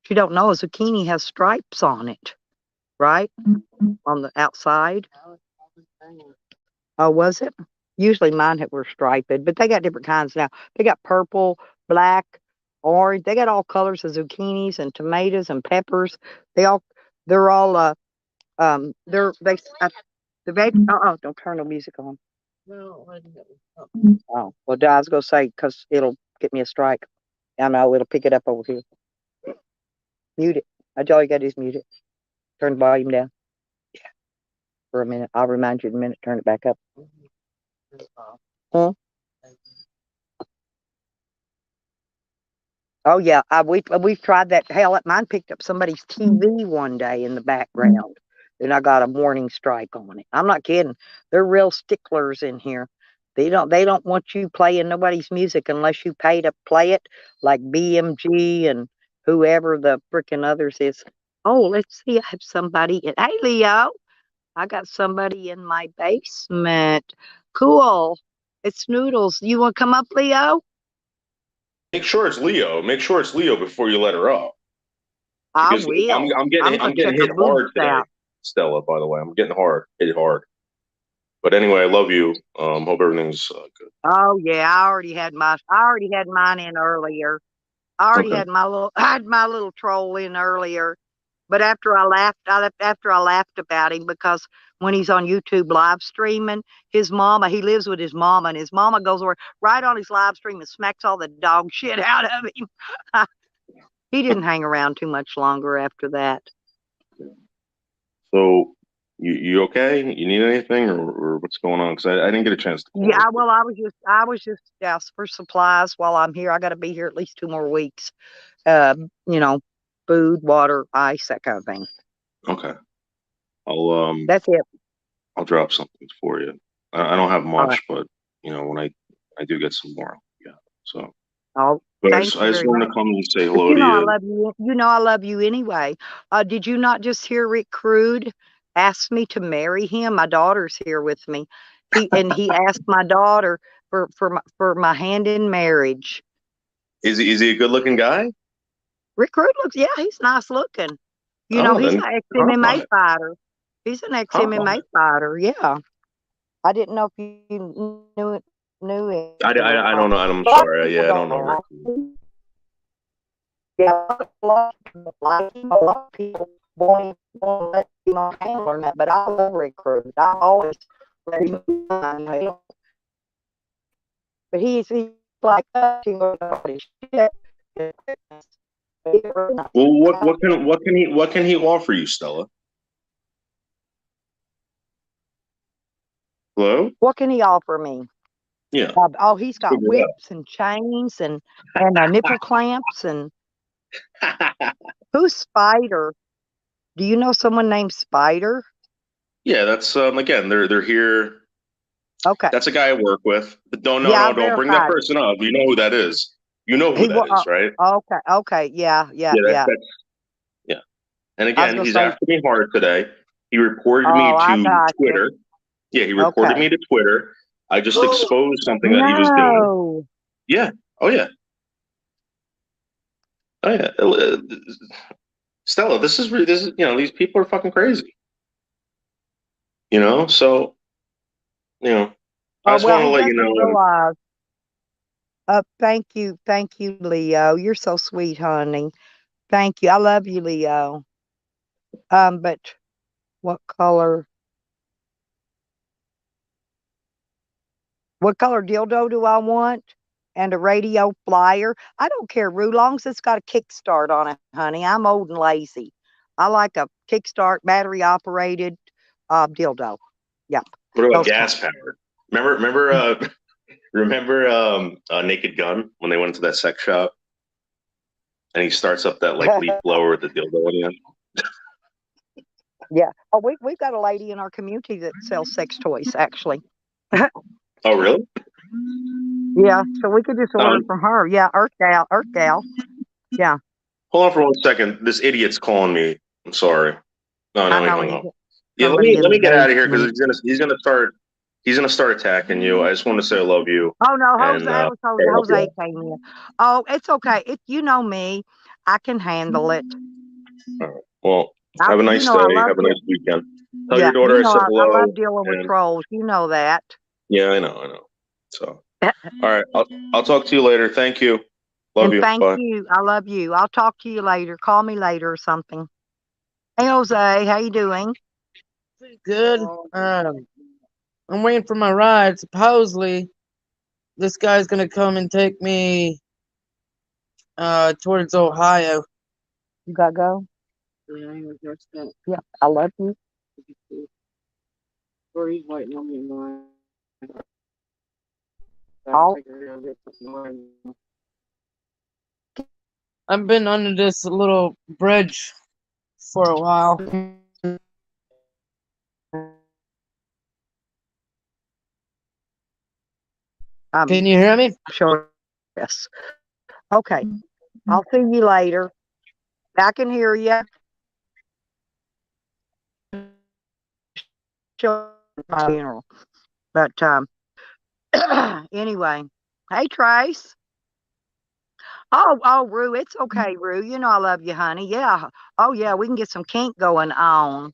She don't know a zucchini has stripes on it, right? On the outside. Oh, was it? Usually mine were striped, but they got different kinds now. They got purple, black, orange. They got all colors of zucchinis and tomatoes and peppers. They're all the veg. Don't turn the music on. No, Oh, well, I was gonna say because it'll get me a strike. I know it'll pick it up over here. Mute it. That's all you got to do is mute it. Turn the volume down. Yeah. For a minute. I'll remind you in a minute. Turn it back up. Huh? Oh yeah, we've tried that. Hell, mine picked up somebody's TV one day in the background, and I got a warning strike on it. I'm not kidding. They're real sticklers in here. They don't want you playing nobody's music unless you pay to play it, like BMG and whoever the freaking others is. Oh, let's see. I have somebody in. Hey, Leo, I got somebody in my basement. Cool. It's Noodles. You want to come up, Leo? Make sure it's Leo. Make sure it's Leo before you let her up. I Because will. I'm getting check hit her hard boobs today, out. Stella. By the way, I'm getting hit hard. But anyway, I love you. Hope everything's good. Oh yeah, I already had mine in earlier. I already Okay. had my little troll in earlier. But after I laughed about him because when he's on YouTube live streaming, his mama, he lives with his mama, and his mama goes over right on his live stream and smacks all the dog shit out of him. He didn't hang around too much longer after that. So you okay? You need anything, or what's going on? Because I didn't get a chance to call. Yeah, well, I was just asked for supplies while I'm here. I got to be here at least 2 more weeks. You know, food, water, ice, that kind of thing. Okay. That's it. I'll drop something for you. I don't have All much, right. but you know, when I do get some more, yeah. So, Oh, but I thank just you very wanted much. to come and say But hello you to know I you. love you. You know I love you anyway. Did you not just hear Rick Crude ask me to marry him? My daughter's here with me. He asked my daughter for my hand in marriage. Is he a good looking guy? Rick Crude looks, yeah, he's nice looking. You know, Oh, he's then an ex-MMA huh. fighter. He's an ex-MMA fighter. Yeah. I didn't know if you knew it I or don't not. know. I'm A lot of sorry. people Yeah, I don't don't know Rick. know. Yeah, a lot of people like him. A lot of people won't let him on handle or that, but I love Rick Crude. I always let him on, you know. But he's like touching on his shit. Well, what can he offer you, Stella? Hello? What can he offer me? Yeah. Oh, he's got Figure it whips and chains and nipple clamps and out. who's Spider? Do you know someone named Spider? Yeah, that's again, they're here. Okay. That's a guy I work with. But don't Yeah, I don't bring that verified. person up. You know who that is. You know who that is, right? Okay. Yeah. Yeah, that's yeah. And I was again, gonna he's say, after me hard today. He reported me oh, I to got you. Twitter. Yeah, he reported Okay. me to Twitter. I just exposed something that he was doing. No. Yeah. Oh yeah. Oh yeah. Stella, this is you know, these people are fucking crazy. You know, so you know, I Oh, just well, want to he let you doesn't know. realize. Thank you, Leo. You're so sweet, honey. Thank you. I love you, Leo. But what color? What color dildo do I want? And a radio flyer? I don't care, Rue, long as it's got a kickstart on it, honey. I'm old and lazy. I like a kickstart, battery operated dildo. Yeah. What about Those gas kinds. powered? Remember Naked Gun when they went to that sex shop and he starts up that like leaf blower with the dildo in it? Yeah. Oh, we've got a lady in our community that sells sex toys, actually. Oh, really? Yeah. So we could just order from her. Yeah. Earth Gal. Yeah. Hold on for 1 second. This idiot's calling me. I'm sorry. No, I now he know hung up. Yeah, somebody in let the me get out of here because basement. he's gonna start attacking you. I just want to say I love you. Oh no, And Jose, it was I love Jose you. came in. Oh, it's okay. You know me. I can handle it. All right. Well, have a nice day. I love Have a you. nice weekend. Tell your daughter I said I hello. love dealing with And trolls. You know that. yeah, I know. So, all right. I'll talk to you later. Thank you. Love And you. thank Bye. you. I love you. I'll talk to you later. Call me later or something. Hey Jose, how you doing? Pretty good. I'm waiting for my ride. Supposedly, this guy's gonna come and take me towards Ohio. You gotta go? Yeah, I love you. Or he's waiting on me in line. Oh. I've been under this little bridge for a while. Can you hear me? Sure. Yes. Okay. I'll see you later. I can hear you. Sure. My funeral. But anyway. Hey Trace. Oh, Rue, it's okay, Rue. You know I love you, honey. Yeah. Oh yeah, we can get some kink going on.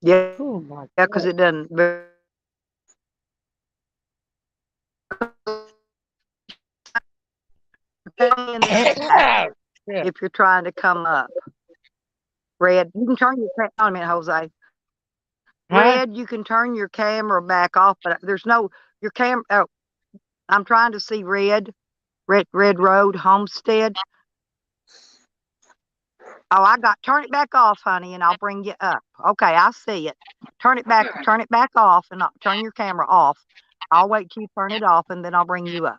Yeah, Oh my yeah, because God. it doesn't. In the chat Yeah. if you're trying to come up. Red, you can turn your on a minute, Jose. Huh? Red, you can turn your camera back off, but there's no your camera. Oh, I'm trying to see Red Road Homestead. Oh, turn it back off, honey, and I'll bring you up. Okay, I see it. Turn it back off, and turn your camera off. I'll wait till you turn it off, and then I'll bring you up.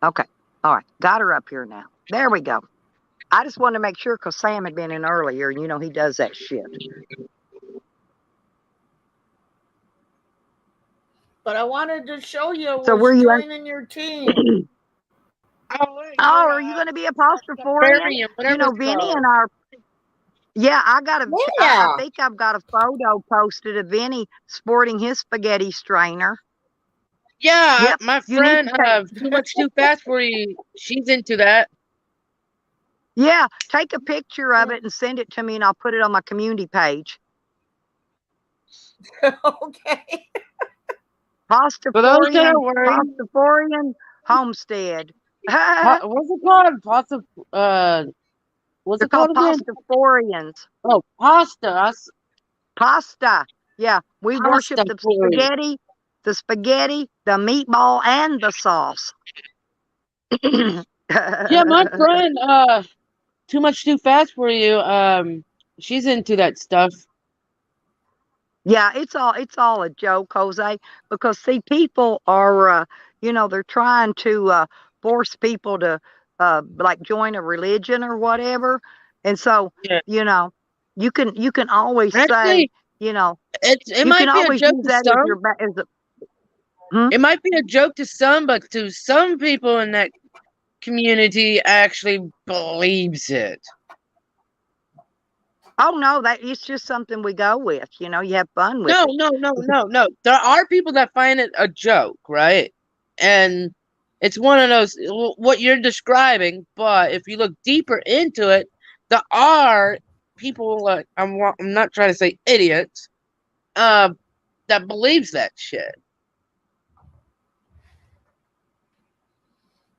Okay, all right, got her up here now. There we go. I just wanted to make sure because Sam had been in earlier, and you know he does that shit. But I wanted to show you So was were you? joining your team. Oh, Oh, are you going to be a Pastafarian? You know, Vinny and our. Yeah, I Yeah. think I've got a photo posted of Vinny sporting his spaghetti strainer. Yeah, Yep, my you need friend, to Too Much Too Fast for You, she's into that. Yeah, take a picture of it and send it to me, and I'll put it on my community page. Okay. For those that are worried, Pastafarian Homestead. what's it called? What's They're it called called again? Pastafarians. Oh, pasta. Pasta. Yeah, we worship Pasta the food. spaghetti, the meatball, and the sauce. Yeah, my friend, Too Much Too Fast for You, she's into that stuff. Yeah, it's all a joke, Jose, because see, people are, they're trying to force people to like join a religion or whatever, and so Yeah. you can always say, Actually, you it can might be a always joke use to that as some. your as a, It might be a joke to some, but to some people in that community actually believes it. oh no, that it's just something we go with. You have fun with No, it. no. There are people that find it a joke, right? And it's one of those what you're describing. But if you look deeper into it, there are people like I'm not trying to say idiots, that believes that shit.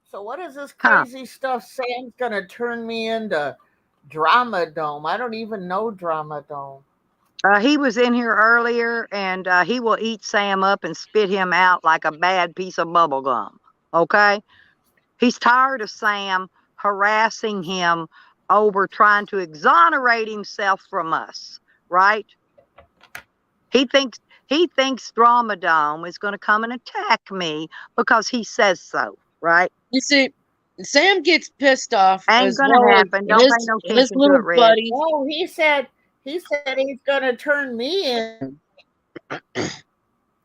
So what is this Huh. crazy stuff Sam's gonna turn me into Drama Dome? I don't even know Drama Dome. He was in here earlier, and he will eat Sam up and spit him out like a bad piece of bubble gum. Okay? He's tired of Sam harassing him over trying to exonerate himself from us, right? He thinks Drama Dome is going to come and attack me because he says so, right? You see, Sam gets pissed off Ain't as gonna well happen. Don't as pay no his attention to little it, Red. buddy. Oh, he said he's gonna turn me in.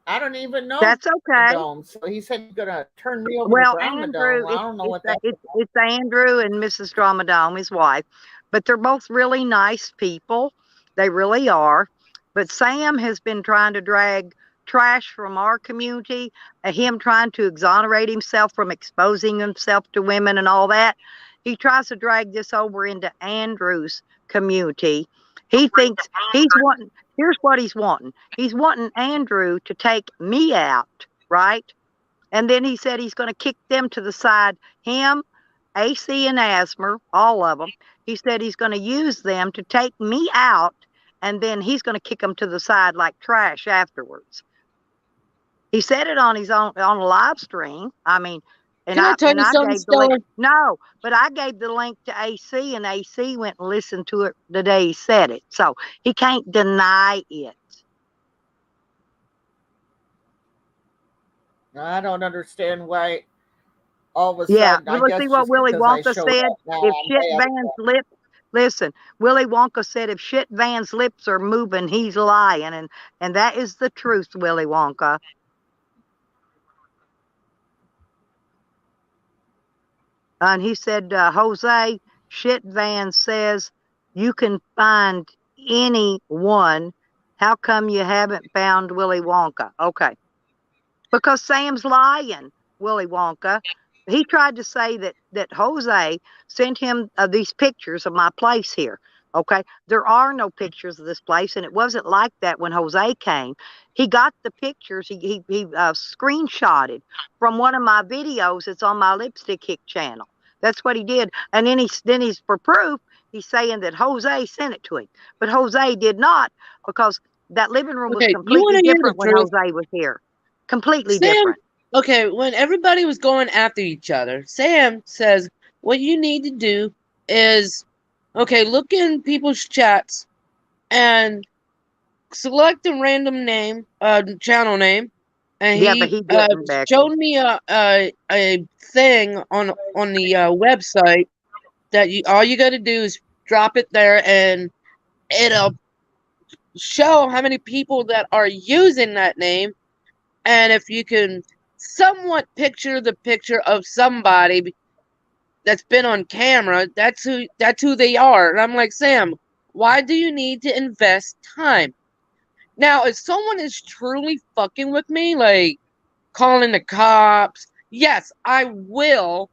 I don't even know. That's okay. Dome. So he said he's gonna turn me over Well, to Drama Andrew, Dome. I don't know what that's it's Andrew and Mrs. Dramadome, his wife, but they're both really nice people. They really are. But Sam has been trying to drag trash from our community, him trying to exonerate himself from exposing himself to women and all that. He tries to drag this over into Andrew's community. He thinks here's what he's wanting. He's wanting Andrew to take me out, right? And then he said he's going to kick them to the side, him, AC and Asmer, all of them. He said he's going to use them to take me out, and then he's going to kick them to the side like trash afterwards. He said it on his own on a live stream. I mean, Can I tell you something, gave the Stella? link. No, but I gave the link to AC, and AC went and listened to it the day he said it. So he can't deny it. I don't understand why all of a Yeah, sudden. I you guess see what just Willy because I Wonka showed said? up now, If I'm Shit way Van's lips, listen, Willy Wonka said if Shit Van's lips are moving, he's lying, and that is the truth, Willy Wonka. And he said, Jose, Shit Van says you can find anyone. How come you haven't found Willy Wonka? Okay, because Sam's lying, Willy Wonka. he tried to say that Jose sent him these pictures of my place here. Okay, there are no pictures of this place, and it wasn't like that when Jose came. He got the pictures. He screenshotted from one of my videos. It's on my Lipstick Kick channel. That's what he did, and then he's for proof. He's saying that Jose sent it to him, but Jose did not, because that living room was Okay, you completely want to hear the different when truth? Jose was here. Completely Sam, different. okay, when everybody was going after each other, Sam says, what you need to do is, okay, look in people's chats and select a random name, channel name, and Yeah, but he didn't, Becky. showed me a thing on the website that all you got to do is drop it there, and it'll show how many people that are using that name, and if you can somewhat picture the picture of somebody that's been on camera, that's who they are. And I'm like, Sam, why do you need to invest time? Now, if someone is truly fucking with me, like calling the cops, yes, I will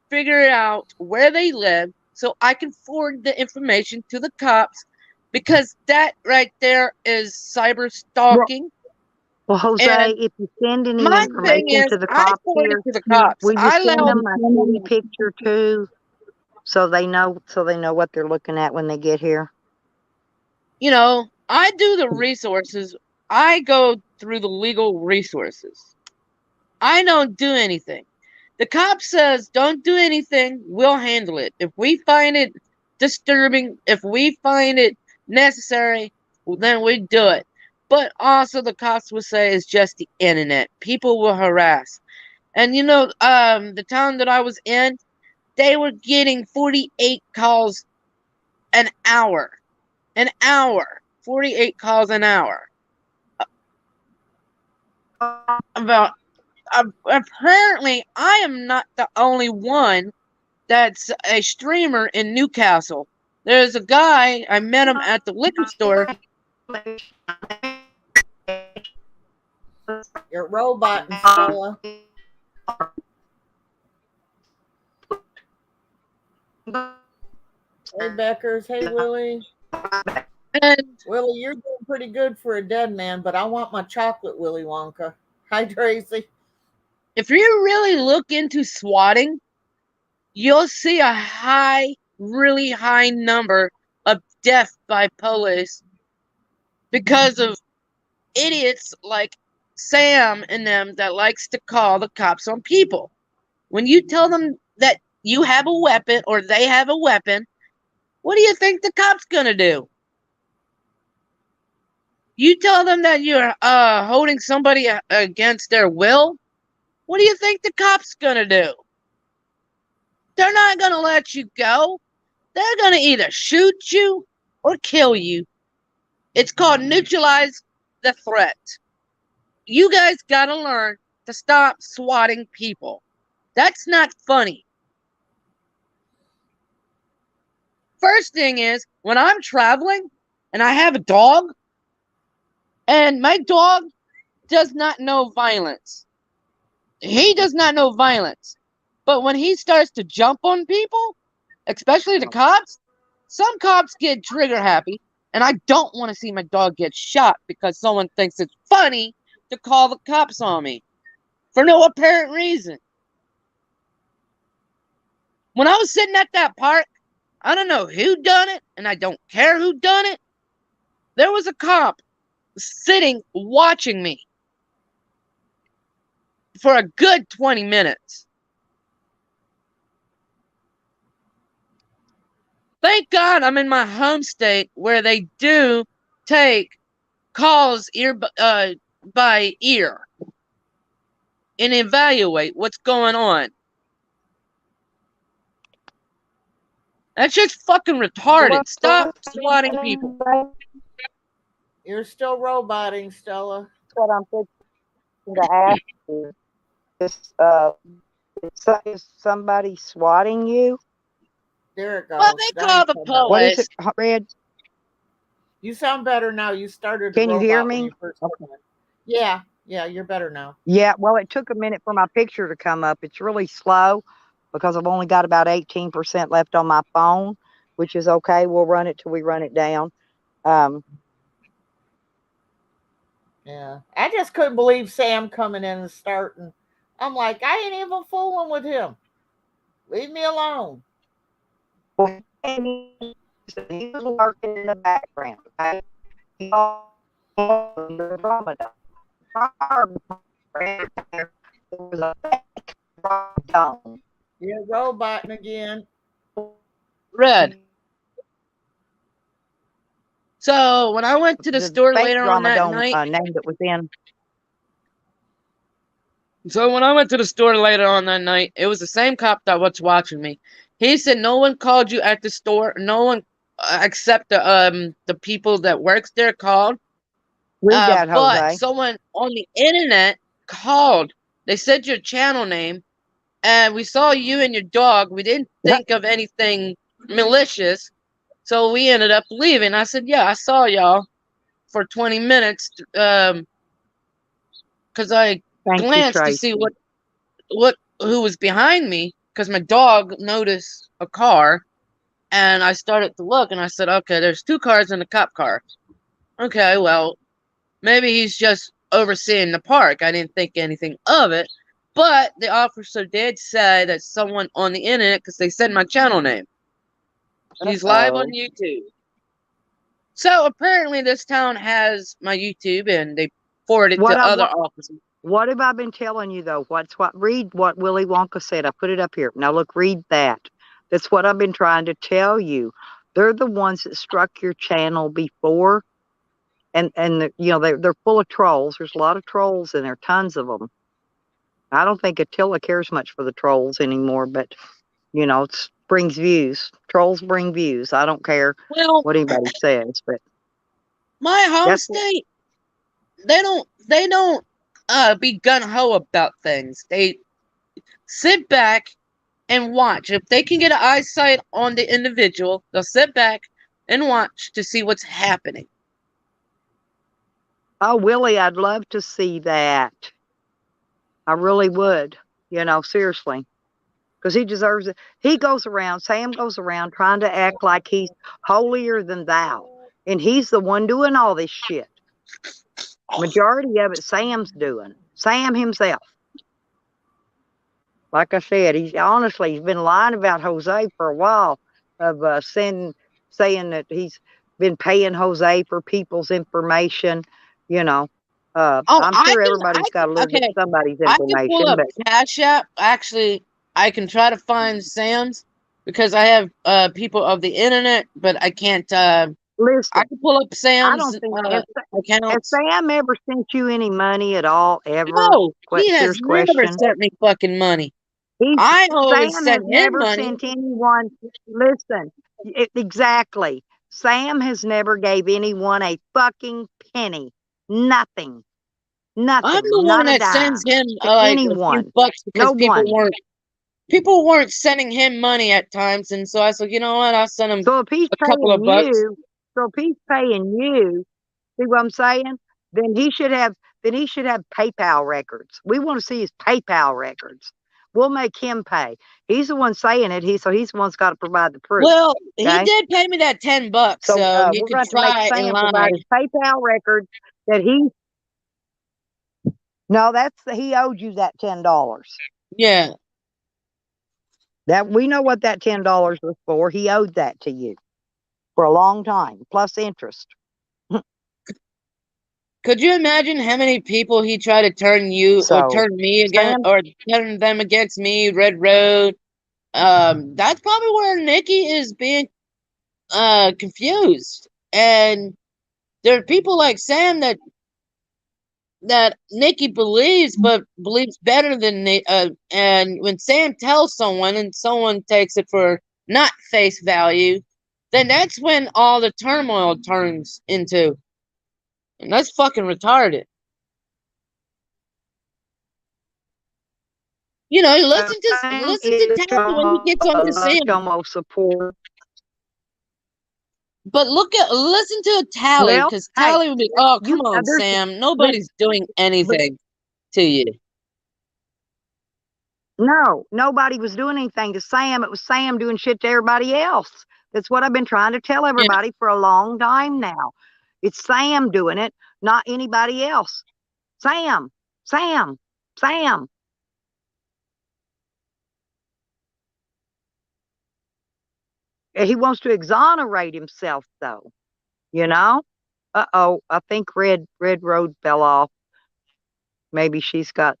figure out where they live so I can forward the information to the cops, because that right there is cyber stalking. Well, Jose, And if you send any my thing information is, to the I cops forward here, it to the cops. will you I send allow them a city picture too, so they know what they're looking at when they get here? I do the resources. I go through the legal resources. I don't do anything. The cop says, don't do anything. We'll handle it. If we find it disturbing, if we find it necessary, well, then we do it. But also the cops will say it's just the internet. People will harass. And the town that I was in, they were getting 48 calls an hour. 48 calls an hour. About apparently I am not the only one that's a streamer in Newcastle. There's a guy, I met him at the liquor store. You're roboting, Stella. Hey, Beckers. Hey, Willie. And Willie, you're doing pretty good for a dead man, but I want my chocolate Willy Wonka. Hi, Tracy. if you really look into swatting, you'll see a really high number of death by police because of idiots like Sam and them that likes to call the cops on people. When you tell them that you have a weapon or they have a weapon, what do you think the cop's gonna do? You tell them that you're holding somebody against their will, what do you think the cop's gonna do? They're not gonna let you go. They're gonna either shoot you or kill you. It's called neutralize the threat. You guys gotta learn to stop swatting people. That's not funny. First thing is, when I'm traveling and I have a dog, and my dog does not know violence. He does not know violence. But when he starts to jump on people, especially the cops, some cops get trigger happy, and I don't want to see my dog get shot because someone thinks it's funny to call the cops on me for no apparent reason. When I was sitting at that park, I don't know who done it, and I don't care who done it. There was a cop sitting watching me for a good 20 minutes. Thank God I'm in my home state where they do take calls by ear and evaluate what's going on. That's just fucking retarded. Stop swatting people. You're still roboting, Stella. That's what I'm thinking to ask you. Is somebody swatting you? There it goes. Well, they call the police. What is it, Red? You sound better now. You started. Can you hear robot when me? you first started. Yeah. Yeah, you're better now. Yeah, well, it took a minute for my picture to come up. It's really slow because I've only got about 18% left on my phone, which is okay. We'll run it till we run it down. Yeah. I just couldn't believe Sam coming in and starting. I'm like, I ain't even fooling with him. Leave me alone. He was working in the background. Okay? He was Ramadan. There was a fake Ramadan. Yeah, roboting again. Red. So when I went to the store fake later on that Ramadan night, name that was in. so when I went to the store later on that night, it was the same cop that was watching me. He said no one called you at the store. No one except the people that works there called. Read that, But Jose. someone on the internet called. They said your channel name, and we saw you and your dog. We didn't think of anything malicious, so we ended up leaving. I said, "Yeah, I saw y'all for 20 minutes, because I Thank you, glanced to see Tracy. who was behind me, because my dog noticed a car, and I started to look, and I said, okay, there's 2 cars and a cop car. Okay, well, maybe he's just overseeing the park. I didn't think anything of it, but the officer did say that someone on the internet, because they said my channel name. He's live on YouTube. So apparently this town has my YouTube, and they forwarded it to other officers. What have I been telling you though? Read what Willy Wonka said. I put it up here. Now look, read that. That's what I've been trying to tell you. They're the ones that struck your channel before, and they're full of trolls. There's a lot of trolls in there, tons of them. I don't think Attila cares much for the trolls anymore, but it brings views. Trolls bring views. I don't care what anybody says, but my home state, they don't be gung-ho about things. They sit back and watch. If they can get an eyesight on the individual, they'll sit back and watch to see what's happening. Oh, Willie, I'd love to see that. I really would, seriously. Because he deserves it. Sam goes around trying to act like he's holier than thou. And he's the one doing all this shit. Majority of it Sam's doing. Sam himself. Like I said, he's been lying about Jose for a while, of saying that he's been paying Jose for people's information. I'm sure everybody's got a little bit of somebody's information. I can pull up Cash App. Actually, I can try to find Sam's, because I have people of the internet, but I can't. Listen, I can pull up Sam's. I don't think account. Has Sam ever sent you any money at all? Ever? No, he has Serious never question. sent me fucking money. I always Sam sent has him never money. sent anyone. Listen, exactly. Sam has never gave anyone a fucking penny. Nothing. Nothing. I'm the not one a that dime sends him to anyone. A few bucks, because No people weren't sending him money at times, and so I said, you know what, I'll send him So if he's a couple of bucks. paying you, see what I'm saying? Then he should have PayPal records. We want to see his PayPal records. We'll make him pay. He's the one saying it. He's the one's got to provide the proof. Well, okay? he did pay me that $10, so he we're could going to make try and Sam lie. provide his PayPal records that he. No, he owed you that $10. Yeah. That we know what that $10 was for. He owed that to you for a long time, plus interest. Could you imagine how many people he tried to turn you or turn me against, or turn them against me? Red Road. That's probably where Nikki is being confused, and there are people like Sam that Nikki believes, but believes better than and when Sam tells someone and someone takes it for not face value, then that's when all the turmoil turns into. And that's fucking retarded. Listen to Taz when he gets on the Sam. Support. But listen to Tally, Well, because hey, Tally would be, oh, come you on, there's Sam. but, Nobody's doing but anything to you. no, nobody was doing anything to Sam. It was Sam doing shit to everybody else. That's what I've been trying to tell Yeah. everybody for a long time now. It's Sam doing it, not anybody else. Sam, Sam, Sam. He wants to exonerate himself, though. You know? Uh-oh, I think Red Road fell off. Maybe she's got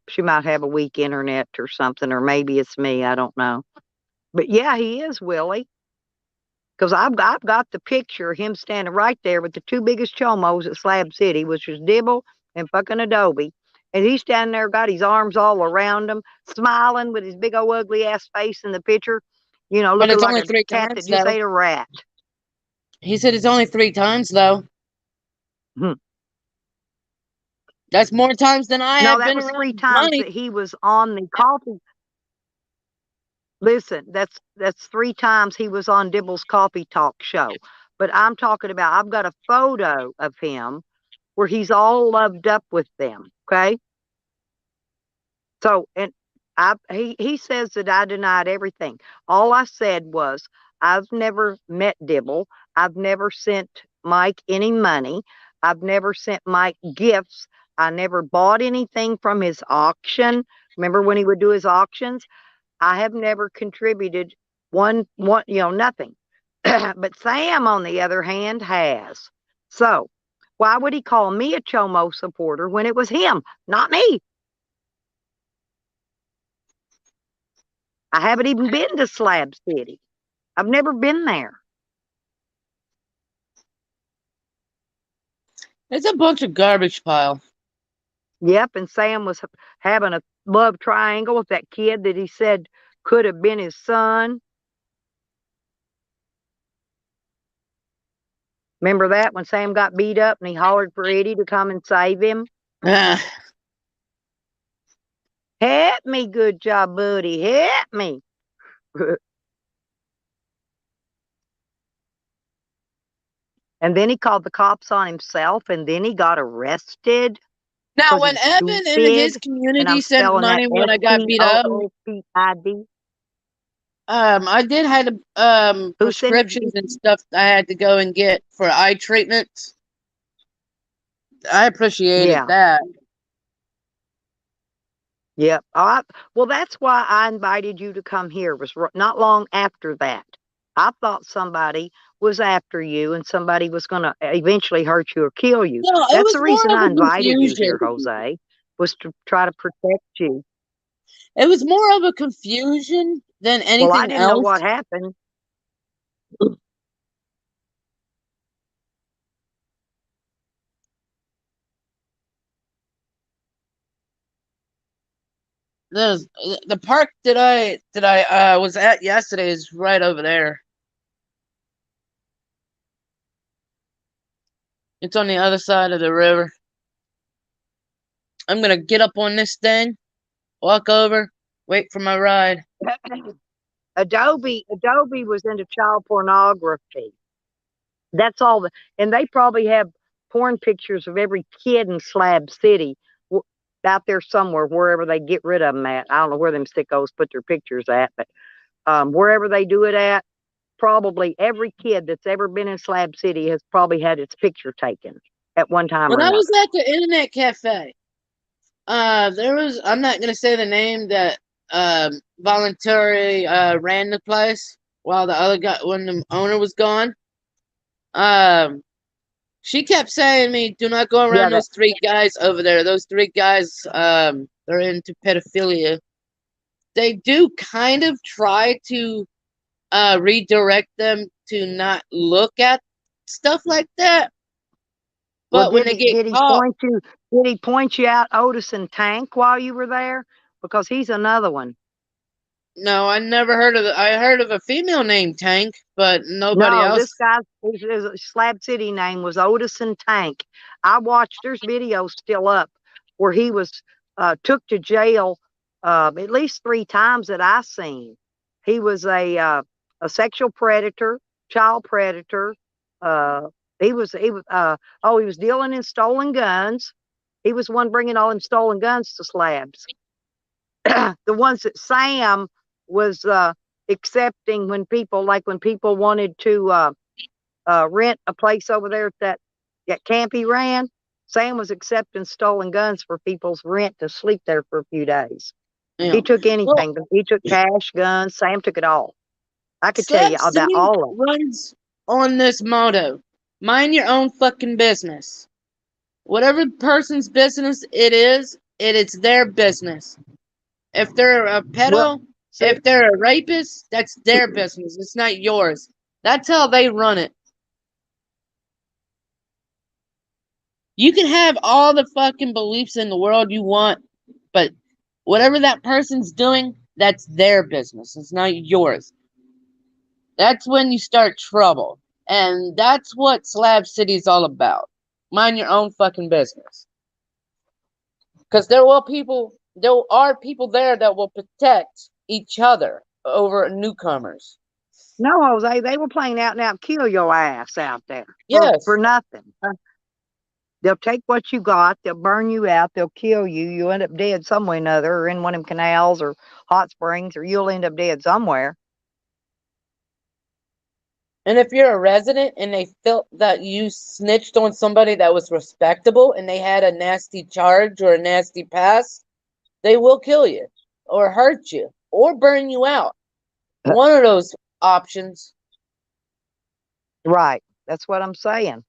she might have a weak internet or something, or maybe it's me, I don't know. But yeah, he is, Willie. Because I've got the picture of him standing right there with the two biggest chomos at Slab City, which was Dibble and fucking Adobe. And he's standing there, got his arms all around him, smiling with his big old ugly ass face in the picture, you know, But looking it's like only a 3 cat times, that just though. ate a rat. He said it's only 3 times, though. Hmm. That's more times than I No, have that been was 3 around times money. that he was on the coffee. Listen, that's 3 times he was on Dibble's Coffee Talk show. But I'm talking about, I've got a photo of him where he's all loved up with them. Okay. So, and he says that I denied everything. All I said was, I've never met Dibble. I've never sent Mike any money. I've never sent Mike gifts. I never bought anything from his auction. Remember when he would do his auctions? I have never contributed one, nothing. But Sam, on the other hand, has. So why would he call me a Chomo supporter when it was him, not me? I haven't even been to Slab City. I've never been there. It's a bunch of garbage pile. Yep, and Sam was having a love triangle with that kid that he said could have been his son. Remember that when Sam got beat up and he hollered for Eddie to come and save him? Ah, Help me, good job, buddy. Help me. And then he called the cops on himself, and then he got arrested Now, because when he's Evan and his stupid. And community I'm sent spelling that money when I got beat up, SPOOPID. I did have Who sent it? prescriptions and stuff I had to go and get for eye treatments. I appreciated Yeah. that. Yep. Well, that's why I invited you to come here. It was not long after that. I thought somebody was after you and somebody was going to eventually hurt you or kill you. No, it That's was the reason more I of a invited you confusion. here, Jose, was to try to protect you. It was more of a confusion than anything Well, I didn't know else. what happened. The park that I was at yesterday is right over there. It's on the other side of the river. I'm gonna get up on this thing, walk over, wait for my ride. Adobe was into child pornography. That's all. And they probably have porn pictures of every kid in Slab City out there somewhere, wherever they get rid of them at. I don't know where them sickos put their pictures at, but wherever they do it at, probably every kid that's ever been in Slab City has probably had its picture taken at one time or When I another. was at the internet cafe, there was, I'm not gonna say the name, that voluntarily ran the place while the other guy, when the owner was gone. She kept saying to me, do not go around those 3 guys over there. Those 3 guys, they're into pedophilia. They do kind of try to redirect them to not look at stuff like that. But Well, when they get did he caught, point you out Otis and Tank while you were there? Because he's another one. no, I never heard of I heard of a female named Tank, but nobody No, else. this guy's his Slab City name was Otis and Tank. I watched, there's videos still up where he was took to jail at least 3 times that I seen. He was a sexual predator, child predator. he was he was dealing in stolen guns. He was one bringing all them stolen guns to Slabs. The ones that Sam was accepting when people wanted to rent a place over there at that camp he ran. Sam was accepting stolen guns for people's rent to sleep there for a few days. Yeah. He took Well, anything, but he took cash, guns. Sam took it all. I could tell you Slab about City all of them. runs on this motto: mind your own fucking business. Whatever person's business it's their business. If they're a Well, pedo, see, if they're a rapist, that's their business. It's not yours. That's how they run it. You can have all the fucking beliefs in the world you want, but whatever that person's doing, that's their business. It's not yours. That's when you start trouble. And that's what Slab City's all about. Mind your own fucking business. Because there are people there that will protect each other over newcomers. no, Jose, they were playing out and out, kill your ass out there Yes. for nothing. They'll take what you got, they'll burn you out, they'll kill you. You end up dead some way or another, or in one of them canals or hot springs, or you'll end up dead somewhere. And if you're a resident and they felt that you snitched on somebody that was respectable and they had a nasty charge or a nasty past, they will kill you or hurt you or burn you out. One of those options. Right. That's what I'm saying.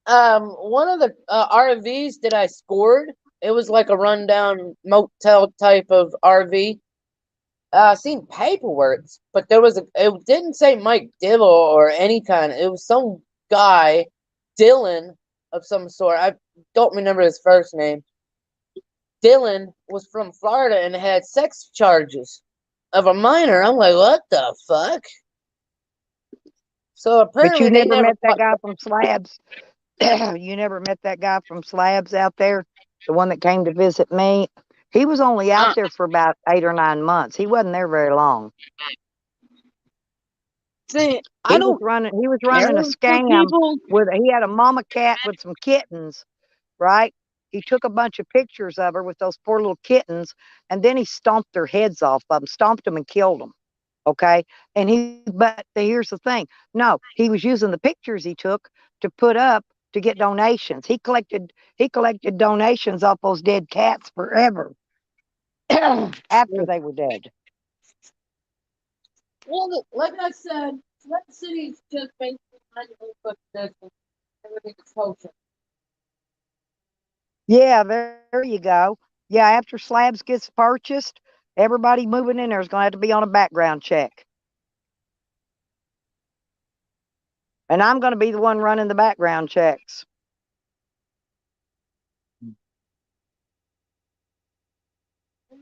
One of the RVs that I scored, it was like a rundown motel type of RV. Seen paperwork, but it didn't say Mike Dibble or any kind. It was some guy, Dylan of some sort. I don't remember his first name. Dylan was from Florida and had sex charges of a minor. I'm like, what the fuck? So apparently But you they never met that caught- guy from Slabs. You never met that guy from Slabs out there, the one that came to visit me. He was only out there for about 8 or 9 months. He wasn't there very long. See, He I was don't running a care for scam people. with he had a mama cat with some kittens, right? He took a bunch of pictures of her with those poor little kittens, and then he stomped their heads off of them, stomped them and killed them. Okay. But here's the thing. No, he was using the pictures he took to put up to get donations. He collected donations off those dead cats forever after they were dead. Well, like I said, Slab City's just basically mind your own fucking business. Everything is kosher. Yeah, there you go. Yeah, after Slabs gets purchased, everybody moving in there is going to have to be on a background check. And I'm going to be the one running the background checks.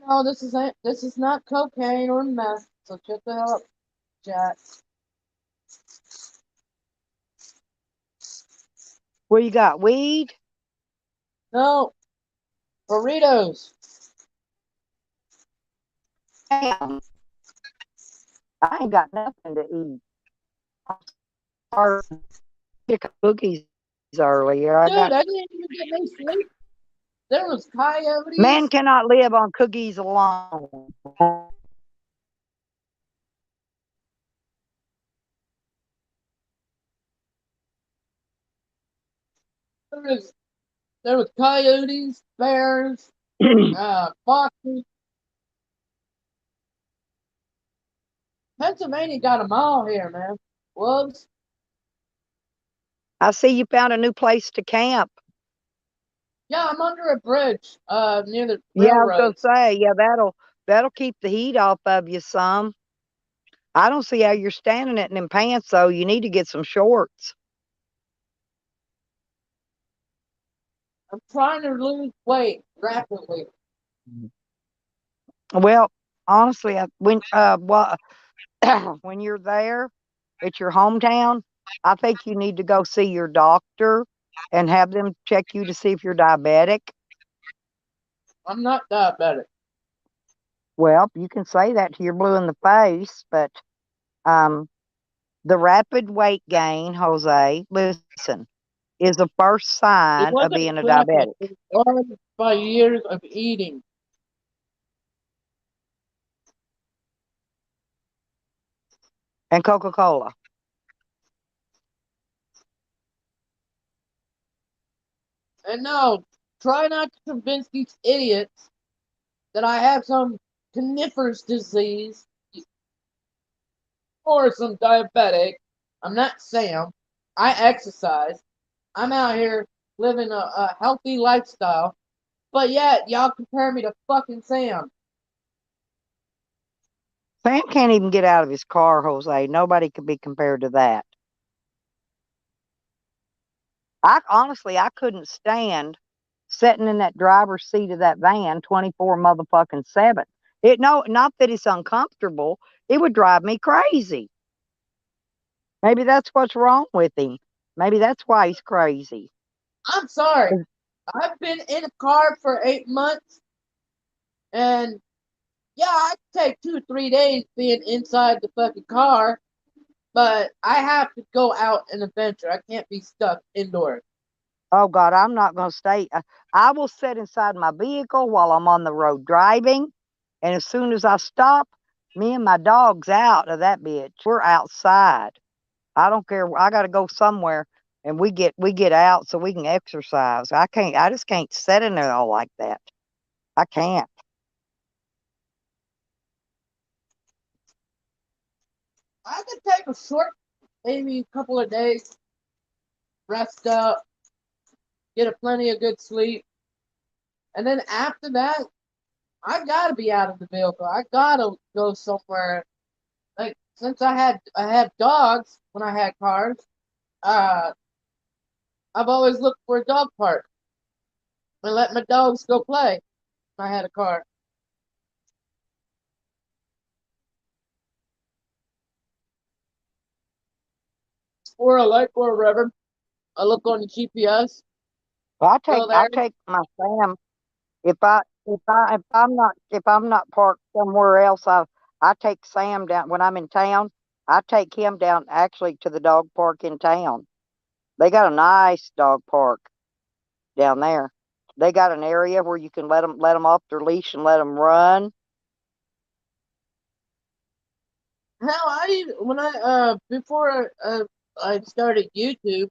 No, this is not cocaine or meth. So check that out, Jack. What you got? Weed? No, burritos. Damn. I ain't got nothing to eat. I'm sorry. Pick up cookies earlier. Dude, I didn't even get no sleep. There was coyotes. Man cannot live on cookies alone. There was coyotes, bears, foxes. Pennsylvania got them all here, man. Wolves. I see you found a new place to camp. Yeah, I'm under a bridge, near the Yeah, I was railroad. gonna say, yeah, that'll keep the heat off of you some. I don't see how you're standing it in them pants though. You need to get some shorts. I'm trying to lose weight rapidly. Well, honestly, when when you're there at your hometown, I think you need to go see your doctor and have them check you to see if you're diabetic. I'm not diabetic. Well, you can say that to your blue in the face, but um, the rapid weight gain, Jose, listen, is the first It sign of wasn't being a rapid. diabetic. It was caused by years of eating. And Coca-Cola. And no, try not to convince these idiots that I have some coniferous disease or some diabetic. I'm not Sam. I exercise. I'm out here living a healthy lifestyle. But yet, y'all compare me to fucking Sam. Sam can't even get out of his car, Jose. Nobody could be compared to that. I couldn't stand sitting in that driver's seat of that van 24 motherfucking 7. Not that it's uncomfortable. It would drive me crazy. Maybe that's what's wrong with him. Maybe that's why he's crazy. I'm sorry. I've been in a car for 8 months, and yeah, I take 2 3 days being inside the fucking car, but I have to go out and adventure. I can't be stuck indoors. Oh God, I'm not going to stay. I will sit inside my vehicle while I'm on the road driving. And as soon as I stop, me and my dog's out of that bitch. We're outside. I don't care. I got to go somewhere and we get out so we can exercise. I just can't sit in there all like that. I can't. I could take a short, maybe a couple of days, rest up, get a plenty of good sleep, and then after that, I gotta be out of the vehicle. I gotta go somewhere. Like since I had dogs when I had cars, uh, I've always looked for a dog park and let my dogs go play when I had a car. Or a lake or a river. I look on the GPS. Well, Go I there. take my Sam. If I'm not parked somewhere else, I take Sam down when I'm in town. I take him down actually to the dog park in town. They got a nice dog park down there. They got an area where you can let them off their leash and let them run. How when I before I started YouTube,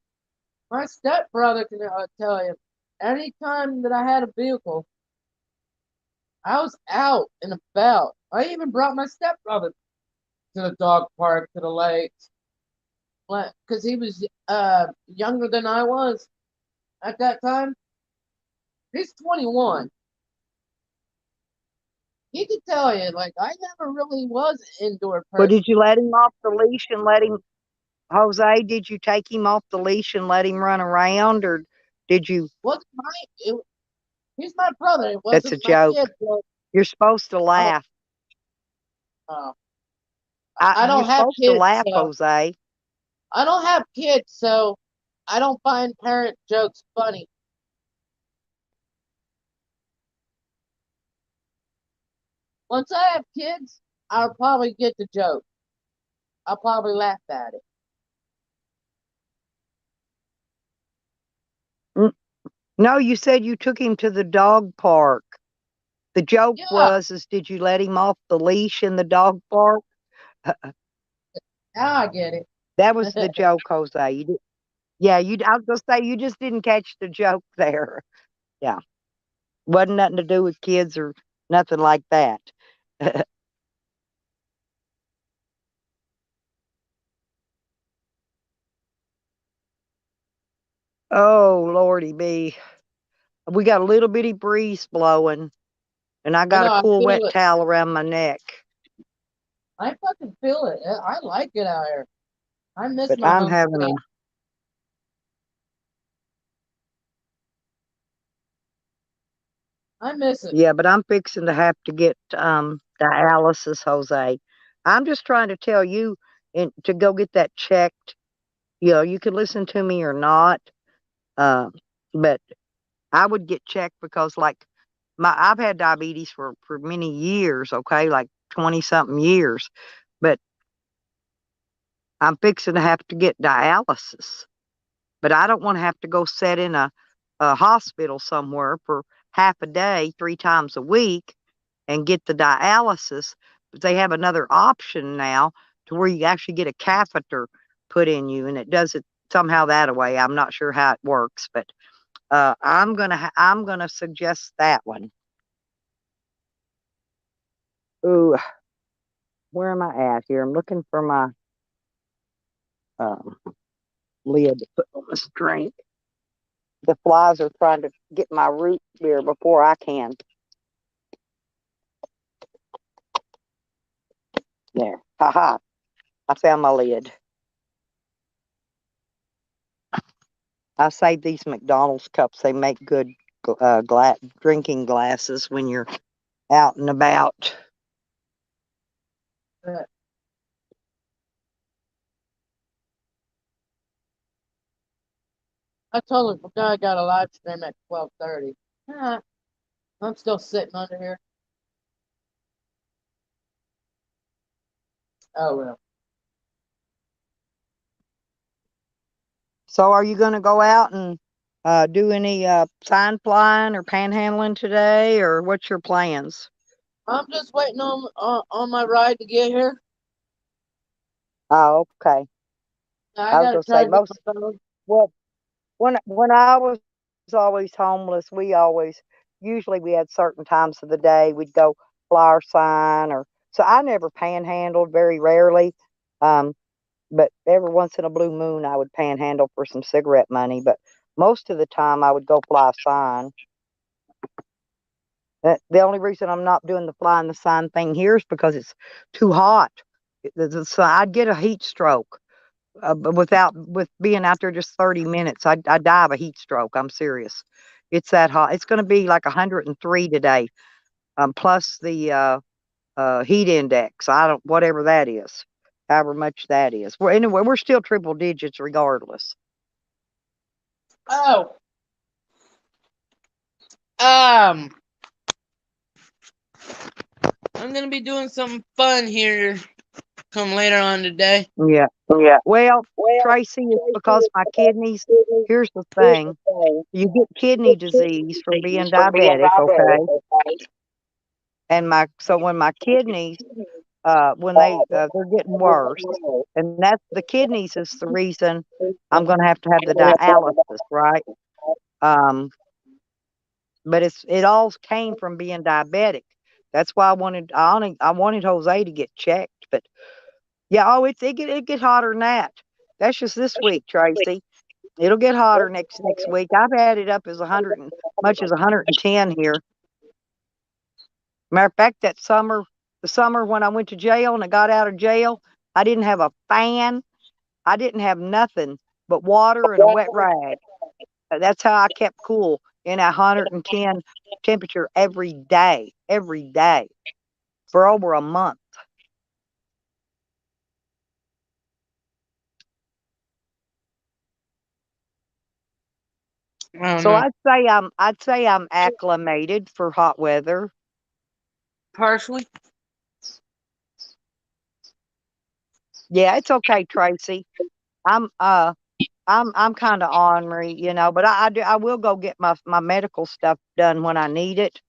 my stepbrother can tell you. Anytime that I had a vehicle, I was out and about. I even brought my stepbrother to the dog park, to the lakes, because he was younger than I was at that time. He's 21. He could tell you, like, I never really was an indoor But person. did you let him off the leash and let him, Jose? Did you take him off the leash and let him run around, or did you? Wasn't he's my brother. It That's a wasn't my joke. kid. So, You're supposed to laugh. uh, I You're don't have supposed to kids, laugh, so Jose. I don't have kids, so I don't find parent jokes funny. Once I have kids, I'll probably get the joke. I'll probably laugh at it. No, you said you took him to the dog park. The joke Yeah, is did you let him off the leash in the dog park? now I get it. That was the joke, Jose. You did, yeah, I was gonna say you just didn't catch the joke there. Yeah, wasn't nothing to do with kids or nothing like that. Oh, Lordy be. We got a little bitty breeze blowing, and I I got know, a I cool feel wet it. towel around my neck. I fucking feel it. I like it out here. I miss But my I'm home having state. I miss it. yeah, but I'm fixing to have to get dialysis, Jose. I'm just trying to tell you and to go get that checked. You know, you can listen to me or not. Uh, but I would get checked because like I've had diabetes for many years, okay, like 20 something years, but I'm fixing to have to get dialysis. But I don't want to have to go sit in a hospital somewhere for half a day, 3 times a week, and get the dialysis. But they have another option now to where you actually get a catheter put in you, and it does it somehow that way. I'm not sure how it works, but I'm gonna suggest that one. Ooh, where am I at here? I'm looking for my um, lid to put on this drink. The flies are trying to get my root beer before I can. There. Ha. I found my lid. I saved these McDonald's cups. They make good drinking glasses when you're out and about. I told him I got a live stream at 12:30. I'm still sitting under here. Oh well. So are you going to go out and do any sign flying or panhandling today, or what's your plans? I'm just waiting on my ride to get here. Oh, okay. I I was gotta going to say charge most. my phone. Well, when I was always homeless, usually we had certain times of the day we'd go flyer sign, or so I never panhandled, very rarely. But every once in a blue moon I would panhandle for some cigarette money, but most of the time I would go fly a sign. The only reason I'm not doing the flying the sign thing here is because it's too hot. I'd get a heat stroke. But with being out there just 30 minutes, I die of a heat stroke. I'm serious. It's that hot. It's going to be like 103 today, plus the heat index. Whatever that is, however much that is. Anyway, we're still triple digits regardless. Oh. I'm gonna be doing something fun here come later on today. Yeah. Well, Tracy, it's because my kidneys. Here's the thing: you get kidney disease from being diabetic, okay? And when my kidneys, when they're getting worse, and that's the kidneys is the reason I'm going to have the dialysis, right? But it all came from being diabetic. That's why I wanted Jose to get checked, but yeah, it get hotter than that. That's just this week, Tracy. It'll get hotter next week. I've had it up as 100 and much as 110 here. Matter of fact, the summer when I went to jail and I got out of jail, I didn't have a fan. I didn't have nothing but water and a wet rag. That's how I kept cool in a 110 temperature every day for over a month. So I'd say I'm acclimated for hot weather. Partially. Yeah, it's okay, Tracy. I'm kind of ornery, but I will go get my medical stuff done when I need it.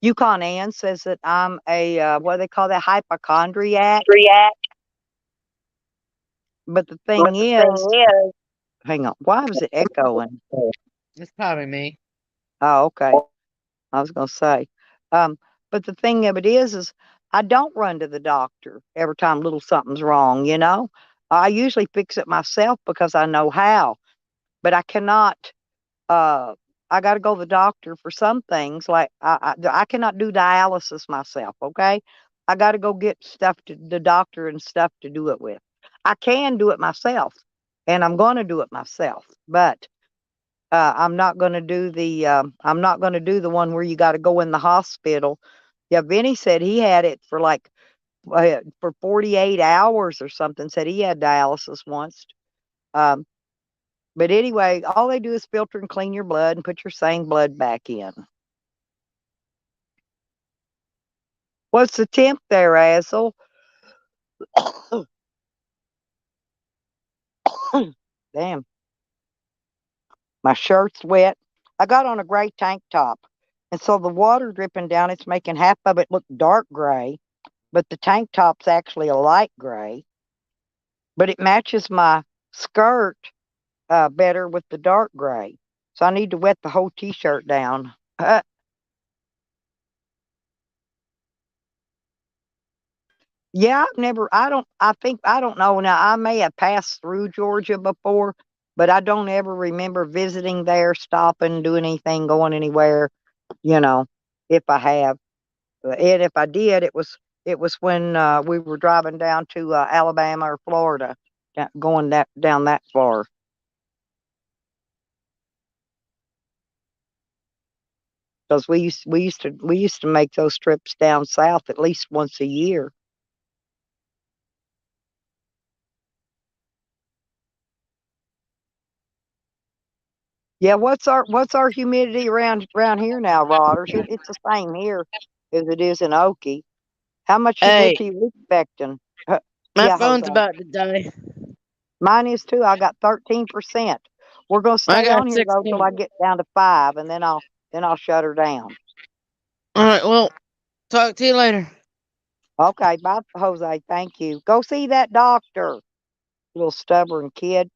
Yukon Ann says that I'm a what do they call that, hypochondriac. But the thing is, hang on, why was it echoing? It's probably me. Oh, okay. I was gonna say, but the thing of it is I don't run to the doctor every time little something's wrong. I usually fix it myself because I know how, but I cannot. I got to go to the doctor for some things. Like I cannot do dialysis myself. Okay, I got to go get stuff to the doctor and stuff to do it with. I can do it myself, and I'm going to do it myself, but I'm not going to do the one where you got to go in the hospital. Yeah, Vinny said he had it for for 48 hours or something. Said he had dialysis once. But anyway, all they do is filter and clean your blood and put your sane blood back in. What's the temp there, Azel? Damn. My shirt's wet. I got on a gray tank top. And so the water dripping down, it's making half of it look dark gray. But the tank top's actually a light gray. But it matches my skirt better with the dark gray. So I need to wet the whole t-shirt down. Yeah, I don't know. Now, I may have passed through Georgia before, but I don't ever remember visiting there, stopping, doing anything, going anywhere, you know, if I have. And if I did, it was when we were driving down to Alabama or Florida, going down that far. Because we used to make those trips down south at least once a year. Yeah, what's our humidity around here now, Rodders? It's the same here as it is in Okie. How much Hey, humidity we expecting? my Yeah, phone's Jose. about to die. Mine is too. I got 13%. We're gonna I stay got on here though till 16. I get down to 5, and then I'll shut her down. All right, well, talk to you later. Okay, bye, Jose. Thank you. Go see that doctor, little stubborn kid.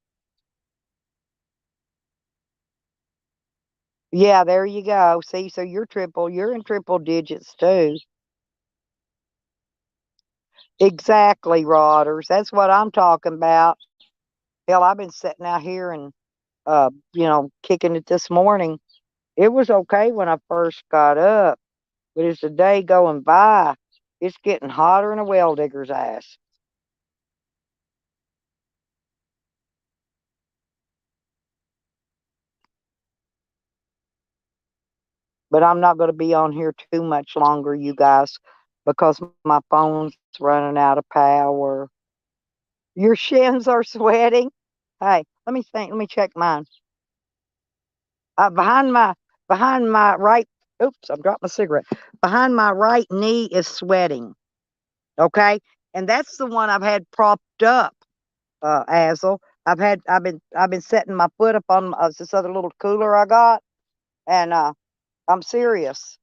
Yeah, there you go. See, so you're in triple digits too. Exactly, Rodders. That's what I'm talking about. Hell, I've been sitting out here and kicking it this morning. It was okay when I first got up, but as the day going by, it's getting hotter than a well digger's ass. But I'm not going to be on here too much longer, you guys, because my phone's running out of power. Your shins are sweating. Hey, let me think. Let me check mine. Behind my right. Oops, I dropped my cigarette. Behind my right knee is sweating. Okay, and that's the one I've had propped up. Azel, I've been setting my foot up on this other little cooler I got, and I'm serious.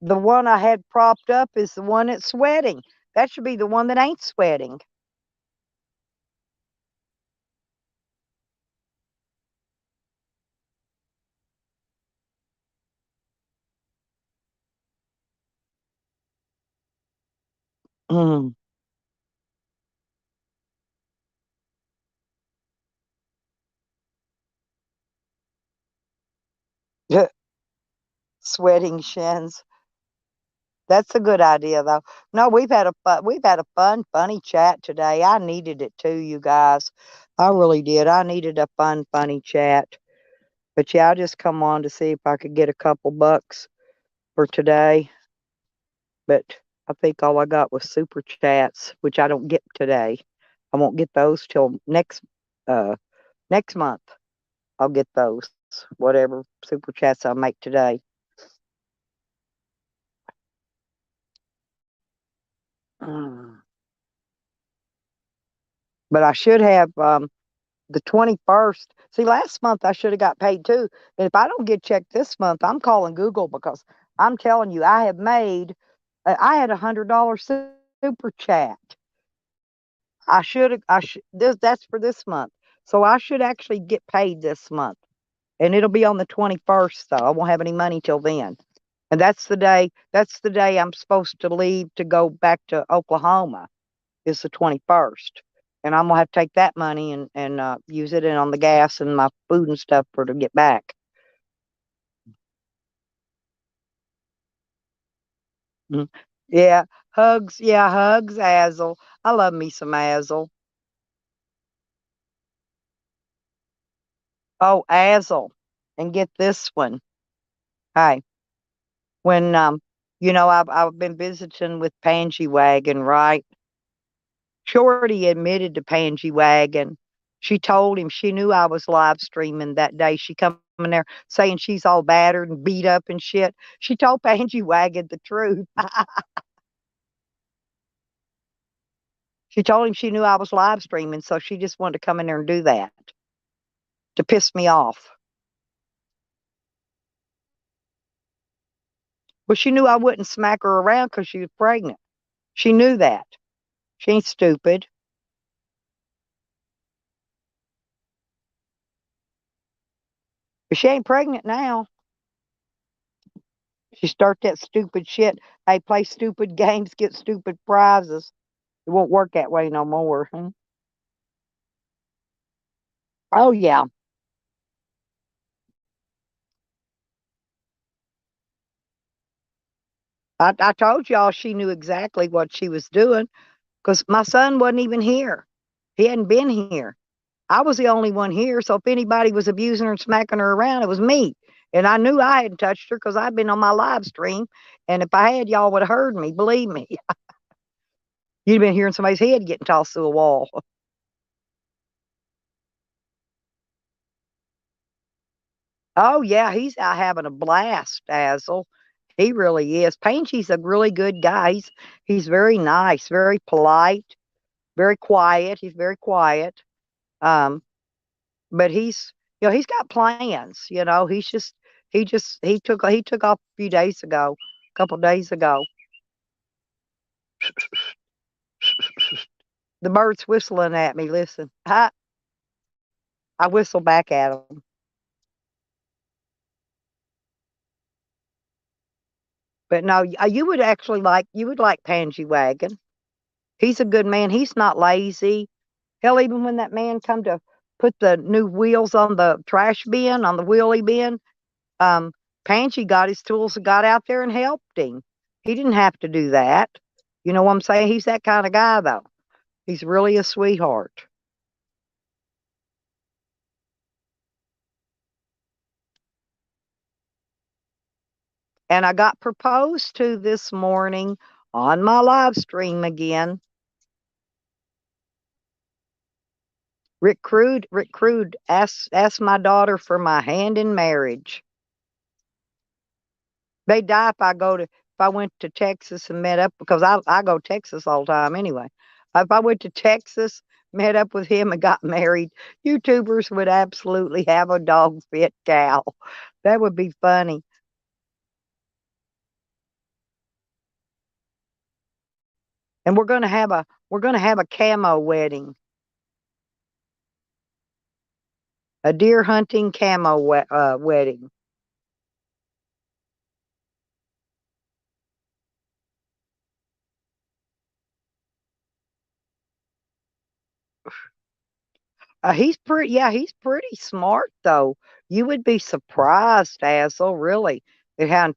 The one I had propped up is the one that's sweating. That should be the one that ain't sweating. Mm. Sweating shins. That's a good idea, though. No, we've had a funny chat today. I needed it too, you guys. I really did. I needed a funny chat. But yeah, I just come on to see if I could get a couple bucks for today. But I think all I got was super chats, which I don't get today. I won't get those till next month. I'll get those. Whatever super chats I make today. Mm. But I should have the 21st. See, last month I should have got paid too. And if I don't get checked this month, I'm calling Google because I'm telling you, I had $100 super chat. That's for this month. So I should actually get paid this month. And it'll be on the 21st, though. I won't have any money till then. And that's the day I'm supposed to leave to go back to Oklahoma, is the 21st. And I'm gonna have to take that money and use it in on the gas and my food and stuff for to get back. Mm. Yeah, hugs. Yeah, hugs, Azel. I love me some Azel. Oh, Azel, and get this one. Hi, when I've been visiting with Pansy Wagon, right? Shorty admitted to Pansy Wagon She told him she knew I was live streaming that day. She come in there saying she's all battered and beat up and shit. She told Pangy Wagon the truth. She told him she knew I was live streaming, so she just wanted to come in there and do that to piss me off. Well, she knew I wouldn't smack her around because she was pregnant. She knew that. She ain't stupid. But she ain't pregnant now. She start that stupid shit. Hey, play stupid games, get stupid prizes. It won't work that way no more. Oh, yeah. I told y'all she knew exactly what she was doing because my son wasn't even here. He hadn't been here. I was the only one here. So if anybody was abusing her and smacking her around, it was me. And I knew I hadn't touched her because I'd been on my live stream. And if I had, y'all would have heard me. Believe me. You'd have been hearing somebody's head getting tossed through a wall. Oh, yeah. He's out having a blast, Dazzle. He really is. Pangy's a really good guy. He's very nice, very polite, very quiet. He's very quiet. Um, but he's got plans. He took off a few days ago, a couple days ago. The bird's whistling at me. Listen, I whistle back at him. But no, you would like Pangy Wagon. He's a good man. He's not lazy. Hell, even when that man come to put the new wheels on the trash bin, on the wheelie bin, Pangy got his tools and got out there and helped him. He didn't have to do that. You know what I'm saying? He's that kind of guy, though. He's really a sweetheart. And I got proposed to this morning on my live stream again. Rick Crude asked my daughter for my hand in marriage. They die if I went to Texas and met up because I go Texas all the time anyway. If I went to Texas, met up with him and got married, YouTubers would absolutely have a dog fit cow. That would be funny. And we're gonna have a camo wedding. A deer hunting camo wedding. He's pretty smart though. You would be surprised, Dazzle, really. At how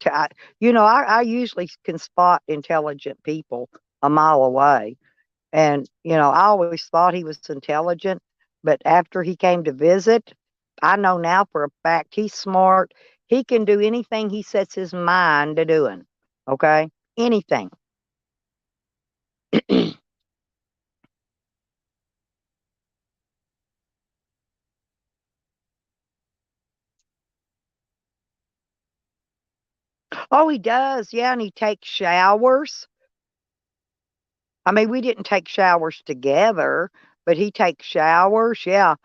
I usually can spot intelligent people a mile away. And, I always thought he was intelligent, but after he came to visit, I know now for a fact he's smart. He can do anything he sets his mind to doing. Okay? Anything. Oh, he does. Yeah, and he takes showers. I mean, we didn't take showers together, but he takes showers. Yeah.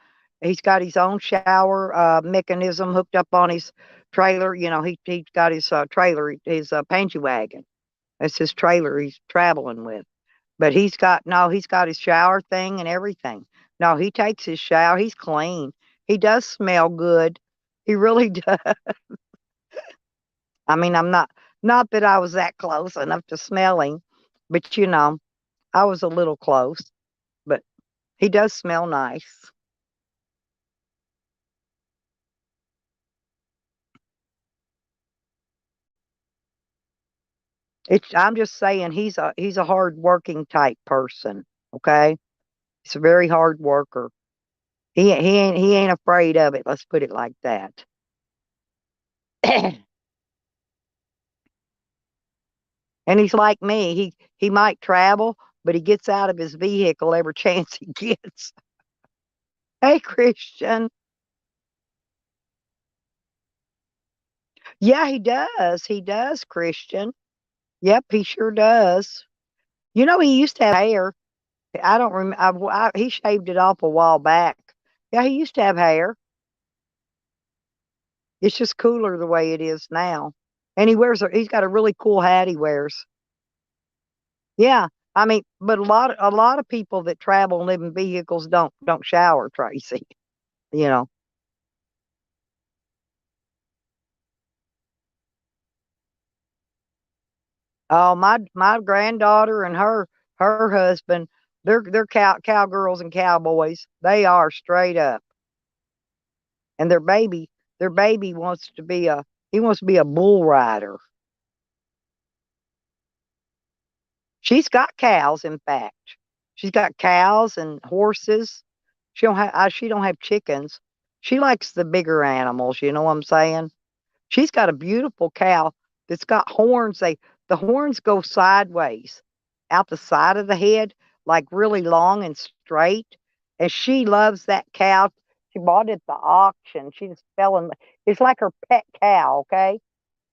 He's got his own shower mechanism hooked up on his trailer. He's got his trailer, his Pangy Wagon. That's his trailer he's traveling with. But he's got his shower thing and everything. No, he takes his shower. He's clean. He does smell good. He really does. I mean, I'm not that I was that close enough to smell him, but I was a little close. But he does smell nice. I'm just saying he's a hard working type person. Okay, he's a very hard worker. He ain't afraid of it. Let's put it like that. And he's like me. He might travel, but he gets out of his vehicle every chance he gets. Hey, Christian. Yeah, he does. He does, Christian. Yep, he sure does. You know, he used to have hair. I don't remember. He shaved it off a while back. Yeah, he used to have hair. It's just cooler the way it is now. And he's got a really cool hat he wears. Yeah. I mean, but a lot of people that travel and live in vehicles don't shower, Tracy. You know. Oh, my granddaughter and her husband, they're cowgirls and cowboys. They are straight up. And their baby wants to be a bull rider. She's got cows, in fact. She's got cows and horses. She don't have chickens. She likes the bigger animals, you know what I'm saying? She's got a beautiful cow that's got horns. The horns go sideways out the side of the head, like really long and straight. And she loves that cow. She bought it at the auction. She just fell in. It's like her pet cow, okay?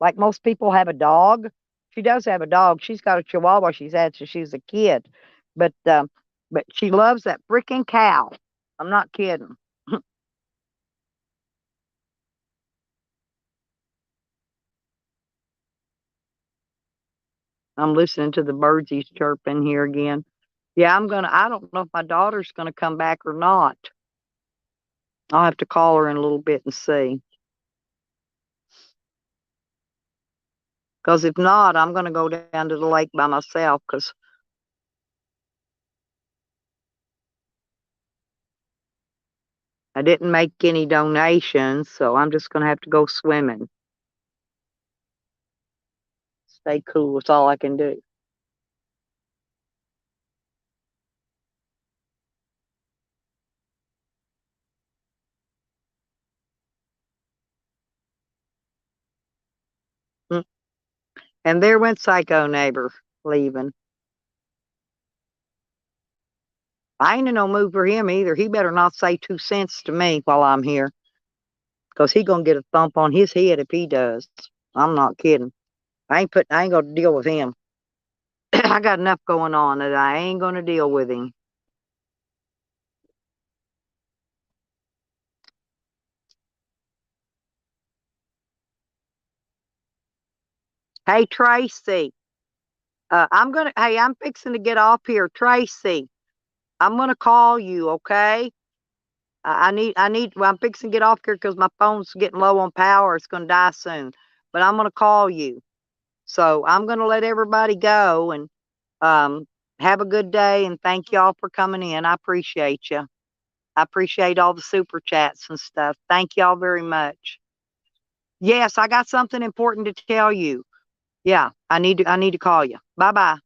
Like most people have a dog. She does have a dog. She's got a Chihuahua she's had since she was a kid. But she loves that freaking cow. I'm not kidding. I'm listening to the birdsies chirping here again. Yeah, I don't know if my daughter's gonna come back or not. I'll have to call her in a little bit and see. Because if not, I'm gonna go down to the lake by myself because I didn't make any donations, so I'm just gonna have to go swimming. Stay cool, it's all I can do. Mm. And there went Psycho Neighbor leaving. I ain't in no mood for him either. He better not say 2 cents to me while I'm here, because he gonna get a thump on his head if he does. I'm not kidding. I ain't gonna deal with him. I got enough going on that I ain't gonna deal with him. Hey Tracy, I'm fixing to get off here. Tracy, I'm gonna call you, okay? Well, I'm fixing to get off here because my phone's getting low on power. It's gonna die soon. But I'm gonna call you. So I'm gonna let everybody go and um have a good day and thank y'all for coming in. I appreciate you. I appreciate all the super chats and stuff. Thank y'all very much. Yes, I got something important to tell you. Yeah, I need to call you. Bye bye.